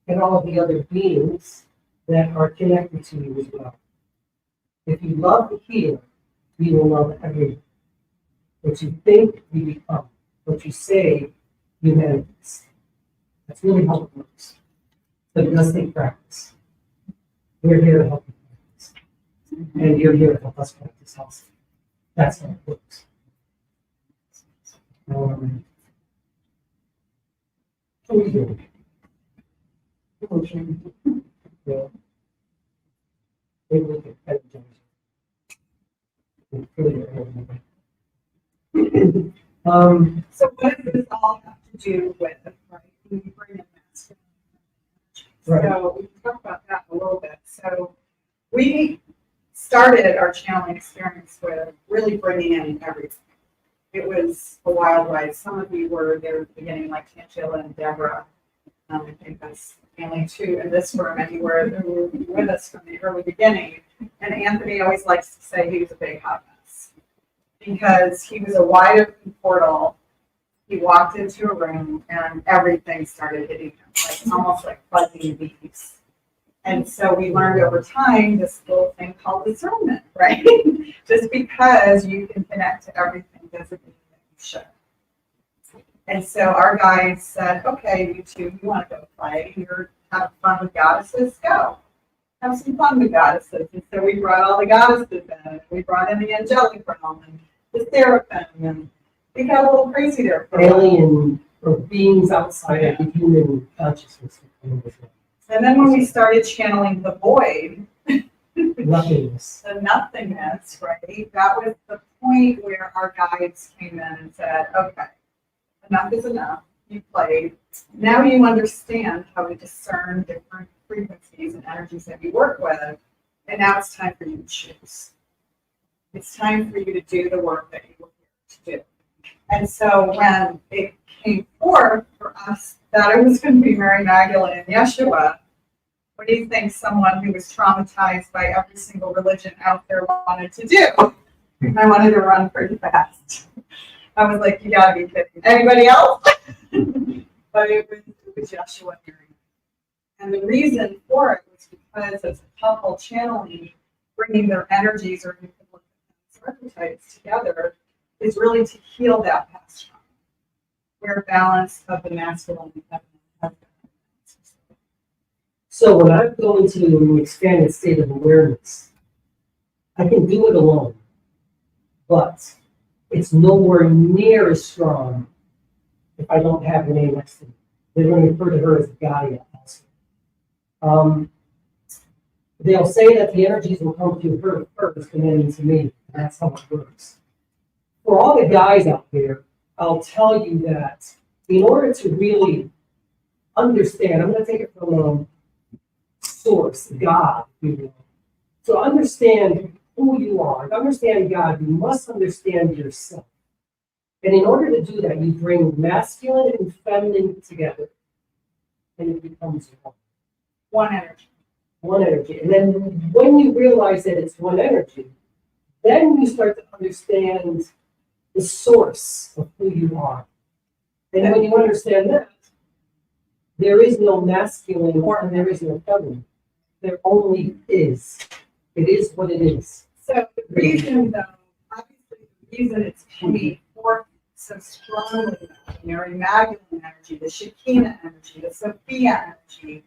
and all of the other beings that are connected to you as well. If you love here, you will love everything. What you think, you become. What you say, you manifest. That's really how it works. But it does take practice. We're here to help you practice. And you're here to help us practice also. That's how it works. What are you doing? Yeah. Maybe we can edit things. So what does this all have to do with, right? When you bring in masculine energy. Right. So we can talk about that a little bit. So we started our channeling experience with really bringing in everything. It was a wild ride. Some of you were there at the beginning, like Tangela and Deborah. I think that's the only two in this room anywhere who were with us from the early beginning. And Anthony always likes to say he was a big hot mess. because he was a wide open portal. He walked into a room and everything started hitting him, like almost like buzzing bees. And so we learned over time this little thing called discernment, right? Just because you can connect to everything doesn't mean that you should. And so our guides said, okay, you two, you want to go play, you're having fun with goddesses, go. Have some fun with goddesses. And so we brought all the goddesses in. We brought in the angelic realm and the seraphim, and we got a little crazy there. Alien or beings outside of the human consciousness. And then when we started channeling the void, Nothingness. the nothingness, right? That was the point where our guides came in and said, okay, enough is enough. You played. Now you understand how to discern different frequencies and energies that you work with. And now it's time for you to choose. It's time for you to do the work that you were here to do. And so when it came forth for us that it was going to be Mary Magdalene and Yeshua, what do you think someone who was traumatized by every single religion out there wanted to do? I wanted to run pretty fast. I was like, you gotta be kidding. Anybody else? But it was Yeshua and Mary. And the reason for it was because as a couple channeling, bringing their energies, or you can look at those archetypes together, is really to heal that past trauma, where balance of the masculine and feminine have been. So when I'm going to an expanded state of awareness, I can do it alone, but it's nowhere near as strong if I don't have Renee next to me. They're going to refer to her as Gaia also. They'll say that the energies will come to her first and then to me. That's how it works. For all the guys out there, I'll tell you that in order to really understand, I'm going to take it from source, God, if you will. To understand who you are, to understand God, you must understand yourself. And in order to do that, you bring masculine and feminine together, and it becomes one. One energy. One energy. And then when you realize that it's one energy, then you start to understand the source of who you are. And when you understand that, there is no masculine and there is no feminine. There only is. It is what it is. So the reason, though, obviously the reason it's coming forth so strongly, Mary Magdalene energy, the Shekinah energy, the Sophia energy,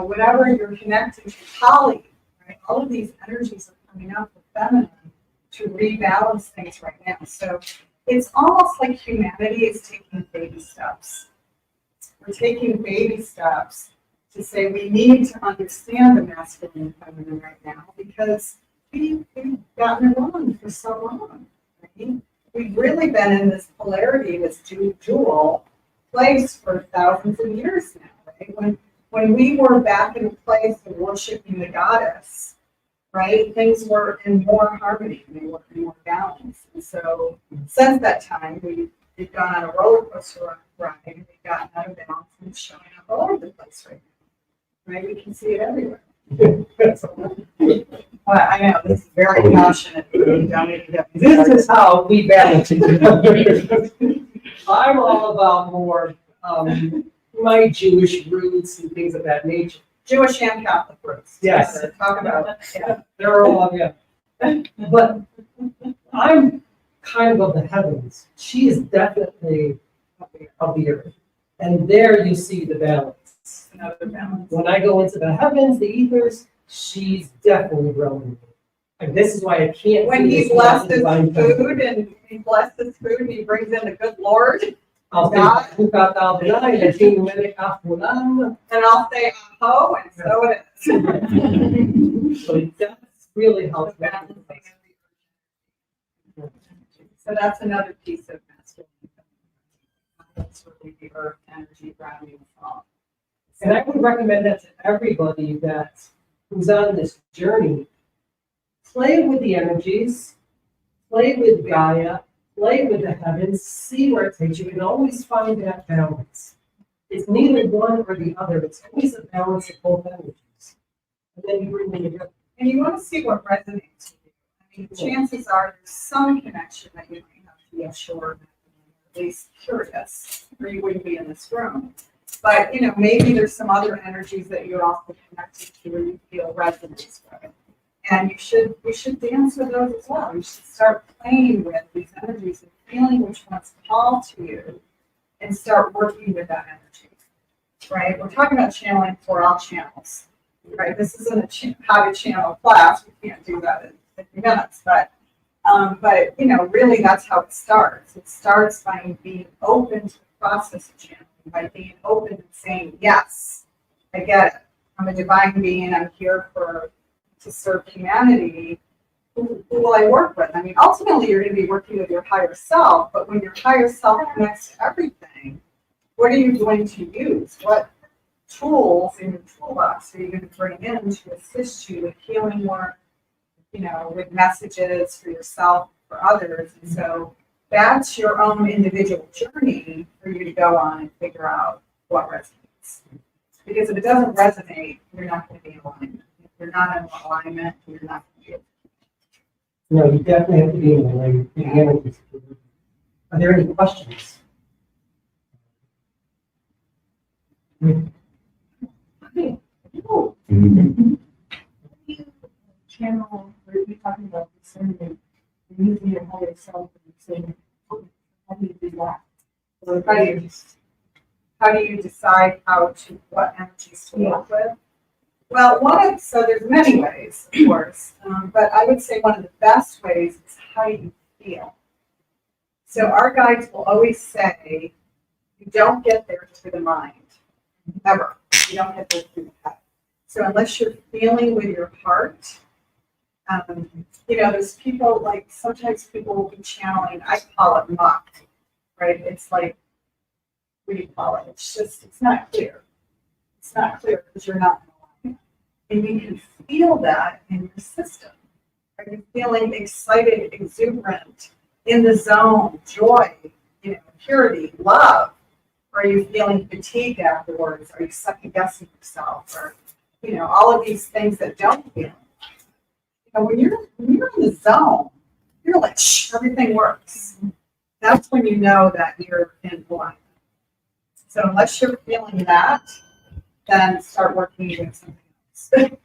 whatever you're connected to, Kali, right? All of these energies are coming out for feminine to rebalance things right now. So it's almost like humanity is taking baby steps. We're taking baby steps to say we need to understand the masculine and feminine right now because we've gotten it wrong for so long. Right? We've really been in this polarity, this dual place for thousands of years now. Right? When we were back in a place of worshiping the goddess, right, things were in more harmony, they were in more balance. And so since that time, we've gone on a roller coaster ride, and we've gotten out of balance, and it's showing up all over the place right now. Right? We can see it everywhere. Well, I know, this is very passionate. This is how we balance each other. I'm all about more my Jewish roots and things of that nature. Jewish and Catholic roots. Yes. Talk about it. Yeah. They're all, yeah. But I'm kind of the heavens. She is definitely of the earth. And there you see the balance. Another balance. When I go into the heavens, the ethers, she's definitely growing. And this is why I can't. When he blessed his food and he blessed his food and he brings in the good Lord. I'll God. say, and I'll say, oh, and so it is. So that's really helpful. So that's another piece of masculine. That's really the earth energy grounding from. And I would recommend that to everybody that who's on this journey. Play with the energies, play with Gaia, play with the heavens, see where it takes you. You can always find that balance. It's neither one or the other. It's always a balance of both energies. And then you bring them together. And you want to see what resonates with you. I chances are there's some connection that you might have to be assured, at least curious, or you wouldn't be in this room. But, you know, maybe there's some other energies that you're also connected to or you feel resonance with. And you should dance with those as well. You should start playing with these energies and feeling which ones call to you and start working with that energy, right? We're talking about channeling for all channels, right? This isn't a how to channel class. We can't do that in 50 minutes, but you know, really that's how it starts. It starts by being open to the process of channeling, by being open and saying, yes, I get it. I'm a divine being. I'm here to serve humanity. Who will I work with? I mean, ultimately, you're going to be working with your higher self, but when your higher self connects to everything, what are you going to use? What tools in your toolbox are you going to bring in to assist you with healing work, you know, with messages for yourself, for others? And so that's your own individual journey for you to go on and figure out what resonates. Because if it doesn't resonate, you're not going to be in alignment. If you're not in alignment, you're not going to be able to. No, you definitely have to be in the energies. Are there any questions? Channel, where you're talking about discernment, using your higher self and saying, how do you do that? So how do you decide what energies to work with? Well, so there's many ways, of course, but I would say one of the best ways is how you feel. So our guides will always say, you don't get there through the mind, ever. You don't get there through the head. So unless you're feeling with your heart, you know, there's people, like, sometimes people will be channeling, I call it muck, right? It's like, what do you call it? It's not clear. It's not clear because you're not in alignment. And you can feel that in your system. Are you feeling excited, exuberant, in the zone, joy, you know, purity, love? Or are you feeling fatigue afterwards? Are you second guessing yourself? Or, you know, all of these things that don't feel. You know, when you're in the zone, you're like, shh, everything works. That's when you know that you're in alignment. So unless you're feeling that, then start working with something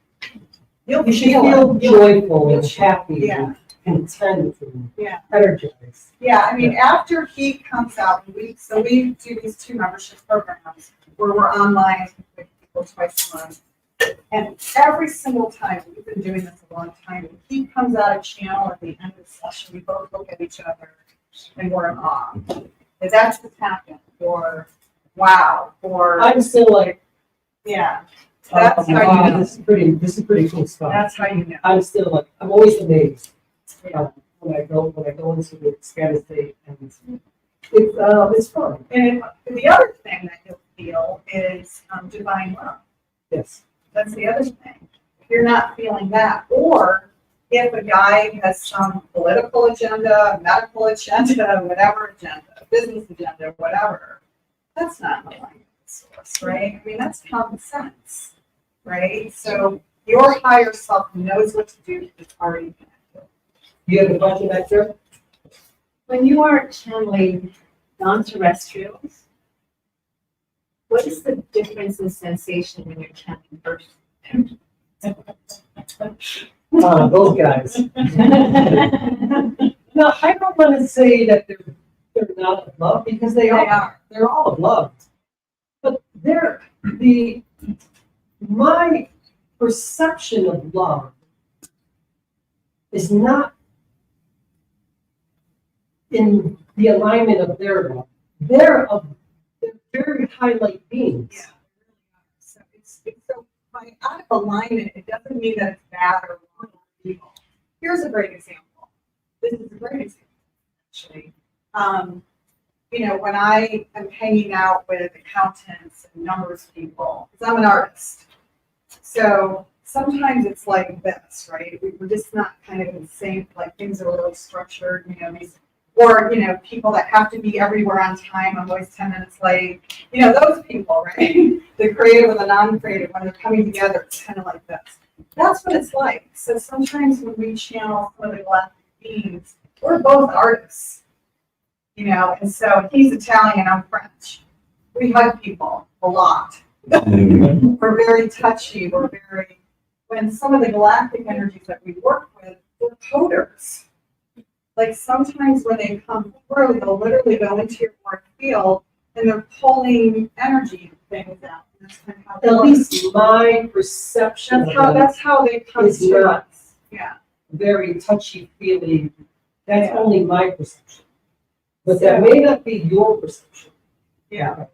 else. You should feel joyful and happy, yeah, and content, and yeah, energized. Yeah, I mean, after he comes out, we do these 2 membership programs where we're online with people twice a month. And every single time, we've been doing this a long time, when he comes out of channel at the end of the session, we both look at each other and we're in awe. And that's what's happened, or wow, or I'm still like, yeah. That's how you know. This is pretty cool stuff. That's how you know. I'm still like, I'm always amazed when I go into the expanded state, and it's fun. And the other thing that you'll feel is divine love. Yes. That's the other thing. If you're not feeling that, or if a guy has some political agenda, medical agenda, whatever agenda, business agenda, whatever, that's not in alignment with source, right? I mean, that's common sense, right? So your higher self knows what to do. It's already connected. You have a question back there? When you are channeling non-terrestrials, what is the difference in sensation when you're channeling first? Those guys. No, I don't want to say that they're not of love, because they are. They're all of love. But my perception of love is not in the alignment of their love. They're very highlight beings. Yeah. So it's so by out of alignment, it doesn't mean that it's bad or wrong or evil. Here's a great example. This is a great example, actually. You know, when I am hanging out with accountants and numbers people, because I'm an artist, so sometimes it's like this, right? We're just not kind of in the same, like things are really structured, you know, these. Or, you know, people that have to be everywhere on time, I'm always 10 minutes late. You know, those people, right? The creative and the non-creative, when they're coming together, it's kind of like this. That's what it's like. So sometimes when we channel some of the galactic beings, we're both artists, you know, and so he's Italian and I'm French. We hug people a lot. We're very touchy. We're very, when some of the galactic energies that we work with, they're coders. Like sometimes when they come through, they'll literally go into your auric field and they're pulling energy things out. That's kind of how At least my perception that's how they come is to not us. Yeah. very touchy-feely. That's only my perception. But that may not be your perception. Yeah.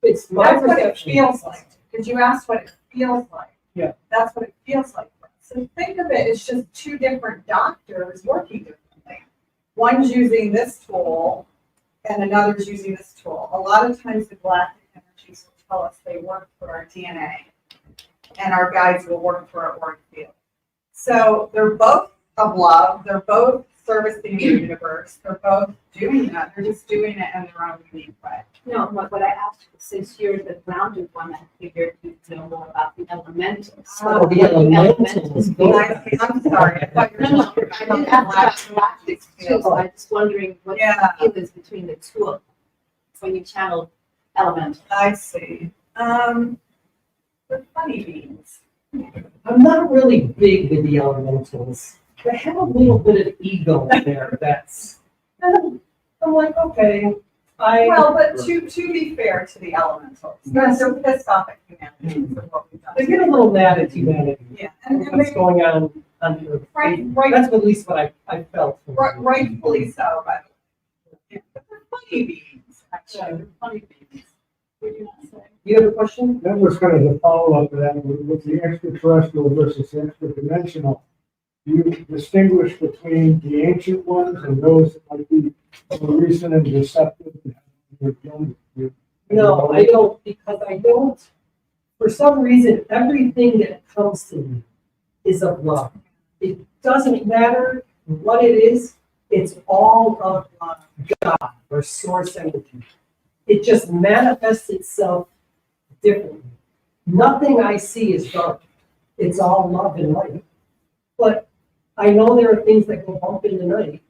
It's my That's what it perception. feels like. Because you asked what it feels like. Yeah. That's what it feels like. So think of it as just two different doctors working differently. One's using this tool and another's using this tool. A lot of times the galactic energies will tell us they work for our DNA and our guides will work for our auric field. So they're both of love. They're both servicing the universe. They're both doing that. They're just doing it in their own unique way. No, what I asked, since you're the grounded one, I figured you'd know more about the elementals. Oh, the elementals. I'm sorry. I thought you were talking I didn't ask about galactics too, so I was wondering what the deal is between the two of them when you channel elementals. I see. They're funny beans. I'm not really big with the elementals. They have a little bit of ego there that's, I'm like, okay. Well, but to be fair to the elementals, they're pissed off at humanity for what we've done. They get a little mad at humanity. Yeah. What's going on under Earth. Right. That's at least what I felt. Rightfully so, by the way. Yeah, but they're funny beans, actually. They're funny beans. What do you want to say? You have a question? That was kind of the follow-up to that, with the extraterrestrial versus extra-dimensional. Do you distinguish between the ancient ones and those that might be more recent and deceptive? No, I don't, because I don't, for some reason, everything that comes to me is of love. It doesn't matter what it is, it's all of God or source energy. It just manifests itself differently. Nothing I see is dark. It's all love and light. But I know there are things that go bump in the night.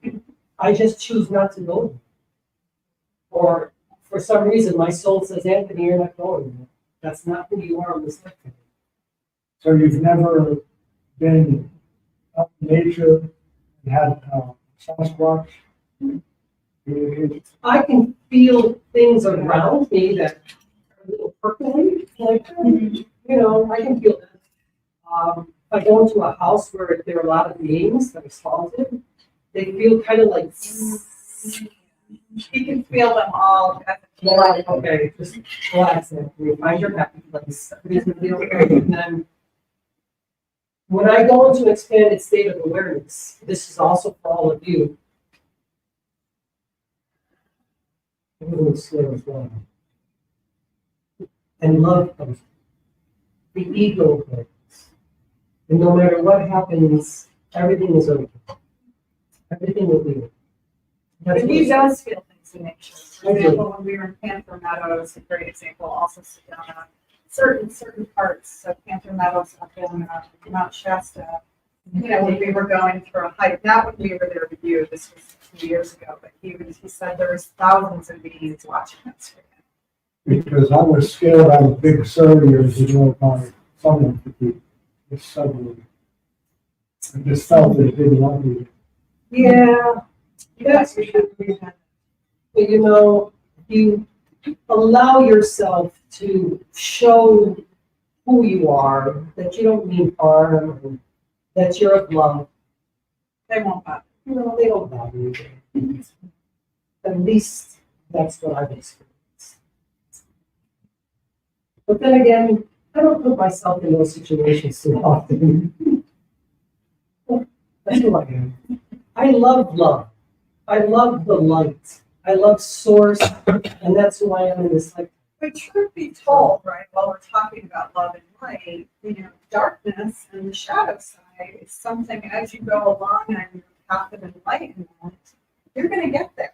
I just choose not to go there. Or for some reason, my soul says, Anthony, you're not going there. That's not who you are on this lifetime. So you've never been up in nature and had Sasquatch communication? I can feel things around me that are a little percolating. Like, you know, I can feel that. If I go into a house where there are a lot of beings that are positive, they feel kind of like. You can feel them all. Like, okay, just relax and find your happy place. Everything's gonna be okay. And then when I go into an expanded state of awareness, this is also for all of you. Everyone's slow as well. And love comes. The ego goes. And no matter what happens, everything is okay. Everything will be okay. But he does feel things in nature. For example, when we were in Panther Meadows, a great example, also sit down on certain parts. So Panther Meadows up in Mount Shasta, you know, when we were going through a hike, not when we were there with you, this was 2 years ago, but he said there was thousands of beings watching us. Because I was scared I was big surveys, you know, by someone to be just suddenly. I just felt that it didn't want me. Yeah. Yes, but you know, you allow yourself to show who you are, that you don't mean harm, that you're of love. They won't bother. You know, they don't bother you. At least that's what I've experienced. But then again, I don't put myself in those situations too often. That's who I am. I love love. I love the light. I love source, and that's who I am in this life. But truth be told, right, while we're talking about love and light, you know, darkness and the shadow side is something as you go along on your path of enlightenment, you're going to get there.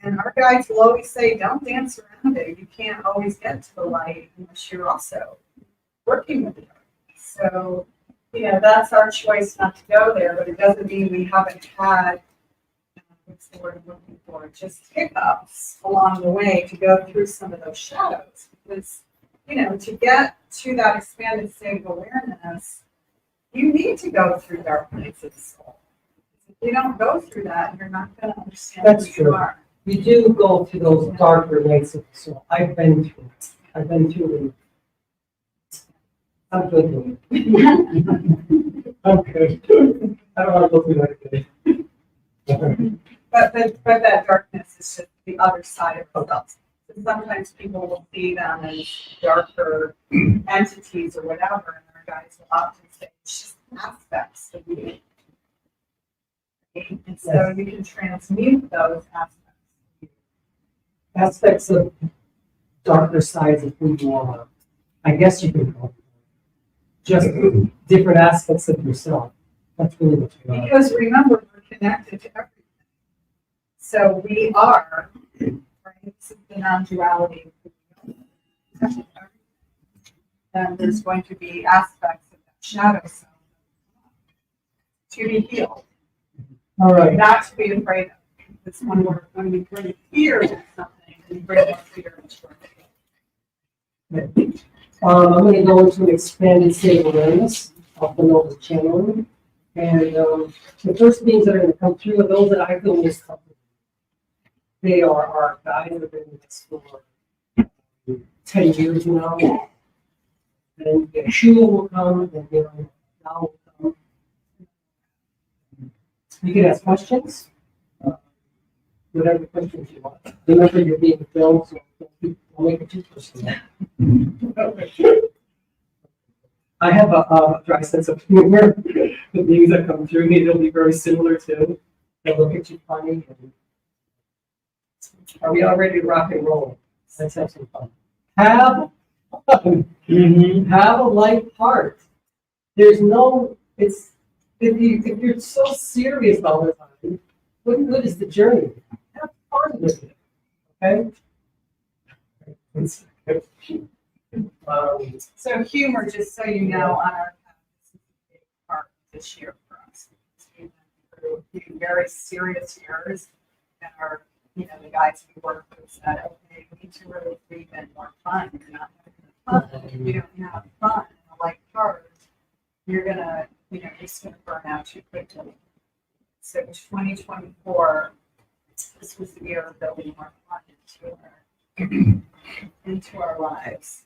And our guides will always say, don't dance around it. You can't always get to the light unless you're also working with the darkness. So that's our choice not to go there, but it doesn't mean we haven't had, what's the word I'm looking for, just hiccups along the way to go through some of those shadows. Because, to get to that expanded state of awareness, you need to go through dark nights of the soul. If you don't go through that, you're not going to understand That's who true. you are. You do go through those darker nights of the soul. I've been through it. I've been through them. I'm good with it. I'm good. I don't want to go through that again. But that darkness is just the other side of ourselves. So sometimes people will see them as darker entities or whatever, and our guides will often say it's just aspects of you. And so you can transmute those Aspects of darker sides of who you are. I guess you can call it just different aspects of yourself. That's really what you are. Because remember, we're connected to everything. So we are, right? This is the non-duality. And there's going to be aspects of that shadow self to be healed. All right. Not to be afraid of. It's when we bring fear to something, and we bring more fear into our faith. I'm going to go into an expanded state of awareness, often over channeling. And the first things that are going to come through are those that I feel most comfortable. They are our guides that have been with us for 10 years now. And Yeshua will come, and now will come. You can ask questions, whatever questions you want. Remember, you're being filmed, so don't make it too personal. I have a dry sense of humor. The things that come through me, they'll be very similar too. They'll look at you funny. Are we all ready to rock and roll? Let's have some fun. Have fun. Have a light heart. There's no, it's, if you're so serious all the time, what good is the journey? Have fun with it, okay? So humor, just so you know, on our path, this is a big part of this year for us. We've been through a few very serious years, and our, the guys we work with said, okay, we need to really breathe in more fun. You're not having fun. If you don't have fun and a light heart, you're gonna, just gonna burn out too quickly. So 2024, this was the year of building more fun into our lives.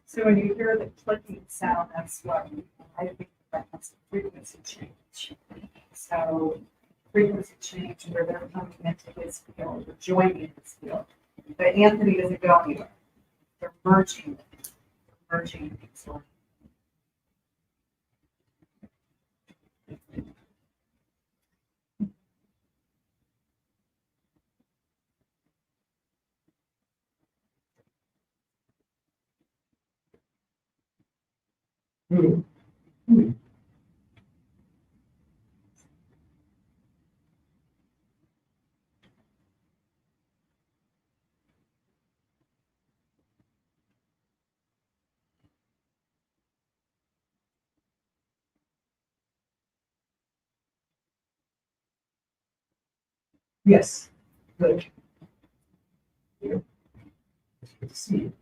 So when you hear the clicking sound, that's what I think that's a frequency change. So frequency change where they're coming into his field or joining his field. But Anthony doesn't go anywhere. They're merging. They're merging things. Yes. Good. It's good to see you.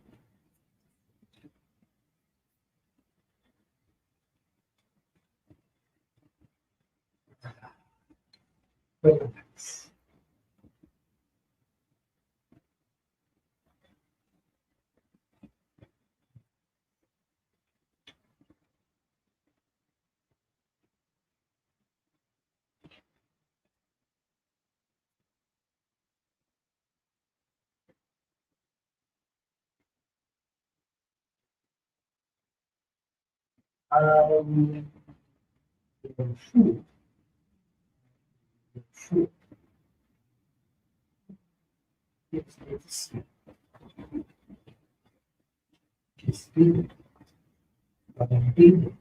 Shoot. It's good to see. Just be it. Loving be it.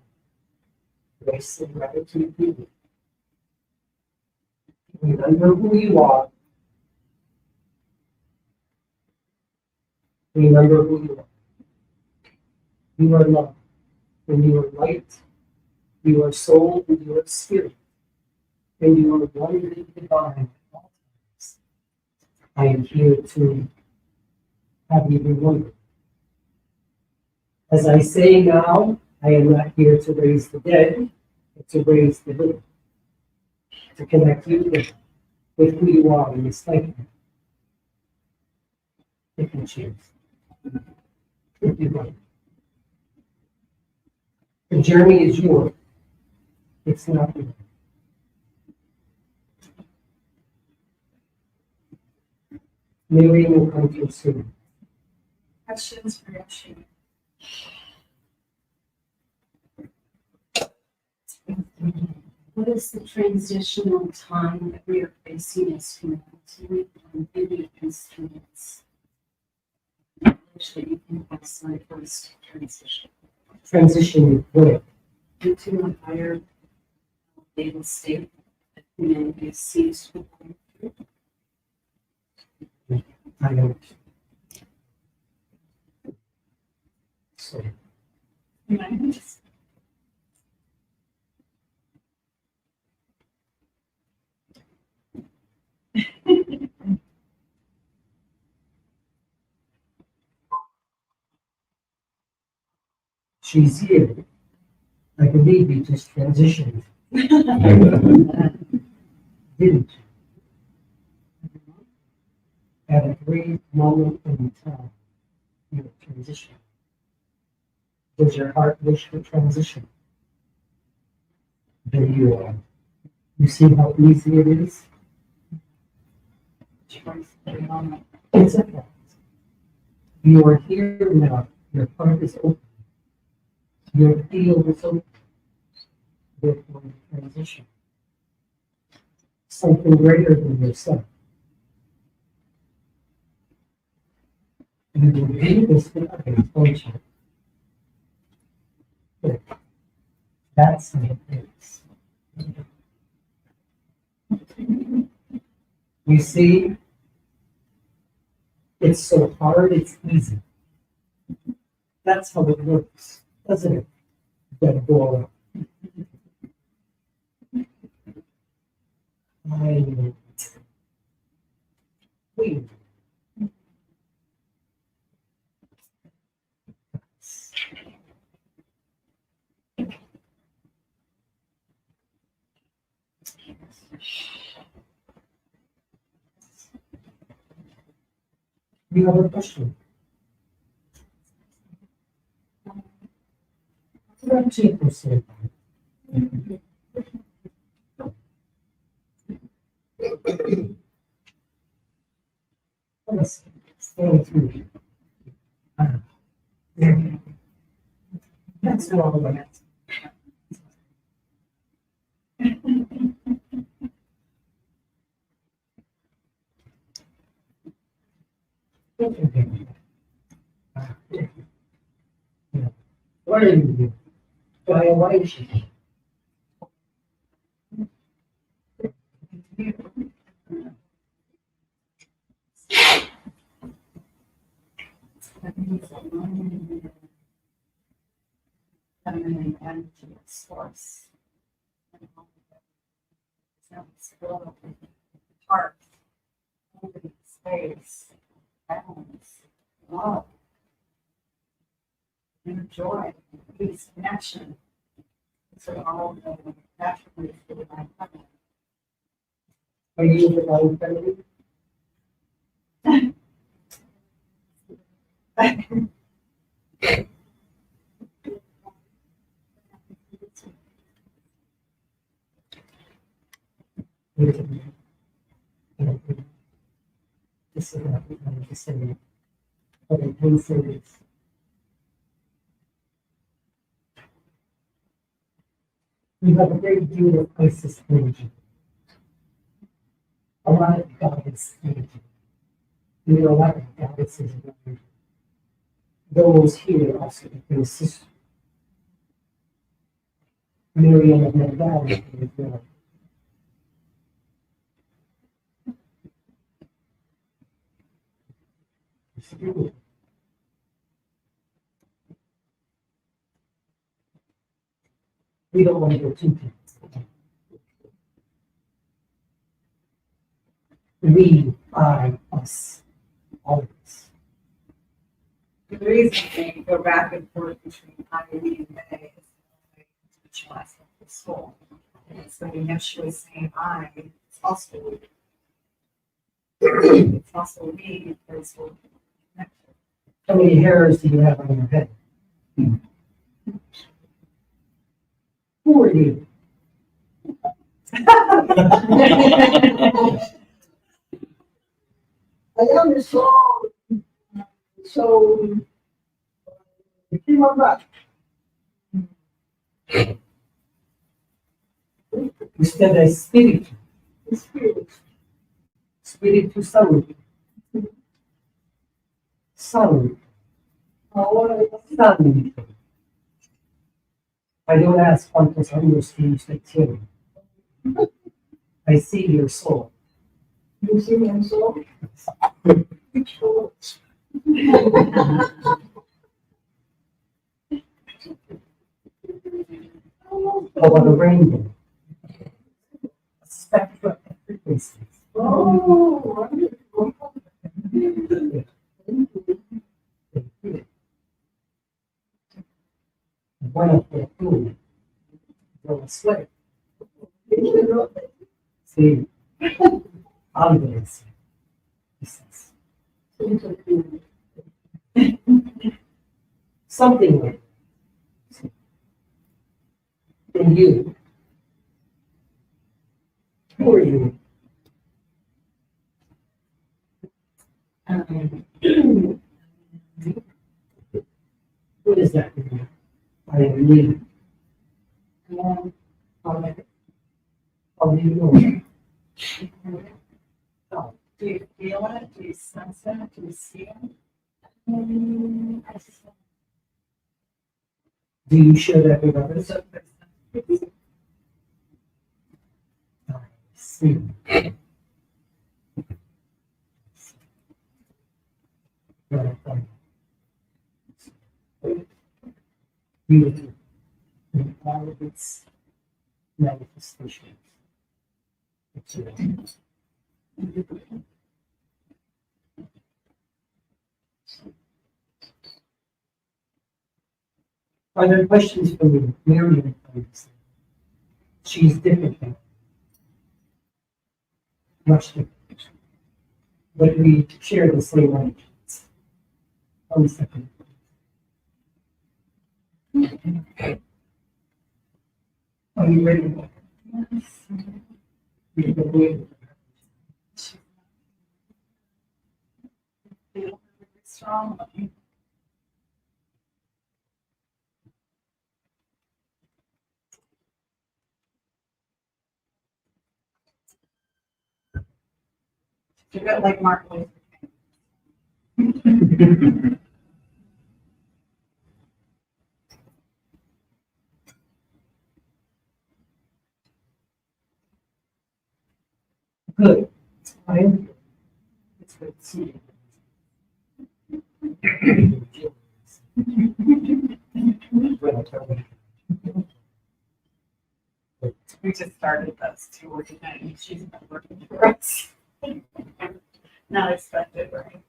Grace and gratitude be it. Remember who you are. Remember who you are. You are love. And you are light. You are soul and you are spirit. And you are one big divine at all times. I am here to have you remember. As I say now, I am not here to raise the dead, but to raise the living. To connect you with who you are in this lifetime. If you choose. If you want. The journey is yours. It's not yours. Miriam will come through soon. Questions for Yoshi? What is the transitional time that we are facing as humanity and any instruments which that you can isolate first transition? Transition where? Into a higher stable state that humanity sees to go through. I don't. So. She's here. I believe you just transitioned. Didn't you? At a great moment in time, you transition. Does your heart wish for transition? There you are. You see how easy it is? It's a fact. You are here now. Your heart is open. Your field is open. Therefore, you transition. Something greater than yourself. You will do this with others, won't you? Good. That's how it is. You see, it's so hard, it's easy. That's how it works, doesn't it? Deborah. Wait. You have a question? What 2%? Let's stay through. That's all right. What are you doing? Violation. Feminine energy source. Heart, space, balance, love, inner joy, peace, connection. These are all the attributes of the divine feminine. Are you the divine feminine? This is what we want to say. But I can say this. You have a great deal of Isis energy. A lot of goddess energy. There are a lot of goddesses around. Those here also became sisters. Miriam of Magdala as well. We don't want to go too deep. We are us, always. The reason they go back and forth between I and we and they is the teach last of the school. And so when Yeshua is saying I, it's also we. It's also we because we're connected. How many hairs do you have on your head? Who are you? I am the soul. So, you came on back. Instead, I spirit. Spirit. Spirit to sound. Sound. Sound. I don't ask cuántos años que usted tiene. I see your soul. You see my soul? How about a rainbow? A spectrum of frequencies. Oh, wonderful. One of the two will sweat. See, obvious. Something like that. And you, who are you? What is that? I am me. How do you know? Oh, do you feel it? Do you sense it? Do you see it? Do you share that with others? I see. Beauty in all of its manifestations. Are there questions for me? Miriam, she's different than much different. But we share the same ideas. 1 second. Are you ready? Yes. You've been waiting. Feel really strong. You got like Mark Luther King. Good. I am good. It's good to see you. We just started this too, working and she's been working for us. Not expected, right?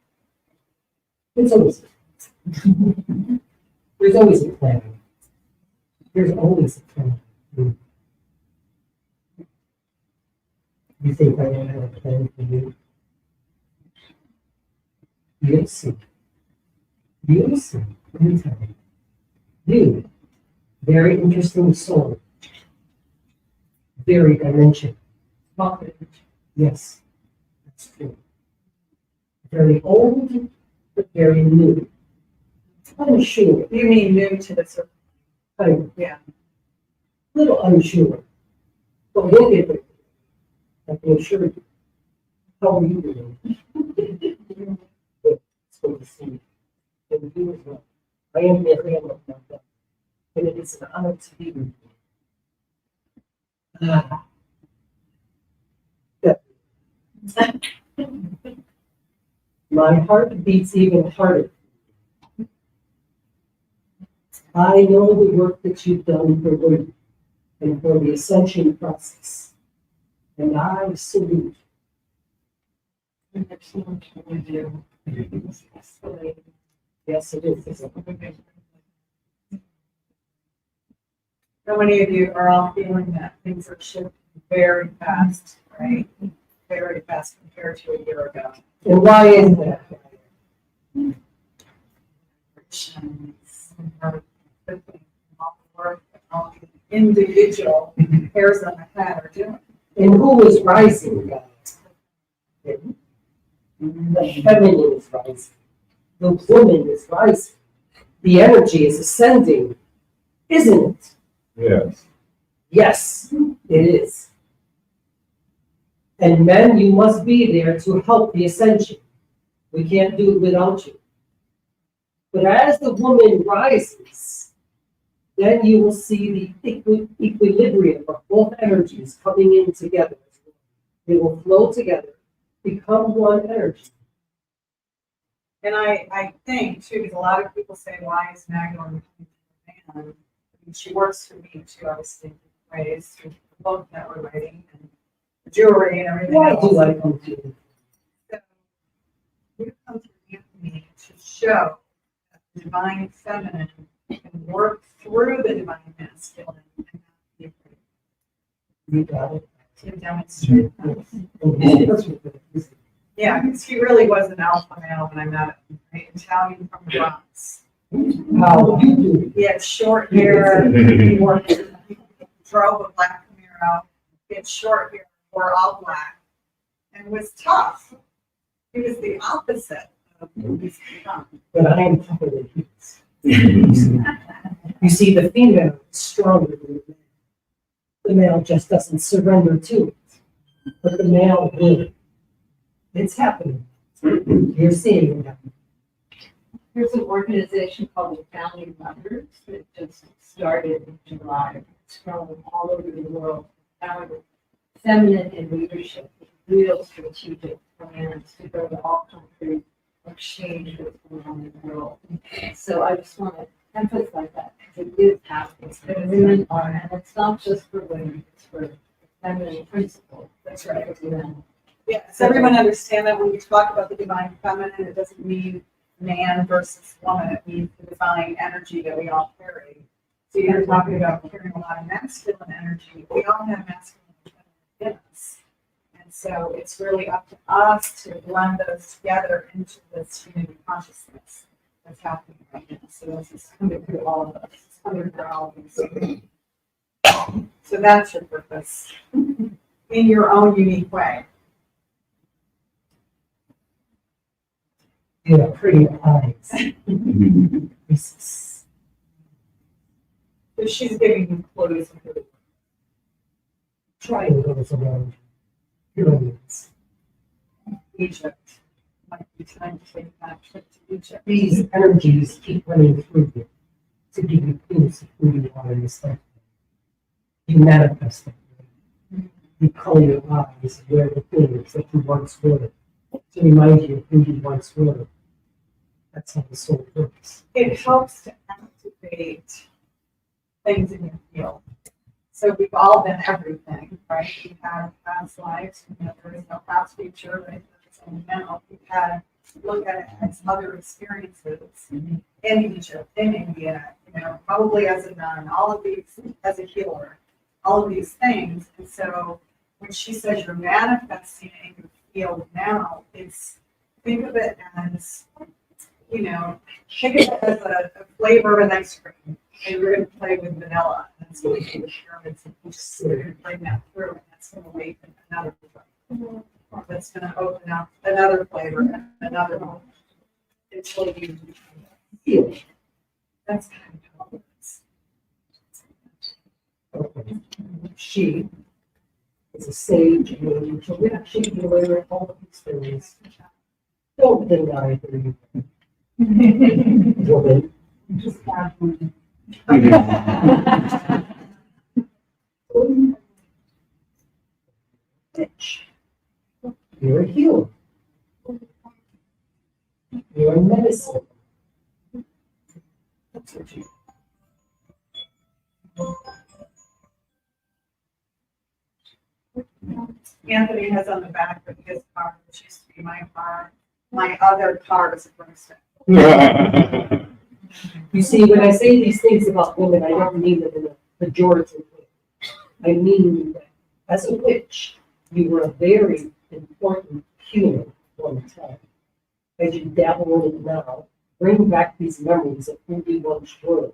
It's always, there's always a plan. There's always a plan. You think I don't have a plan for you? You'll see. You'll see. Let me tell you. You, very interesting soul. Very dimensional. Yes, that's true. Very old, but very new. Unsure. You mean new to the circle? Yeah. Little unsure. But we'll get there. I can assure you. How are you doing? good to see you. And you as well. I am very much like that. And it is an honor to be with you. Ah. My heart beats even harder. I know the work that you've done for women and for the ascension process. And I salute you. Yes, it is. So many of you are all feeling that things are shifting very fast, right? Very fast compared to a year ago. And why is that? All the work that all the individual hairs on the head are doing. And who is rising, guys? The feminine is rising. The woman is rising. The energy is ascending, isn't it? Yes. Yes, it is. And men, you must be there to help the ascension. We can't do it without you. But as the woman rises, then you will see the equilibrium of both energies coming in together. They will flow together, become one energy. And I think too, because a lot of people say, why is Magdalene a man? And she works for me too, obviously, in ways through the book that we're writing and jewelry and everything Why else. do I come to you? So you come to me to show that the divine feminine can work through the divine masculine and not be afraid. You got it. To demonstrate that. Yeah, because he really was an alpha male when I met him, right? Italian from the Bronx. How you do? He had short hair, he drove a black Camaro, he had short hair, wore all black, and was tough. He was the opposite of who he's become. But I am tougher than he is. You see, the female is stronger than the male. The male just doesn't surrender to it. But the male will. It's happening. You're seeing it happen. There's an organization called the Founding Mothers that just started in July. It's grown all over the world. Feminine in leadership, real strategic plans to go to all countries, exchange what's going on in the world. So I just want to emphasize that because it is happening. The women are, and it's not just for women, it's for feminine principles. That's right. For men. Yeah, does everyone understand that when we talk about the divine feminine, it doesn't mean man versus woman, it means the divine energy that we all carry. So you're talking about carrying a lot of masculine energy. We all have masculine in us. And so it's really up to us to blend those together into this unity consciousness that's happening right now. So this is coming through all of us. It's coming through all of us. So that's your purpose in your own unique way. You have pretty eyes. So she's giving you clues. Triangles around pyramids. Egypt. Might be time to take that trip to Egypt. These energies keep running through you to give you clues of who you are in this life. You manifest them. You color your eyes and wear the things that you once were to remind you of who you once were. That's how the soul works. It helps to activate things in your field. So we've all been everything, right? We have past lives, there is no past future, right? There's only now. We've had, look at it as other experiences in Egypt, in India, probably as a nun, all of these, as a healer, all of these things. And so when she says you're manifesting it in your field now, it's, think of it as, think of it as a flavor of an ice cream. And we're going to play with vanilla. That's what we do with pyramids. We're going to bring that through, and that's going to awaken another flavor. That's going to open up another flavor, another one. Until you feel it. That's kind of how it is. She is a sage and an angel. She can wear all of these things. Don't deny her. Just add one. You're a healer. You're a medicine. That's what you. Anthony has on the back of his card, which used to be my card. My other card is a person. You see, when I say these things about women, I don't mean them in a pejorative way. I mean that as a witch, you were a very important healer for the time. As you dabble in it now, bring back these memories of who we once were.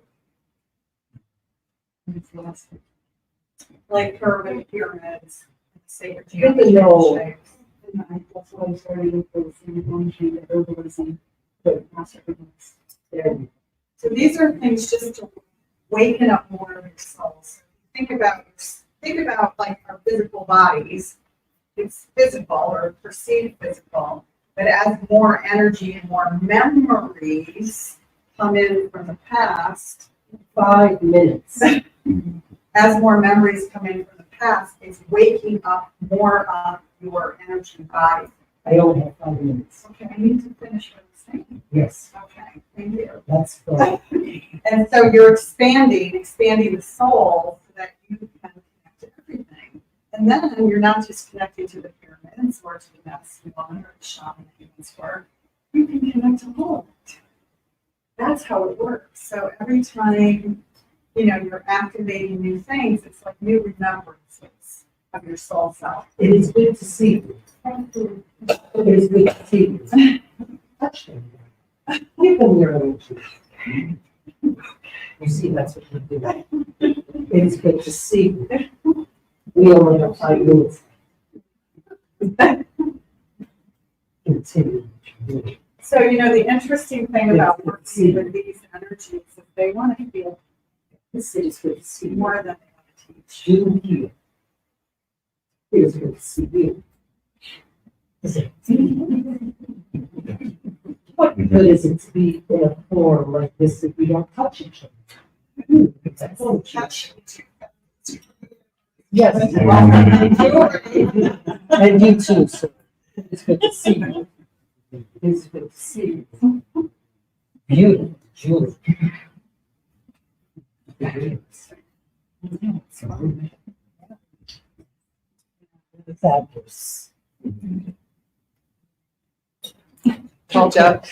Like curving pyramids, sacred Good to know. shapes. And that's what I'm starting with the herbalism, the master herbalists. So these are things just to waken up more of your souls. Think about like our physical bodies. It's physical or perceived physical, but as more energy and more memories come in from the past, 5 minutes. As more memories come in from the past, it's waking up more of your energy body. I only have 5 minutes. Okay, I need to finish what I'm saying. Yes. Okay, thank you. That's fine. And so you're expanding the soul so that you can connect to everything. And then you're not just connecting to the pyramids or to the medicine woman or the shaman humans work. You can connect to all of it. That's how it works. So every time you're activating new things, it's like new remembrances of your soul self. It is good to see you. It is good to see you. Touch them. Give them your energy. You see, that's what you do. It is good to see you. We only have 5 minutes. Continue. So, the interesting thing about working with these energies is they want to feel This is good to see you. more than they want to teach. You heal. It is good to see you. What good is it to be in a form like this if we don't touch each other? Touch. Yes. And you too, sir. It's good to see you. It's good to see you. Beautiful, Julie. Fabulous. Good job.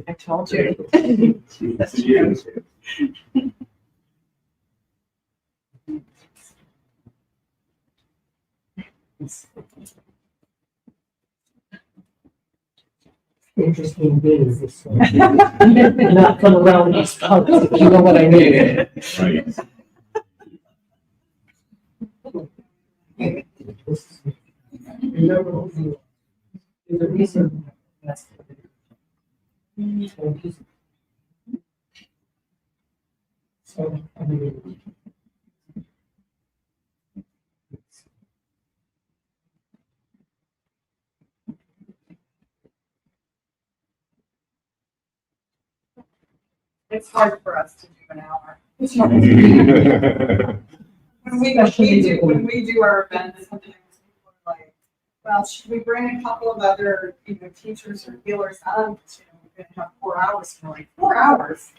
I told you. Interesting beings this one. Not from around these parts, if you know what I mean. Right. Remember who you are. There's a reason. That's so, I mean, It's hard for us to do an hour. it's not easy. When we do our events, sometimes people are like, well, should we bring a couple of other, teachers or healers on? We're gonna have 4 hours. And we're like, 4 hours?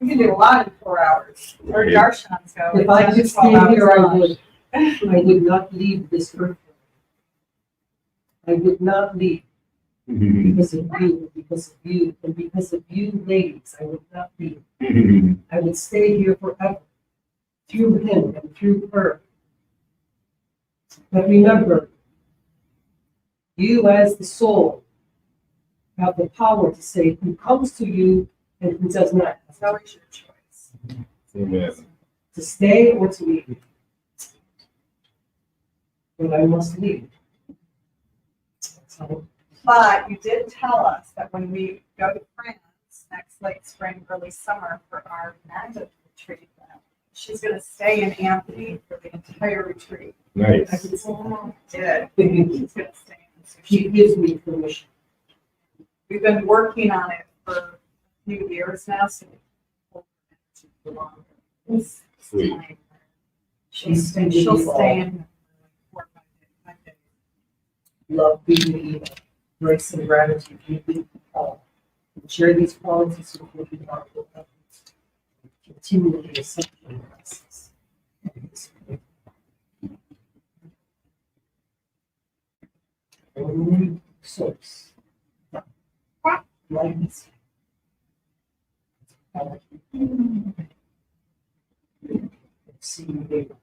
We can do a lot in 4 hours. Or darshans go. If I could stay here, I would not leave this earth. I would not leave. Because of you, and because of you ladies, I would not leave. I would stay here forever, through him and through her. But remember, you as the soul have the power to say who comes to you and who does not. It's always your choice. Amen. To stay or to leave. But I must leave. That's how But you did tell us that when we go to France next late spring, early summer for our Magda retreat, she's going to stay in Anthony for the entire retreat. Nice. I did. She's going to stay in. So She gives me permission. we've been working on it for a few years now, so we hold her it's Sweet. time. She'll stay in for 5 days. Love being the grace and gratitude you give all. Share these qualities with your powerful efforts. Continue the ascension process. Only source. Lightness. See you later.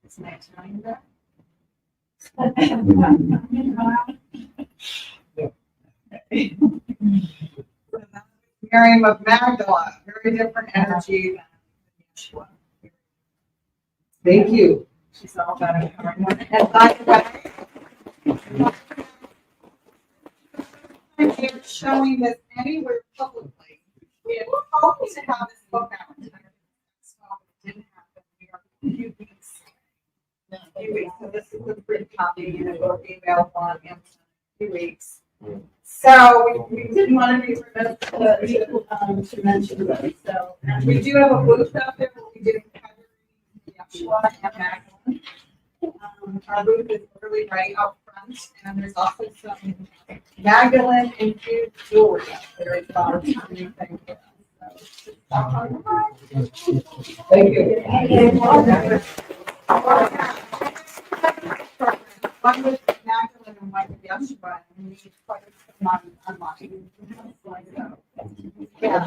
It's nice knowing that. Miriam of Magdala, very different energy than Yeshua. Thank you. She's all about empowerment. And by the way, we're showing this anywhere publicly. We had hoped to have this book out. So it didn't happen. We are a few weeks. So this is a free copy, and it will be available on Amazon in a few weeks. So we didn't want to be remiss to mention that. So we do have a booth out there where we do Yeshua and Magdalene. Our booth is literally right out front, and there's also some Magdalene infused jewelry out there as well. Thank you. One with Magdalene and one with Yeshua, and we need quite a lot online. Yeah.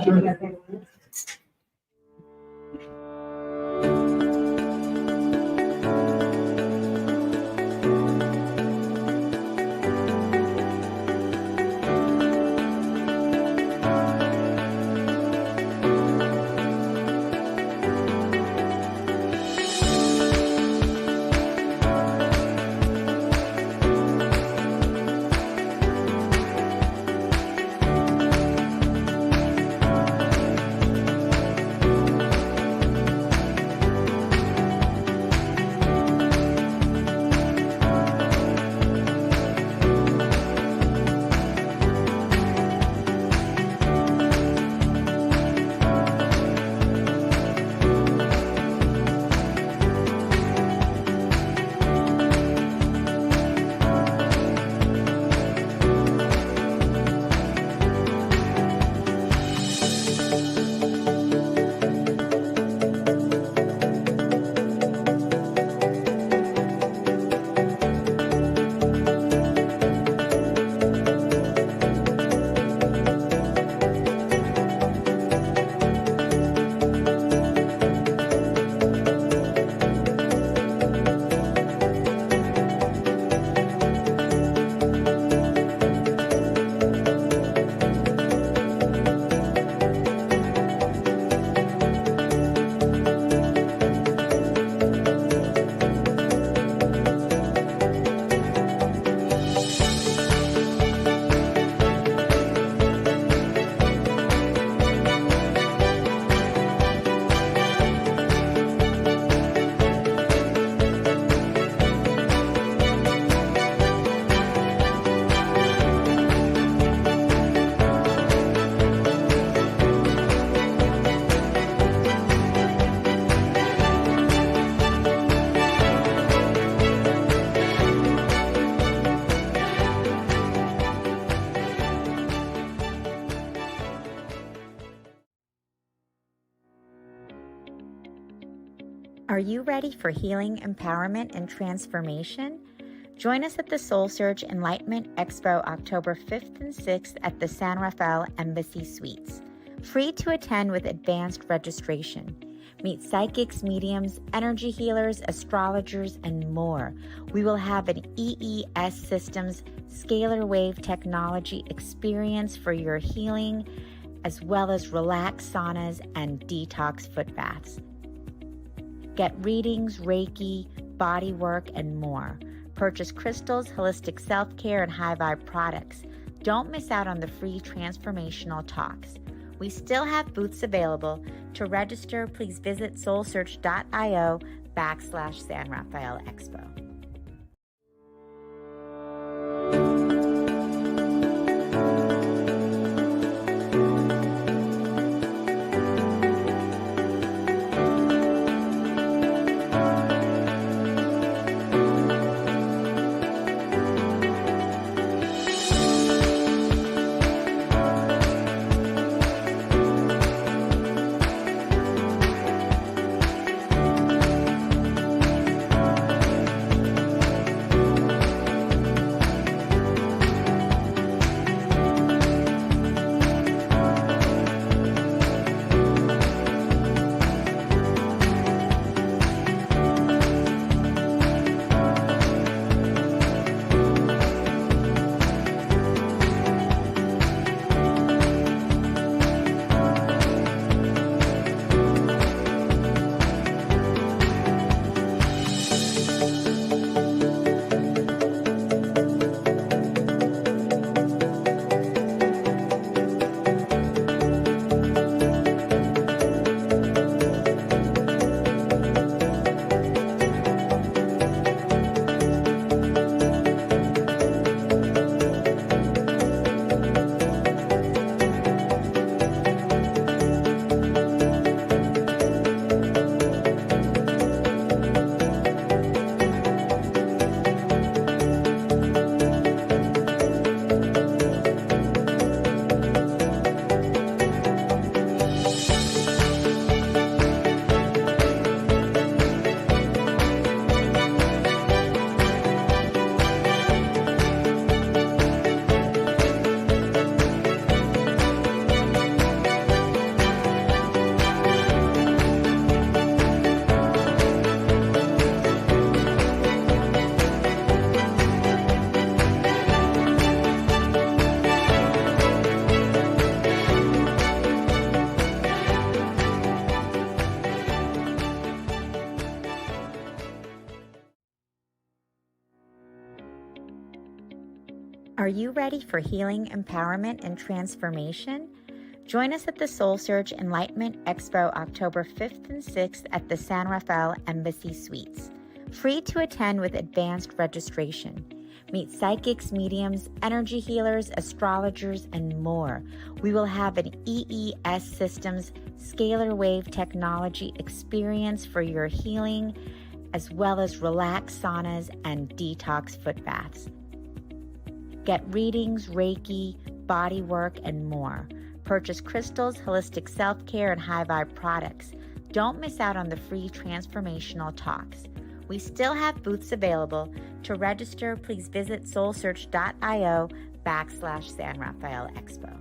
Are you ready for healing, empowerment, and transformation? Join us at the SoulSearch Enlightenment Expo October 5th and 6th at the San Rafael Embassy Suites. Free to attend with advanced registration. Meet psychics, mediums, energy healers, astrologers, and more. We will have an EES Systems scalar wave technology experience for your healing, as well as relaxed saunas and detox foot baths. Get readings, Reiki, body work, and more. Purchase crystals, holistic self-care, and high vibe products. Don't miss out on the free transformational talks. We still have booths available. To register, please visit soulsearch.io/San Rafael Expo. Are you ready for healing, empowerment, and transformation? Join us at the SoulSearch Enlightenment Expo October 5th and 6th at the San Rafael Embassy Suites. Free to attend with advanced registration. Meet psychics, mediums, energy healers, astrologers, and more. We will have an EES Systems scalar wave technology experience for your healing, as well as relaxed saunas and detox foot baths. Get readings, Reiki, body work, and more. Purchase crystals, holistic self-care, and high vibe products. Don't miss out on the free transformational talks. We still have booths available. To register, please visit soulsearch.io/San Rafael Expo.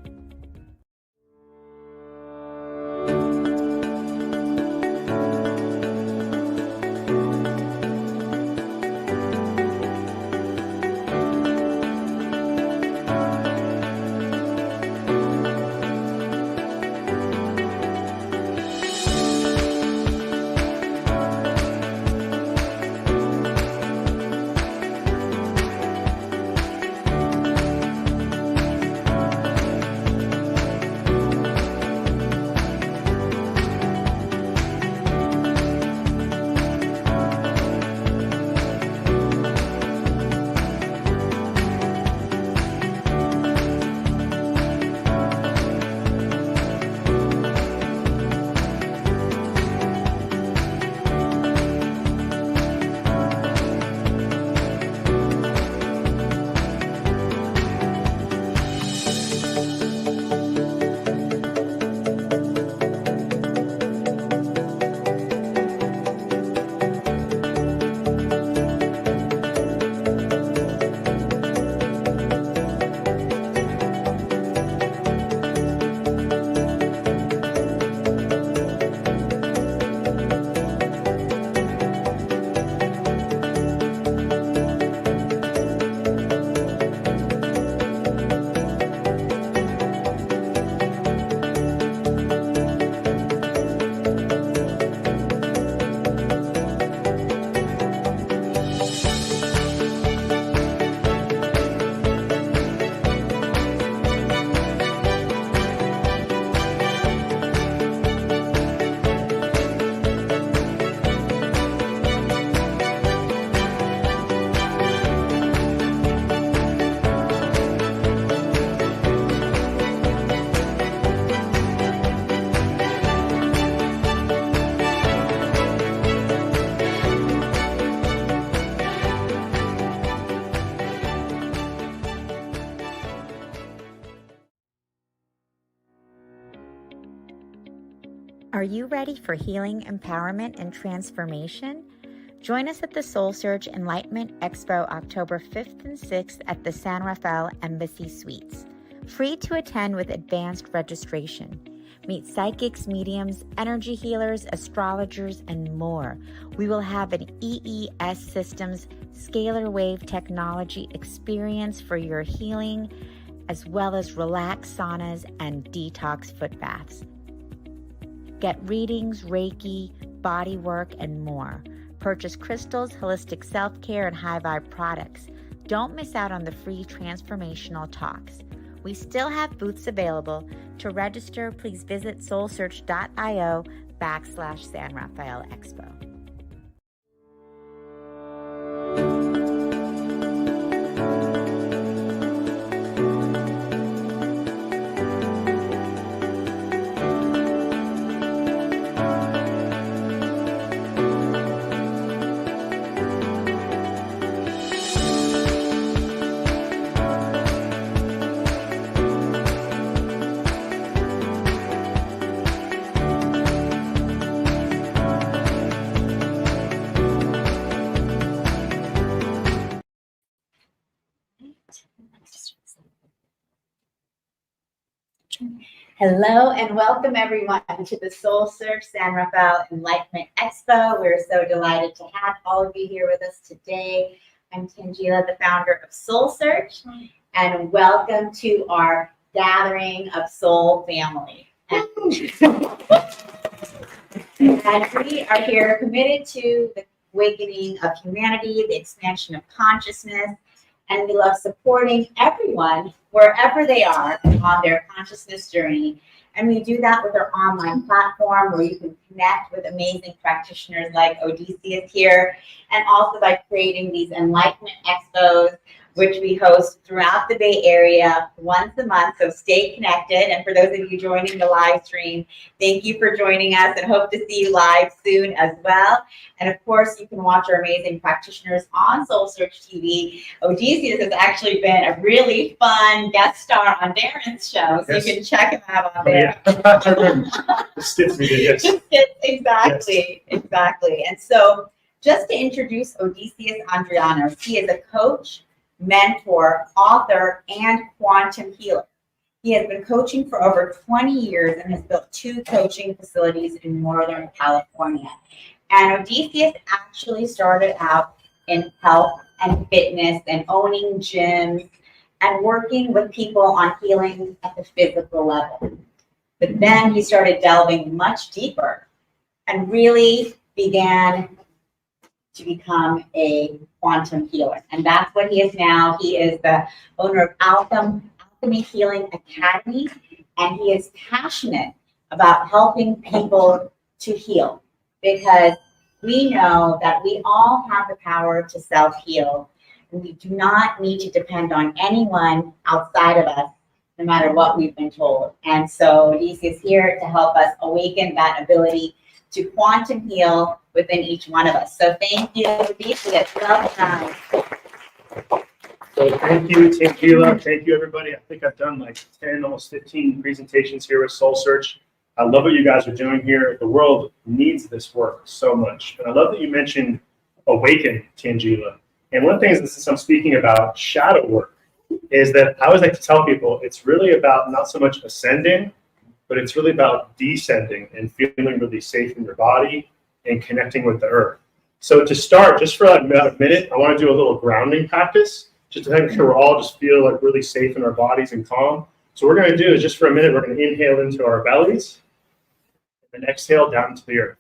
Are you ready for healing, empowerment, and transformation? Join us at the SoulSearch Enlightenment Expo October 5th and 6th at the San Rafael Embassy Suites. Free to attend with advanced registration. Meet psychics, mediums, energy healers, astrologers, and more. We will have an EES Systems scalar wave technology experience for your healing, as well as relaxed saunas and detox foot baths. Get readings, Reiki, body work, and more. Purchase crystals, holistic self-care, and high vibe products. Don't miss out on the free transformational talks. We still have booths available. To register, please visit soulsearch.io/San Rafael Expo. Hello and welcome everyone to the SoulSearch San Rafael Enlightenment Expo. We're so delighted to have all of you here with us today. I'm Tangela, the founder of SoulSearch, and welcome to our gathering of soul family. And we are here committed to the awakening of humanity, the expansion of consciousness, and we love supporting everyone wherever they are on their consciousness journey. And we do that with our online platform where you can connect with amazing practitioners like Odysseus here, and also by creating these Enlightenment Expos, which we host throughout the Bay Area once a month. So stay connected. And for those of you joining the live stream, thank you for joining us and hope to see you live soon as well. And of course, you can watch our amazing practitioners on SoulSearch TV. Odysseus has actually been a really fun guest star on Darren's show. So yes, you can check him out on there. The Stitz we did, yes. Exactly, yes. Exactly. And so just to introduce Odysseus Andrianos, he is a coach, mentor, author, and quantum healer. He has been coaching for over 20 years and has built 2 coaching facilities in Northern California. And Odysseus actually started out in health and fitness and owning gyms and working with people on healing at the physical level. But then he started delving much deeper and really began to become a quantum healer. And that's what he is now. He is the owner of Alchemy Healing Academy, and he is passionate about helping people to heal, because we know that we all have the power to self-heal, and we do not need to depend on anyone outside of us, no matter what we've been told. And so Odysseus is here to help us awaken that ability to quantum heal within each one of us. So thank you, Odysseus. Welcome. So thank you, Tangela. Thank you, everybody. I think I've done like 10, almost 15 presentations here with SoulSearch. I love what you guys are doing here. The world needs this work so much. And I love that you mentioned awaken, Tangela. And one of the things, since I'm speaking about shadow work, is that I always like to tell people it's really about not so much ascending, but it's really about descending and feeling really safe in your body and connecting with the earth. So to start, just for like about a minute, I want to do a little grounding practice, just to make sure we're all just feel like really safe in our bodies and calm. So what we're going to do is just for a minute, we're going to inhale into our bellies and then exhale down to the earth.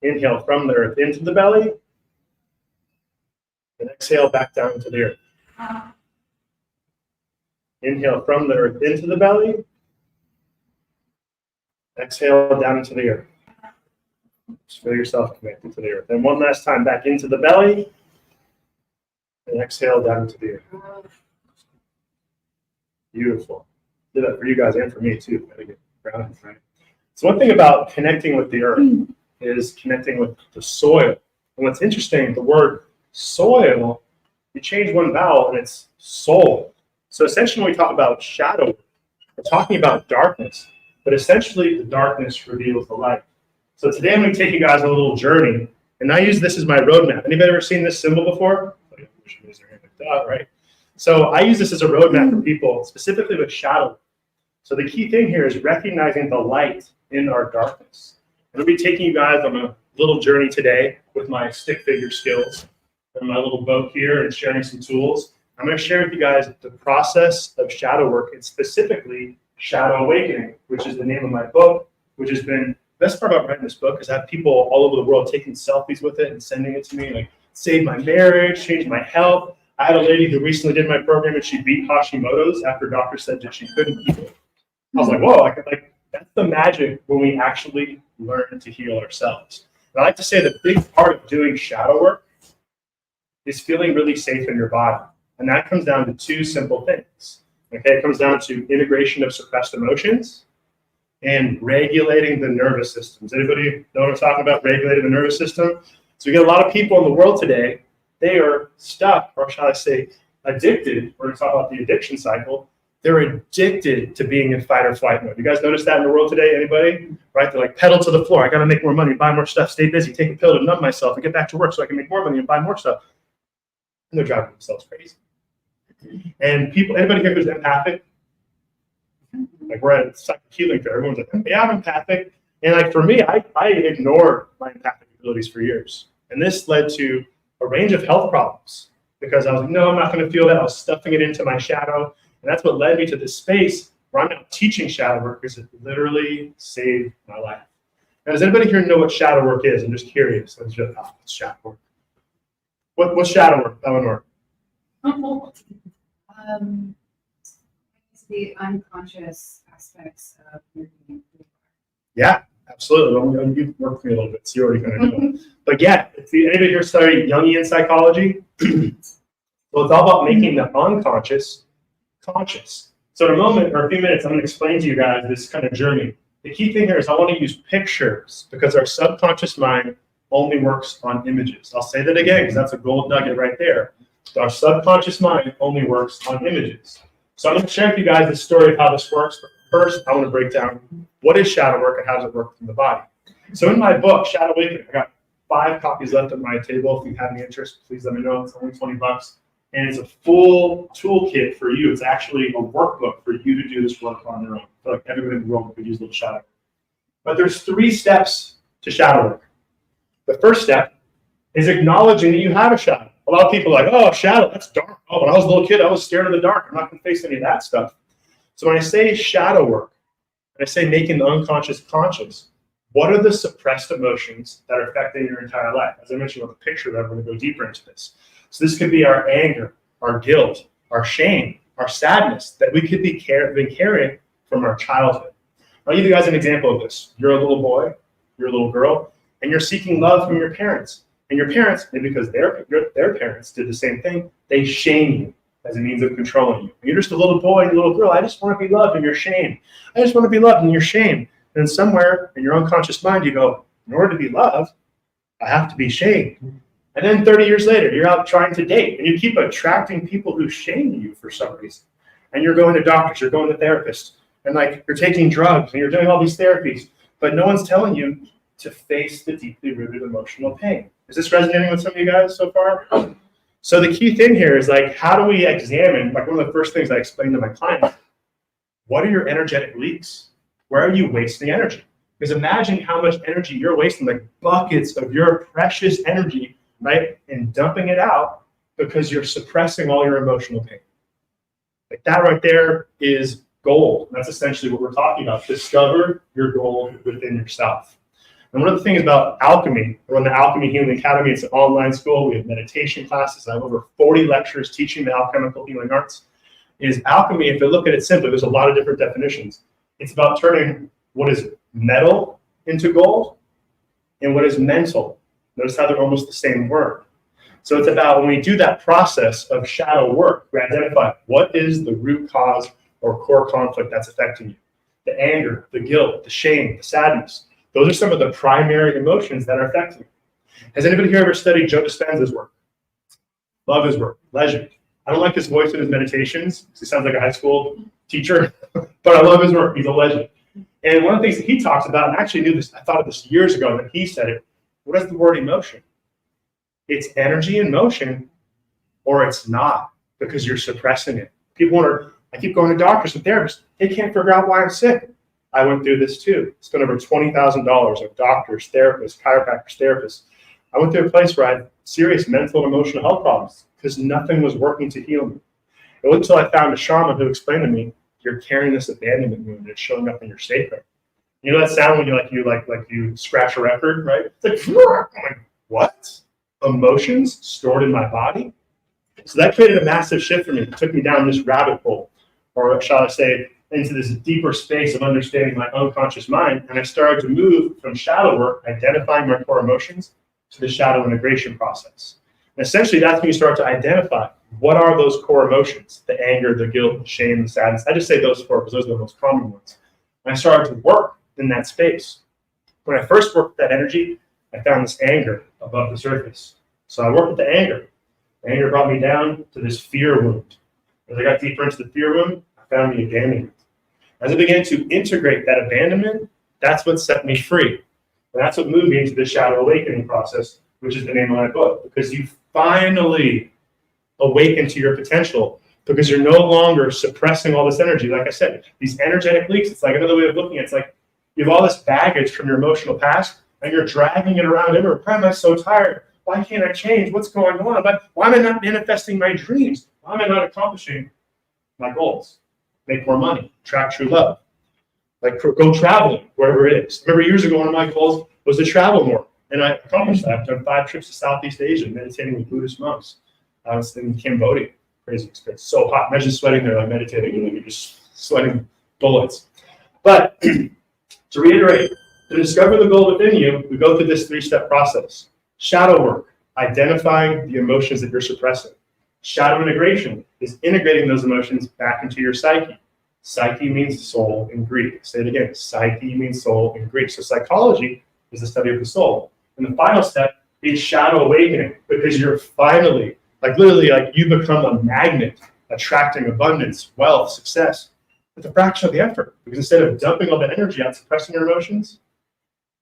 Inhale from the earth into the belly, and exhale back down to the earth. Inhale from the earth into the belly. Exhale down into the earth. Just feel yourself connected to the earth. And one last time back into the belly. And exhale down into the earth. Beautiful. Did that for you guys and for me too. Gotta get grounded, right? So one thing about connecting with the earth is connecting with the soil. And what's interesting, the word soil, you change one vowel and it's soul. So essentially when we talk about shadow, we're talking about darkness. but essentially the darkness reveals the light. So today I'm going to take you guys on a little journey, and I use this as my roadmap. Anybody ever seen this symbol before? Right? So I use this as a roadmap for people, specifically with shadow. So the key thing here is recognizing the light in our darkness. I'm going to be taking you guys on a little journey today with my stick figure skills and my little boat here and sharing some tools. I'm going to share with you guys the process of shadow work, and specifically Shadow Awakening, which is the name of my book, which has been the best part about writing this book is I have people all over the world taking selfies with it and sending it to me, like saved my marriage, changed my health. I had a lady who recently did my program and she beat Hashimoto's after doctor said that she couldn't keep it. I was like, whoa, that's the magic when we actually learn to heal ourselves. And I like to say the big part of doing shadow work is feeling really safe in your body. And that comes down to two simple things. Okay, it comes down to integration of suppressed emotions and regulating the nervous systems. Anybody know what I'm talking about, regulating the nervous system? So we get a lot of people in the world today, they are stuck, or shall I say, addicted. We're going to talk about the addiction cycle. They're addicted to being in fight or flight mode. You guys notice that in the world today? Anybody? Right? They're like, pedal to the floor. I got to make more money, buy more stuff, stay busy, take a pill to numb myself, and get back to work so I can make more money and buy more stuff. And they're driving themselves crazy. And people, anybody here who's empathic? Like we're at psychic healing fair. Everyone's like, yeah, I'm empathic. And like for me, I ignored my empathic abilities for years. And this led to a range of health problems because I was like, no, I'm not going to feel that. I was stuffing it into my shadow. And that's what led me to this space where I'm now teaching shadow work because it literally saved my life. Now, does anybody here know what shadow work is? I'm just curious. What's shadow work? What's shadow work, Eleanor? The unconscious aspects of your being. Yeah, absolutely. You've worked with me a little bit, so you're already going to know. But yeah, if anybody here studied Jungian psychology, well, it's all about making the unconscious conscious. So in a moment or a few minutes, I'm going to explain to you guys this kind of journey. The key thing here is I want to use pictures because our subconscious mind only works on images. I'll say that again because that's a gold nugget right there. Our subconscious mind only works on images. So I'm going to share with you guys the story of how this works. But first, I want to break down what is shadow work and how does it work in the body. So in my book, Shadow Awakening, I got 5 copies left at my table. If you have any interest, please let me know. It's only $20. And it's a full toolkit for you. It's actually a workbook for you to do this work on your own. I feel like everybody in the world could use a little shadow work. But there's 3 steps to shadow work. The first step is acknowledging that you have a shadow. A lot of people are like, oh, shadow, that's dark. Oh, when I was a little kid, I was scared of the dark. I'm not going to face any of that stuff. So when I say shadow work, and I say making the unconscious conscious, what are the suppressed emotions that are affecting your entire life? As I mentioned with the picture, that we're going to go deeper into this. So this could be our anger, our guilt, our shame, our sadness that we could be been carrying from our childhood. I'll give you guys an example of this. You're a little boy, you're a little girl, and you're seeking love from your parents. And your parents, maybe because their parents did the same thing, they shame you as a means of controlling you. And you're just a little boy and a little girl. I just want to be loved in your shame. I just want to be loved in your shame. And somewhere in your unconscious mind, you go, in order to be loved, I have to be shamed. And then 30 years later, you're out trying to date, and you keep attracting people who shame you for some reason. And you're going to doctors, you're going to therapists, and like you're taking drugs, and you're doing all these therapies, but no one's telling you to face the deeply rooted emotional pain. Is this resonating with some of you guys so far? So the key thing here is like, how do we examine, like one of the first things I explain to my clients, what are your energetic leaks? Where are you wasting energy? Because imagine how much energy you're wasting, like buckets of your precious energy, right? And dumping it out because you're suppressing all your emotional pain. Like that right there is gold. That's essentially what we're talking about. Discover your gold within yourself. And one of the things about alchemy, we're on the Alchemy Healing Academy. It's an online school. We have meditation classes. I have over 40 lectures teaching the alchemical healing arts. Is alchemy, if you look at it simply, there's a lot of different definitions. It's about turning what is metal into gold and what is mental. Notice how they're almost the same word. So it's about when we do that process of shadow work, we identify what is the root cause or core conflict that's affecting you. The anger, the guilt, the shame, the sadness. Those are some of the primary emotions that are affecting you. Has anybody here ever studied Joe Dispenza's work? Love his work. Legend. I don't like his voice in his meditations because he sounds like a high school teacher, but I love his work. He's a legend. And one of the things that he talks about, and I actually knew this, I thought of this years ago, and he said it, what is the word emotion? It's energy in motion, or it's not, because you're suppressing it. People wonder, I keep going to doctors and therapists, they can't figure out why I'm sick. I went through this too. Spent over $20,000 of doctors, therapists, chiropractors, therapists. I went through a place where I had serious mental and emotional health problems because nothing was working to heal me. It wasn't until I found a shaman who explained to me, you're carrying this abandonment wound and it's showing up in your sacrum. You know that sound when you scratch a record, right? It's like, I'm like, what? Emotions stored in my body? So that created a massive shift for me. It took me down this rabbit hole, or shall I say, into this deeper space of understanding my unconscious mind. And I started to move from shadow work, identifying my core emotions, to the shadow integration process. And essentially, that's when you start to identify what are those core emotions, the anger, the guilt, the shame, the sadness. I just say those four because those are the most common ones. And I started to work in that space. When I first worked with that energy, I found this anger above the surface. So I worked with the anger. The anger brought me down to this fear wound. As I got deeper into the fear wound, I found the abandonment. As I began to integrate that abandonment, that's what set me free. And that's what moved me into the shadow awakening process, which is the name of my book, because you finally awaken to your potential, because you're no longer suppressing all this energy. Like I said, these energetic leaks, it's like another way of looking at it. It's like you have all this baggage from your emotional past, and you're dragging it around everywhere. Why am I so tired? Why can't I change? What's going on? Why am I not manifesting my dreams? Why am I not accomplishing my goals? Make more money, attract true love. Like go traveling, wherever it is. Remember years ago, one of my goals was to travel more. And I accomplished that. I've done 5 trips to Southeast Asia, meditating with Buddhist monks. I was in Cambodia. Crazy experience. So hot. Imagine sweating there, like meditating, and you're just sweating bullets. But to reiterate, to discover the goal within you, we go through this 3-step process. Shadow work, identifying the emotions that you're suppressing. Shadow integration is integrating those emotions back into your psyche. Psyche means soul in Greek. Say it again. Psyche means soul in Greek. So psychology is the study of the soul. And the final step is shadow awakening, because you're finally, literally, you become a magnet, attracting abundance, wealth, success, with a fraction of the effort. Because instead of dumping all that energy out, suppressing your emotions,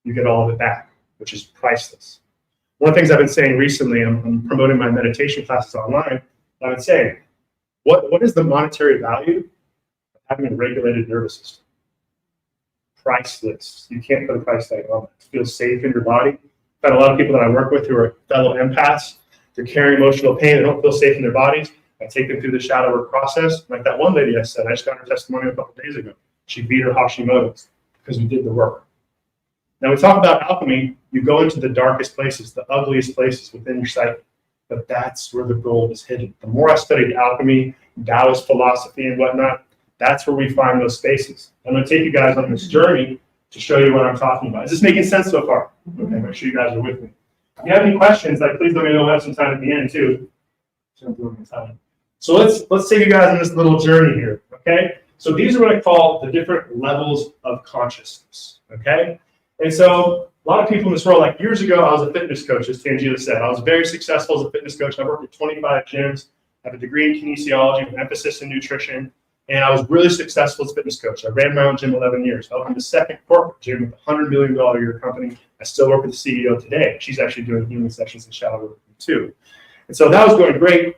you get all of it back, which is priceless. One of the things I've been saying recently, I'm promoting my meditation classes online. I've been saying, what is the monetary value of having a regulated nervous system? Priceless. You can't put a price tag on it. It feels safe in your body. I've had a lot of people that I work with who are fellow empaths. They're carrying emotional pain. They don't feel safe in their bodies. I take them through the shadow work process. Like that one lady I said, I just got her testimony a couple of days ago. She beat her Hashimoto's because we did the work. Now we talk about alchemy. You go into the darkest places, the ugliest places within your psyche. But that's where the gold is hidden. The more I studied alchemy, Taoist philosophy and whatnot, that's where we find those spaces. I'm going to take you guys on this journey to show you what I'm talking about. Is this making sense so far? Okay, make sure you guys are with me. If you have any questions, please let me know. We'll have some time at the end too. So let's take you guys on this little journey here. Okay. So these are what I call the different levels of consciousness. Okay. And so a lot of people in this world, like years ago, I was a fitness coach, as Tangela said. I was very successful as a fitness coach. I worked at 25 gyms. I have a degree in kinesiology with emphasis in nutrition. And I was really successful as a fitness coach. I ran my own gym 11 years. I opened the second corporate gym with a $100 million a year company. I still work with the CEO today. She's actually doing healing sessions and shadow work too. And so that was going great.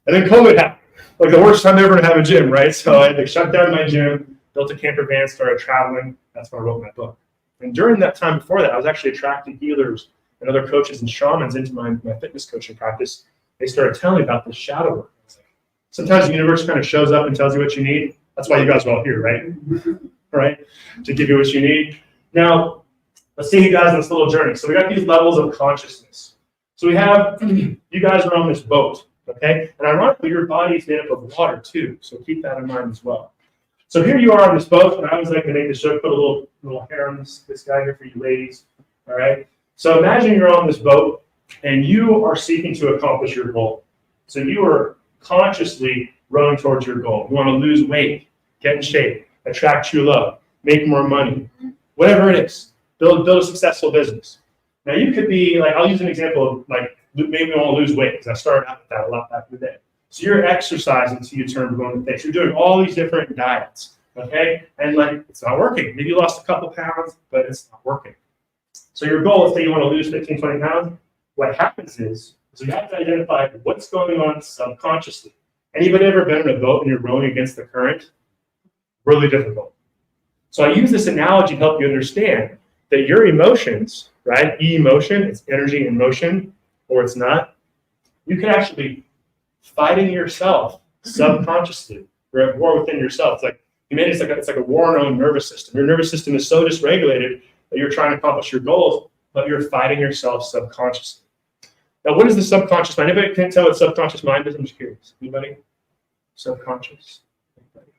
And then COVID happened. Like the worst time ever to have a gym, right? So I had to shut down my gym, built a camper van, started traveling. That's when I wrote my book. And during that time before that, I was actually attracting healers and other coaches and shamans into my fitness coaching practice. They started telling me about this shadow work. Sometimes the universe kind of shows up and tells you what you need. That's why you guys are all here, right? Right? To give you what you need. Now, let's see you guys on this little journey. So we got these levels of consciousness. So we have, you guys are on this boat, okay? And ironically, your body is made up of water too. So keep that in mind as well. So here you are on this boat, and I was like to make the show, put a little hair on this guy here for you ladies, all right? So imagine you're on this boat, and you are seeking to accomplish your goal. So you are consciously rowing towards your goal. You want to lose weight, get in shape, attract true love, make more money, whatever it is. Build a successful business. Now you could be like, I'll use an example of maybe I want to lose weight because I started out with that a lot back in the day. So you're exercising until you turn going to face. You're doing all these different diets. Okay? And like, it's not working. Maybe you lost a couple pounds, but it's not working. So your goal is that you want to lose 15, 20 pounds. What happens is you have to identify what's going on subconsciously. Anybody ever been in a boat and you're rowing against the current? Really difficult. So I use this analogy to help you understand that your emotions, right? Emotion, it's energy in motion, or it's not. You can actually be fighting yourself subconsciously. You're at war within yourself. It's like a war in your own nervous system. Your nervous system is so dysregulated that you're trying to accomplish your goals, but you're fighting yourself subconsciously. Now, what is the subconscious mind? Anybody can tell what subconscious mind is? I'm just curious. Anybody? Subconscious? Anybody?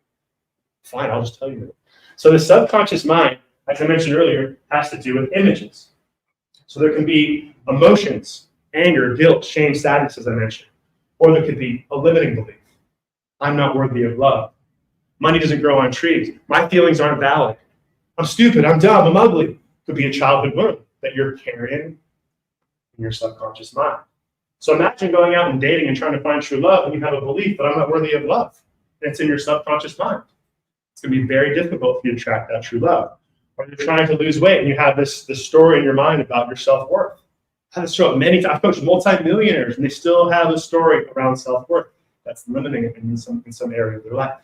Fine, I'll just tell you. So the subconscious mind, as I mentioned earlier, has to do with images. So there can be emotions, anger, guilt, shame, sadness, as I mentioned. Or there could be a limiting belief. I'm not worthy of love. Money doesn't grow on trees. My feelings aren't valid. I'm stupid, I'm dumb, I'm ugly. Could be a childhood wound that you're carrying in your subconscious mind. So imagine going out and dating and trying to find true love, and you have a belief that I'm not worthy of love. And it's in your subconscious mind. It's going to be very difficult for you to attract that true love. Or you're trying to lose weight and you have this story in your mind about your self-worth. I've had this show up many times. I've coached multimillionaires and they still have a story around self-worth that's limiting it in some area of their life.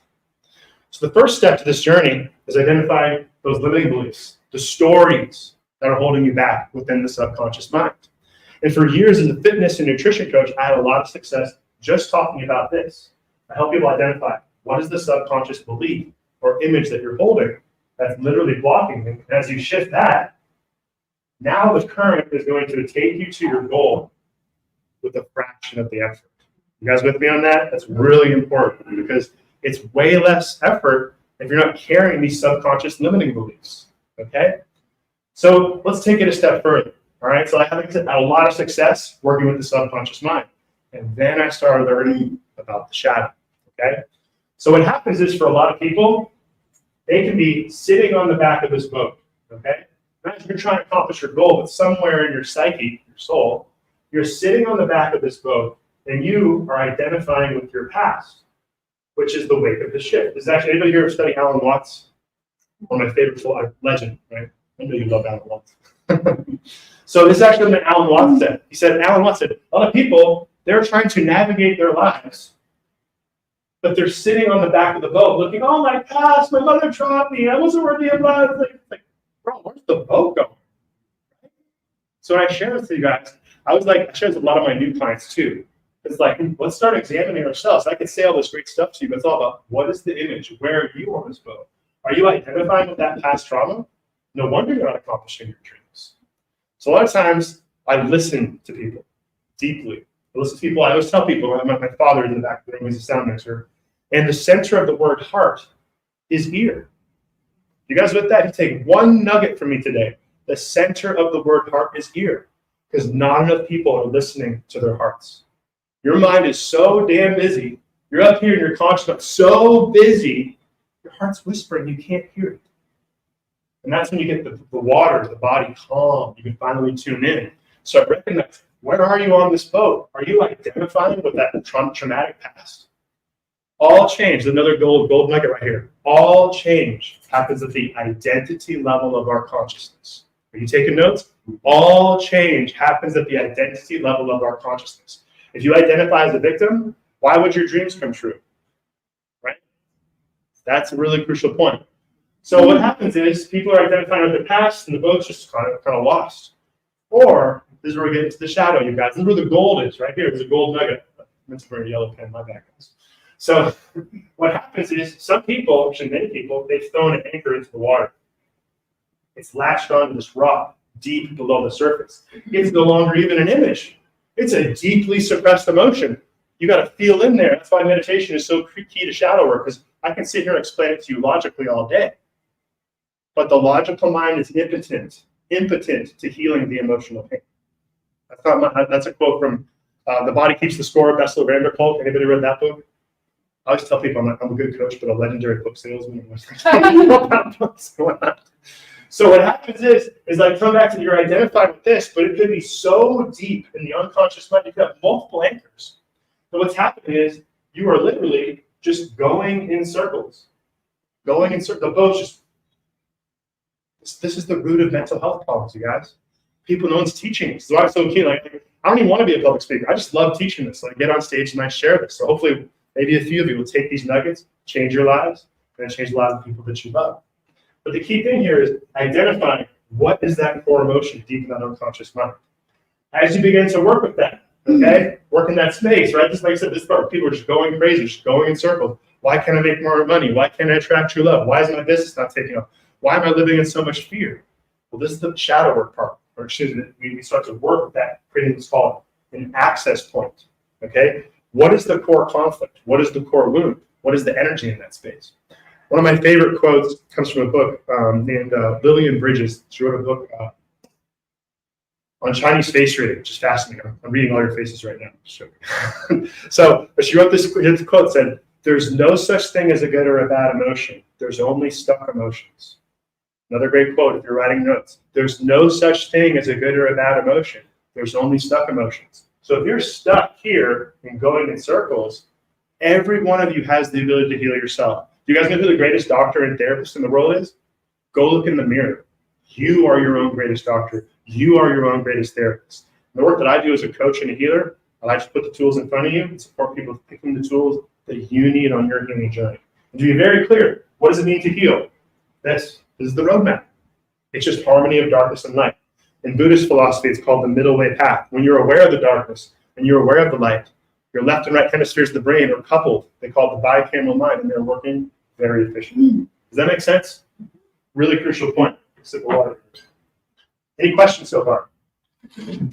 So the first step to this journey is identifying those limiting beliefs, the stories that are holding you back within the subconscious mind. And for years as a fitness and nutrition coach, I had a lot of success just talking about this. I help people identify what is the subconscious belief or image that you're holding that's literally blocking you. And as you shift that, now the current is going to take you to your goal with a fraction of the effort. You guys with me on that? That's really important because it's way less effort if you're not carrying these subconscious limiting beliefs, okay? So let's take it a step further, all right? So I had a lot of success working with the subconscious mind. And then I started learning about the shadow, okay? So what happens is for a lot of people, they can be sitting on the back of this boat, okay? Imagine you're trying to accomplish your goal, but somewhere in your psyche, your soul, you're sitting on the back of this boat and you are identifying with your past, which is the wake of the ship. Is actually anybody here study Alan Watts? One of my favorite legend, right? I know you love Alan Watts. So this is actually what Alan Watts said. Alan Watts said, a lot of people, they're trying to navigate their lives, but they're sitting on the back of the boat looking, oh my gosh, my mother dropped me. I wasn't worthy of love. Like, bro, where's the boat going? So when I share this with you guys, I share this with a lot of my new clients too. It's like, let's start examining ourselves. I could say all this great stuff to you, but it's all about what is the image? Where are you on this boat? Are you identifying with that past trauma? No wonder you're not accomplishing your dreams. So a lot of times I listen to people deeply. I listen to people, I always tell people, my father in the back of the room, he's a sound mixer, and the center of the word heart is ear. You guys with that? You take one nugget from me today. The center of the word heart is ear, because not enough people are listening to their hearts. Your mind is so damn busy. You're up here in your conscious, so busy, your heart's whispering, you can't hear it. And that's when you get the water, the body calm. You can finally tune in. So I recognize, where are you on this boat? Are you identifying with that traumatic past? All change, another gold nugget right here. All change happens at the identity level of our consciousness. Are you taking notes? All change happens at the identity level of our consciousness. If you identify as a victim, why would your dreams come true? Right? That's a really crucial point. So what happens is people are identifying with the past and the boat's just kind of lost. Or this is where we get into the shadow, you guys. This is where the gold is, right here. There's a gold nugget. I meant to bring a yellow pen, my bad, guys. So what happens is some people, actually many people, they've thrown an anchor into the water. It's latched onto this rock deep below the surface. It's no longer even an image. It's a deeply suppressed emotion. You got to feel in there. That's why meditation is so key to shadow work, because I can sit here and explain it to you logically all day. But the logical mind is impotent to healing the emotional pain. That's a quote from The Body Keeps the Score, Bessel van der Kolk. Anybody read that book? I always tell people I'm a good coach, but a legendary book salesman. So what happens is I come back to you're identified with this, but it could be so deep in the unconscious mind, you could have multiple anchors. So what's happening is you are literally just going in circles. Going in circles, the both just, this is the root of mental health problems, you guys. People, no one's teaching this. So I'm so keen. Like, I don't even want to be a public speaker. I just love teaching this. Like, get on stage and I share this. So hopefully, maybe a few of you will take these nuggets, change your lives, and change the lives of people that you love. But the key thing here is identifying what is that core emotion deep in that unconscious mind. As you begin to work with that, okay, work in that space, right? Just like I said, this part, people are just going crazy, just going in circles. Why can't I make more money? Why can't I attract true love? Why is my business not taking off? Why am I living in so much fear? Well, this is the shadow work part. Or excuse me, we start to work with that, creating what's called an access point. Okay, what is the core conflict? What is the core wound? What is the energy in that space? One of my favorite quotes comes from a book named Lillian Bridges. She wrote a book on Chinese face reading, which is fascinating. I'm reading all your faces right now. So, but she wrote this quote, said, "There's no such thing as a good or a bad emotion. There's only stuck emotions." Another great quote if you're writing notes. There's no such thing as a good or a bad emotion. There's only stuck emotions. So if you're stuck here and going in circles, every one of you has the ability to heal yourself. Do you guys know who the greatest doctor and therapist in the world is? Go look in the mirror. You are your own greatest doctor. You are your own greatest therapist. And the work that I do as a coach and a healer, I just put the tools in front of you and support people picking the tools that you need on your healing journey. And to be very clear, what does it mean to heal? This is the roadmap. It's just harmony of darkness and light. In Buddhist philosophy, it's called the middle way path. When you're aware of the darkness and you're aware of the light, your left and right hemispheres of the brain are coupled. They call it the bicameral mind, and they're working very efficiently. Does that make sense? Really crucial point. Sip of water. Any questions so far? I'm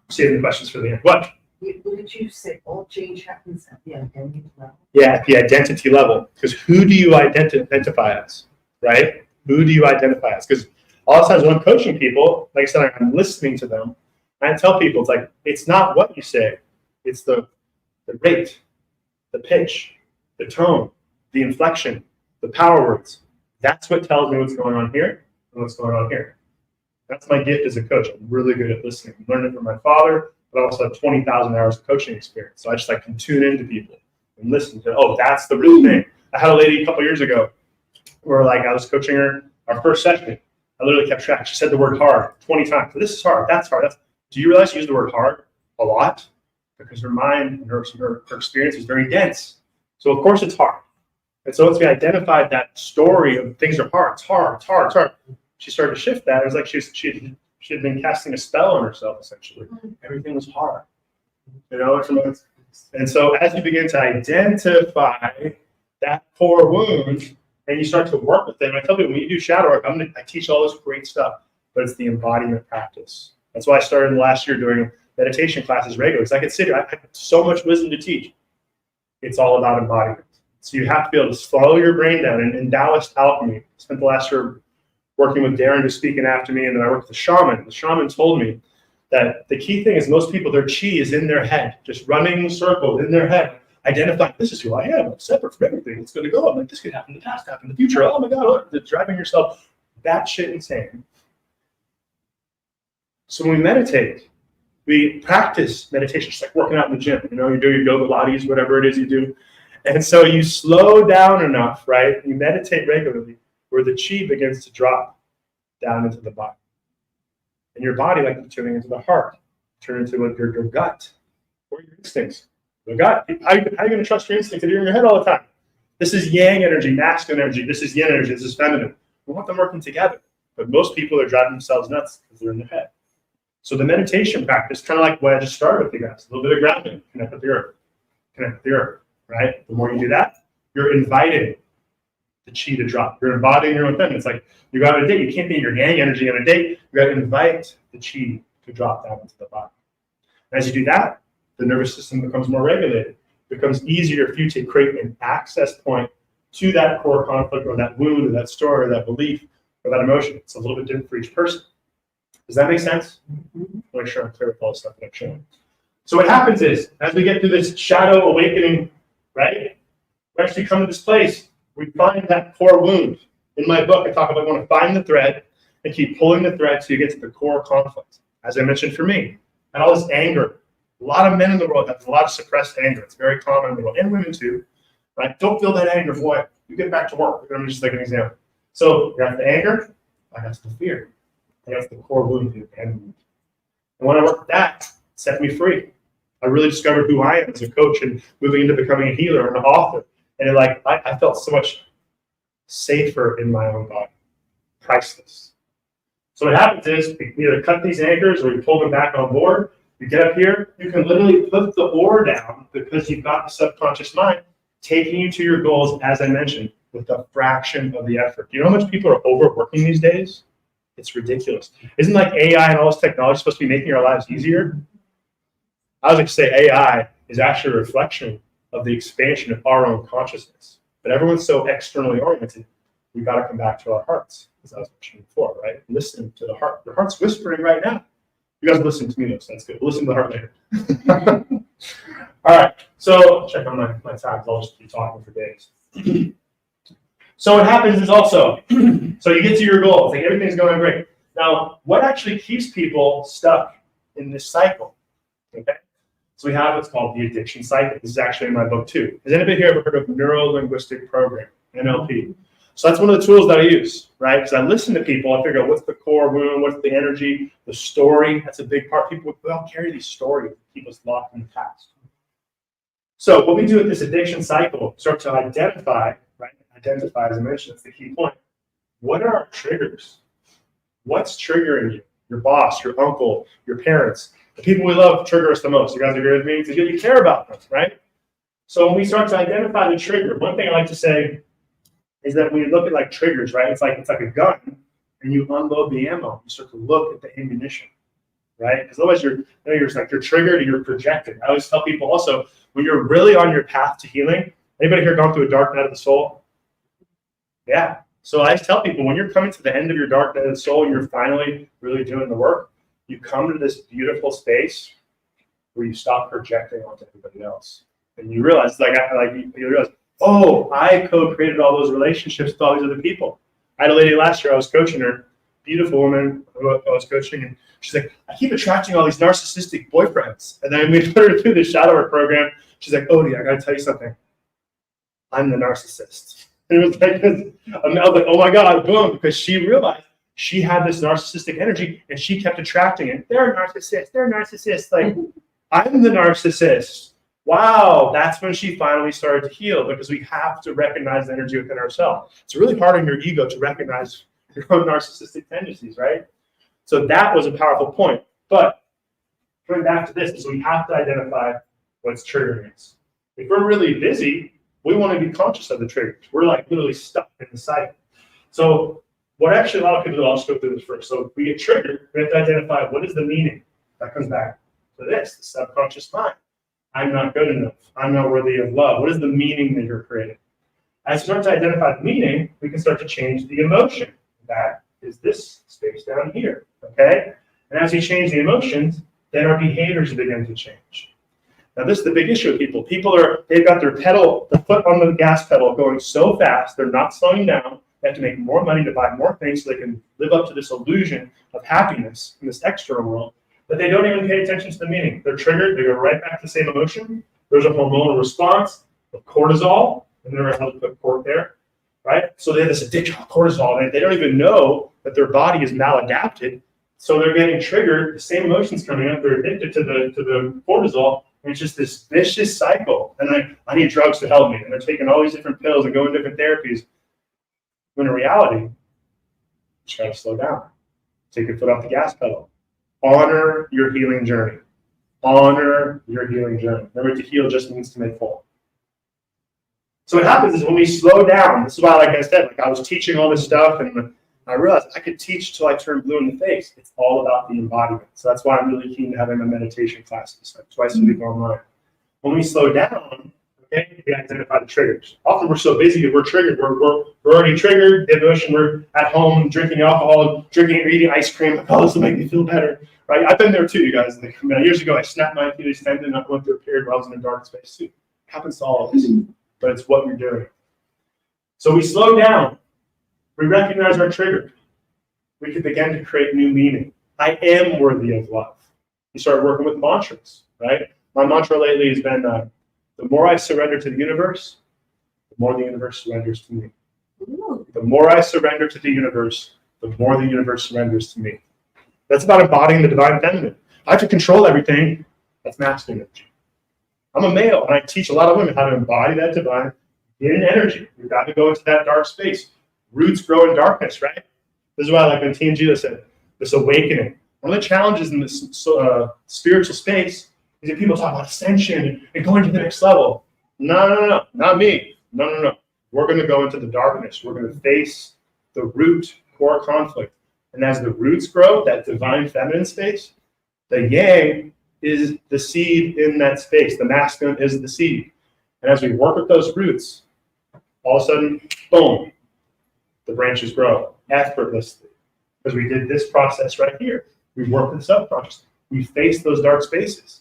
saving the questions for the end. What? Would you say all change happens at the identity level? Yeah, at the identity level. Because who do you identify as, right? Who do you identify as? Because a lot of times when I'm coaching people, like I said, I'm listening to them. I tell people, it's like, it's not what you say. It's the rate, the pitch, the tone, the inflection, the power words. That's what tells me what's going on here and what's going on here. That's my gift as a coach. I'm really good at listening. I learned it from my father, but I also have 20,000 hours of coaching experience. So I just like can tune into people and listen to, oh, that's the real thing. I had a lady a couple years ago where like I was coaching her, our first session. I literally kept track. She said the word hard 20 times. This is hard. That's hard. Do you realize she used the word hard a lot? Because her mind and her experience is very dense. So of course it's hard. And so once we identified that story of things are hard, it's hard, it's hard, it's hard, she started to shift that. It was like she had been casting a spell on herself, essentially. Everything was hard. You know, and so as you begin to identify that core wound and you start to work with them, I tell people when you do shadow work, I teach all this great stuff, but it's the embodiment practice. That's why I started in the last year doing meditation classes regularly. Because I could sit here, I have so much wisdom to teach. It's all about embodiment. So you have to be able to slow your brain down. And in Taoist alchemy, I spent the last year working with Darren who's speaking after me, and then I worked with the shaman. The shaman told me that the key thing is most people, their chi is in their head, just running circles in their head, identifying, this is who I am. I'm separate from everything. It's going to go. I'm like, this could happen in the past, happen in the future. Oh my God, look, driving yourself batshit insane. So when we meditate, we practice meditation, just like working out in the gym. You know, you do your yoga Pilates, whatever it is you do. And so you slow down enough, right? You meditate regularly where the chi begins to drop down into the body. And your body, like turning into the heart, turn into like your gut or your instincts. The gut. How are you going to trust your instincts if you're in your head all the time? This is yang energy, masculine energy. This is yin energy. This is feminine. We want them working together. But most people are driving themselves nuts because they're in their head. So the meditation practice, kind of like what I just started with you guys, a little bit of grounding, connect with the earth. Connect with the earth, right? The more you do that, you're inviting the chi to drop. You're embodying your own feminine. It's like you go out on a date, you can't be in your yang energy on a date. You got to invite the chi to drop down into the body. And as you do that, the nervous system becomes more regulated. It becomes easier for you to create an access point to that core conflict or that wound or that story or that belief or that emotion. It's a little bit different for each person. Does that make sense? Make sure I'm clear with all the stuff that I'm showing. So what happens is, as we get through this shadow awakening, right, we actually come to this place, we find that core wound. In my book, I talk about want to find the thread and keep pulling the thread so you get to the core conflict. As I mentioned for me, and all this anger. A lot of men in the world have a lot of suppressed anger. It's very common in the world, and women too. Right? Don't feel that anger, boy. You get back to work. I'm just like an example. So you have the anger, I got the fear. I got the core wound. And when I worked that, it set me free. I really discovered who I am as a coach and moving into becoming a healer and an author. And I felt so much safer in my own body. Priceless. So what happens is we either cut these anchors or you pull them back on board. You get up here, you can literally put the oar down because you've got the subconscious mind taking you to your goals, as I mentioned, with a fraction of the effort. Do you know how much people are overworking these days? It's ridiculous. Isn't like AI and all this technology supposed to be making our lives easier? I was like to say AI is actually a reflection of the expansion of our own consciousness. But everyone's so externally oriented, we've got to come back to our hearts, as I was mentioning before, right? Listen to the heart. Your heart's whispering right now. You guys listen to me, though, so that's good. We'll listen to the heart later. All right, so check on my tags. I'll just keep talking for days. So what happens is also, so you get to your goals, like everything's going great. Now, what actually keeps people stuck in this cycle? Okay, so we have what's called the addiction cycle. This is actually in my book too. Has anybody here ever heard of neuro-linguistic programming, NLP? So that's one of the tools that I use, right? Because I listen to people, I figure out what's the core wound, what's the energy, the story. That's a big part. People all carry these stories that keep us locked in the past. So what we do with this addiction cycle, start to identify, right? Identify, as I mentioned, that's the key point. What are our triggers? What's triggering you? Your boss, your uncle, your parents, the people we love trigger us the most. You guys agree with me? Because you care about them, right? So when we start to identify the trigger, one thing I like to say is that when you look at like triggers, right? It's like a gun, and you unload the ammo. You start to look at the ammunition, right? Because otherwise you're triggered and you're projected. I always tell people also, when you're really on your path to healing, anybody here gone through a dark night of the soul? Yeah. So I always tell people, when you're coming to the end of your dark night of the soul and you're finally really doing the work, you come to this beautiful space where you stop projecting onto everybody else. And you realize, you realize, oh, I co-created all those relationships with all these other people. I had a lady last year, I was coaching her, beautiful woman who I was coaching, and she's like, I keep attracting all these narcissistic boyfriends. And then we put her through the shadow work program. She's like, Odie, I gotta tell you something. I'm the narcissist. And it was like this, I was like, oh my God, boom, because she realized she had this narcissistic energy and she kept attracting it. They're narcissists. Like, I'm the narcissist. Wow, that's when she finally started to heal, because we have to recognize the energy within ourselves. It's really hard on your ego to recognize your own narcissistic tendencies, right? So that was a powerful point. But coming back to this, is we have to identify what's triggering us. If we're really busy, we want to be conscious of the triggers. We're like literally stuck in the cycle. So what actually a lot of people do, I'll just go through this first. So if we get triggered, we have to identify what is the meaning. That comes back to this, the subconscious mind. I'm not good enough. I'm not worthy of love. What is the meaning that you're creating? As we start to identify the meaning, we can start to change the emotion. That is this space down here, okay? And as we change the emotions, then our behaviors begin to change. Now, this is the big issue with people. They've got their foot on the gas pedal going so fast, they're not slowing down. They have to make more money to buy more things so they can live up to this illusion of happiness in this external world. But they don't even pay attention to the meaning. They're triggered, they go right back to the same emotion. There's a hormonal response of cortisol, and they're able to put cork there, right? So they have this addiction of cortisol, and they don't even know that their body is maladapted. So they're getting triggered, the same emotions coming up, they're addicted to the cortisol, and it's just this vicious cycle. And I need drugs to help me, and they're taking all these different pills and going different therapies. When in reality, you just gotta slow down. Take your foot off the gas pedal. Honor your healing journey. Honor your healing journey. Remember, to heal just means to make whole. So what happens is when we slow down, this is why, like I said, I was teaching all this stuff, and I realized I could teach till I turned blue in the face. It's all about the embodiment. So that's why I'm really keen to having my meditation classes, like twice a week online. When we slow down, okay, we identify the triggers. Often we're so busy that we're triggered. We're already triggered. The emotion, we're at home drinking alcohol, drinking or eating ice cream. Like, oh, this will make me feel better, right? I've been there too, you guys. Like, years ago, I snapped my Achilles tendon, and I went through a period where I was in a dark space too. It happens to all of us, but it's what you're doing. So we slow down. We recognize our trigger. We can begin to create new meaning. I am worthy of love. You start working with mantras, right? My mantra lately has been, the more I surrender to the universe, the more the universe surrenders to me. The more I surrender to the universe, the more the universe surrenders to me. That's about embodying the divine feminine. I have to control everything. That's masculine energy. I'm a male, and I teach a lot of women how to embody that divine in energy. We've got to go into that dark space. Roots grow in darkness, right? This is why, like when T&G said, this awakening. One of the challenges in this spiritual space is that people talk about ascension and going to the next level. No, not me. No. We're going to go into the darkness. We're going to face the root core conflict. And as the roots grow, that divine feminine space, the yang is the seed in that space. The masculine is the seed. And as we work with those roots, all of a sudden, boom, the branches grow effortlessly. Because we did this process right here. We worked with subconscious. We faced those dark spaces.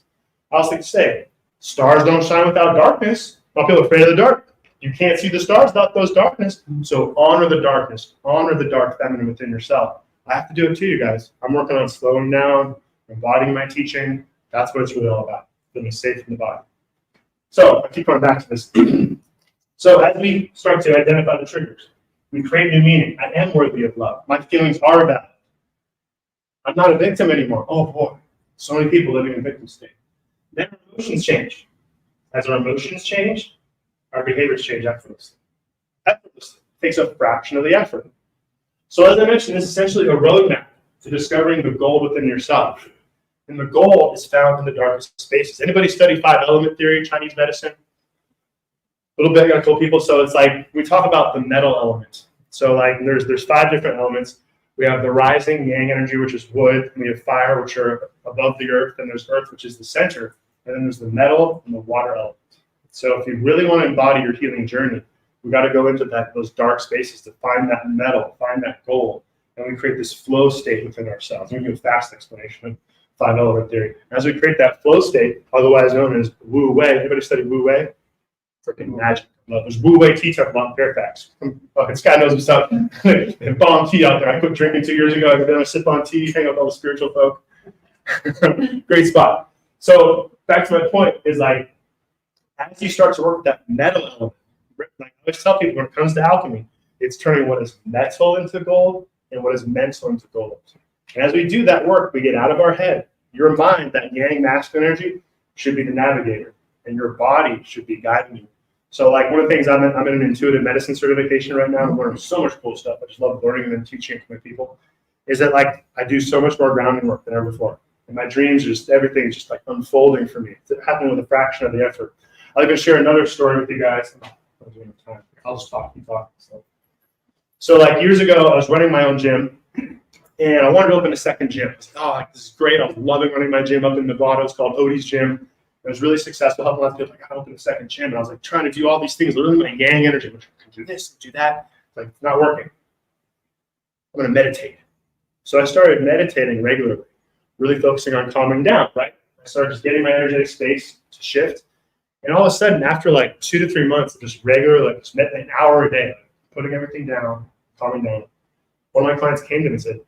I also like to say, stars don't shine without darkness. A lot of people are afraid of the dark. You can't see the stars without those darkness. So honor the darkness. Honor the dark feminine within yourself. I have to do it too, you guys. I'm working on slowing down, embodying my teaching. That's what it's really all about. Feeling safe in the body. So I keep going back to this. So as we start to identify the triggers, we create new meaning. I am worthy of love. My feelings are valid. I'm not a victim anymore. Oh boy, so many people living in victim state. Then our emotions change. As our emotions change, our behaviors change effortlessly. Effortlessly. It takes a fraction of the effort. So as I mentioned, this is essentially a roadmap to discovering the gold within yourself. And the gold is found in the darkest spaces. Anybody study 5-element theory, Chinese medicine? A little bit, I got told people. So it's like, we talk about the metal element. So like there's 5 different elements. We have the rising yang energy, which is wood, and we have fire, which are above the earth, and there's earth, which is the center, and then there's the metal and the water element. So if you really want to embody your healing journey, we got to go into those dark spaces to find that metal, find that gold, and we create this flow state within ourselves. I'm going to do a fast explanation of 5-element theory. As we create that flow state, otherwise known as Wu Wei, anybody study Wu Wei? Freaking magic. There's Wu Wei tea time on Fairfax. This guy knows what's up. Bomb tea out there. I quit drinking 2 years ago. I go down and sip on tea, hang out with all the spiritual folk. Great spot. So back to my point is like, as you start to work with that metal element, like I always tell people when it comes to alchemy, it's turning what is metal into gold and what is mental into gold. And as we do that work, we get out of our head. Your mind, that yang masculine energy, should be the navigator, and your body should be guiding you. So like one of the things, I'm in an intuitive medicine certification right now. I'm learning so much cool stuff. I just love learning and then teaching it to my people. Is that like I do so much more grounding work than ever before. And my dreams, everything's just like unfolding for me. It's happening with a fraction of the effort. I'll even share another story with you guys. I'll just keep talking. So like years ago, I was running my own gym, and I wanted to open a second gym. I was like, this is great. I'm loving running my gym up in Nevada. It's called Odie's Gym. It was really successful, helping lots of people. I got to open a second gym. And I was like trying to do all these things, literally my yang energy, which I can do this, do that. Like, it's not working. I'm going to meditate. So I started meditating regularly, really focusing on calming down, right? I started just getting my energetic space to shift. And all of a sudden, after like 2 to 3 months of just regular, like just an hour a day, putting everything down, calming down, one of my clients came to me and said,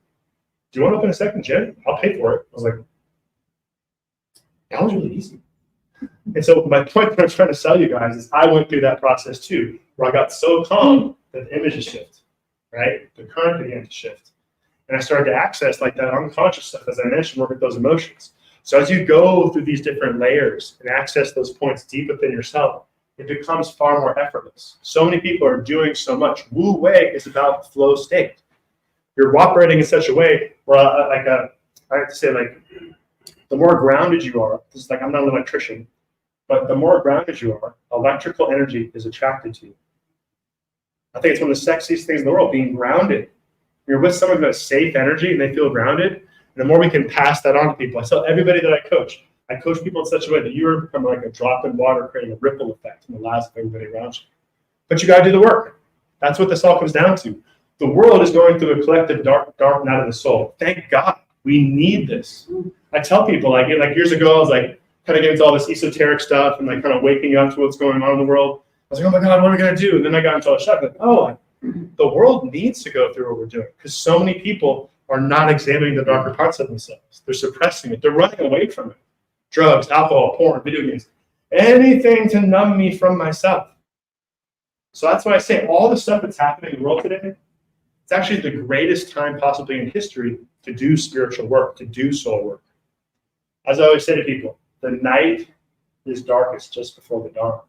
do you want to open a second gym? I'll pay for it. I was like, that was really easy. And so my point that I'm trying to sell you guys is I went through that process too, where I got so calm that the images shift, right? The current began to shift. And I started to access like that unconscious stuff, as I mentioned, work with those emotions. So as you go through these different layers and access those points deep within yourself, it becomes far more effortless. So many people are doing so much. Wu Wei is about the flow state. You're operating in such a way where I have to say, like, the more grounded you are, this is like, I'm not an electrician, but the more grounded you are, electrical energy is attracted to you. I think it's one of the sexiest things in the world, being grounded. You're with someone who has safe energy and they feel grounded. And the more we can pass that on to people, I tell everybody that I coach people in such a way that you are becoming like a drop in water, creating a ripple effect in the lives of everybody around you. But you got to do the work. That's what this all comes down to. The world is going through a collective dark night of the soul. Thank God. We need this. I tell people, like years ago, I was like kind of getting into all this esoteric stuff and like kind of waking up to what's going on in the world. I was like, oh my God, what are we going to do? And then I got into all the stuff like, oh, the world needs to go through what we're doing because so many people are not examining the darker parts of themselves. They're suppressing it. They're running away from it. Drugs, alcohol, porn, video games, anything to numb me from myself. So that's why I say all the stuff that's happening in the world today, it's actually the greatest time possibly in history to do spiritual work, to do soul work. As I always say to people, the night is darkest just before the dawn.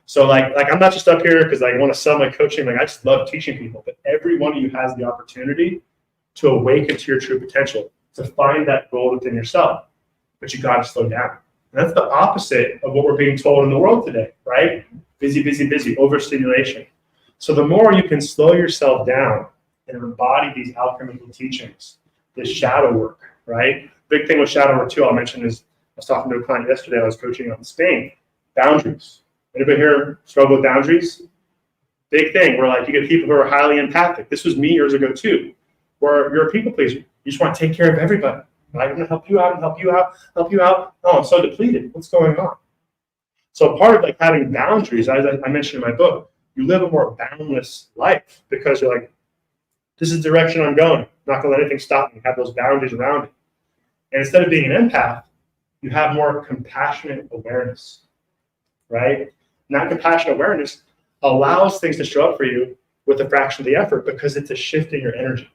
So like I'm not just up here because I want to sell my coaching. Like I just love teaching people, but every one of you has the opportunity to awaken to your true potential, to find that gold within yourself. But you got to slow down. And that's the opposite of what we're being told in the world today, right? Busy, busy, busy, overstimulation. So the more you can slow yourself down and embody these alchemical teachings, this shadow work, right? Big thing with shadow work too, I'll mention is, I was talking to a client yesterday I was coaching out in Spain, boundaries. Anybody here struggle with boundaries? Big thing where like you get people who are highly empathic. This was me years ago too, where you're a people pleaser. You just want to take care of everybody. I'm going to help you out and help you out, help you out. Oh, I'm so depleted. What's going on? So part of like having boundaries, as I mentioned in my book, you live a more boundless life because you're like, this is the direction I'm going. I'm not going to let anything stop me. Have those boundaries around it. And instead of being an empath, you have more compassionate awareness, right? And that compassionate awareness allows things to show up for you with a fraction of the effort because it's a shift in your energy.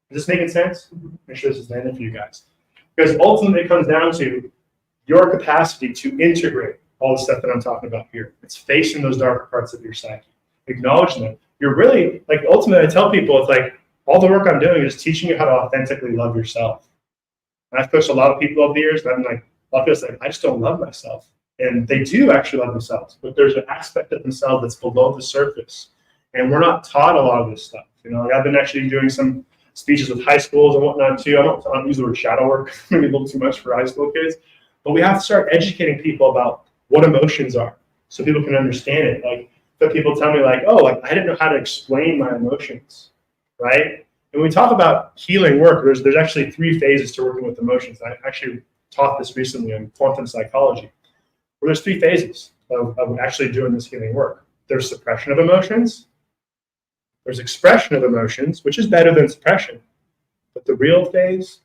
Is this making sense? Make sure this is landing for you guys. Because ultimately it comes down to your capacity to integrate all the stuff that I'm talking about here. It's facing those darker parts of your psyche, acknowledging them. You're really, like, ultimately I tell people, it's like, all the work I'm doing is teaching you how to authentically love yourself. And I've coached a lot of people over the years, and I'm like, a lot of people say, I just don't love myself. And they do actually love themselves, but there's an aspect of themselves that's below the surface. And we're not taught a lot of this stuff. You know, like I've been actually doing some speeches with high schools and whatnot too. I don't use the word shadow work, maybe a little too much for high school kids, but we have to start educating people about what emotions are so people can understand it. Like, but people tell me like, oh, like I didn't know how to explain my emotions, right? And when we talk about healing work, there's actually 3 phases to working with emotions. I actually taught this recently in quantum psychology, where there's 3 phases of actually doing this healing work. There's suppression of emotions, there's expression of emotions, which is better than suppression. But the real phase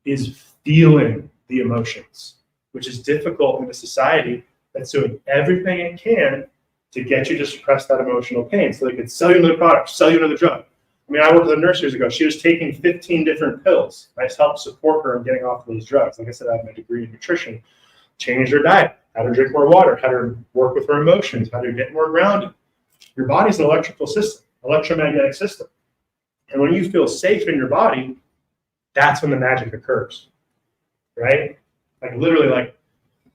is feeling the emotions, which is difficult in a society that's doing everything it can to get you to suppress that emotional pain. So they could sell you another product, sell you another drug. I mean, I worked with a nurse years ago. She was taking 15 different pills. I just helped support her in getting off those drugs. Like I said, I have my degree in nutrition. Changed her diet, had her drink more water, had her work with her emotions, had her get more grounded. Your body's an electrical system, electromagnetic system. And when you feel safe in your body, that's when the magic occurs, right? Like literally, like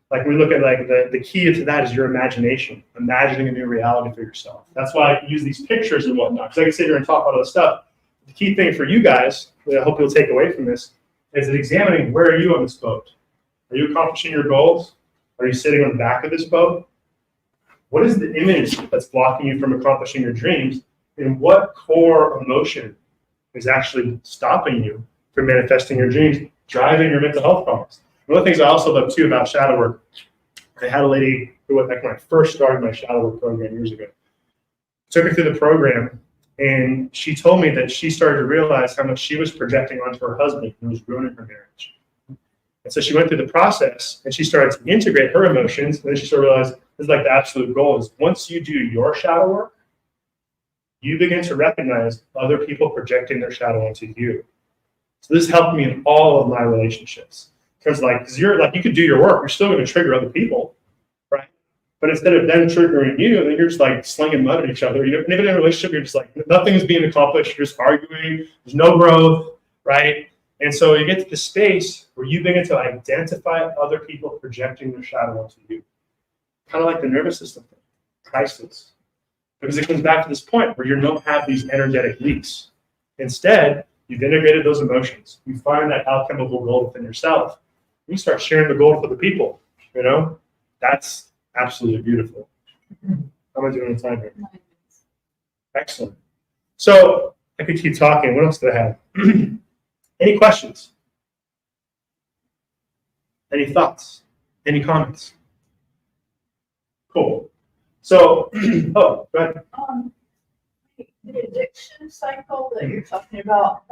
when we look at like the key to that is your imagination, imagining a new reality for yourself. That's why I use these pictures and whatnot, because I can sit here and talk about all this stuff. The key thing for you guys, that I hope you'll take away from this, is examining where are you on this boat? Are you accomplishing your goals? Are you sitting on the back of this boat? What is the image that's blocking you from accomplishing your dreams? And what core emotion is actually stopping you from manifesting your dreams, driving your mental health problems? One of the things I also love too about shadow work, I had a lady who, like when I first started my shadow work program years ago, took her through the program, and she told me that she started to realize how much she was projecting onto her husband and was ruining her marriage. And so she went through the process and she started to integrate her emotions. And then she started to realize this is like the absolute goal is once you do your shadow work, you begin to recognize other people projecting their shadow onto you. So this helped me in all of my relationships. Because like, cause you're like, you could do your work, you're still going to trigger other people, right? But instead of them triggering you, then you're just like slinging mud at each other. You know, and even in a relationship, you're just like, nothing is being accomplished. You're just arguing. There's no growth, right? And so you get to the space where you begin to identify other people projecting their shadow onto you. Kind of like the nervous system thing, priceless. Because it comes back to this point where you don't have these energetic leaks. Instead, you've integrated those emotions. You find that alchemical gold within yourself. You start sharing the gold with the people, you know? That's absolutely beautiful. How am I doing in time here? Excellent. So I could keep talking. What else do I have? Any questions? Any thoughts? Any comments? Cool. So, oh, go ahead. The addiction cycle that you're talking about,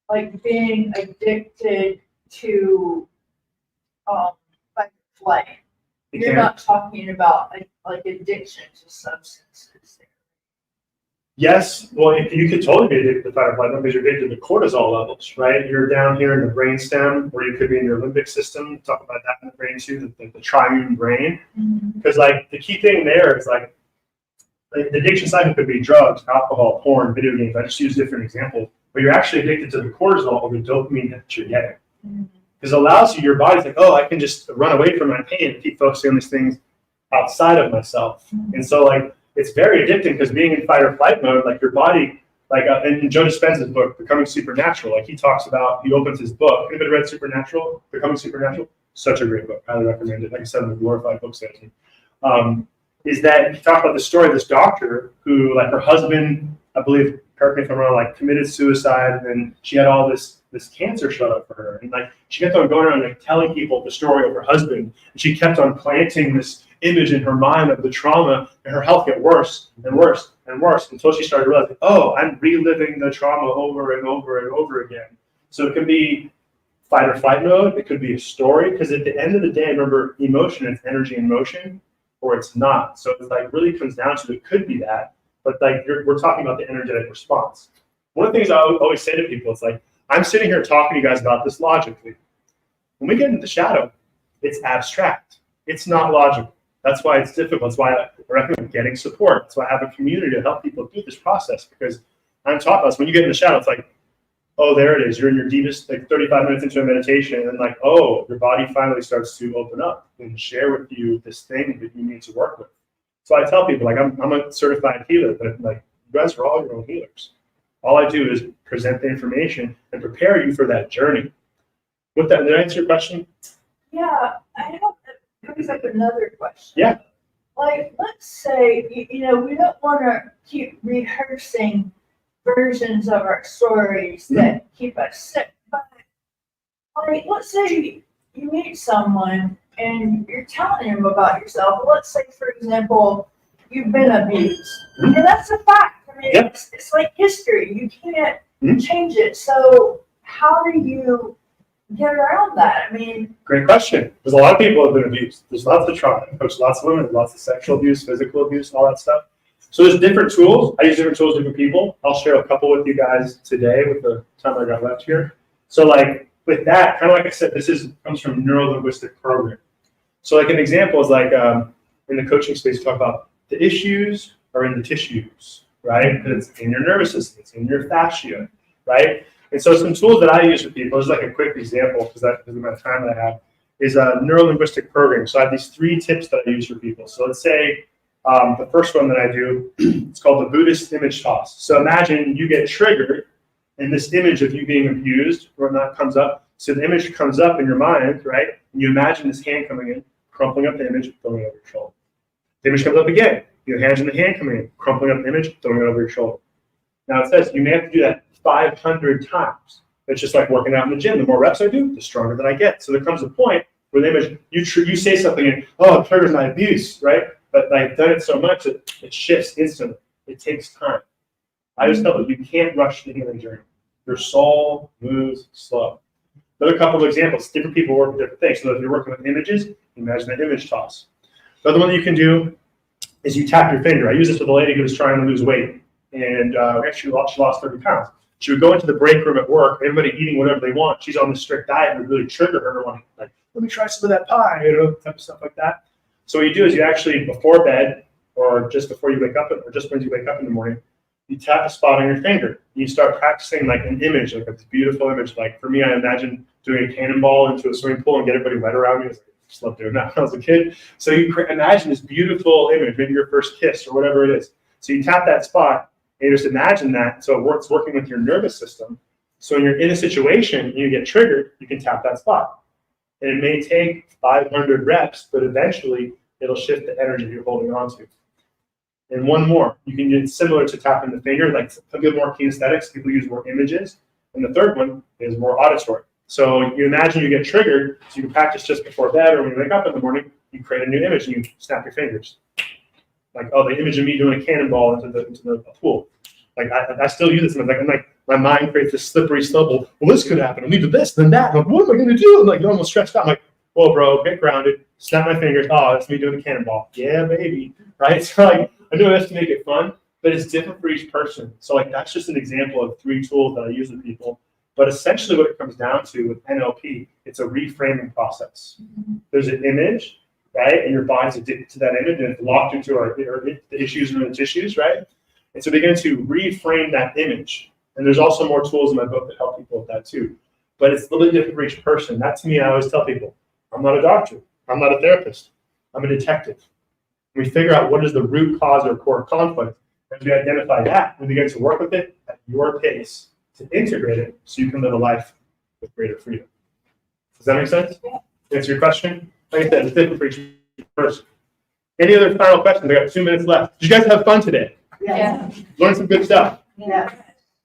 like being addicted to like flight. You're not talking about like addiction to substances. Yes, well, you could totally be addicted to fight or flight because you're addicted to cortisol levels, right? You're down here in the brain stem, or you could be in your limbic system. Talk about that in the brain too, the triune brain. Because like the key thing there is like the addiction cycle could be drugs, alcohol, porn, video games. I just use different examples, but you're actually addicted to the cortisol or the dopamine that you're getting. Because it allows you, your body's like, oh, I can just run away from my pain and keep focusing on these things outside of myself. And so like, it's very addicting because being in fight or flight mode, like your body, like in Joe Dispenza's book, Becoming Supernatural, like he talks about, he opens his book. Anybody read Supernatural? Becoming Supernatural? Such a great book. Highly recommend it. Like I said, in the glorified book section. Is that he talked about the story of this doctor who, like her husband, I believe, correct me if I'm wrong, like committed suicide, and she had all this cancer shut up for her. And like she kept on going around like telling people the story of her husband. And she kept on planting this image in her mind of the trauma, and her health get worse and worse and worse until she started realizing, oh, I'm reliving the trauma over and over and over again. So it could be fight or flight mode. It could be a story, because at the end of the day, remember, emotion is energy in motion, or it's not. So it's like really comes down to, it could be that, but like we're talking about the energetic response. One of the things I always say to people, it's like, I'm sitting here talking to you guys about this logically. When we get into the shadow, it's abstract. It's not logical. That's why it's difficult. That's why I recommend getting support. That's why I have a community to help people through this process, because I'm taught us when you get in the shadow, it's like, oh, there it is. You're in your deepest, like 35 minutes into a meditation, and like, oh, your body finally starts to open up and share with you this thing that you need to work with. So I tell people, like, I'm a certified healer, but like, you guys are all your own healers. All I do is present the information and prepare you for that journey. With that, did I answer your question? Yeah, I have brings up another question. Yeah. Like, let's say, you know, we don't want to keep rehearsing versions of our stories that keep us sick. But, like, let's say you meet someone and you're telling them about yourself. Let's say, for example, you've been abused. And that's a fact. I mean, it's like history. You can't change it. So how do you get around that? I mean, great question. There's a lot of people who have been abused. There's lots of trauma. I coach lots of women, lots of sexual abuse, physical abuse, all that stuff. So there's different tools. I use different tools, different people. I'll share a couple with you guys today with the time I got left here. So like with that, kind of like I said, comes from neuro-linguistic programming. So like an example is like in the coaching space, we talk about the issues are in the tissues, right? Because it's in your nervous system, it's in your fascia, right? And so some tools that I use for people, is like a quick example, because of the amount of time that I have, is a neuro-linguistic programming. So I have these 3 tips that I use for people. So let's say the first one that I do, it's called the Buddhist image toss. So imagine you get triggered and this image of you being abused or not comes up. So the image comes up in your mind, right? And you imagine this hand coming in, crumpling up the image, throwing it over your shoulder. The image comes up again. You imagine the hand coming in, crumpling up the image, throwing it over your shoulder. Now it says you may have to do that 500 times. It's just like working out in the gym. The more reps I do, the stronger that I get. So there comes a point where the image, you say something and, oh, it triggers my abuse, right? But I've done it so much that it shifts instantly. It takes time. I just tell you, you can't rush the healing journey. Your soul moves slow. Another couple of examples. Different people work with different things. So if you're working with images, imagine an image toss. The other one that you can do is you tap your finger. I use this with a lady who was trying to lose weight. And she lost 30 pounds. She would go into the break room at work, everybody eating whatever they want. She's on this strict diet and it would really trigger her, wanting, like, let me try some of that pie, type of stuff like that. So what you do is you actually, before bed, or just before you wake up, or just when you wake up in the morning, you tap a spot on your finger. You start practicing like an image, like a beautiful image. Like for me, I imagine doing a cannonball into a swimming pool and get everybody wet around me. I just love doing that when I was a kid. So you imagine this beautiful image, maybe your first kiss or whatever it is. So you tap that spot, and you just imagine that, so it's working with your nervous system. So when you're in a situation and you get triggered, you can tap that spot. And it may take 500 reps, but eventually it'll shift the energy you're holding on to. And one more, you can get similar to tapping the finger, like a bit more kinesthetics, people use more images. And the third one is more auditory. So you imagine you get triggered, so you can practice just before bed or when you wake up in the morning, you create a new image and you snap your fingers. Like, oh, the image of me doing a cannonball into the pool. Like, I still use this. And I'm like, my mind creates this slippery slope. Well, this could happen. I'll leave this, then that. I'm like, what am I going to do? I'm like, you're almost stretched out. I'm like, whoa, bro, get grounded. Snap my fingers. Oh, that's me doing a cannonball. Yeah, baby. Right? So, like, I do this to make it fun. but it's different for each person. So like that's just an example of 3 tools that I use with people. But essentially what it comes down to with NLP, it's a reframing process. There's an image, right? And your body's addicted to that image and it's locked into the issues and the tissues, right? And so begin to reframe that image. And there's also more tools in my book that help people with that too. But it's a little bit different for each person. That to me, I always tell people, I'm not a doctor. I'm not a therapist. I'm a detective. We figure out what is the root cause or core conflict. As we identify that, we begin to work with it at your pace to integrate it so you can live a life with greater freedom. Does that make sense? Answer your question? Like I said, it's different for each person. Any other final questions? I got 2 minutes left. Did you guys have fun today? Yeah. Learn some good stuff. Yeah.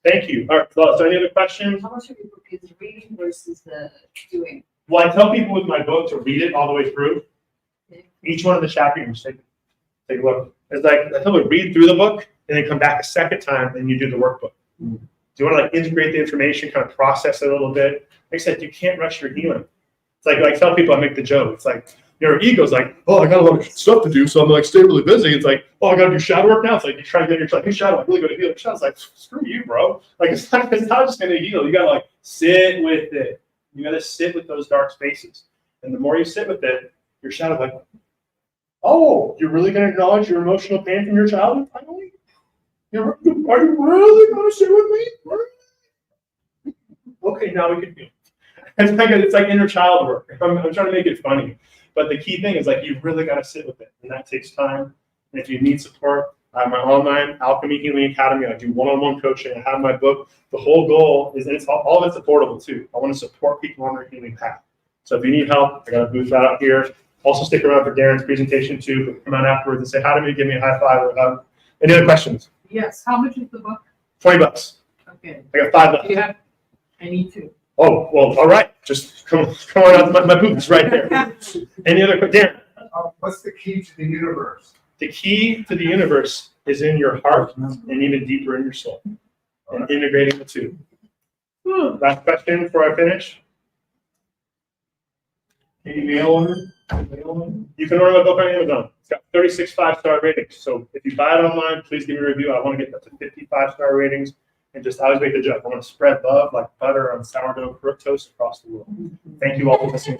Thank you. All right, so any other questions? How much of your book is reading versus the doing? Well, I tell people with my book to read it all the way through. Each one of the chapters, take a look. It's like I tell them read through the book and then come back a second time and you do the workbook. Do you want to like integrate the information, kind of process it a little bit? Like I said, you can't rush your healing. It's like I tell people, I make the joke. It's like your ego's like, oh, I got a lot of stuff to do, so I'm like stay really busy. It's like, oh, I got to do shadow work now. It's like you try to get your shadow. I really got to heal. It's like screw you, bro. Like it's not just going to heal. You got to like sit with it. You got to sit with those dark spaces, and the more you sit with it, your shadow's like, oh, you're really going to acknowledge your emotional pain from your childhood? Finally, are you really going to sit with me? Really? Okay, now we can heal. It's like inner child work. I'm trying to make it funny. But the key thing is like you've really got to sit with it, and that takes time. And if you need support, I have my online Alchemy Healing Academy. I do one-on-one coaching. I have my book. The whole goal is, and it's all of it's affordable too. I want to support people on their healing path. So if you need help, I got a booth right out here. Also stick around for Darren's presentation too. Come on afterwards and say hi to me, give me a high five or a hug. Any other questions? Yes. How much is the book? $20. Okay. I got 5 left. Yeah. I need to. Oh, well, all right. Just come on out. My booth is right there. Any other questions? Darren? What's the key to the universe? The key to the universe is in your heart and even deeper in your soul, and integrating the two. Last question before I finish. Any mail order? You can order my book on Amazon. It's got 36 5-star ratings. So if you buy it online, please give me a review. I want to get up to 50 5-star ratings. And just, I always make the joke, I want to spread love like butter on sourdough toast across the world. Thank you all for listening.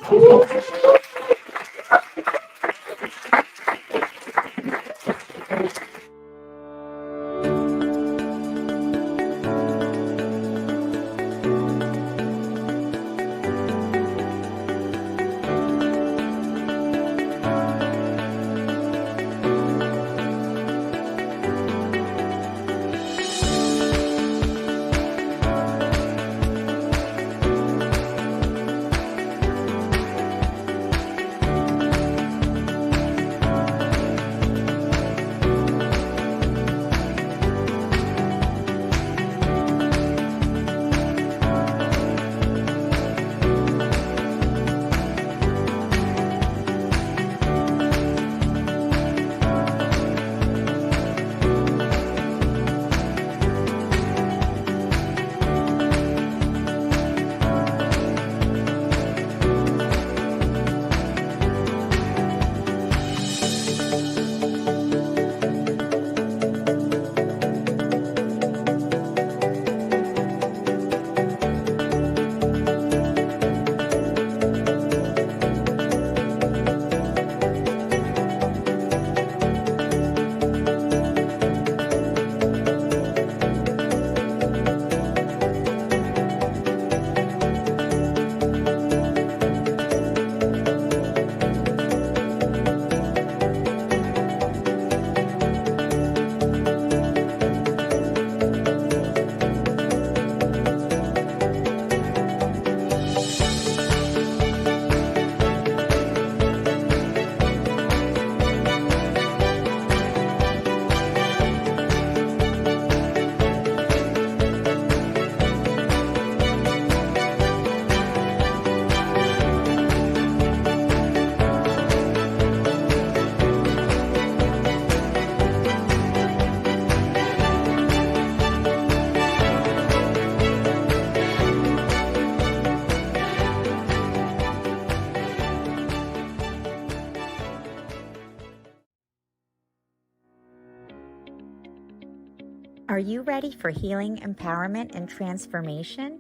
Are you ready for healing, empowerment, and transformation?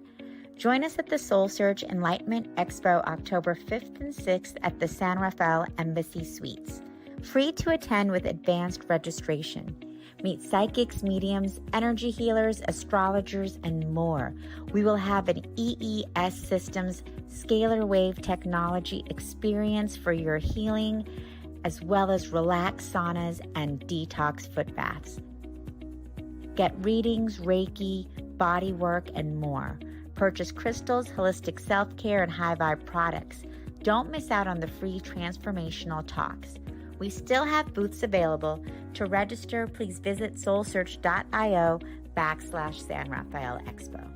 Join us at the SoulSearch Enlightenment Expo October 5th and 6th at the San Rafael Embassy Suites. Free to attend with advanced registration. Meet psychics, mediums, energy healers, astrologers, and more. We will have an EES Systems scalar wave technology experience for your healing, as well as relaxed saunas and detox foot baths. Get readings, Reiki, body work, and more. Purchase crystals, holistic self-care, and high vibe products. Don't miss out on the free transformational talks. We still have booths available. To register, please visit soulsearch.io/San Rafael Expo.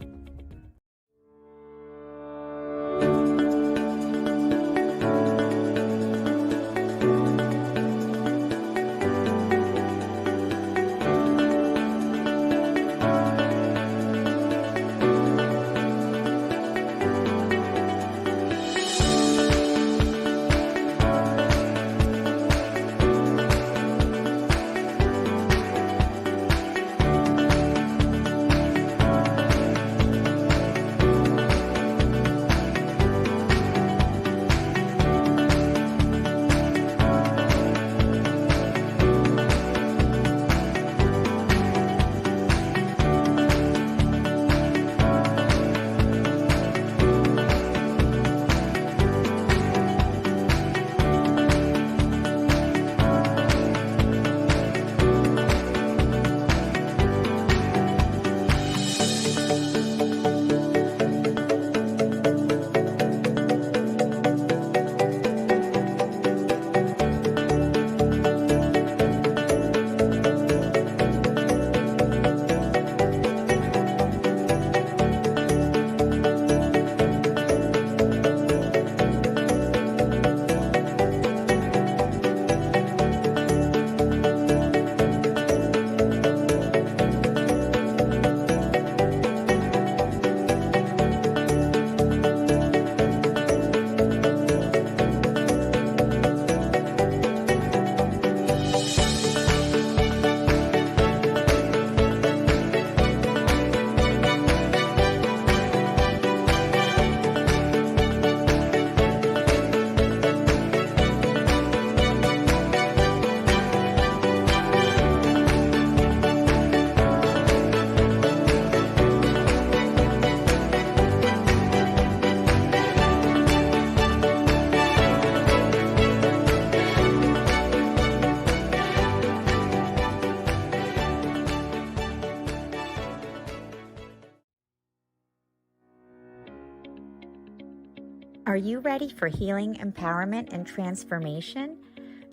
Are you ready for healing, empowerment, and transformation?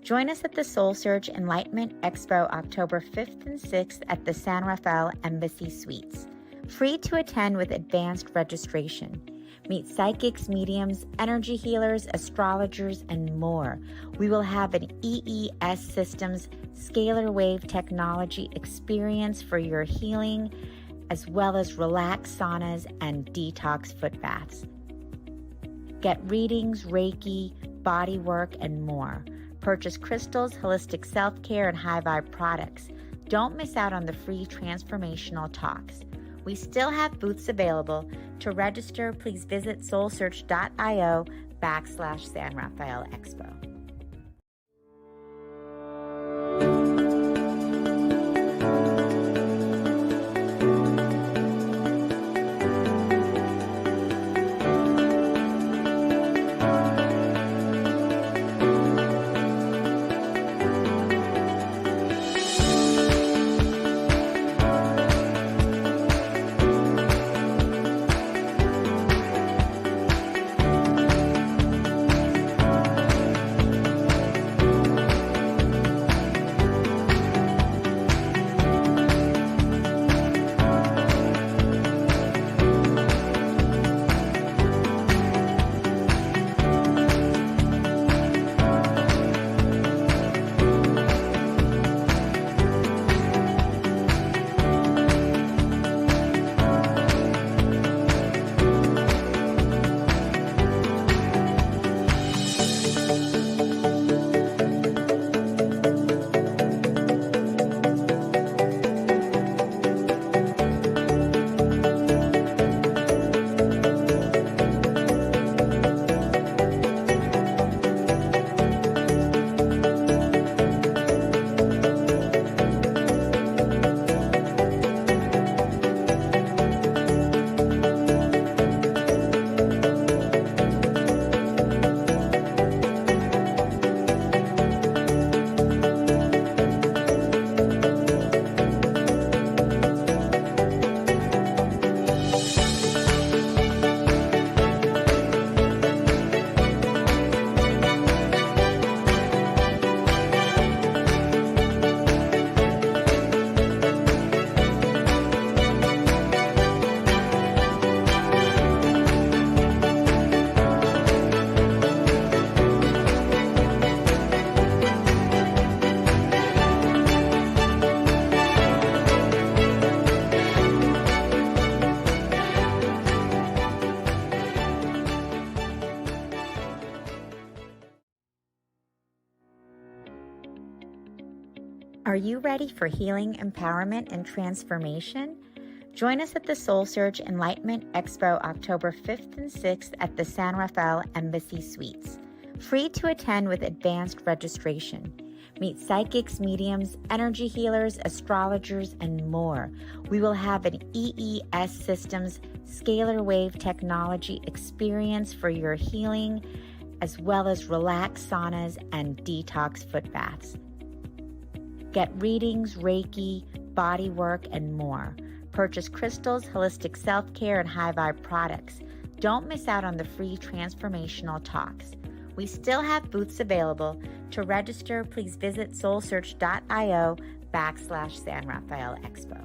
Join us at the SoulSearch Enlightenment Expo October 5th and 6th at the San Rafael Embassy Suites. Free to attend with advanced registration. Meet psychics, mediums, energy healers, astrologers, and more. We will have an EES Systems scalar wave technology experience for your healing, as well as relaxed saunas and detox foot baths. Get readings, Reiki, body work, and more. Purchase crystals, holistic self-care, and high vibe products. Don't miss out on the free transformational talks. We still have booths available. To register, please visit soulsearch.io/San Rafael Expo. Are you ready for healing, empowerment, and transformation? Join us at the SoulSearch Enlightenment Expo October 5th and 6th at the San Rafael Embassy Suites. Free to attend with advanced registration. Meet psychics, mediums, energy healers, astrologers, and more. We will have an EES Systems scalar wave technology experience for your healing, as well as relaxed saunas and detox foot baths. Get readings, Reiki, body work, and more. Purchase crystals, holistic self-care, and high vibe products. Don't miss out on the free transformational talks. We still have booths available. To register, please visit soulsearch.io/San Rafael Expo.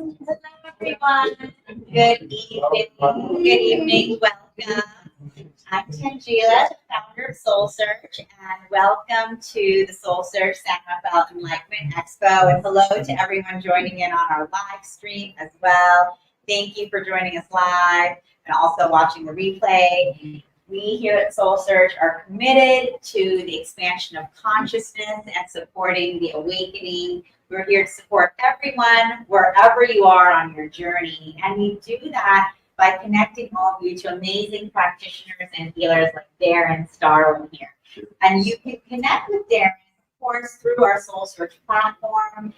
Hello, everyone. Good evening. Good evening. Welcome. I'm Tangela, the founder of SoulSearch, and welcome to the SoulSearch San Rafael Enlightenment Expo. And hello to everyone joining in on our live stream as well. Thank you for joining us live and also watching the replay. We here at SoulSearch are committed to the expansion of consciousness and supporting the awakening. We're here to support everyone, wherever you are on your journey. And we do that by connecting all of you to amazing practitioners and healers like Darren Starwin here. And you can connect with Darren, of course, through our SoulSearch platform and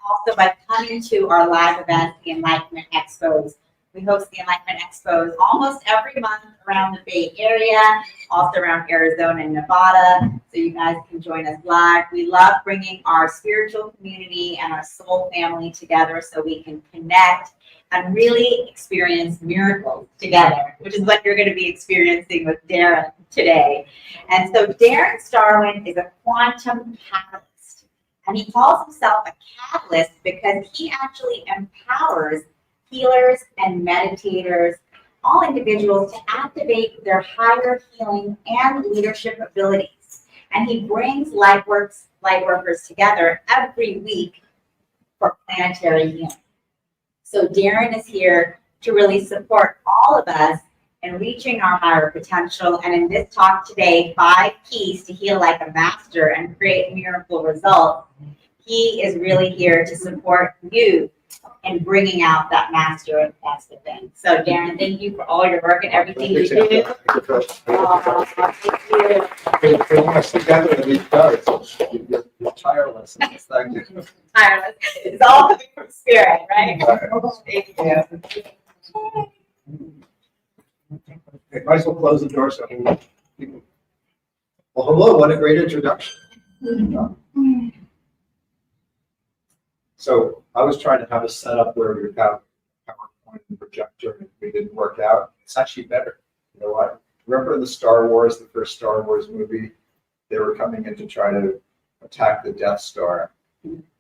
also by coming to our live events, the Enlightenment Expos. We host the Enlightenment Expos almost every month around the Bay Area, also around Arizona and Nevada, so you guys can join us live. We love bringing our spiritual community and our soul family together so we can connect and really experience miracles together, which is what you're going to be experiencing with Darren today. And so Darren Starwin is a quantum catalyst, and he calls himself a catalyst because he actually empowers healers and meditators, all individuals, to activate their higher healing and leadership abilities. And he brings light workers together every week for planetary healing. So Darren is here to really support all of us in reaching our higher potential. And in this talk today, 5 keys to heal like a master and create miracle results. He is really here to support you in bringing out that master that's within. So Darren, thank you for all your work and everything you do. Thank you. Putting us together in these cards. You're tireless. Thank you. Tireless. It's all coming from spirit, right? Thank you. Okay, might as well close the door so people. Well, hello, what a great introduction. So I was trying to have a setup where we have PowerPoint and projector, and we didn't work out. It's actually better. You know what? Remember the Star Wars, the first Star Wars movie? They were coming in to try to attack the Death Star,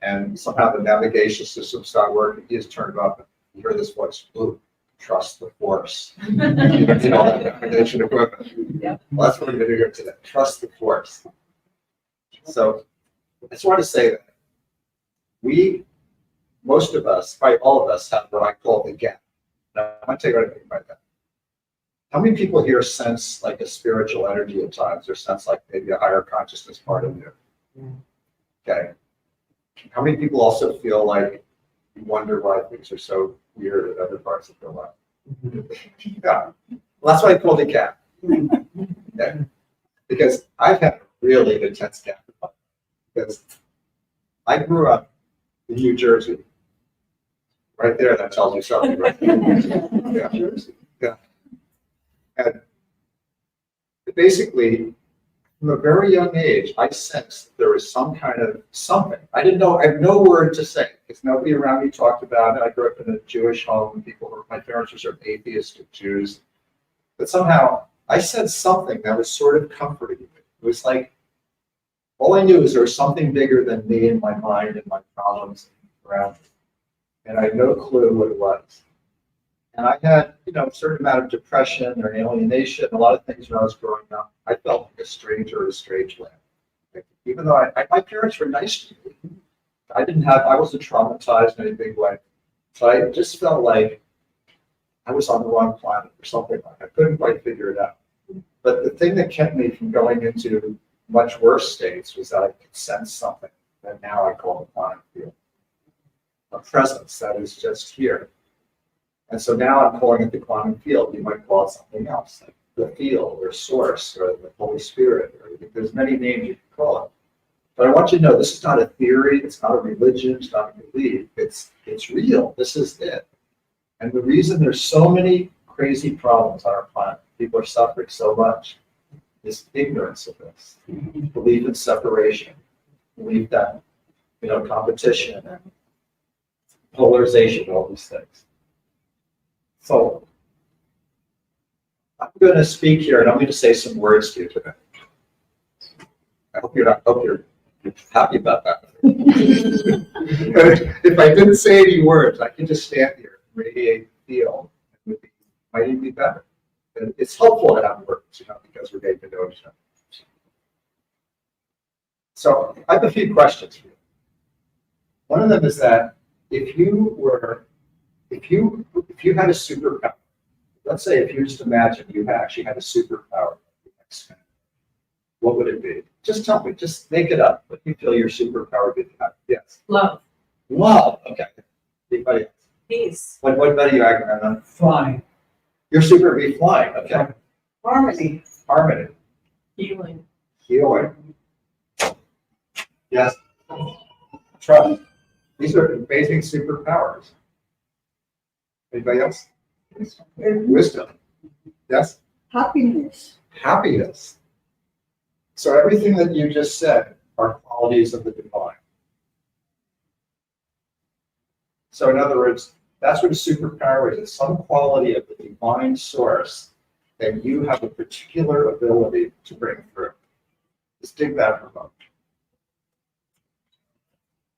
and somehow the navigation system stopped working. He just turned it up, and you hear this voice, "Blue, trust the Force." You know that navigation equipment. Yep. Well, that's what we're going to do here today. Trust the Force. So I just want to say that most of us, probably all of us, have what I call the gap. Now, I'm going to tell you what I mean by that. How many people here sense like a spiritual energy at times, or sense like maybe a higher consciousness part of you? Okay. How many people also feel like you wonder why things are so weird in other parts of their life? Yeah. Well, that's why I call it a gap. Okay. Because I've had a really intense gap in life. Because I grew up in New Jersey. Right there, that tells you something, right? Yeah. Yeah. And basically, from a very young age, I sensed that there was some kind of something. I didn't know, I have no word to say, because nobody around me talked about it. I grew up in a Jewish home, and my parents were sort of atheistic Jews. But somehow, I sensed something that was sort of comforting me. It was like, all I knew is there was something bigger than me and my mind and my problems around me. And I had no clue what it was. And I had, a certain amount of depression or alienation, a lot of things when I was growing up. I felt like a stranger in a strange land. Like, even though my parents were nice to me, I wasn't traumatized in any big way. So I just felt like I was on the wrong planet or something like that. I couldn't quite figure it out. But the thing that kept me from going into much worse states was that I could sense something that now I call the quantum field. A presence that is just here. And so now I'm calling it the quantum field. You might call it something else, like the field or source or the Holy Spirit. Or there's many names you can call it. But I want you to know this is not a theory. It's not a religion. It's not a belief. It's real. This is it. And the reason there's so many crazy problems on our planet, people are suffering so much, is ignorance of this. Belief in separation. Belief that, competition and polarization, all these things. So I'm going to speak here, and I'm going to say some words to you today. I hope you're happy about that. If I didn't say any words, I could just stand here, radiate, feel, and might even be better. And it's helpful to have words, because we're getting to know each other. So I have a few questions for you. One of them is that if you had a superpower, let's say if you just imagine you actually had a superpower, what would it be? Just tell me, just make it up. What do you feel your superpower would be? Yes. Love. Love, okay. Anybody else? Peace. What about you, Agamemnon? Flying. Your super would be flying, okay. Harmony. Harmony. Healing. Healing. Yes. Trust. These are amazing superpowers. Anybody else? Wisdom. Yes? Happiness. Happiness. So everything that you just said are qualities of the divine. So in other words, that's what a superpower is. It's some quality of the divine source that you have a particular ability to bring through. Just dig that for a moment.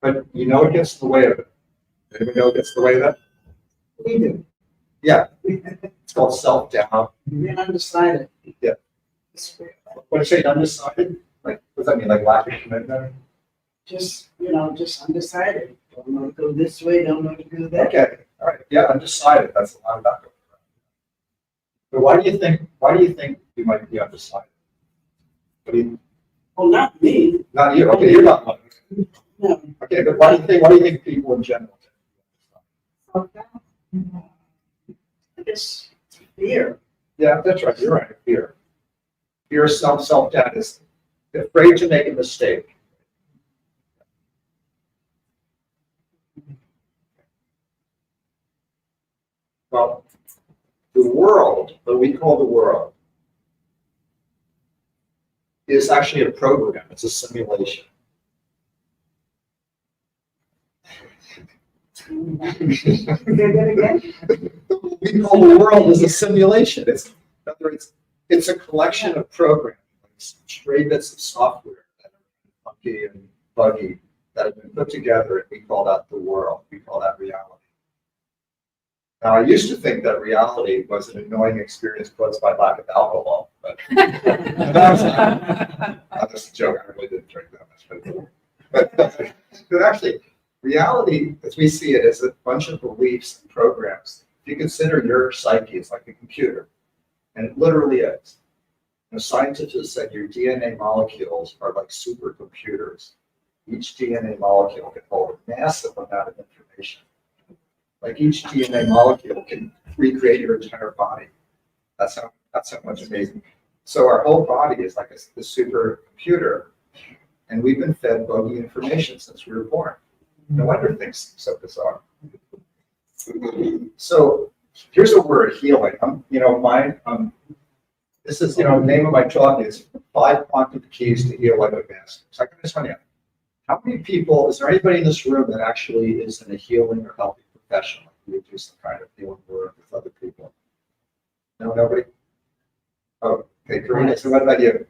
But it gets in the way of it. Anybody know what gets in the way of that? We do. Yeah. It's called self-doubt. Being undecided. Yeah. When you say undecided, like, what does that mean? Like lack of commitment? Just undecided. Don't know to go this way, don't know to go that. Okay. All right. Yeah, undecided. That's a lot about it. But why do you think you might be undecided? Well, not me. Not you. Okay, you're not one. No. Okay, but why do you think people in general I guess fear. Yeah, that's right. You're right. Fear. Fear, self-doubt is afraid to make a mistake. Well, the world, what we call the world, is actually a program. It's a simulation. We call the world is a simulation. In other words, it's a collection of programs, stray bits of software that are funky and buggy that have been put together, and we call that the world. We call that reality. Now, I used to think that reality was an annoying experience caused by lack of alcohol, but that's a joke. I really didn't drink that much. But actually, reality, as we see it, is a bunch of beliefs and programs. If you consider your psyche as like a computer, and it literally is. Scientists have said your DNA molecules are like supercomputers. Each DNA molecule can hold a massive amount of information. Like each DNA molecule can recreate your entire body. That's how much amazing. So our whole body is like a supercomputer, and we've been fed bogey information since we were born. No wonder things are so bizarre. So here's a word, healing. This is, the name of my talk is 5 Quantum Keys to Heal Like a Master. So I'm going to tell you, how many people, is there anybody in this room that actually is in a healing or helping profession? Like you do some kind of healing work with other people? No, nobody? Oh, okay, Karina, so what about you?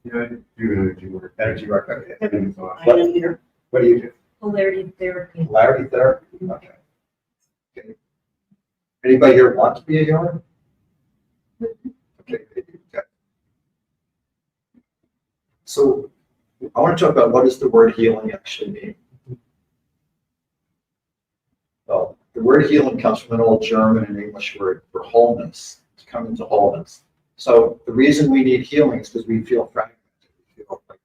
Yeah, I do energy work. Energy work, okay. here. What do you do? Polarity therapy. Polarity therapy, okay. Okay. Anybody here want to be a healer? Okay. So I want to talk about what does the word healing actually mean. Well, the word healing comes from an old German and English word for wholeness, to come into wholeness. So the reason we need healing is because we feel fragmented. We feel like,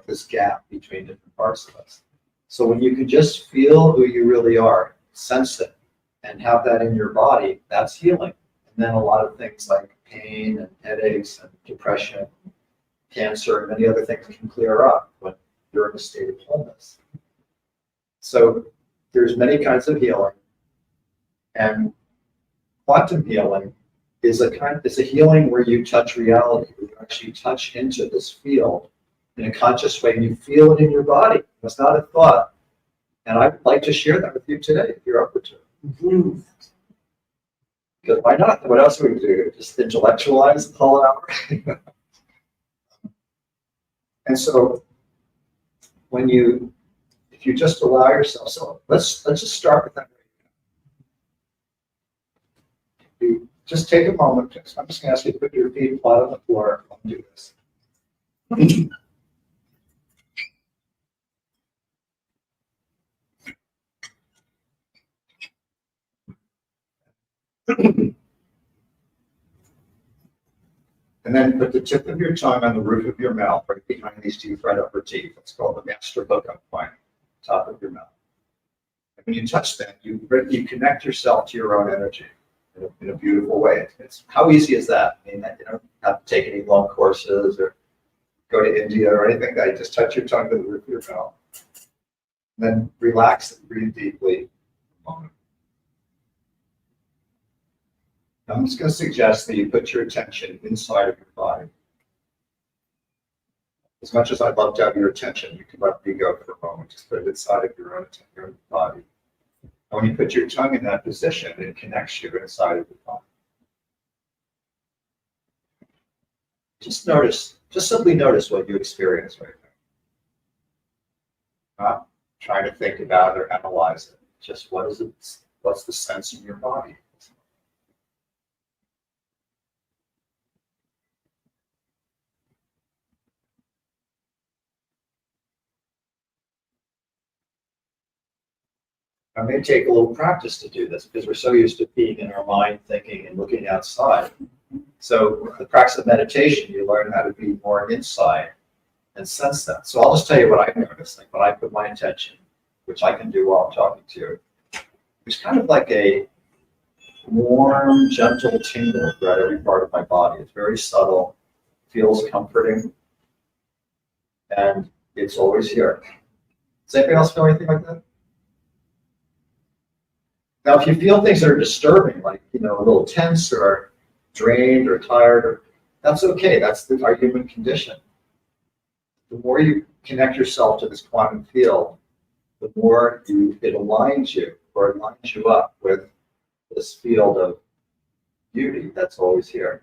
this gap between different parts of us. So when you can just feel who you really are, sense it, and have that in your body, that's healing. And then a lot of things like pain and headaches and depression, cancer, and many other things can clear up when you're in a state of wholeness. So there's many kinds of healing, and quantum healing is a healing where you touch reality, where you actually touch into this field in a conscious way, and you feel it in your body. It's not a thought. And I'd like to share that with you today, if you're open to it. Because why not? What else would we do? Just intellectualize the whole hour? And so if you just allow yourself, so let's just start with that. You just take a moment. I'm just going to ask you to put your feet flat on the floor and do this. And then put the tip of your tongue on the roof of your mouth, right behind these two front upper teeth. It's called the master hookup point, top of your mouth. And when you touch that, you connect yourself to your own energy in a beautiful way. It's how easy is that? I mean, you don't have to take any long courses or go to India or anything. That you just touch your tongue to the roof of your mouth. And then relax and breathe deeply. I'm just going to suggest that you put your attention inside of your body. As much as I'd love to have your attention, you can let me go for a moment. Just put it inside of your own body. And when you put your tongue in that position, it connects you inside of your body. Just simply notice what you experience right now. Not trying to think about it or analyze it. Just what is it? What's the sense in your body? It may take a little practice to do this because we're so used to being in our mind, thinking and looking outside. So the practice of meditation, you learn how to be more inside and sense that. So I'll just tell you what I noticed. Like when I put my attention, which I can do while I'm talking to you, it's kind of like a warm, gentle tingle throughout every part of my body. It's very subtle, feels comforting, and it's always here. Does anybody else feel anything like that? Now, if you feel things that are disturbing, like, a little tense or drained or tired, that's okay. That's our human condition. The more you connect yourself to this quantum field, the more it aligns you up with this field of beauty that's always here.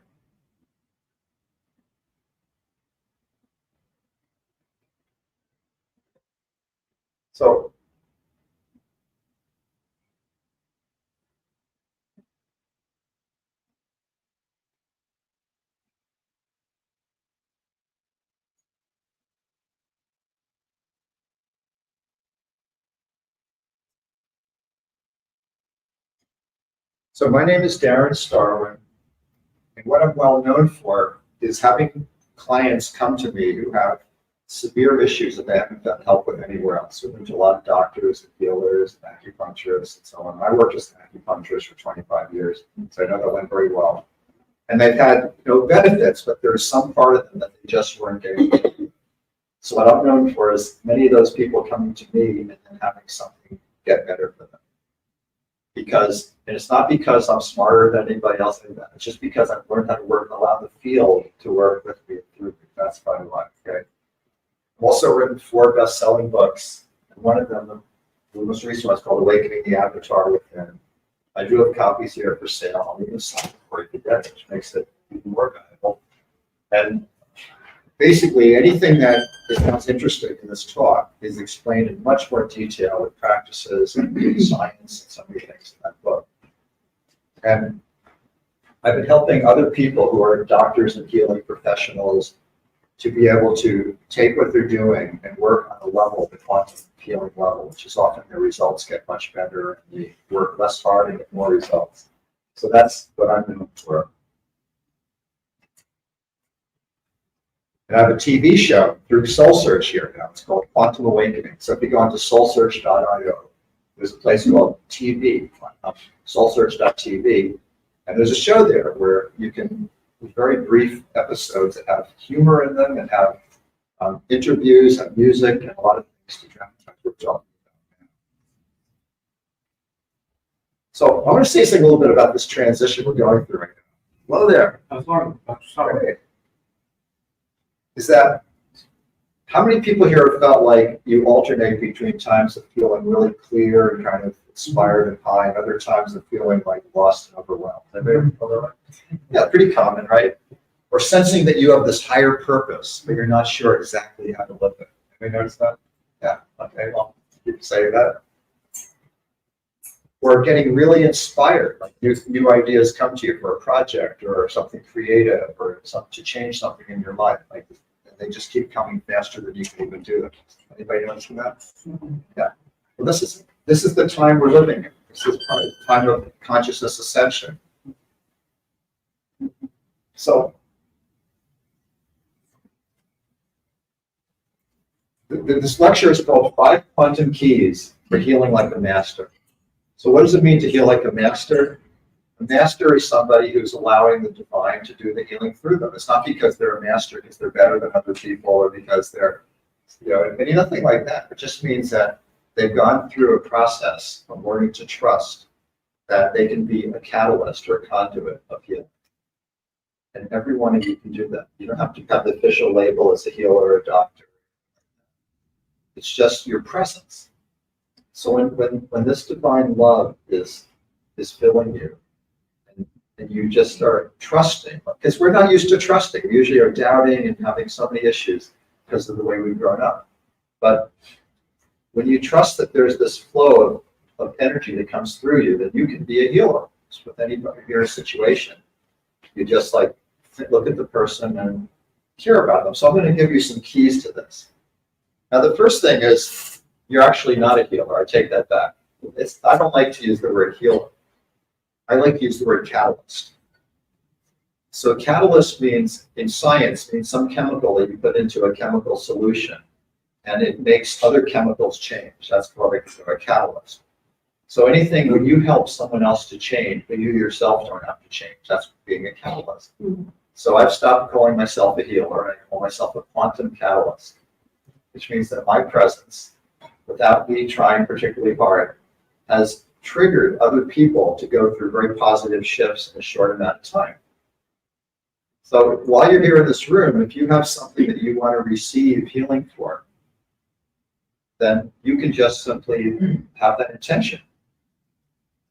So So my name is Darren Starwin, and what I'm well known for is having clients come to me who have severe issues that they haven't gotten help with anywhere else. So there's a lot of doctors and healers and acupuncturists and so on. I worked as an acupuncturist for 25 years, so I know that went very well. And they've had no benefits, but there's some part of them that they just weren't getting. So what I'm known for is many of those people coming to me and then having something get better for them. Because, and it's not because I'm smarter than anybody else, it's just because I've learned how to work and allow the field to work with me through me. That's my life, okay? I've also written 4 best-selling books, and one of them, the most recent one, is called Awakening the Avatar Within. I do have copies here for sale. I'll even sign it for you to get, which makes it even more valuable. And basically, anything that sounds interesting in this talk is explained in much more detail with practices and science and some of the things in that book. And I've been helping other people who are doctors and healing professionals to be able to take what they're doing and work on the level, the quantum healing level, which is often the results get much better and you work less hard and get more results. So that's what I'm known for. And I have a TV show through SoulSearch here now. It's called Quantum Awakening. So if you go onto soulsearch.io, there's a place called TV, soulsearch.tv, and there's a show there where you can, very brief episodes that have humor in them and have interviews, have music, and a lot of things to dramatize what we're talking about now. So I want to say something a little bit about this transition we're going through right now. Hello there. Sorry. Is that how many people here have felt like you alternate between times of feeling really clear and kind of inspired and high, and other times of feeling like lost and overwhelmed? Anybody feel that way? Yeah, pretty common, right? Or sensing that you have this higher purpose, but you're not sure exactly how to live it. Anybody notice that? Yeah. Okay. Well, you can say that. Or getting really inspired, like new ideas come to you for a project or something creative or something to change something in your life. Like they just keep coming faster than you can even do them. Anybody noticing that? Yeah. Well, this is the time we're living in. This is probably the time of consciousness ascension. So this lecture is called 5 Quantum Keys for Healing Like a Master. So what does it mean to heal like a master? A master is somebody who's allowing the divine to do the healing through them. It's not because they're a master, because they're better than other people, or because they're, nothing like that. It just means that they've gone through a process of learning to trust that they can be a catalyst or a conduit of healing. And every one of you can do that. You don't have to have the official label as a healer or a doctor. It's just your presence. So when this divine love is filling you, and you just start trusting, because we're not used to trusting. We usually are doubting and having so many issues because of the way we've grown up. But when you trust that there's this flow of energy that comes through you, then you can be a healer. Just with anybody in your situation, you just like look at the person and care about them. So I'm going to give you some keys to this. Now, the first thing is you're actually not a healer. I take that back. I don't like to use the word healer. I like to use the word catalyst. So catalyst means, in science, means some chemical that you put into a chemical solution and it makes other chemicals change. That's called a catalyst. So anything when you help someone else to change, but you yourself don't have to change, that's being a catalyst. So I've stopped calling myself a healer. I call myself a quantum catalyst, which means that my presence, without me trying particularly hard, has triggered other people to go through very positive shifts in a short amount of time. So while you're here in this room, if you have something that you want to receive healing for, then you can just simply have that intention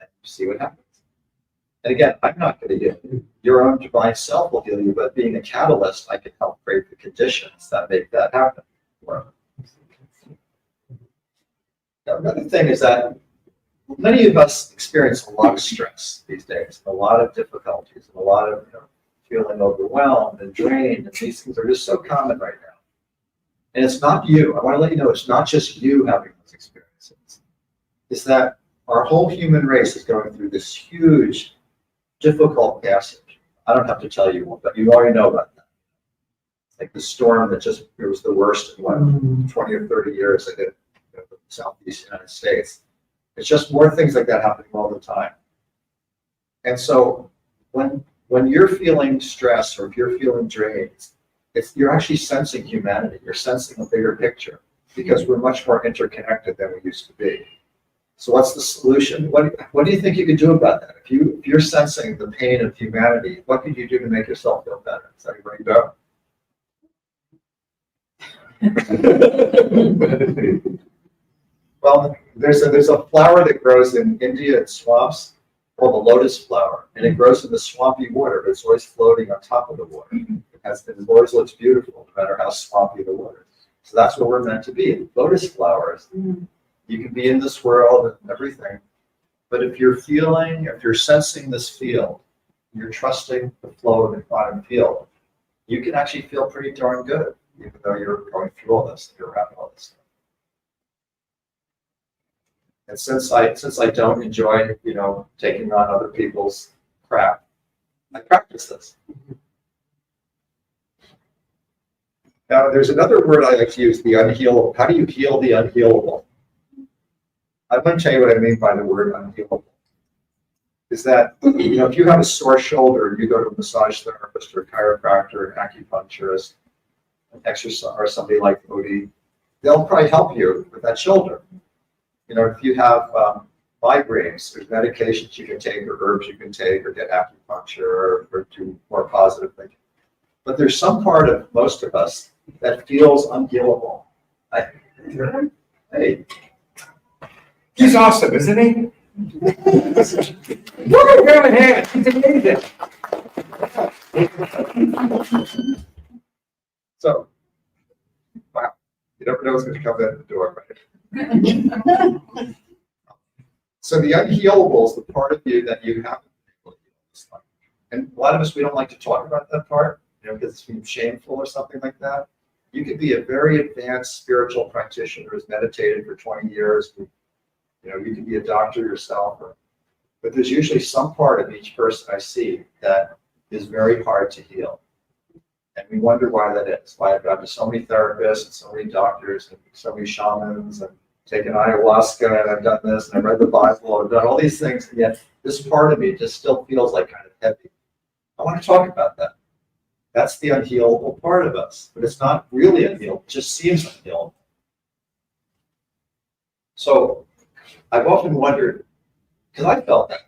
and see what happens. And again, I'm not going to heal you. Your own divine self will heal you, but being a catalyst, I can help create the conditions that make that happen. Now, another thing is that many of us experience a lot of stress these days, a lot of difficulties, and a lot of feeling overwhelmed and drained, and these things are just so common right now. And it's not you. I want to let you know it's not just you having those experiences. It's that our whole human race is going through this huge difficult passage. I don't have to tell you, but you already know about that. Like the storm that just, it was the worst in what, 20 or 30 years I did in the Southeast United States. It's just more things like that happening all the time. And so when you're feeling stress or if you're feeling drained, you're actually sensing humanity. You're sensing a bigger picture because we're much more interconnected than we used to be. So what's the solution? What do you think you could do about that? If you're sensing the pain of humanity, what could you do to make yourself feel better? Is anybody go? Well, there's a flower that grows in India in swamps called the lotus flower, and it grows in the swampy water, but it's always floating on top of the water. It always looks beautiful, no matter how swampy the water is. So that's what we're meant to be, lotus flowers. You can be in this world and everything, but if you're sensing this field, you're trusting the flow of the quantum field, you can actually feel pretty darn good, even though you're going through all this, you're around all this stuff. And since I don't enjoy, taking on other people's crap, I practice this. Now, there's another word I like to use, the unhealable. How do you heal the unhealable? I'm going to tell you what I mean by the word unhealable. Is that, if you have a sore shoulder, you go to a massage therapist or a chiropractor, an acupuncturist, an exercise, or somebody like Odie, they'll probably help you with that shoulder. If you have migraines, there's medications you can take or herbs you can take or get acupuncture or do more positive thinking. But there's some part of most of us that feels unhealable. Hey, He's awesome, isn't he? Look at him in hand. He's amazing. So, wow, you never know what's going to come in the door, right? So the unhealable is the part of you that you haven't been able to heal this time. And a lot of us, we don't like to talk about that part, because it seems shameful or something like that. You could be a very advanced spiritual practitioner who's meditated for 20 years. You could be a doctor yourself, but there's usually some part of each person I see that is very hard to heal. And we wonder why that is, why I've gone to so many therapists and so many doctors and so many shamans and taken ayahuasca and I've done this and I've read the Bible, I've done all these things, and yet this part of me just still feels like kind of heavy. I want to talk about that. That's the unhealable part of us, but it's not really unhealed, it just seems unhealable. So I've often wondered, because I felt that.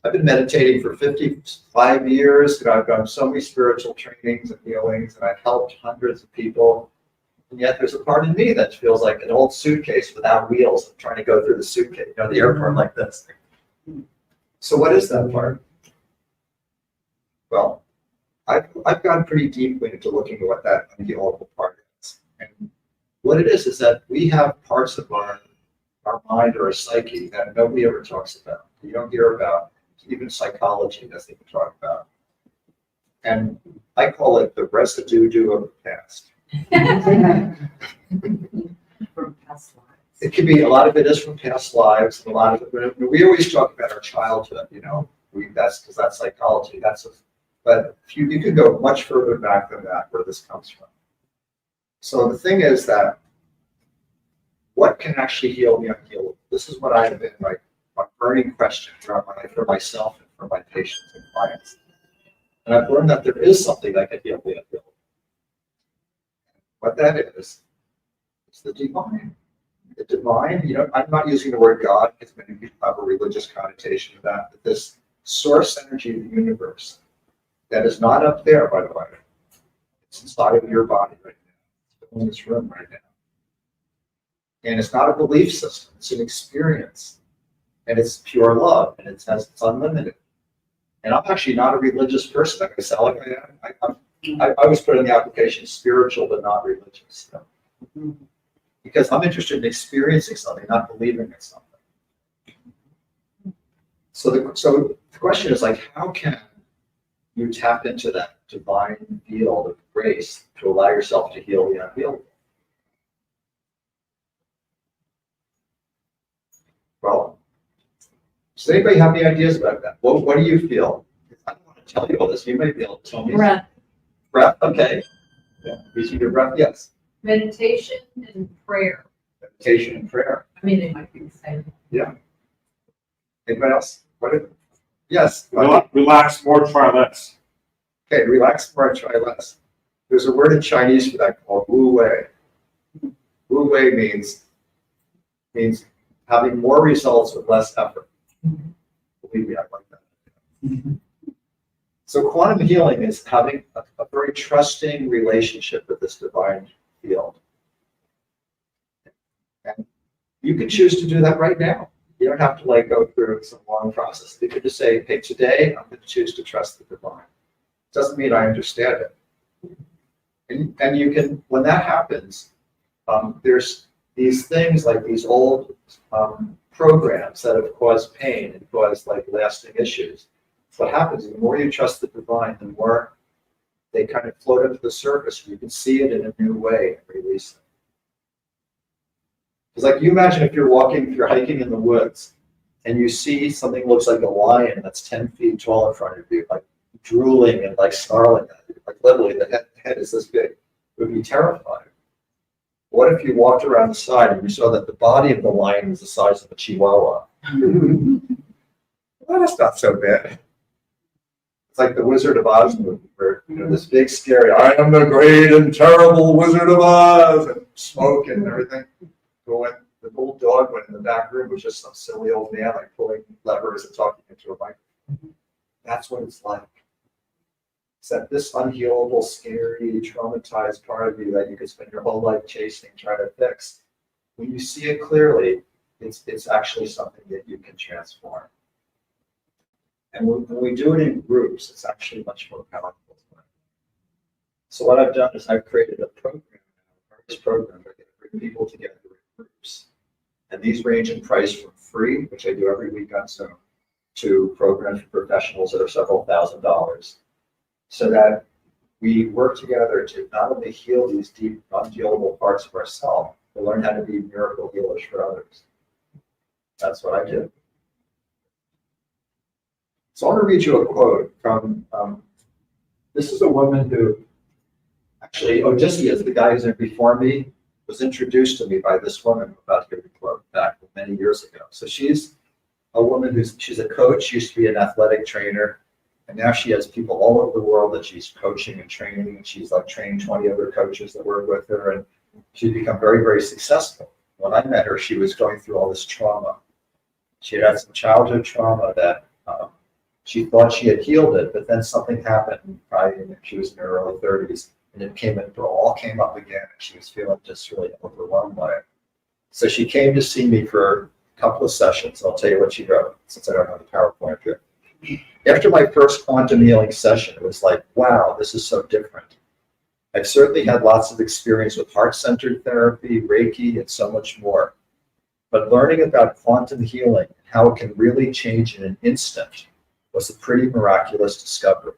I've been meditating for 55 years, and I've done so many spiritual trainings and healings, and I've helped hundreds of people. And yet there's a part in me that feels like an old suitcase without wheels. I'm trying to go through the suitcase, the airport like this. So what is that part? Well, I've gone pretty deeply into looking at what that unhealable part is. And what it is that we have parts of our mind or our psyche that nobody ever talks about. You don't hear about. Even psychology doesn't even talk about. And I call it the residue of the past. From past lives. It could be, a lot of it is from past lives, and a lot of it, we always talk about our childhood, that's because that's psychology. But you could go much further back than that, where this comes from. So the thing is that what can actually heal the unhealable? This is what I have been my burning question throughout my life for myself and for my patients and clients. And I've learned that there is something that can heal the unhealable. What that is the divine. The divine, I'm not using the word God because many people have a religious connotation of that, but this source energy of the universe that is not up there, by the way. It's inside of your body right now. It's in this room right now. And it's not a belief system, it's an experience. And it's pure love, and it's unlimited. And I'm actually not a religious person. I sound like I am. I always put in the application spiritual but not religious. Because I'm interested in experiencing something, not believing in something. So the question is how can you tap into that divine field of grace to allow yourself to heal the unhealable? Well, Does anybody have any ideas about that? What do you feel? I don't want to tell you all this. You may be able to tell me. Breath. Breath, okay. Yeah. Using your breath, yes. Meditation and prayer. Meditation and prayer. I mean, they might be the same. Yeah. Anybody else? Yes. Relax more, try less. Okay, relax more, try less. There's a word in Chinese for that called wu wei. Wu wei means having more results with less effort. Believe me, I like that. So quantum healing is having a very trusting relationship with this divine field. And you can choose to do that right now. You don't have to go through some long process. You could just say, hey, today I'm going to choose to trust the divine. Doesn't mean I understand it. And you can, when that happens, there's these things like these old programs that have caused pain and caused lasting issues. What happens is the more you trust the divine, the more they kind of float up to the surface. You can see it in a new way and release it. It's you imagine if you're hiking in the woods and you see something that looks like a lion that's 10 feet tall in front of you, drooling and snarling at you, literally the head is this big. It would be terrifying. What if you walked around the side and you saw that the body of the lion was the size of a chihuahua? Well, that's not so bad. It's like the Wizard of Oz movie where this big scary, I am the great and terrible Wizard of Oz, and smoke and everything. But the old dog went in the back room, was just some silly old man pulling levers and talking into a microphone. That's what it's like. Except this unhealable, scary, traumatized part of you that you could spend your whole life chasing, trying to fix. When you see it clearly, it's actually something that you can transform. And when we do it in groups, it's actually much more powerful. So what I've done is I've created a program, this program where I bring people together in groups. And these range in price from free, which I do every week on Zoom, to programs for professionals that are several $1,000s. So that we work together to not only heal these deep, unhealable parts of ourselves, but learn how to be miracle healers for others. That's what I do. So I want to read you a quote from, this is a woman who, actually, Odysseus, the guy who's in before me, was introduced to me by this woman about here back many years ago. So she's a woman she's a coach, she used to be an athletic trainer, and now she has people all over the world that she's coaching and training, and she's training 20 other coaches that work with her, and she's become very, very successful. When I met her, she was going through all this trauma. She had some childhood trauma that she thought she had healed it, but then something happened, probably when she was in her early 30s, and it all came up again, and she was feeling just really overwhelmed by it. So she came to see me for a couple of sessions. I'll tell you what she wrote, since I don't have the PowerPoint here. After my first quantum healing session, it was like, wow, this is so different. I've certainly had lots of experience with heart-centered therapy, Reiki, and so much more. But learning about quantum healing and how it can really change in an instant was a pretty miraculous discovery.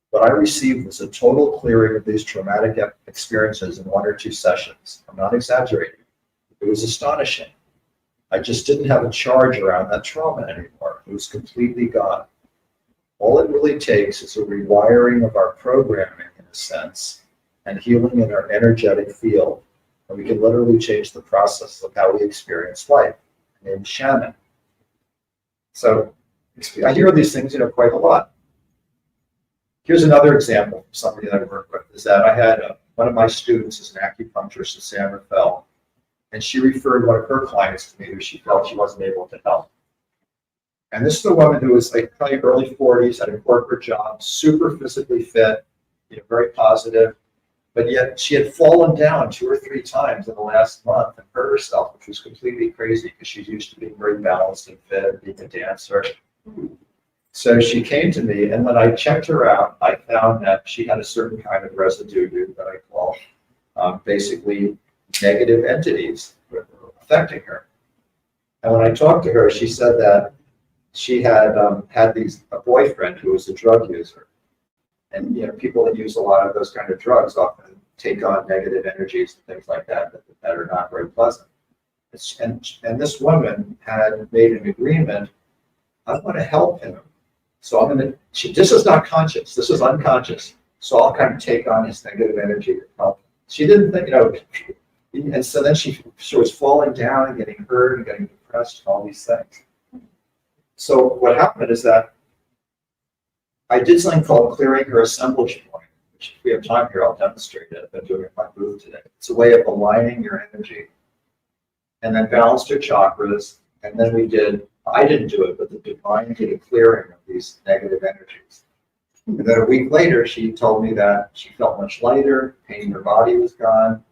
What I received was a total clearing of these traumatic experiences in 1 or 2 sessions. I'm not exaggerating. It was astonishing. I just didn't have a charge around that trauma anymore. It was completely gone. All it really takes is a rewiring of our programming, in a sense, and healing in our energetic field. And we can literally change the process of how we experience life. My name is Shannon. So I hear these things, quite a lot. Here's another example of somebody that I work with, is that I had one of my students is an acupuncturist at San Rafael, and she referred one of her clients to me who she felt she wasn't able to help. And this is a woman who was probably early 40s, had a corporate job, super physically fit, very positive, but yet she had fallen down 2 or 3 times in the last month and hurt herself, which was completely crazy because she's used to being very balanced and fit, being a dancer. So she came to me, and when I checked her out, I found that she had a certain kind of residue that I call basically negative entities affecting her. And when I talked to her, she said that she had had a boyfriend who was a drug user. And people that use a lot of those kind of drugs often take on negative energies and things like that are not very pleasant. And this woman had made an agreement I want to help him. So I'm going to, this is not conscious, this is unconscious. So I'll kind of take on his negative energy to help. She didn't think, and so then she was falling down and getting hurt and getting depressed and all these things. So what happened is that I did something called clearing her assemblage point, which if we have time here, I'll demonstrate it. I've been doing it in my booth today. It's a way of aligning your energy. And then balanced her chakras. And then I didn't do it, but the divine did a clearing of these negative energies. And then a week later, she told me that she felt much lighter, pain in her body was gone,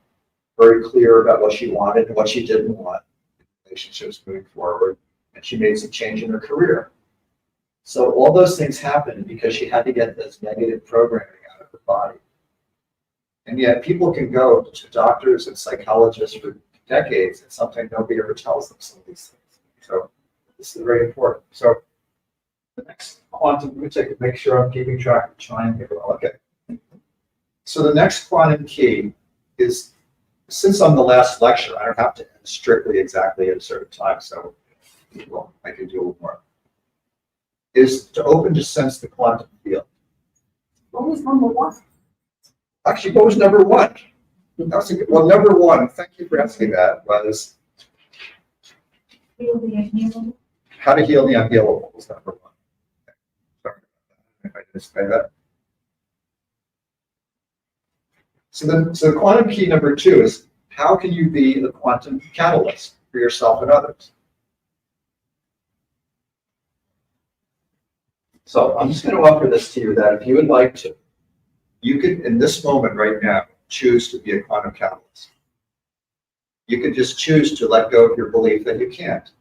very clear about what she wanted and what she didn't want, relationships moving forward, and she made some change in her career. So all those things happened because she had to get this negative programming out of her body. And yet people can go to doctors and psychologists for decades, and sometimes nobody ever tells them some of these things. So this is very important. So the next quantum, let me make sure I'm keeping track of time here. Okay. So the next quantum key is, since I'm the last lecture, I don't have to end strictly exactly at a certain time, so I can do a little more, is to open to sense the quantum field. What was number one? Actually, what was number one? Well, number one, thank you for asking that, was how to heal the unhealable was number one. Sorry if I didn't say that. So the quantum key number two is, how can you be the quantum catalyst for yourself and others? So I'm just going to offer this to you, that if you would like to, you could, in this moment right now, choose to be a quantum catalyst. You could just choose to let go of your belief that you can't.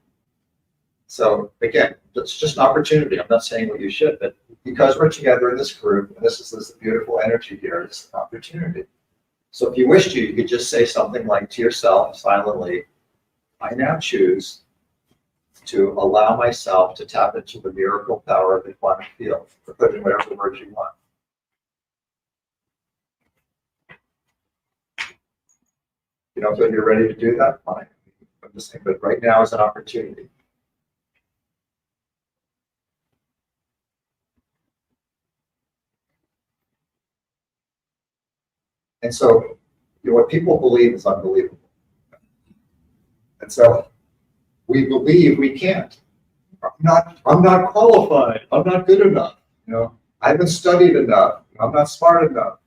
So again, it's just an opportunity. I'm not saying what you should, but because we're together in this group, and this is this beautiful energy here, it's an opportunity. So if you wish to, you could just say something like to yourself silently, I now choose to allow myself to tap into the miracle power of the quantum field, or put in whatever words you want. You don't feel you're ready to do that? Fine. I'm just saying, but right now is an opportunity. And so, what people believe is unbelievable. And so, we believe we can't. I'm not qualified. I'm not good enough. I haven't studied enough. I'm not smart enough.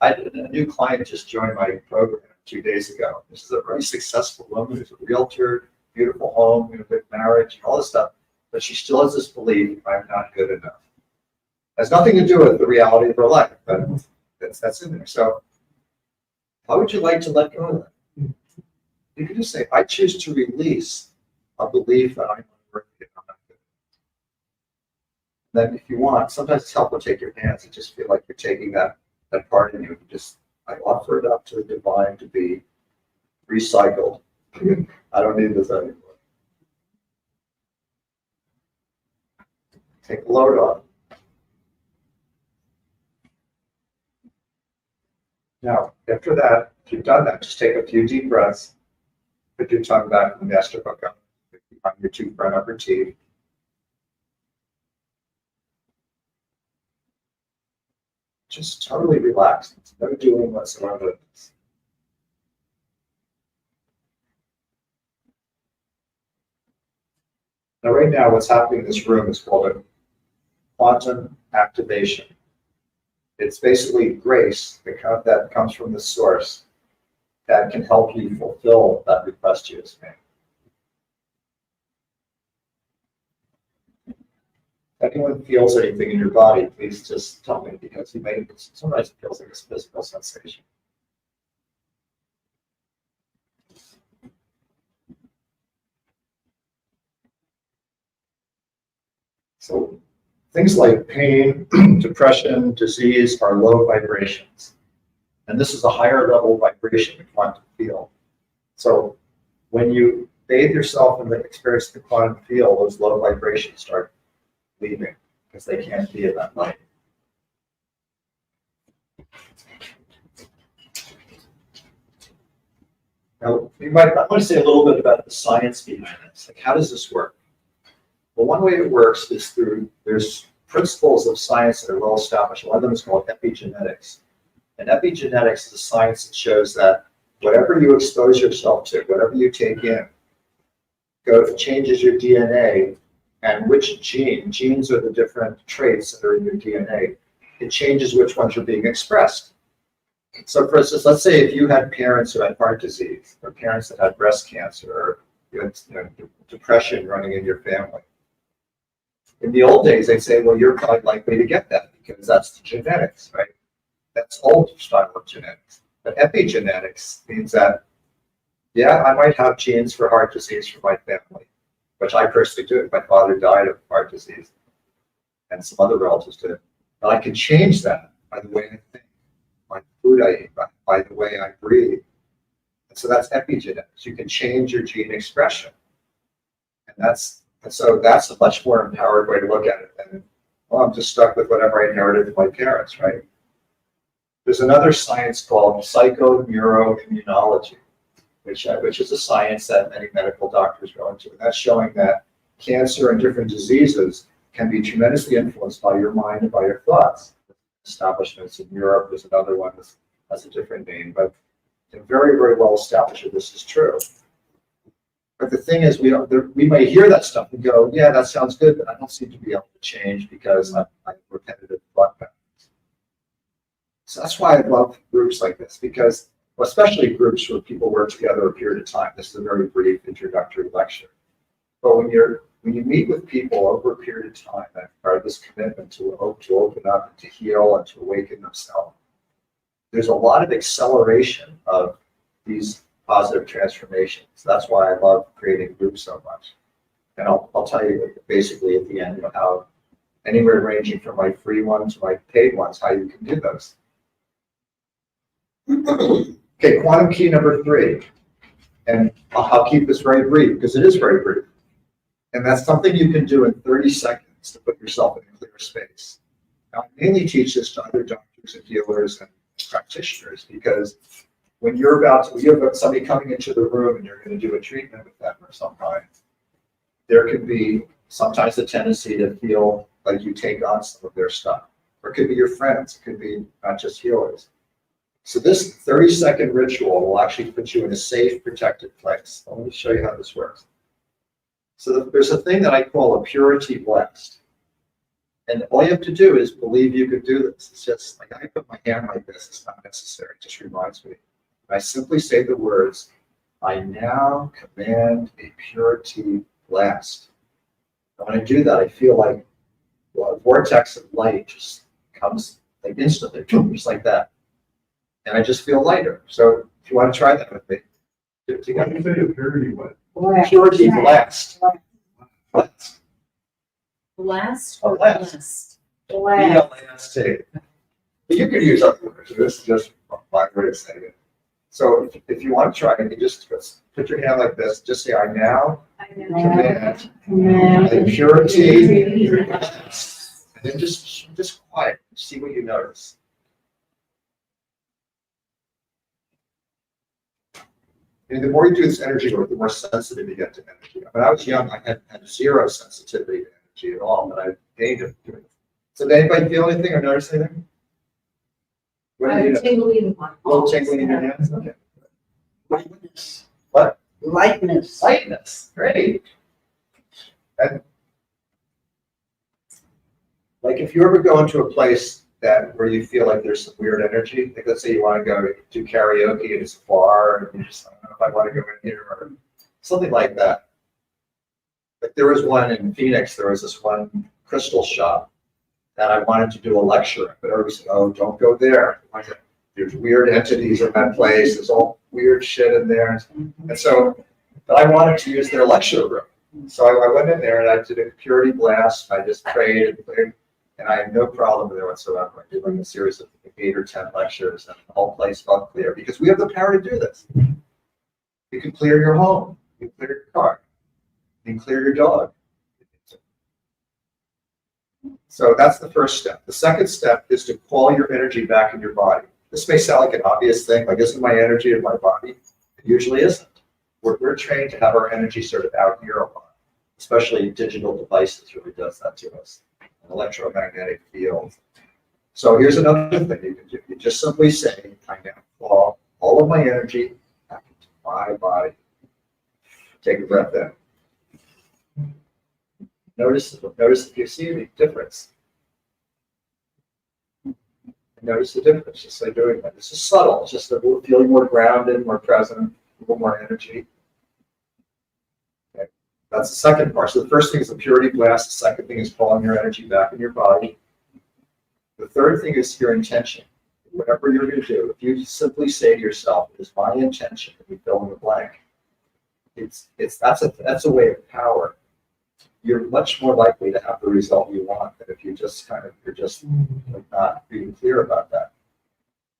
A new client just joined my program 2 days ago. This is a very successful woman who's a realtor, beautiful home, good marriage, all this stuff. But she still has this belief, I'm not good enough. It has nothing to do with the reality of her life, but that's in there. So how would you like to let go of that? You could just say, I choose to release a belief that I'm unworthy and I'm not good enough. Then if you want, sometimes it's helpful to take your hands and just feel like you're taking that part in you. I offer it up to the divine to be recycled. I don't need this anymore. Take the load off. Now, after that, if you've done that, just take a few deep breaths. Put your tongue back in the master hook up on your two front upper teeth. Just totally relaxed. It's no doing whatsoever. Now, right now, what's happening in this room is called a quantum activation. It's basically grace that comes from the source that can help you fulfill that request you just made. If anyone feels anything in your body, please just tell me, because sometimes it feels like a physical sensation. So things like pain, depression, disease are low vibrations. And this is a higher level vibration in quantum field. So when you bathe yourself in the experience of the quantum field, those low vibrations start leaving because they can't be in that light. Now, I want to say a little bit about the science behind this. Like, how does this work? Well, one way it works is there's principles of science that are well established. One of them is called epigenetics. And epigenetics is a science that shows that whatever you expose yourself to, whatever you take in, changes your DNA, and which genes are the different traits that are in your DNA. It changes which ones are being expressed. So for instance, let's say if you had parents who had heart disease, or parents that had breast cancer, or you had depression running in your family. In the old days, they'd say, well, you're probably likely to get that because that's the genetics, right? That's old style of genetics. But epigenetics means that, yeah, I might have genes for heart disease from my family, which I personally do. My father died of heart disease, and some other relatives did. But I can change that by the way I think, by the food I eat, by the way I breathe. And so that's epigenetics. You can change your gene expression. And so that's a much more empowered way to look at it than, well, I'm just stuck with whatever I inherited from my parents, right? There's another science called psychoneuroimmunology, which is a science that many medical doctors go into. And that's showing that cancer and different diseases can be tremendously influenced by your mind and by your thoughts. Establishments in Europe, there's another one that has a different name, but they're very, very well established that this is true. But the thing is, we may hear that stuff and go, yeah, that sounds good, but I don't seem to be able to change because I have repetitive thought patterns. So that's why I love groups like this, because, well, especially groups where people work together a period of time. This is a very brief introductory lecture. But when you meet with people over a period of time that are this commitment to open up and to heal and to awaken themselves, there's a lot of acceleration of these positive transformations. That's why I love creating groups so much. And I'll tell you basically at the end, how anywhere ranging from my free ones to my paid ones, how you can do those. Okay, quantum key number 3. And I'll keep this very brief because it is very brief. And that's something you can do in 30 seconds to put yourself in a clear space. Now, I mainly teach this to other doctors and healers and practitioners because when you have somebody coming into the room and you're going to do a treatment with them or some kind, there can be sometimes a tendency to feel like you take on some of their stuff. Or it could be your friends, it could be not just healers. So this 30-second ritual will actually put you in a safe, protected place. Let me show you how this works. So there's a thing that I call a purity blast. And all you have to do is believe you could do this. It's just like I put my hand like this, it's not necessary, it just reminds me. I simply say the words, I now command a purity blast. And when I do that, I feel like a vortex of light just comes like instantly, just like that. And I just feel lighter. So if you want to try that with me, do it together. What do you say a purity what? Purity blast. Blast. Blast or blast? B-L-A-S-T. You could use other words. This is just my way of saying it. So if you want to try it, you just put your hand like this. Just say, I now command a purity blast. And then just quiet. See what you notice. And the more you do this energy work, the more sensitive you get to energy. When I was young, I had zero sensitivity to energy at all, but I gained it doing it. So did anybody feel anything or notice anything? Tingling in my A little tingling in your hands? Okay. Lightness. What? Lightness. Lightness. Great. And like if you ever go into a place where you feel like there's some weird energy, like let's say you want to go do karaoke at a bar, and you just, I don't know if I want to go in here, or something like that. Like there was one in Phoenix, there was this one crystal shop that I wanted to do a lecture, but everybody said, oh, don't go there. There's weird entities in that place, there's all weird shit in there. And so, but I wanted to use their lecture room. So I went in there and I did a purity blast, I just prayed and prayed. And I had no problem there whatsoever. I did like a series of 8 or 10 lectures, and the whole place felt clear because we have the power to do this. You can clear your home, you can clear your car, you can clear your dog. So that's the first step. The second step is to call your energy back in your body. This may sound like an obvious thing, like isn't my energy in my body? It usually isn't. We're trained to have our energy sort of out here a lot. especially digital devices really does that to us, an electromagnetic field. So here's another thing you can do. You just simply say, I now call all of my energy back into my body. Take a breath in. Notice if you see any difference. Notice the difference just by doing that. This is subtle. It's just feeling more grounded, more present, a little more energy. Okay. That's the second part. So the first thing is the purity glass. The second thing is calling your energy back in your body. The third thing is your intention. Whatever you're going to do, if you simply say to yourself, "It is my intention," and you fill in the blank, that's a way of power. You're much more likely to have the result you want than if you're just not being clear about that.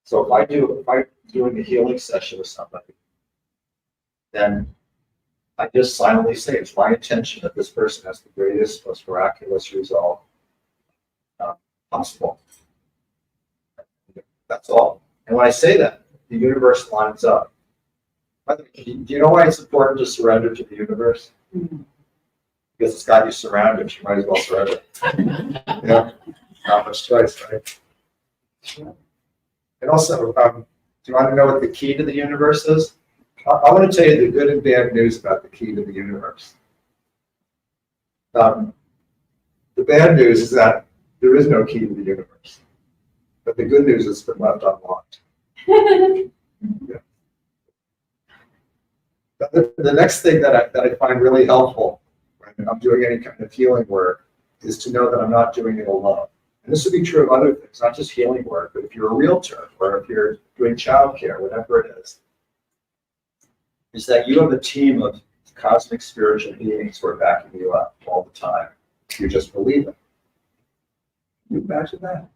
So if I'm doing a healing session with somebody, then I just silently say, it's my intention that this person has the greatest, most miraculous result possible. That's all. And when I say that, the universe lines up. Do you know why it's important to surrender to the universe? Because it's got you surrounded, you might as well surrender. Yeah, not much choice, right? And also, do you want to know what the key to the universe is? I want to tell you the good and bad news about the key to the universe. The bad news is that there is no key to the universe. But the good news is it's been left unlocked. Yeah. The next thing that I find really helpful when I'm doing any kind of healing work is to know that I'm not doing it alone. And this would be true of other things, not just healing work, but if you're a realtor or if you're doing childcare, whatever it is that you have a team of cosmic spiritual beings who are backing you up all the time. You just believe it. Can you imagine that?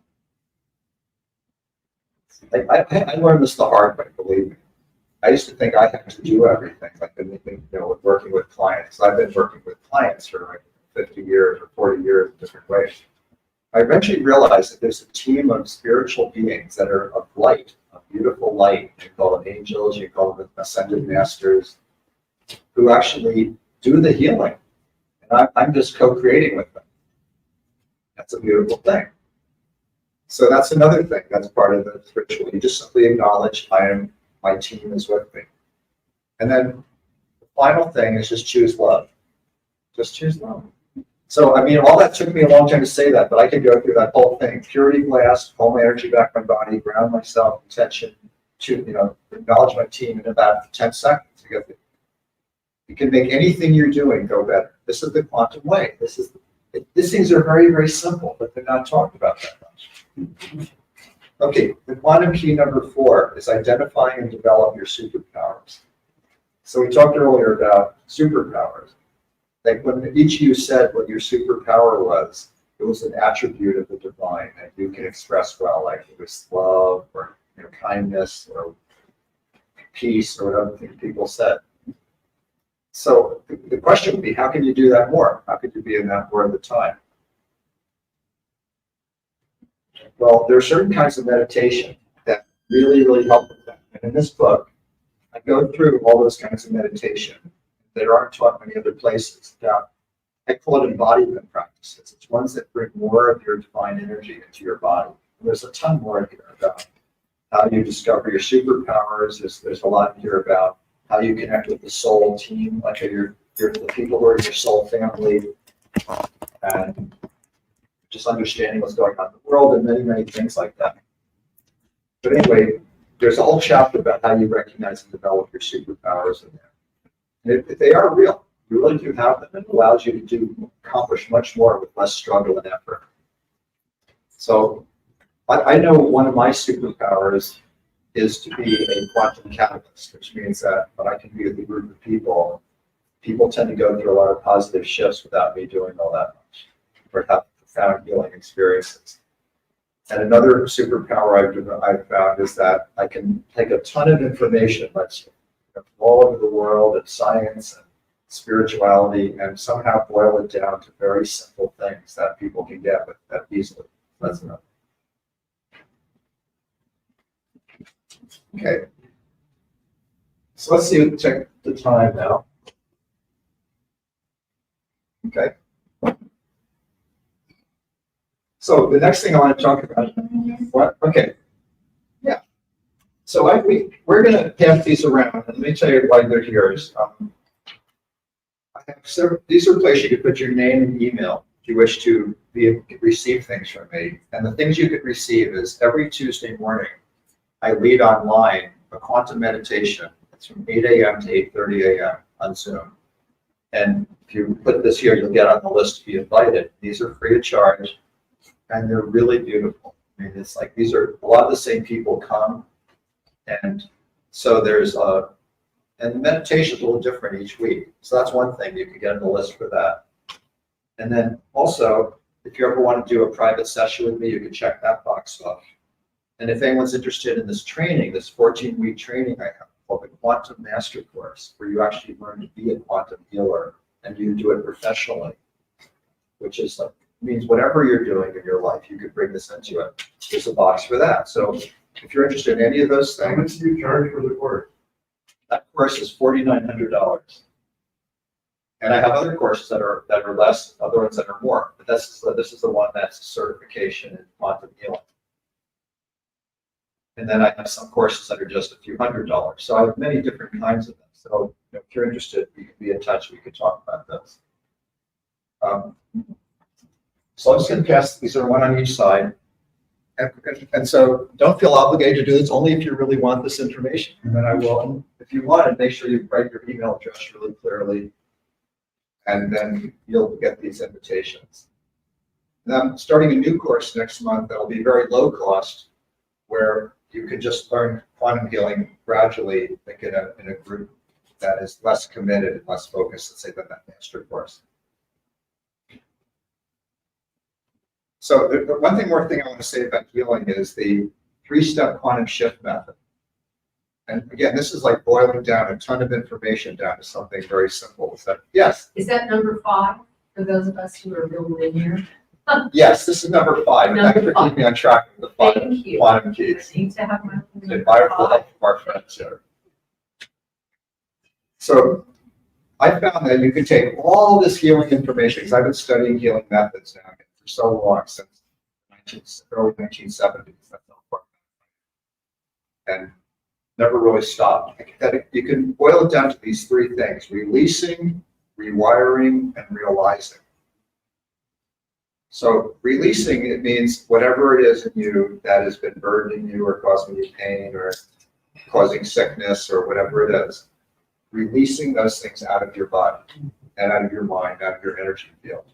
I learned this the hard way, believe me. I used to think I had to do everything, like working with clients. I've been working with clients for like 50 years or 40 years in different ways. I eventually realized that there's a team of spiritual beings that are of light, of beautiful light. You call them angels, you call them ascended masters, who actually do the healing. And I'm just co-creating with them. That's a beautiful thing. So that's another thing. That's part of the ritual. You just simply acknowledge my team is with me. And then the final thing is just choose love. Just choose love. So, I mean, all that took me a long time to say that, but I could go through that whole thing. Purity glass, pull my energy back my body, ground myself, intention, acknowledge my team in about 10 seconds. You can make anything you're doing go better. This is the quantum way. These things are very, very simple, but they're not talked about that much. Okay, the quantum key number 4 is identifying and develop your superpowers. So we talked earlier about superpowers. Like when each of you said what your superpower was, it was an attribute of the divine that you can express well, like it was love or kindness or peace or whatever things people said. So the question would be, how can you do that more? How could you be in that more of the time? Well, there are certain kinds of meditation that really, really help with that. And in this book, I go through all those kinds of meditation that aren't taught many other places. I call it embodiment practices. It's ones that bring more of your divine energy into your body. And there's a ton more here about how you discover your superpowers. There's a lot here about how you connect with the soul team, like the people who are in your soul family, and just understanding what's going on in the world and many, many things like that. But anyway, there's a whole chapter about how you recognize and develop your superpowers in there. And if they are real, you really do have them. It allows you to accomplish much more with less struggle and effort. So I know one of my superpowers is to be a quantum catalyst, which means that when I can be with a group of people, people tend to go through a lot of positive shifts without me doing all that much, or have profound healing experiences. And another superpower I've found is that I can take a ton of information, from all over the world and science and spirituality, and somehow boil it down to very simple things that people can get with that easily. That's enough. Okay. So let's check the time now. Okay. So the next thing I want to talk about, what? Okay. Yeah. So we're going to pass these around, and let me tell you why they're here. I have several, these are places you could put your name and email if you wish to receive things from me. And the things you could receive is every Tuesday morning, I lead online a quantum meditation. It's from 8 a.m. to 8:30 a.m. on Zoom. And if you put this here, you'll get on the list to be invited. These are free of charge, and they're really beautiful. I mean, it's like these are a lot of the same people come, and so there's and the meditation is a little different each week. So that's one thing, you can get on the list for that. And then also, if you ever want to do a private session with me, you can check that box off. And if anyone's interested in this training, this 14-week training I have called the Quantum Master Course, where you actually learn to be a quantum healer and you do it professionally, which is like, means whatever you're doing in your life, you could bring this into it. There's a box for that. So if you're interested in any of those things. How much do you charge for the course? That course is $4,900. And I have other courses that are less, other ones that are more. But this is the one that's a certification in quantum healing. And then I have some courses that are just a few $100s. So I have many different kinds of them. So if you're interested, you can be in touch. We can talk about those. So I'm just going to pass. These are one on each side. And so don't feel obligated to do this, only if you really want this information. And then I will, if you want it, make sure you write your email address really clearly. And then you'll get these invitations. And I'm starting a new course next month that will be very low cost, where you can just learn quantum healing gradually, like in a group that is less committed and less focused, let's say, than that master course. So the one more thing I want to say about healing is the 3-step quantum shift method. And again, this is like boiling down a ton of information down to something very simple. Is that, yes? Is that number 5 for those of us who are real linear? Yes, this is number 5. And thank you for keeping me on track with the 5 quantum keys. I need to have my Environmental help from our friends here. So I found that you can take all this healing information, because I've been studying healing methods now for so long, since early 1970s. That's how far. And never really stopped. You can boil it down to these 3 things: releasing, rewiring, and realizing. So releasing, it means whatever it is in you that has been burdening you or causing you pain or causing sickness or whatever it is, releasing those things out of your body and out of your mind, out of your energy field.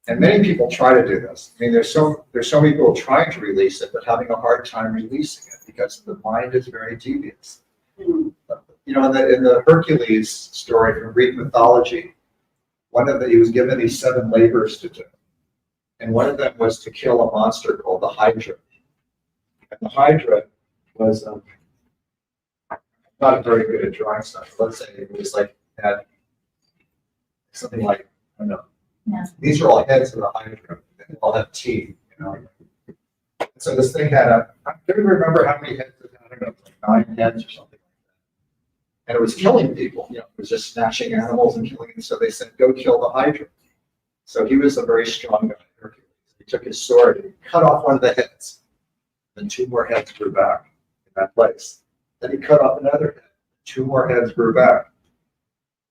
And many people try to do this. I mean, there's so many people trying to release it, but having a hard time releasing it because the mind is very devious. You know, in the Hercules story from Greek mythology, he was given these 7 labors to do. And one of them was to kill a monster called the Hydra. And the Hydra was not very good at drawing stuff. Let's say it was like, had something like, I don't know. Yeah. These are all heads of the Hydra. They all have teeth, you know. So this thing had I don't even remember how many heads it had. I don't know, like 9 heads or something like that. And it was killing people. You know, it was just snatching animals and killing them. So they said, go kill the Hydra. So he was a very strong guy, Hercules. He took his sword and cut off one of the heads. Then 2 more heads grew back in that place. Then he cut off another head. 2 more heads grew back.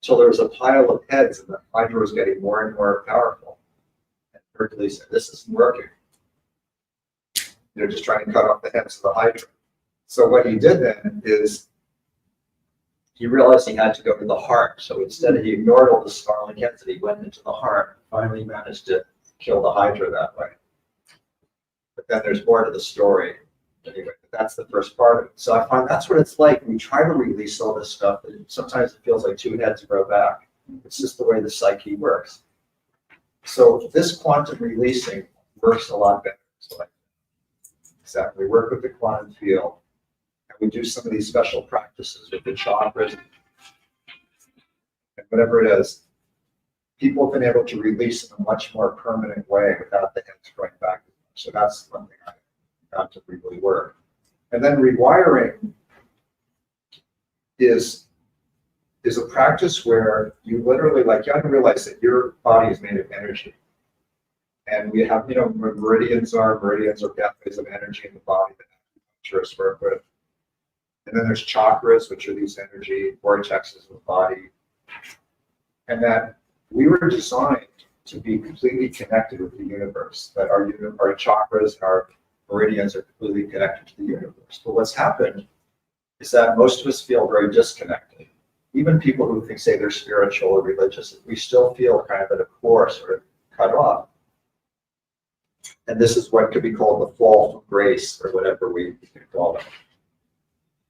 So there was a pile of heads, and the Hydra was getting more and more powerful. And Hercules said, this isn't working. They're just trying to cut off the heads of the Hydra. So what he did then is he realized he had to go to the heart. So instead he ignored all the snarling heads and he went into the heart. Finally managed to kill the Hydra that way. But then there's more to the story. Anyway, that's the first part of it. So I find that's what it's like when we try to release all this stuff. Sometimes it feels like 2 heads grow back. It's just the way the psyche works. So this quantum releasing works a lot better. So exactly, we work with the quantum field, and we do some of these special practices with the chakras and whatever it is. People have been able to release in a much more permanent way without the heads growing back. So that's one thing I got to really work. And then rewiring is is a practice where you literally, like, you have to realize that your body is made of energy. And we have, meridians are pathways of energy in the body that acupuncturists work with. And then there's chakras, which are these energy vortexes of the body. And that we were designed to be completely connected with the universe, that our chakras, our meridians are completely connected to the universe. But what's happened is that most of us feel very disconnected. Even people who say they're spiritual or religious, we still feel kind of at a core, sort of cut off. And this is what could be called the fall from grace, or whatever we could call it.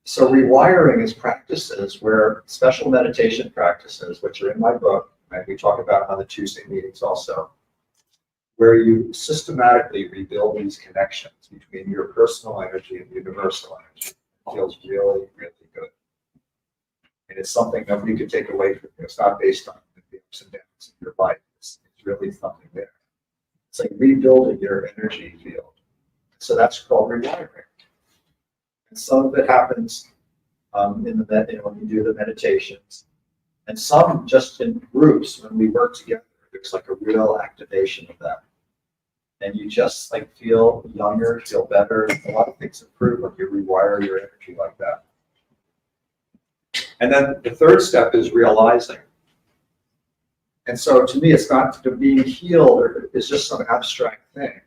So rewiring is practices where special meditation practices, which are in my book, and we talk about on the Tuesday meetings also, where you systematically rebuild these connections between your personal energy and universal energy. It feels really, really good. And it's something that we could take away from you. It's not based on the ups and downs in your life. It's really something there. It's like rebuilding your energy field. So that's called rewiring. And some of it happens when you do the meditations, and some just in groups when we work together. There's like a real activation of that, and you just like feel younger, feel better. A lot of things improve when you rewire your energy like that. And then the third step is realizing. And so to me, it's not being healed or it's just some abstract thing.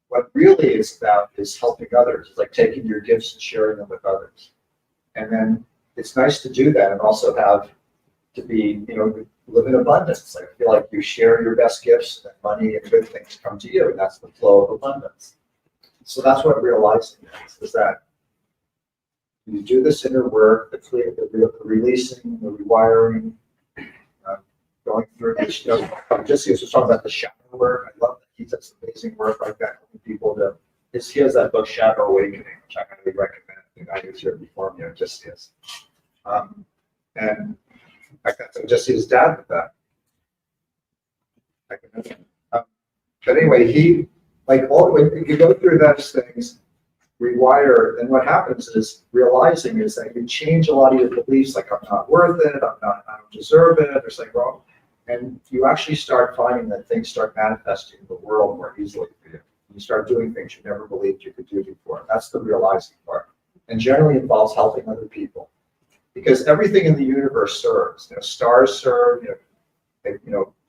What really it's about is helping others. It's like taking your gifts and sharing them with others. And then it's nice to do that and also have to be, live in abundance. Like feel like you share your best gifts and money and good things come to you. And that's the flow of abundance. So that's what realizing is that you do this inner work, the releasing, the rewiring, going through this. Jesse was talking about the shadow work. I love that he does amazing work like that with people. He has that book, Shadow Awakening, which I highly recommend. The guy who's here before me, Jesse is. And I got Jesse's dad with that. But anyway, when you go through those things, rewire, and what happens is realizing is that you change a lot of your beliefs, like I'm not worth it, I don't deserve it, there's something wrong. And you actually start finding that things start manifesting in the world more easily for you. You start doing things you never believed you could do before. That's the realizing part. And generally involves helping other people. Because everything in the universe serves. Stars serve,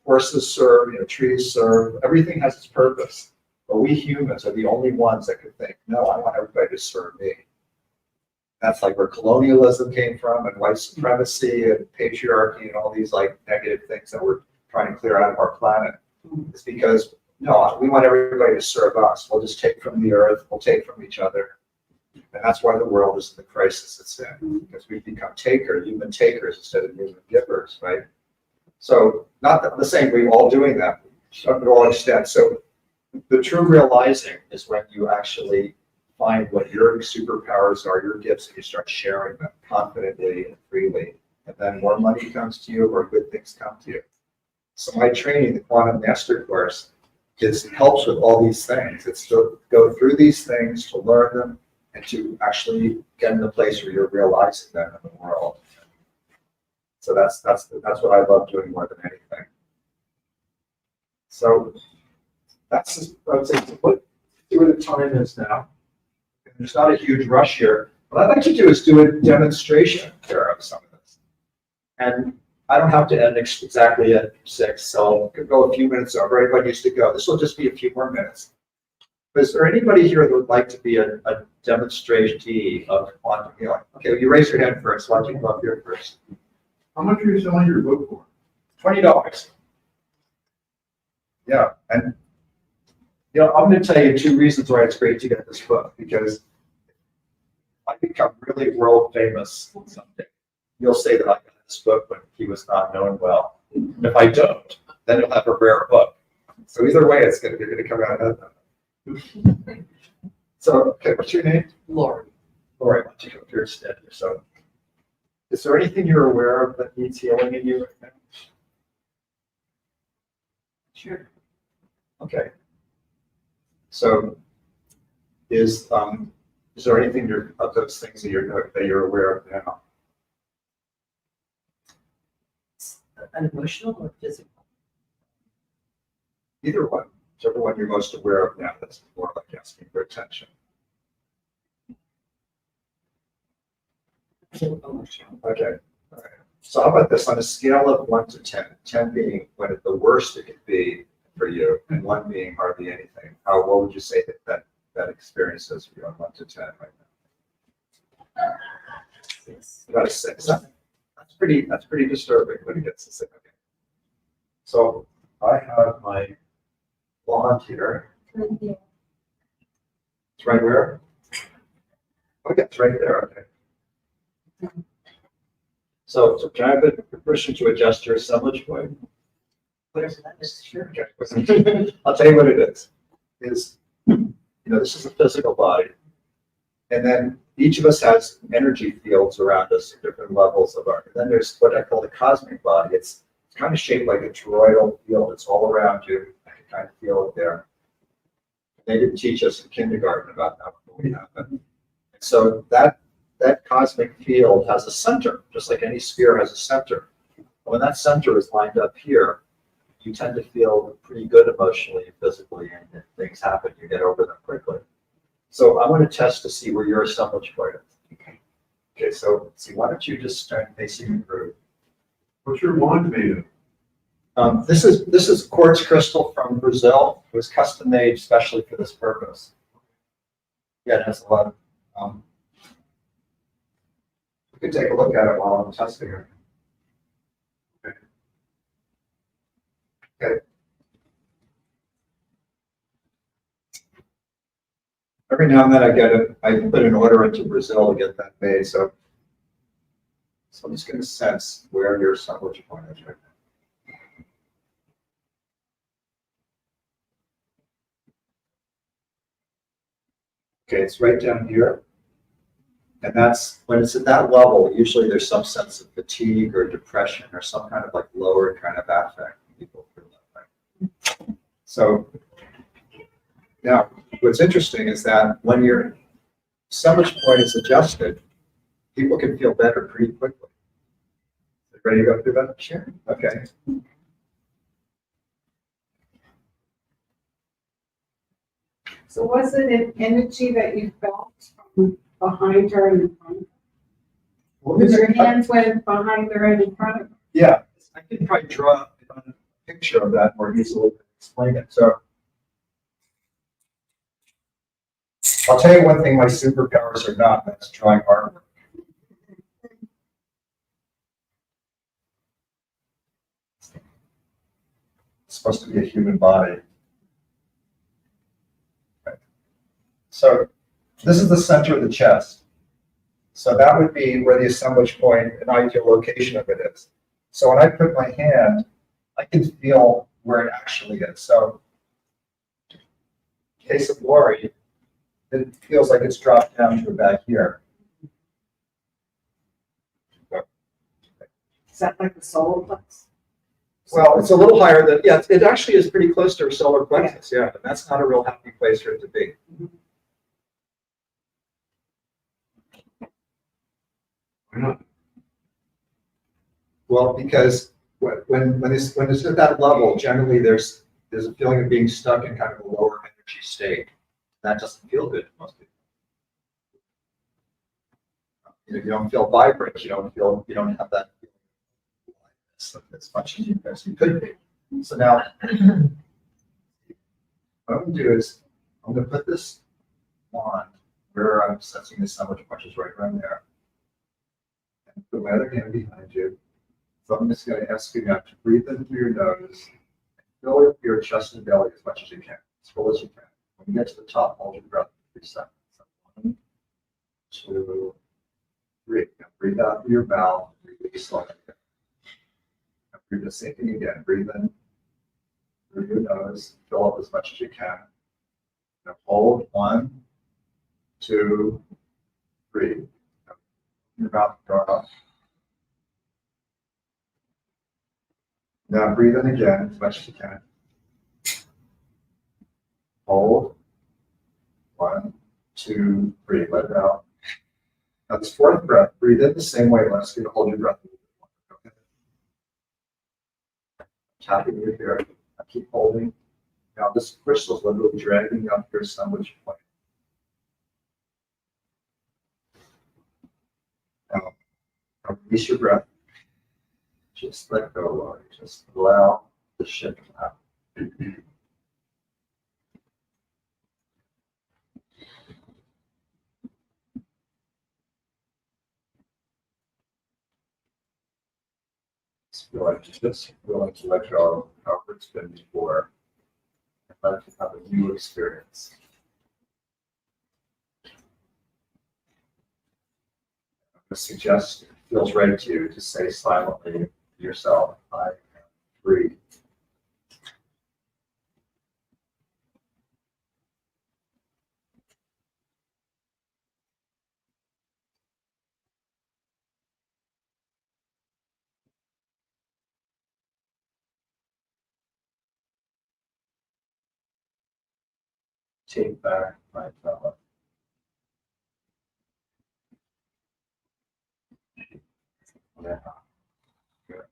horses serve, trees serve. Everything has its purpose. But we humans are the only ones that could think, no, I want everybody to serve me. That's like where colonialism came from, and white supremacy and patriarchy and all these like negative things that we're trying to clear out of our planet. It's because, no, we want everybody to serve us. We'll just take from the earth, we'll take from each other. And that's why the world is in the crisis it's in, because we've become human takers instead of human givers, right? So not the same, we're all doing that to all extent. So the true realizing is when you actually find what your superpowers are, your gifts, and you start sharing them confidently and freely. And then more money comes to you, or good things come to you. So my training, the Quantum Master course, helps with all these things. It's to go through these things, to learn them, and to actually get in the place where you're realizing them in the world. So that's what I love doing more than anything. So that's, I would say, what the time is now. And there's not a huge rush here. What I'd like to do is do a demonstration here of some of this. And I don't have to end exactly at 6, so I could go a few minutes over. Everybody used to go. This will just be a few more minutes. But is there anybody here that would like to be a demonstratee of quantum healing? Okay, you raise your hand first. Why don't you go up here first? How much are you selling your book for? $20. Yeah, and I'm going to tell you 2 reasons why it's great to get this book, because I become really world famous someday. You'll say that I got this book when he was not known well. And if I don't, then you'll have a rare book. So either way, you're going to come out ahead. So, okay, what's your name? Lori. Lori, why don't you come up here instead? So, is there anything you're aware of that needs healing in you right now? Sure. Okay. So, is there anything of those things that you're aware of now? an emotional or physical? Either one, whichever one you're most aware of now, that's more like asking for attention. Emotional. Okay, all right. So how about this, on a scale of 1 to 10, 10 being when at the worst it could be for you, and 1 being hardly anything, what would you say that experience is for you on 1 to 10 right now? About a 6. That's pretty disturbing when it gets to 6. Okay. So I have my wand here. It's right where? Okay, it's right there. Okay. So can I have a permission to adjust your assemblage point? Where's that? Sure. Okay. I'll tell you what it is. This is a physical body. And then each of us has energy fields around us at different levels of our, and then there's what I call the cosmic body. It's kind of shaped like a toroidal field. It's all around you. I can kind of feel it there. They didn't teach us in kindergarten about how we happen. So that cosmic field has a center, just like any sphere has a center. When that center is lined up here, you tend to feel pretty good emotionally and physically, and if things happen, you get over them quickly. So I want to test to see where your assemblage point is. Okay, so why don't you just start facing the group? What's your wand made of? This is quartz crystal from Brazil. It was custom made especially for this purpose. Yeah, it has a lot of. You can take a look at it while I'm testing it. Okay. Every now and then I put an order into Brazil to get that made. So I'm just going to sense where your assemblage point is right now. Okay, it's right down here. And that's when it's at that level, usually there's some sense of fatigue or depression or some kind of like lower kind of affect. People feel that way. So now what's interesting is that when your assemblage point is adjusted, people can feel better pretty quickly. Ready to go through that? Sure. Okay. So was it an energy that you felt from behind her and in front of her? Well, Because your hands went behind her and in front of her. Yeah, I can probably draw a picture of that more easily to explain it. So I'll tell you one thing my superpowers are not, that's drawing artwork. It's supposed to be a human body. Okay. So this is the center of the chest. So that would be where the assemblage point, an ideal location of it is. So when I put my hand, I can feel where it actually is. So in case of Lori, it feels like it's dropped down to about here. Is that like the solar plexus? Well, it's a little higher than, yeah, it actually is pretty close to a solar plexus, yeah, and that's not a real happy place for it to be. Why not? Well, because when it's at that level, generally there's a feeling of being stuck in kind of a lower energy state. That doesn't feel good to most people. You don't feel vibrant. You don't have that as much as you could be. So now, what I'm going to do is I'm going to put this wand where I'm sensing the assemblage point is right around there. And put my other hand behind you. So I'm just going to ask you now to breathe in through your nose and fill up your chest and belly as much as you can, as full as you can. When you get to the top, hold your breath for 3 seconds. 1, 2, 3. Now breathe out through your mouth. Release slowly. Now breathe the same thing again. Breathe in through your nose. Fill up as much as you can. Now hold 1, 2, 3. Now your mouth go up. Now breathe in again as much as you can. Hold. 1, 2, 3. Let it out. Now this 4th breath, breathe in the same way. Let's get to hold your breath. tapping your hair. I keep holding. Now this crystal is literally dragging up your sandwich point. Now release your breath. Just let go of it. Just allow the ship out. Just feel like to let go of however it's been before. And let it have a new experience. I suggest it feels right to you to say silently to yourself, I am free. Take back my power. Yeah. Good.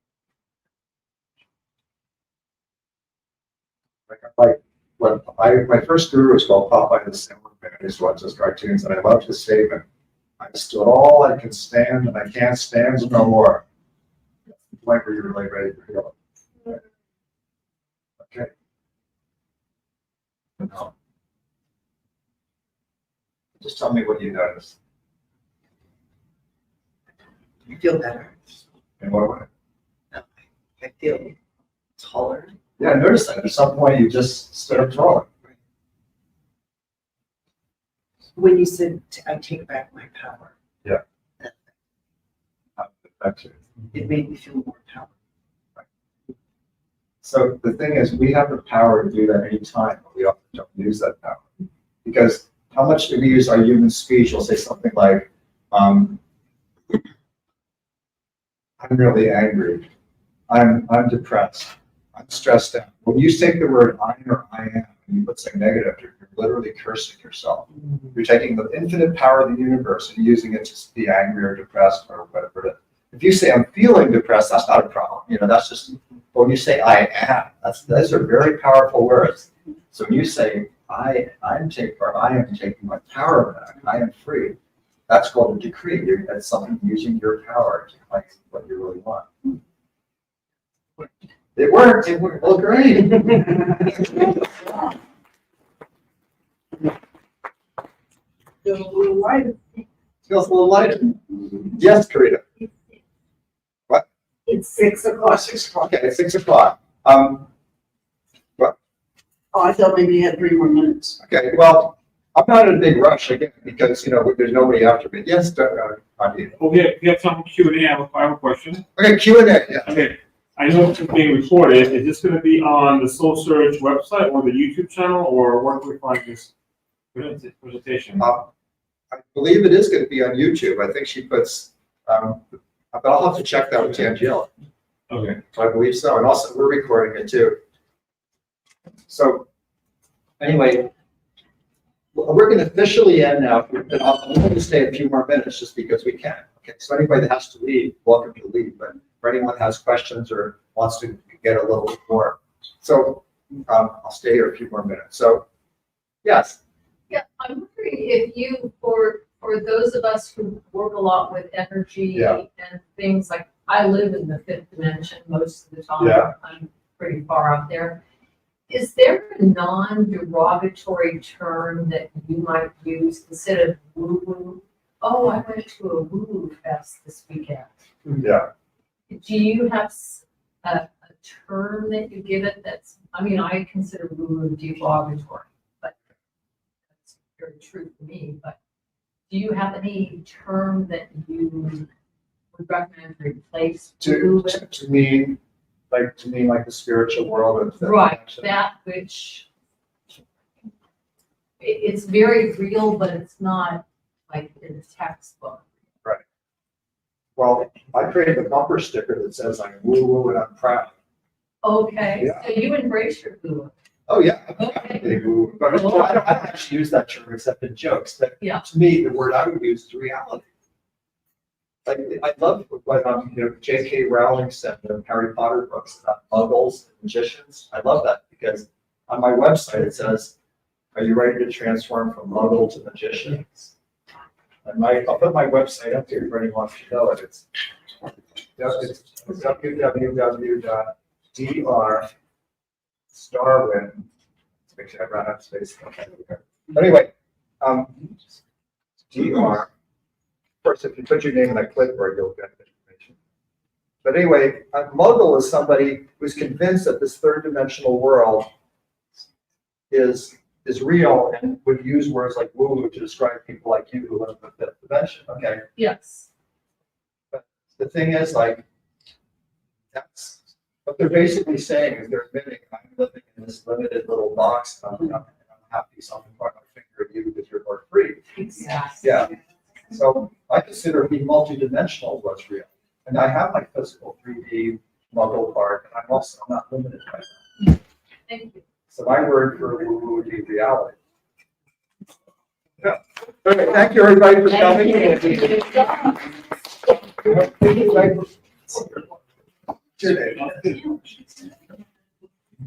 My first guru was called Popeye the Sailor Man. I used to watch those cartoons, and I loved his statement. I stood all I can stand, and I can't stand no more. That's the point where you're really ready to heal. Okay. Now, just tell me what you notice. You feel better. In what way? I feel taller. Yeah, I noticed that. At some point, you just stood up taller. When you said, I take back my power. Yeah. That's it. It made me feel more powerful. So the thing is, we have the power to do that anytime, but we often don't use that power. Because how much do we use our human speech? We'll say something like, I'm really angry. I'm depressed. I'm stressed out. When you take the word I or I am, and you put something negative, you're literally cursing yourself. You're taking the infinite power of the universe and using it to be angry or depressed or whatever it is. If you say I'm feeling depressed, that's not a problem. That's just, but when you say I am, those are very powerful words. So when you say I am taking my power back, I am free, that's called a decree. That's something using your power to claim what you really want. It worked. It worked. Well, great. Feels a little lighter. Feels a little lighter. Yes, Karina. What? It's 6 o'clock. 6 o'clock. Okay, it's 6 o'clock. What? Oh, I thought maybe you had 3 more minutes. Okay, well, I'm not in a big rush again because there's nobody after me. Yes, Adi. Oh, we have some Q&A. I have a question. Okay, Q&A. Yeah. Okay. I know it's being recorded. Is this going to be on the SoulSearch website or the YouTube channel, or where can we find this presentation? I believe it is going to be on YouTube. I think she puts, but I'll have to check that with Tangela. Okay. I believe so. And also, we're recording it too. So, anyway, we're going to officially end now. And I'm going to stay a few more minutes just because we can. Okay. So, anybody that has to leave, welcome to leave. But for anyone that has questions or wants to get a little bit more, so I'll stay here a few more minutes. So, yes. Yeah, I'm wondering if you, for those of us who work a lot with energy and things like, I live in the 5th dimension most of the time. Yeah. I'm pretty far out there. Is there a non-derogatory term that you might use instead of woo-woo? Oh, I went to a woo-woo fest this weekend. Yeah. Do you have a term that you give it that's, I consider woo-woo derogatory, but that's very true for me, but do you have any term that you would recommend to replace woo-woo with? To mean like the spiritual world of Right, that which it's very real, but it's not like in the textbook. Right. Well, I created a bumper sticker that says I'm woo-woo and I'm proud. Okay, Yeah. so you embrace your woo-woo. Oh yeah. Okay. But I don't actually use that term except in jokes. But to me, the word I would use is reality. Like, I love what, J.K. Rowling said in the Harry Potter books about muggles and magicians. I love that because on my website it says, are you ready to transform from muggle to magician? And I'll put my website up here if anyone wants to know it. It's www.drstarwin. Make sure I run out of space. But anyway, DR. Of course, if you put your name in a clipboard, you'll get information. But anyway, a muggle is somebody who's convinced that this third dimensional world is real and would use words like woo-woo to describe people like you who live in the fifth dimension. Okay. Yes. But the thing is, like, that's what they're basically saying is they're admitting I'm living in this limited little box and I'm happy, so I'm pointing my finger at you because you're more free. Exactly. Yeah. So I consider being multidimensional what's real. And I have my physical 3D muggle part, and I'm not limited by that. Thank you. So my word for woo-woo would be reality. Yeah. Okay, thank you everybody for coming. Your name.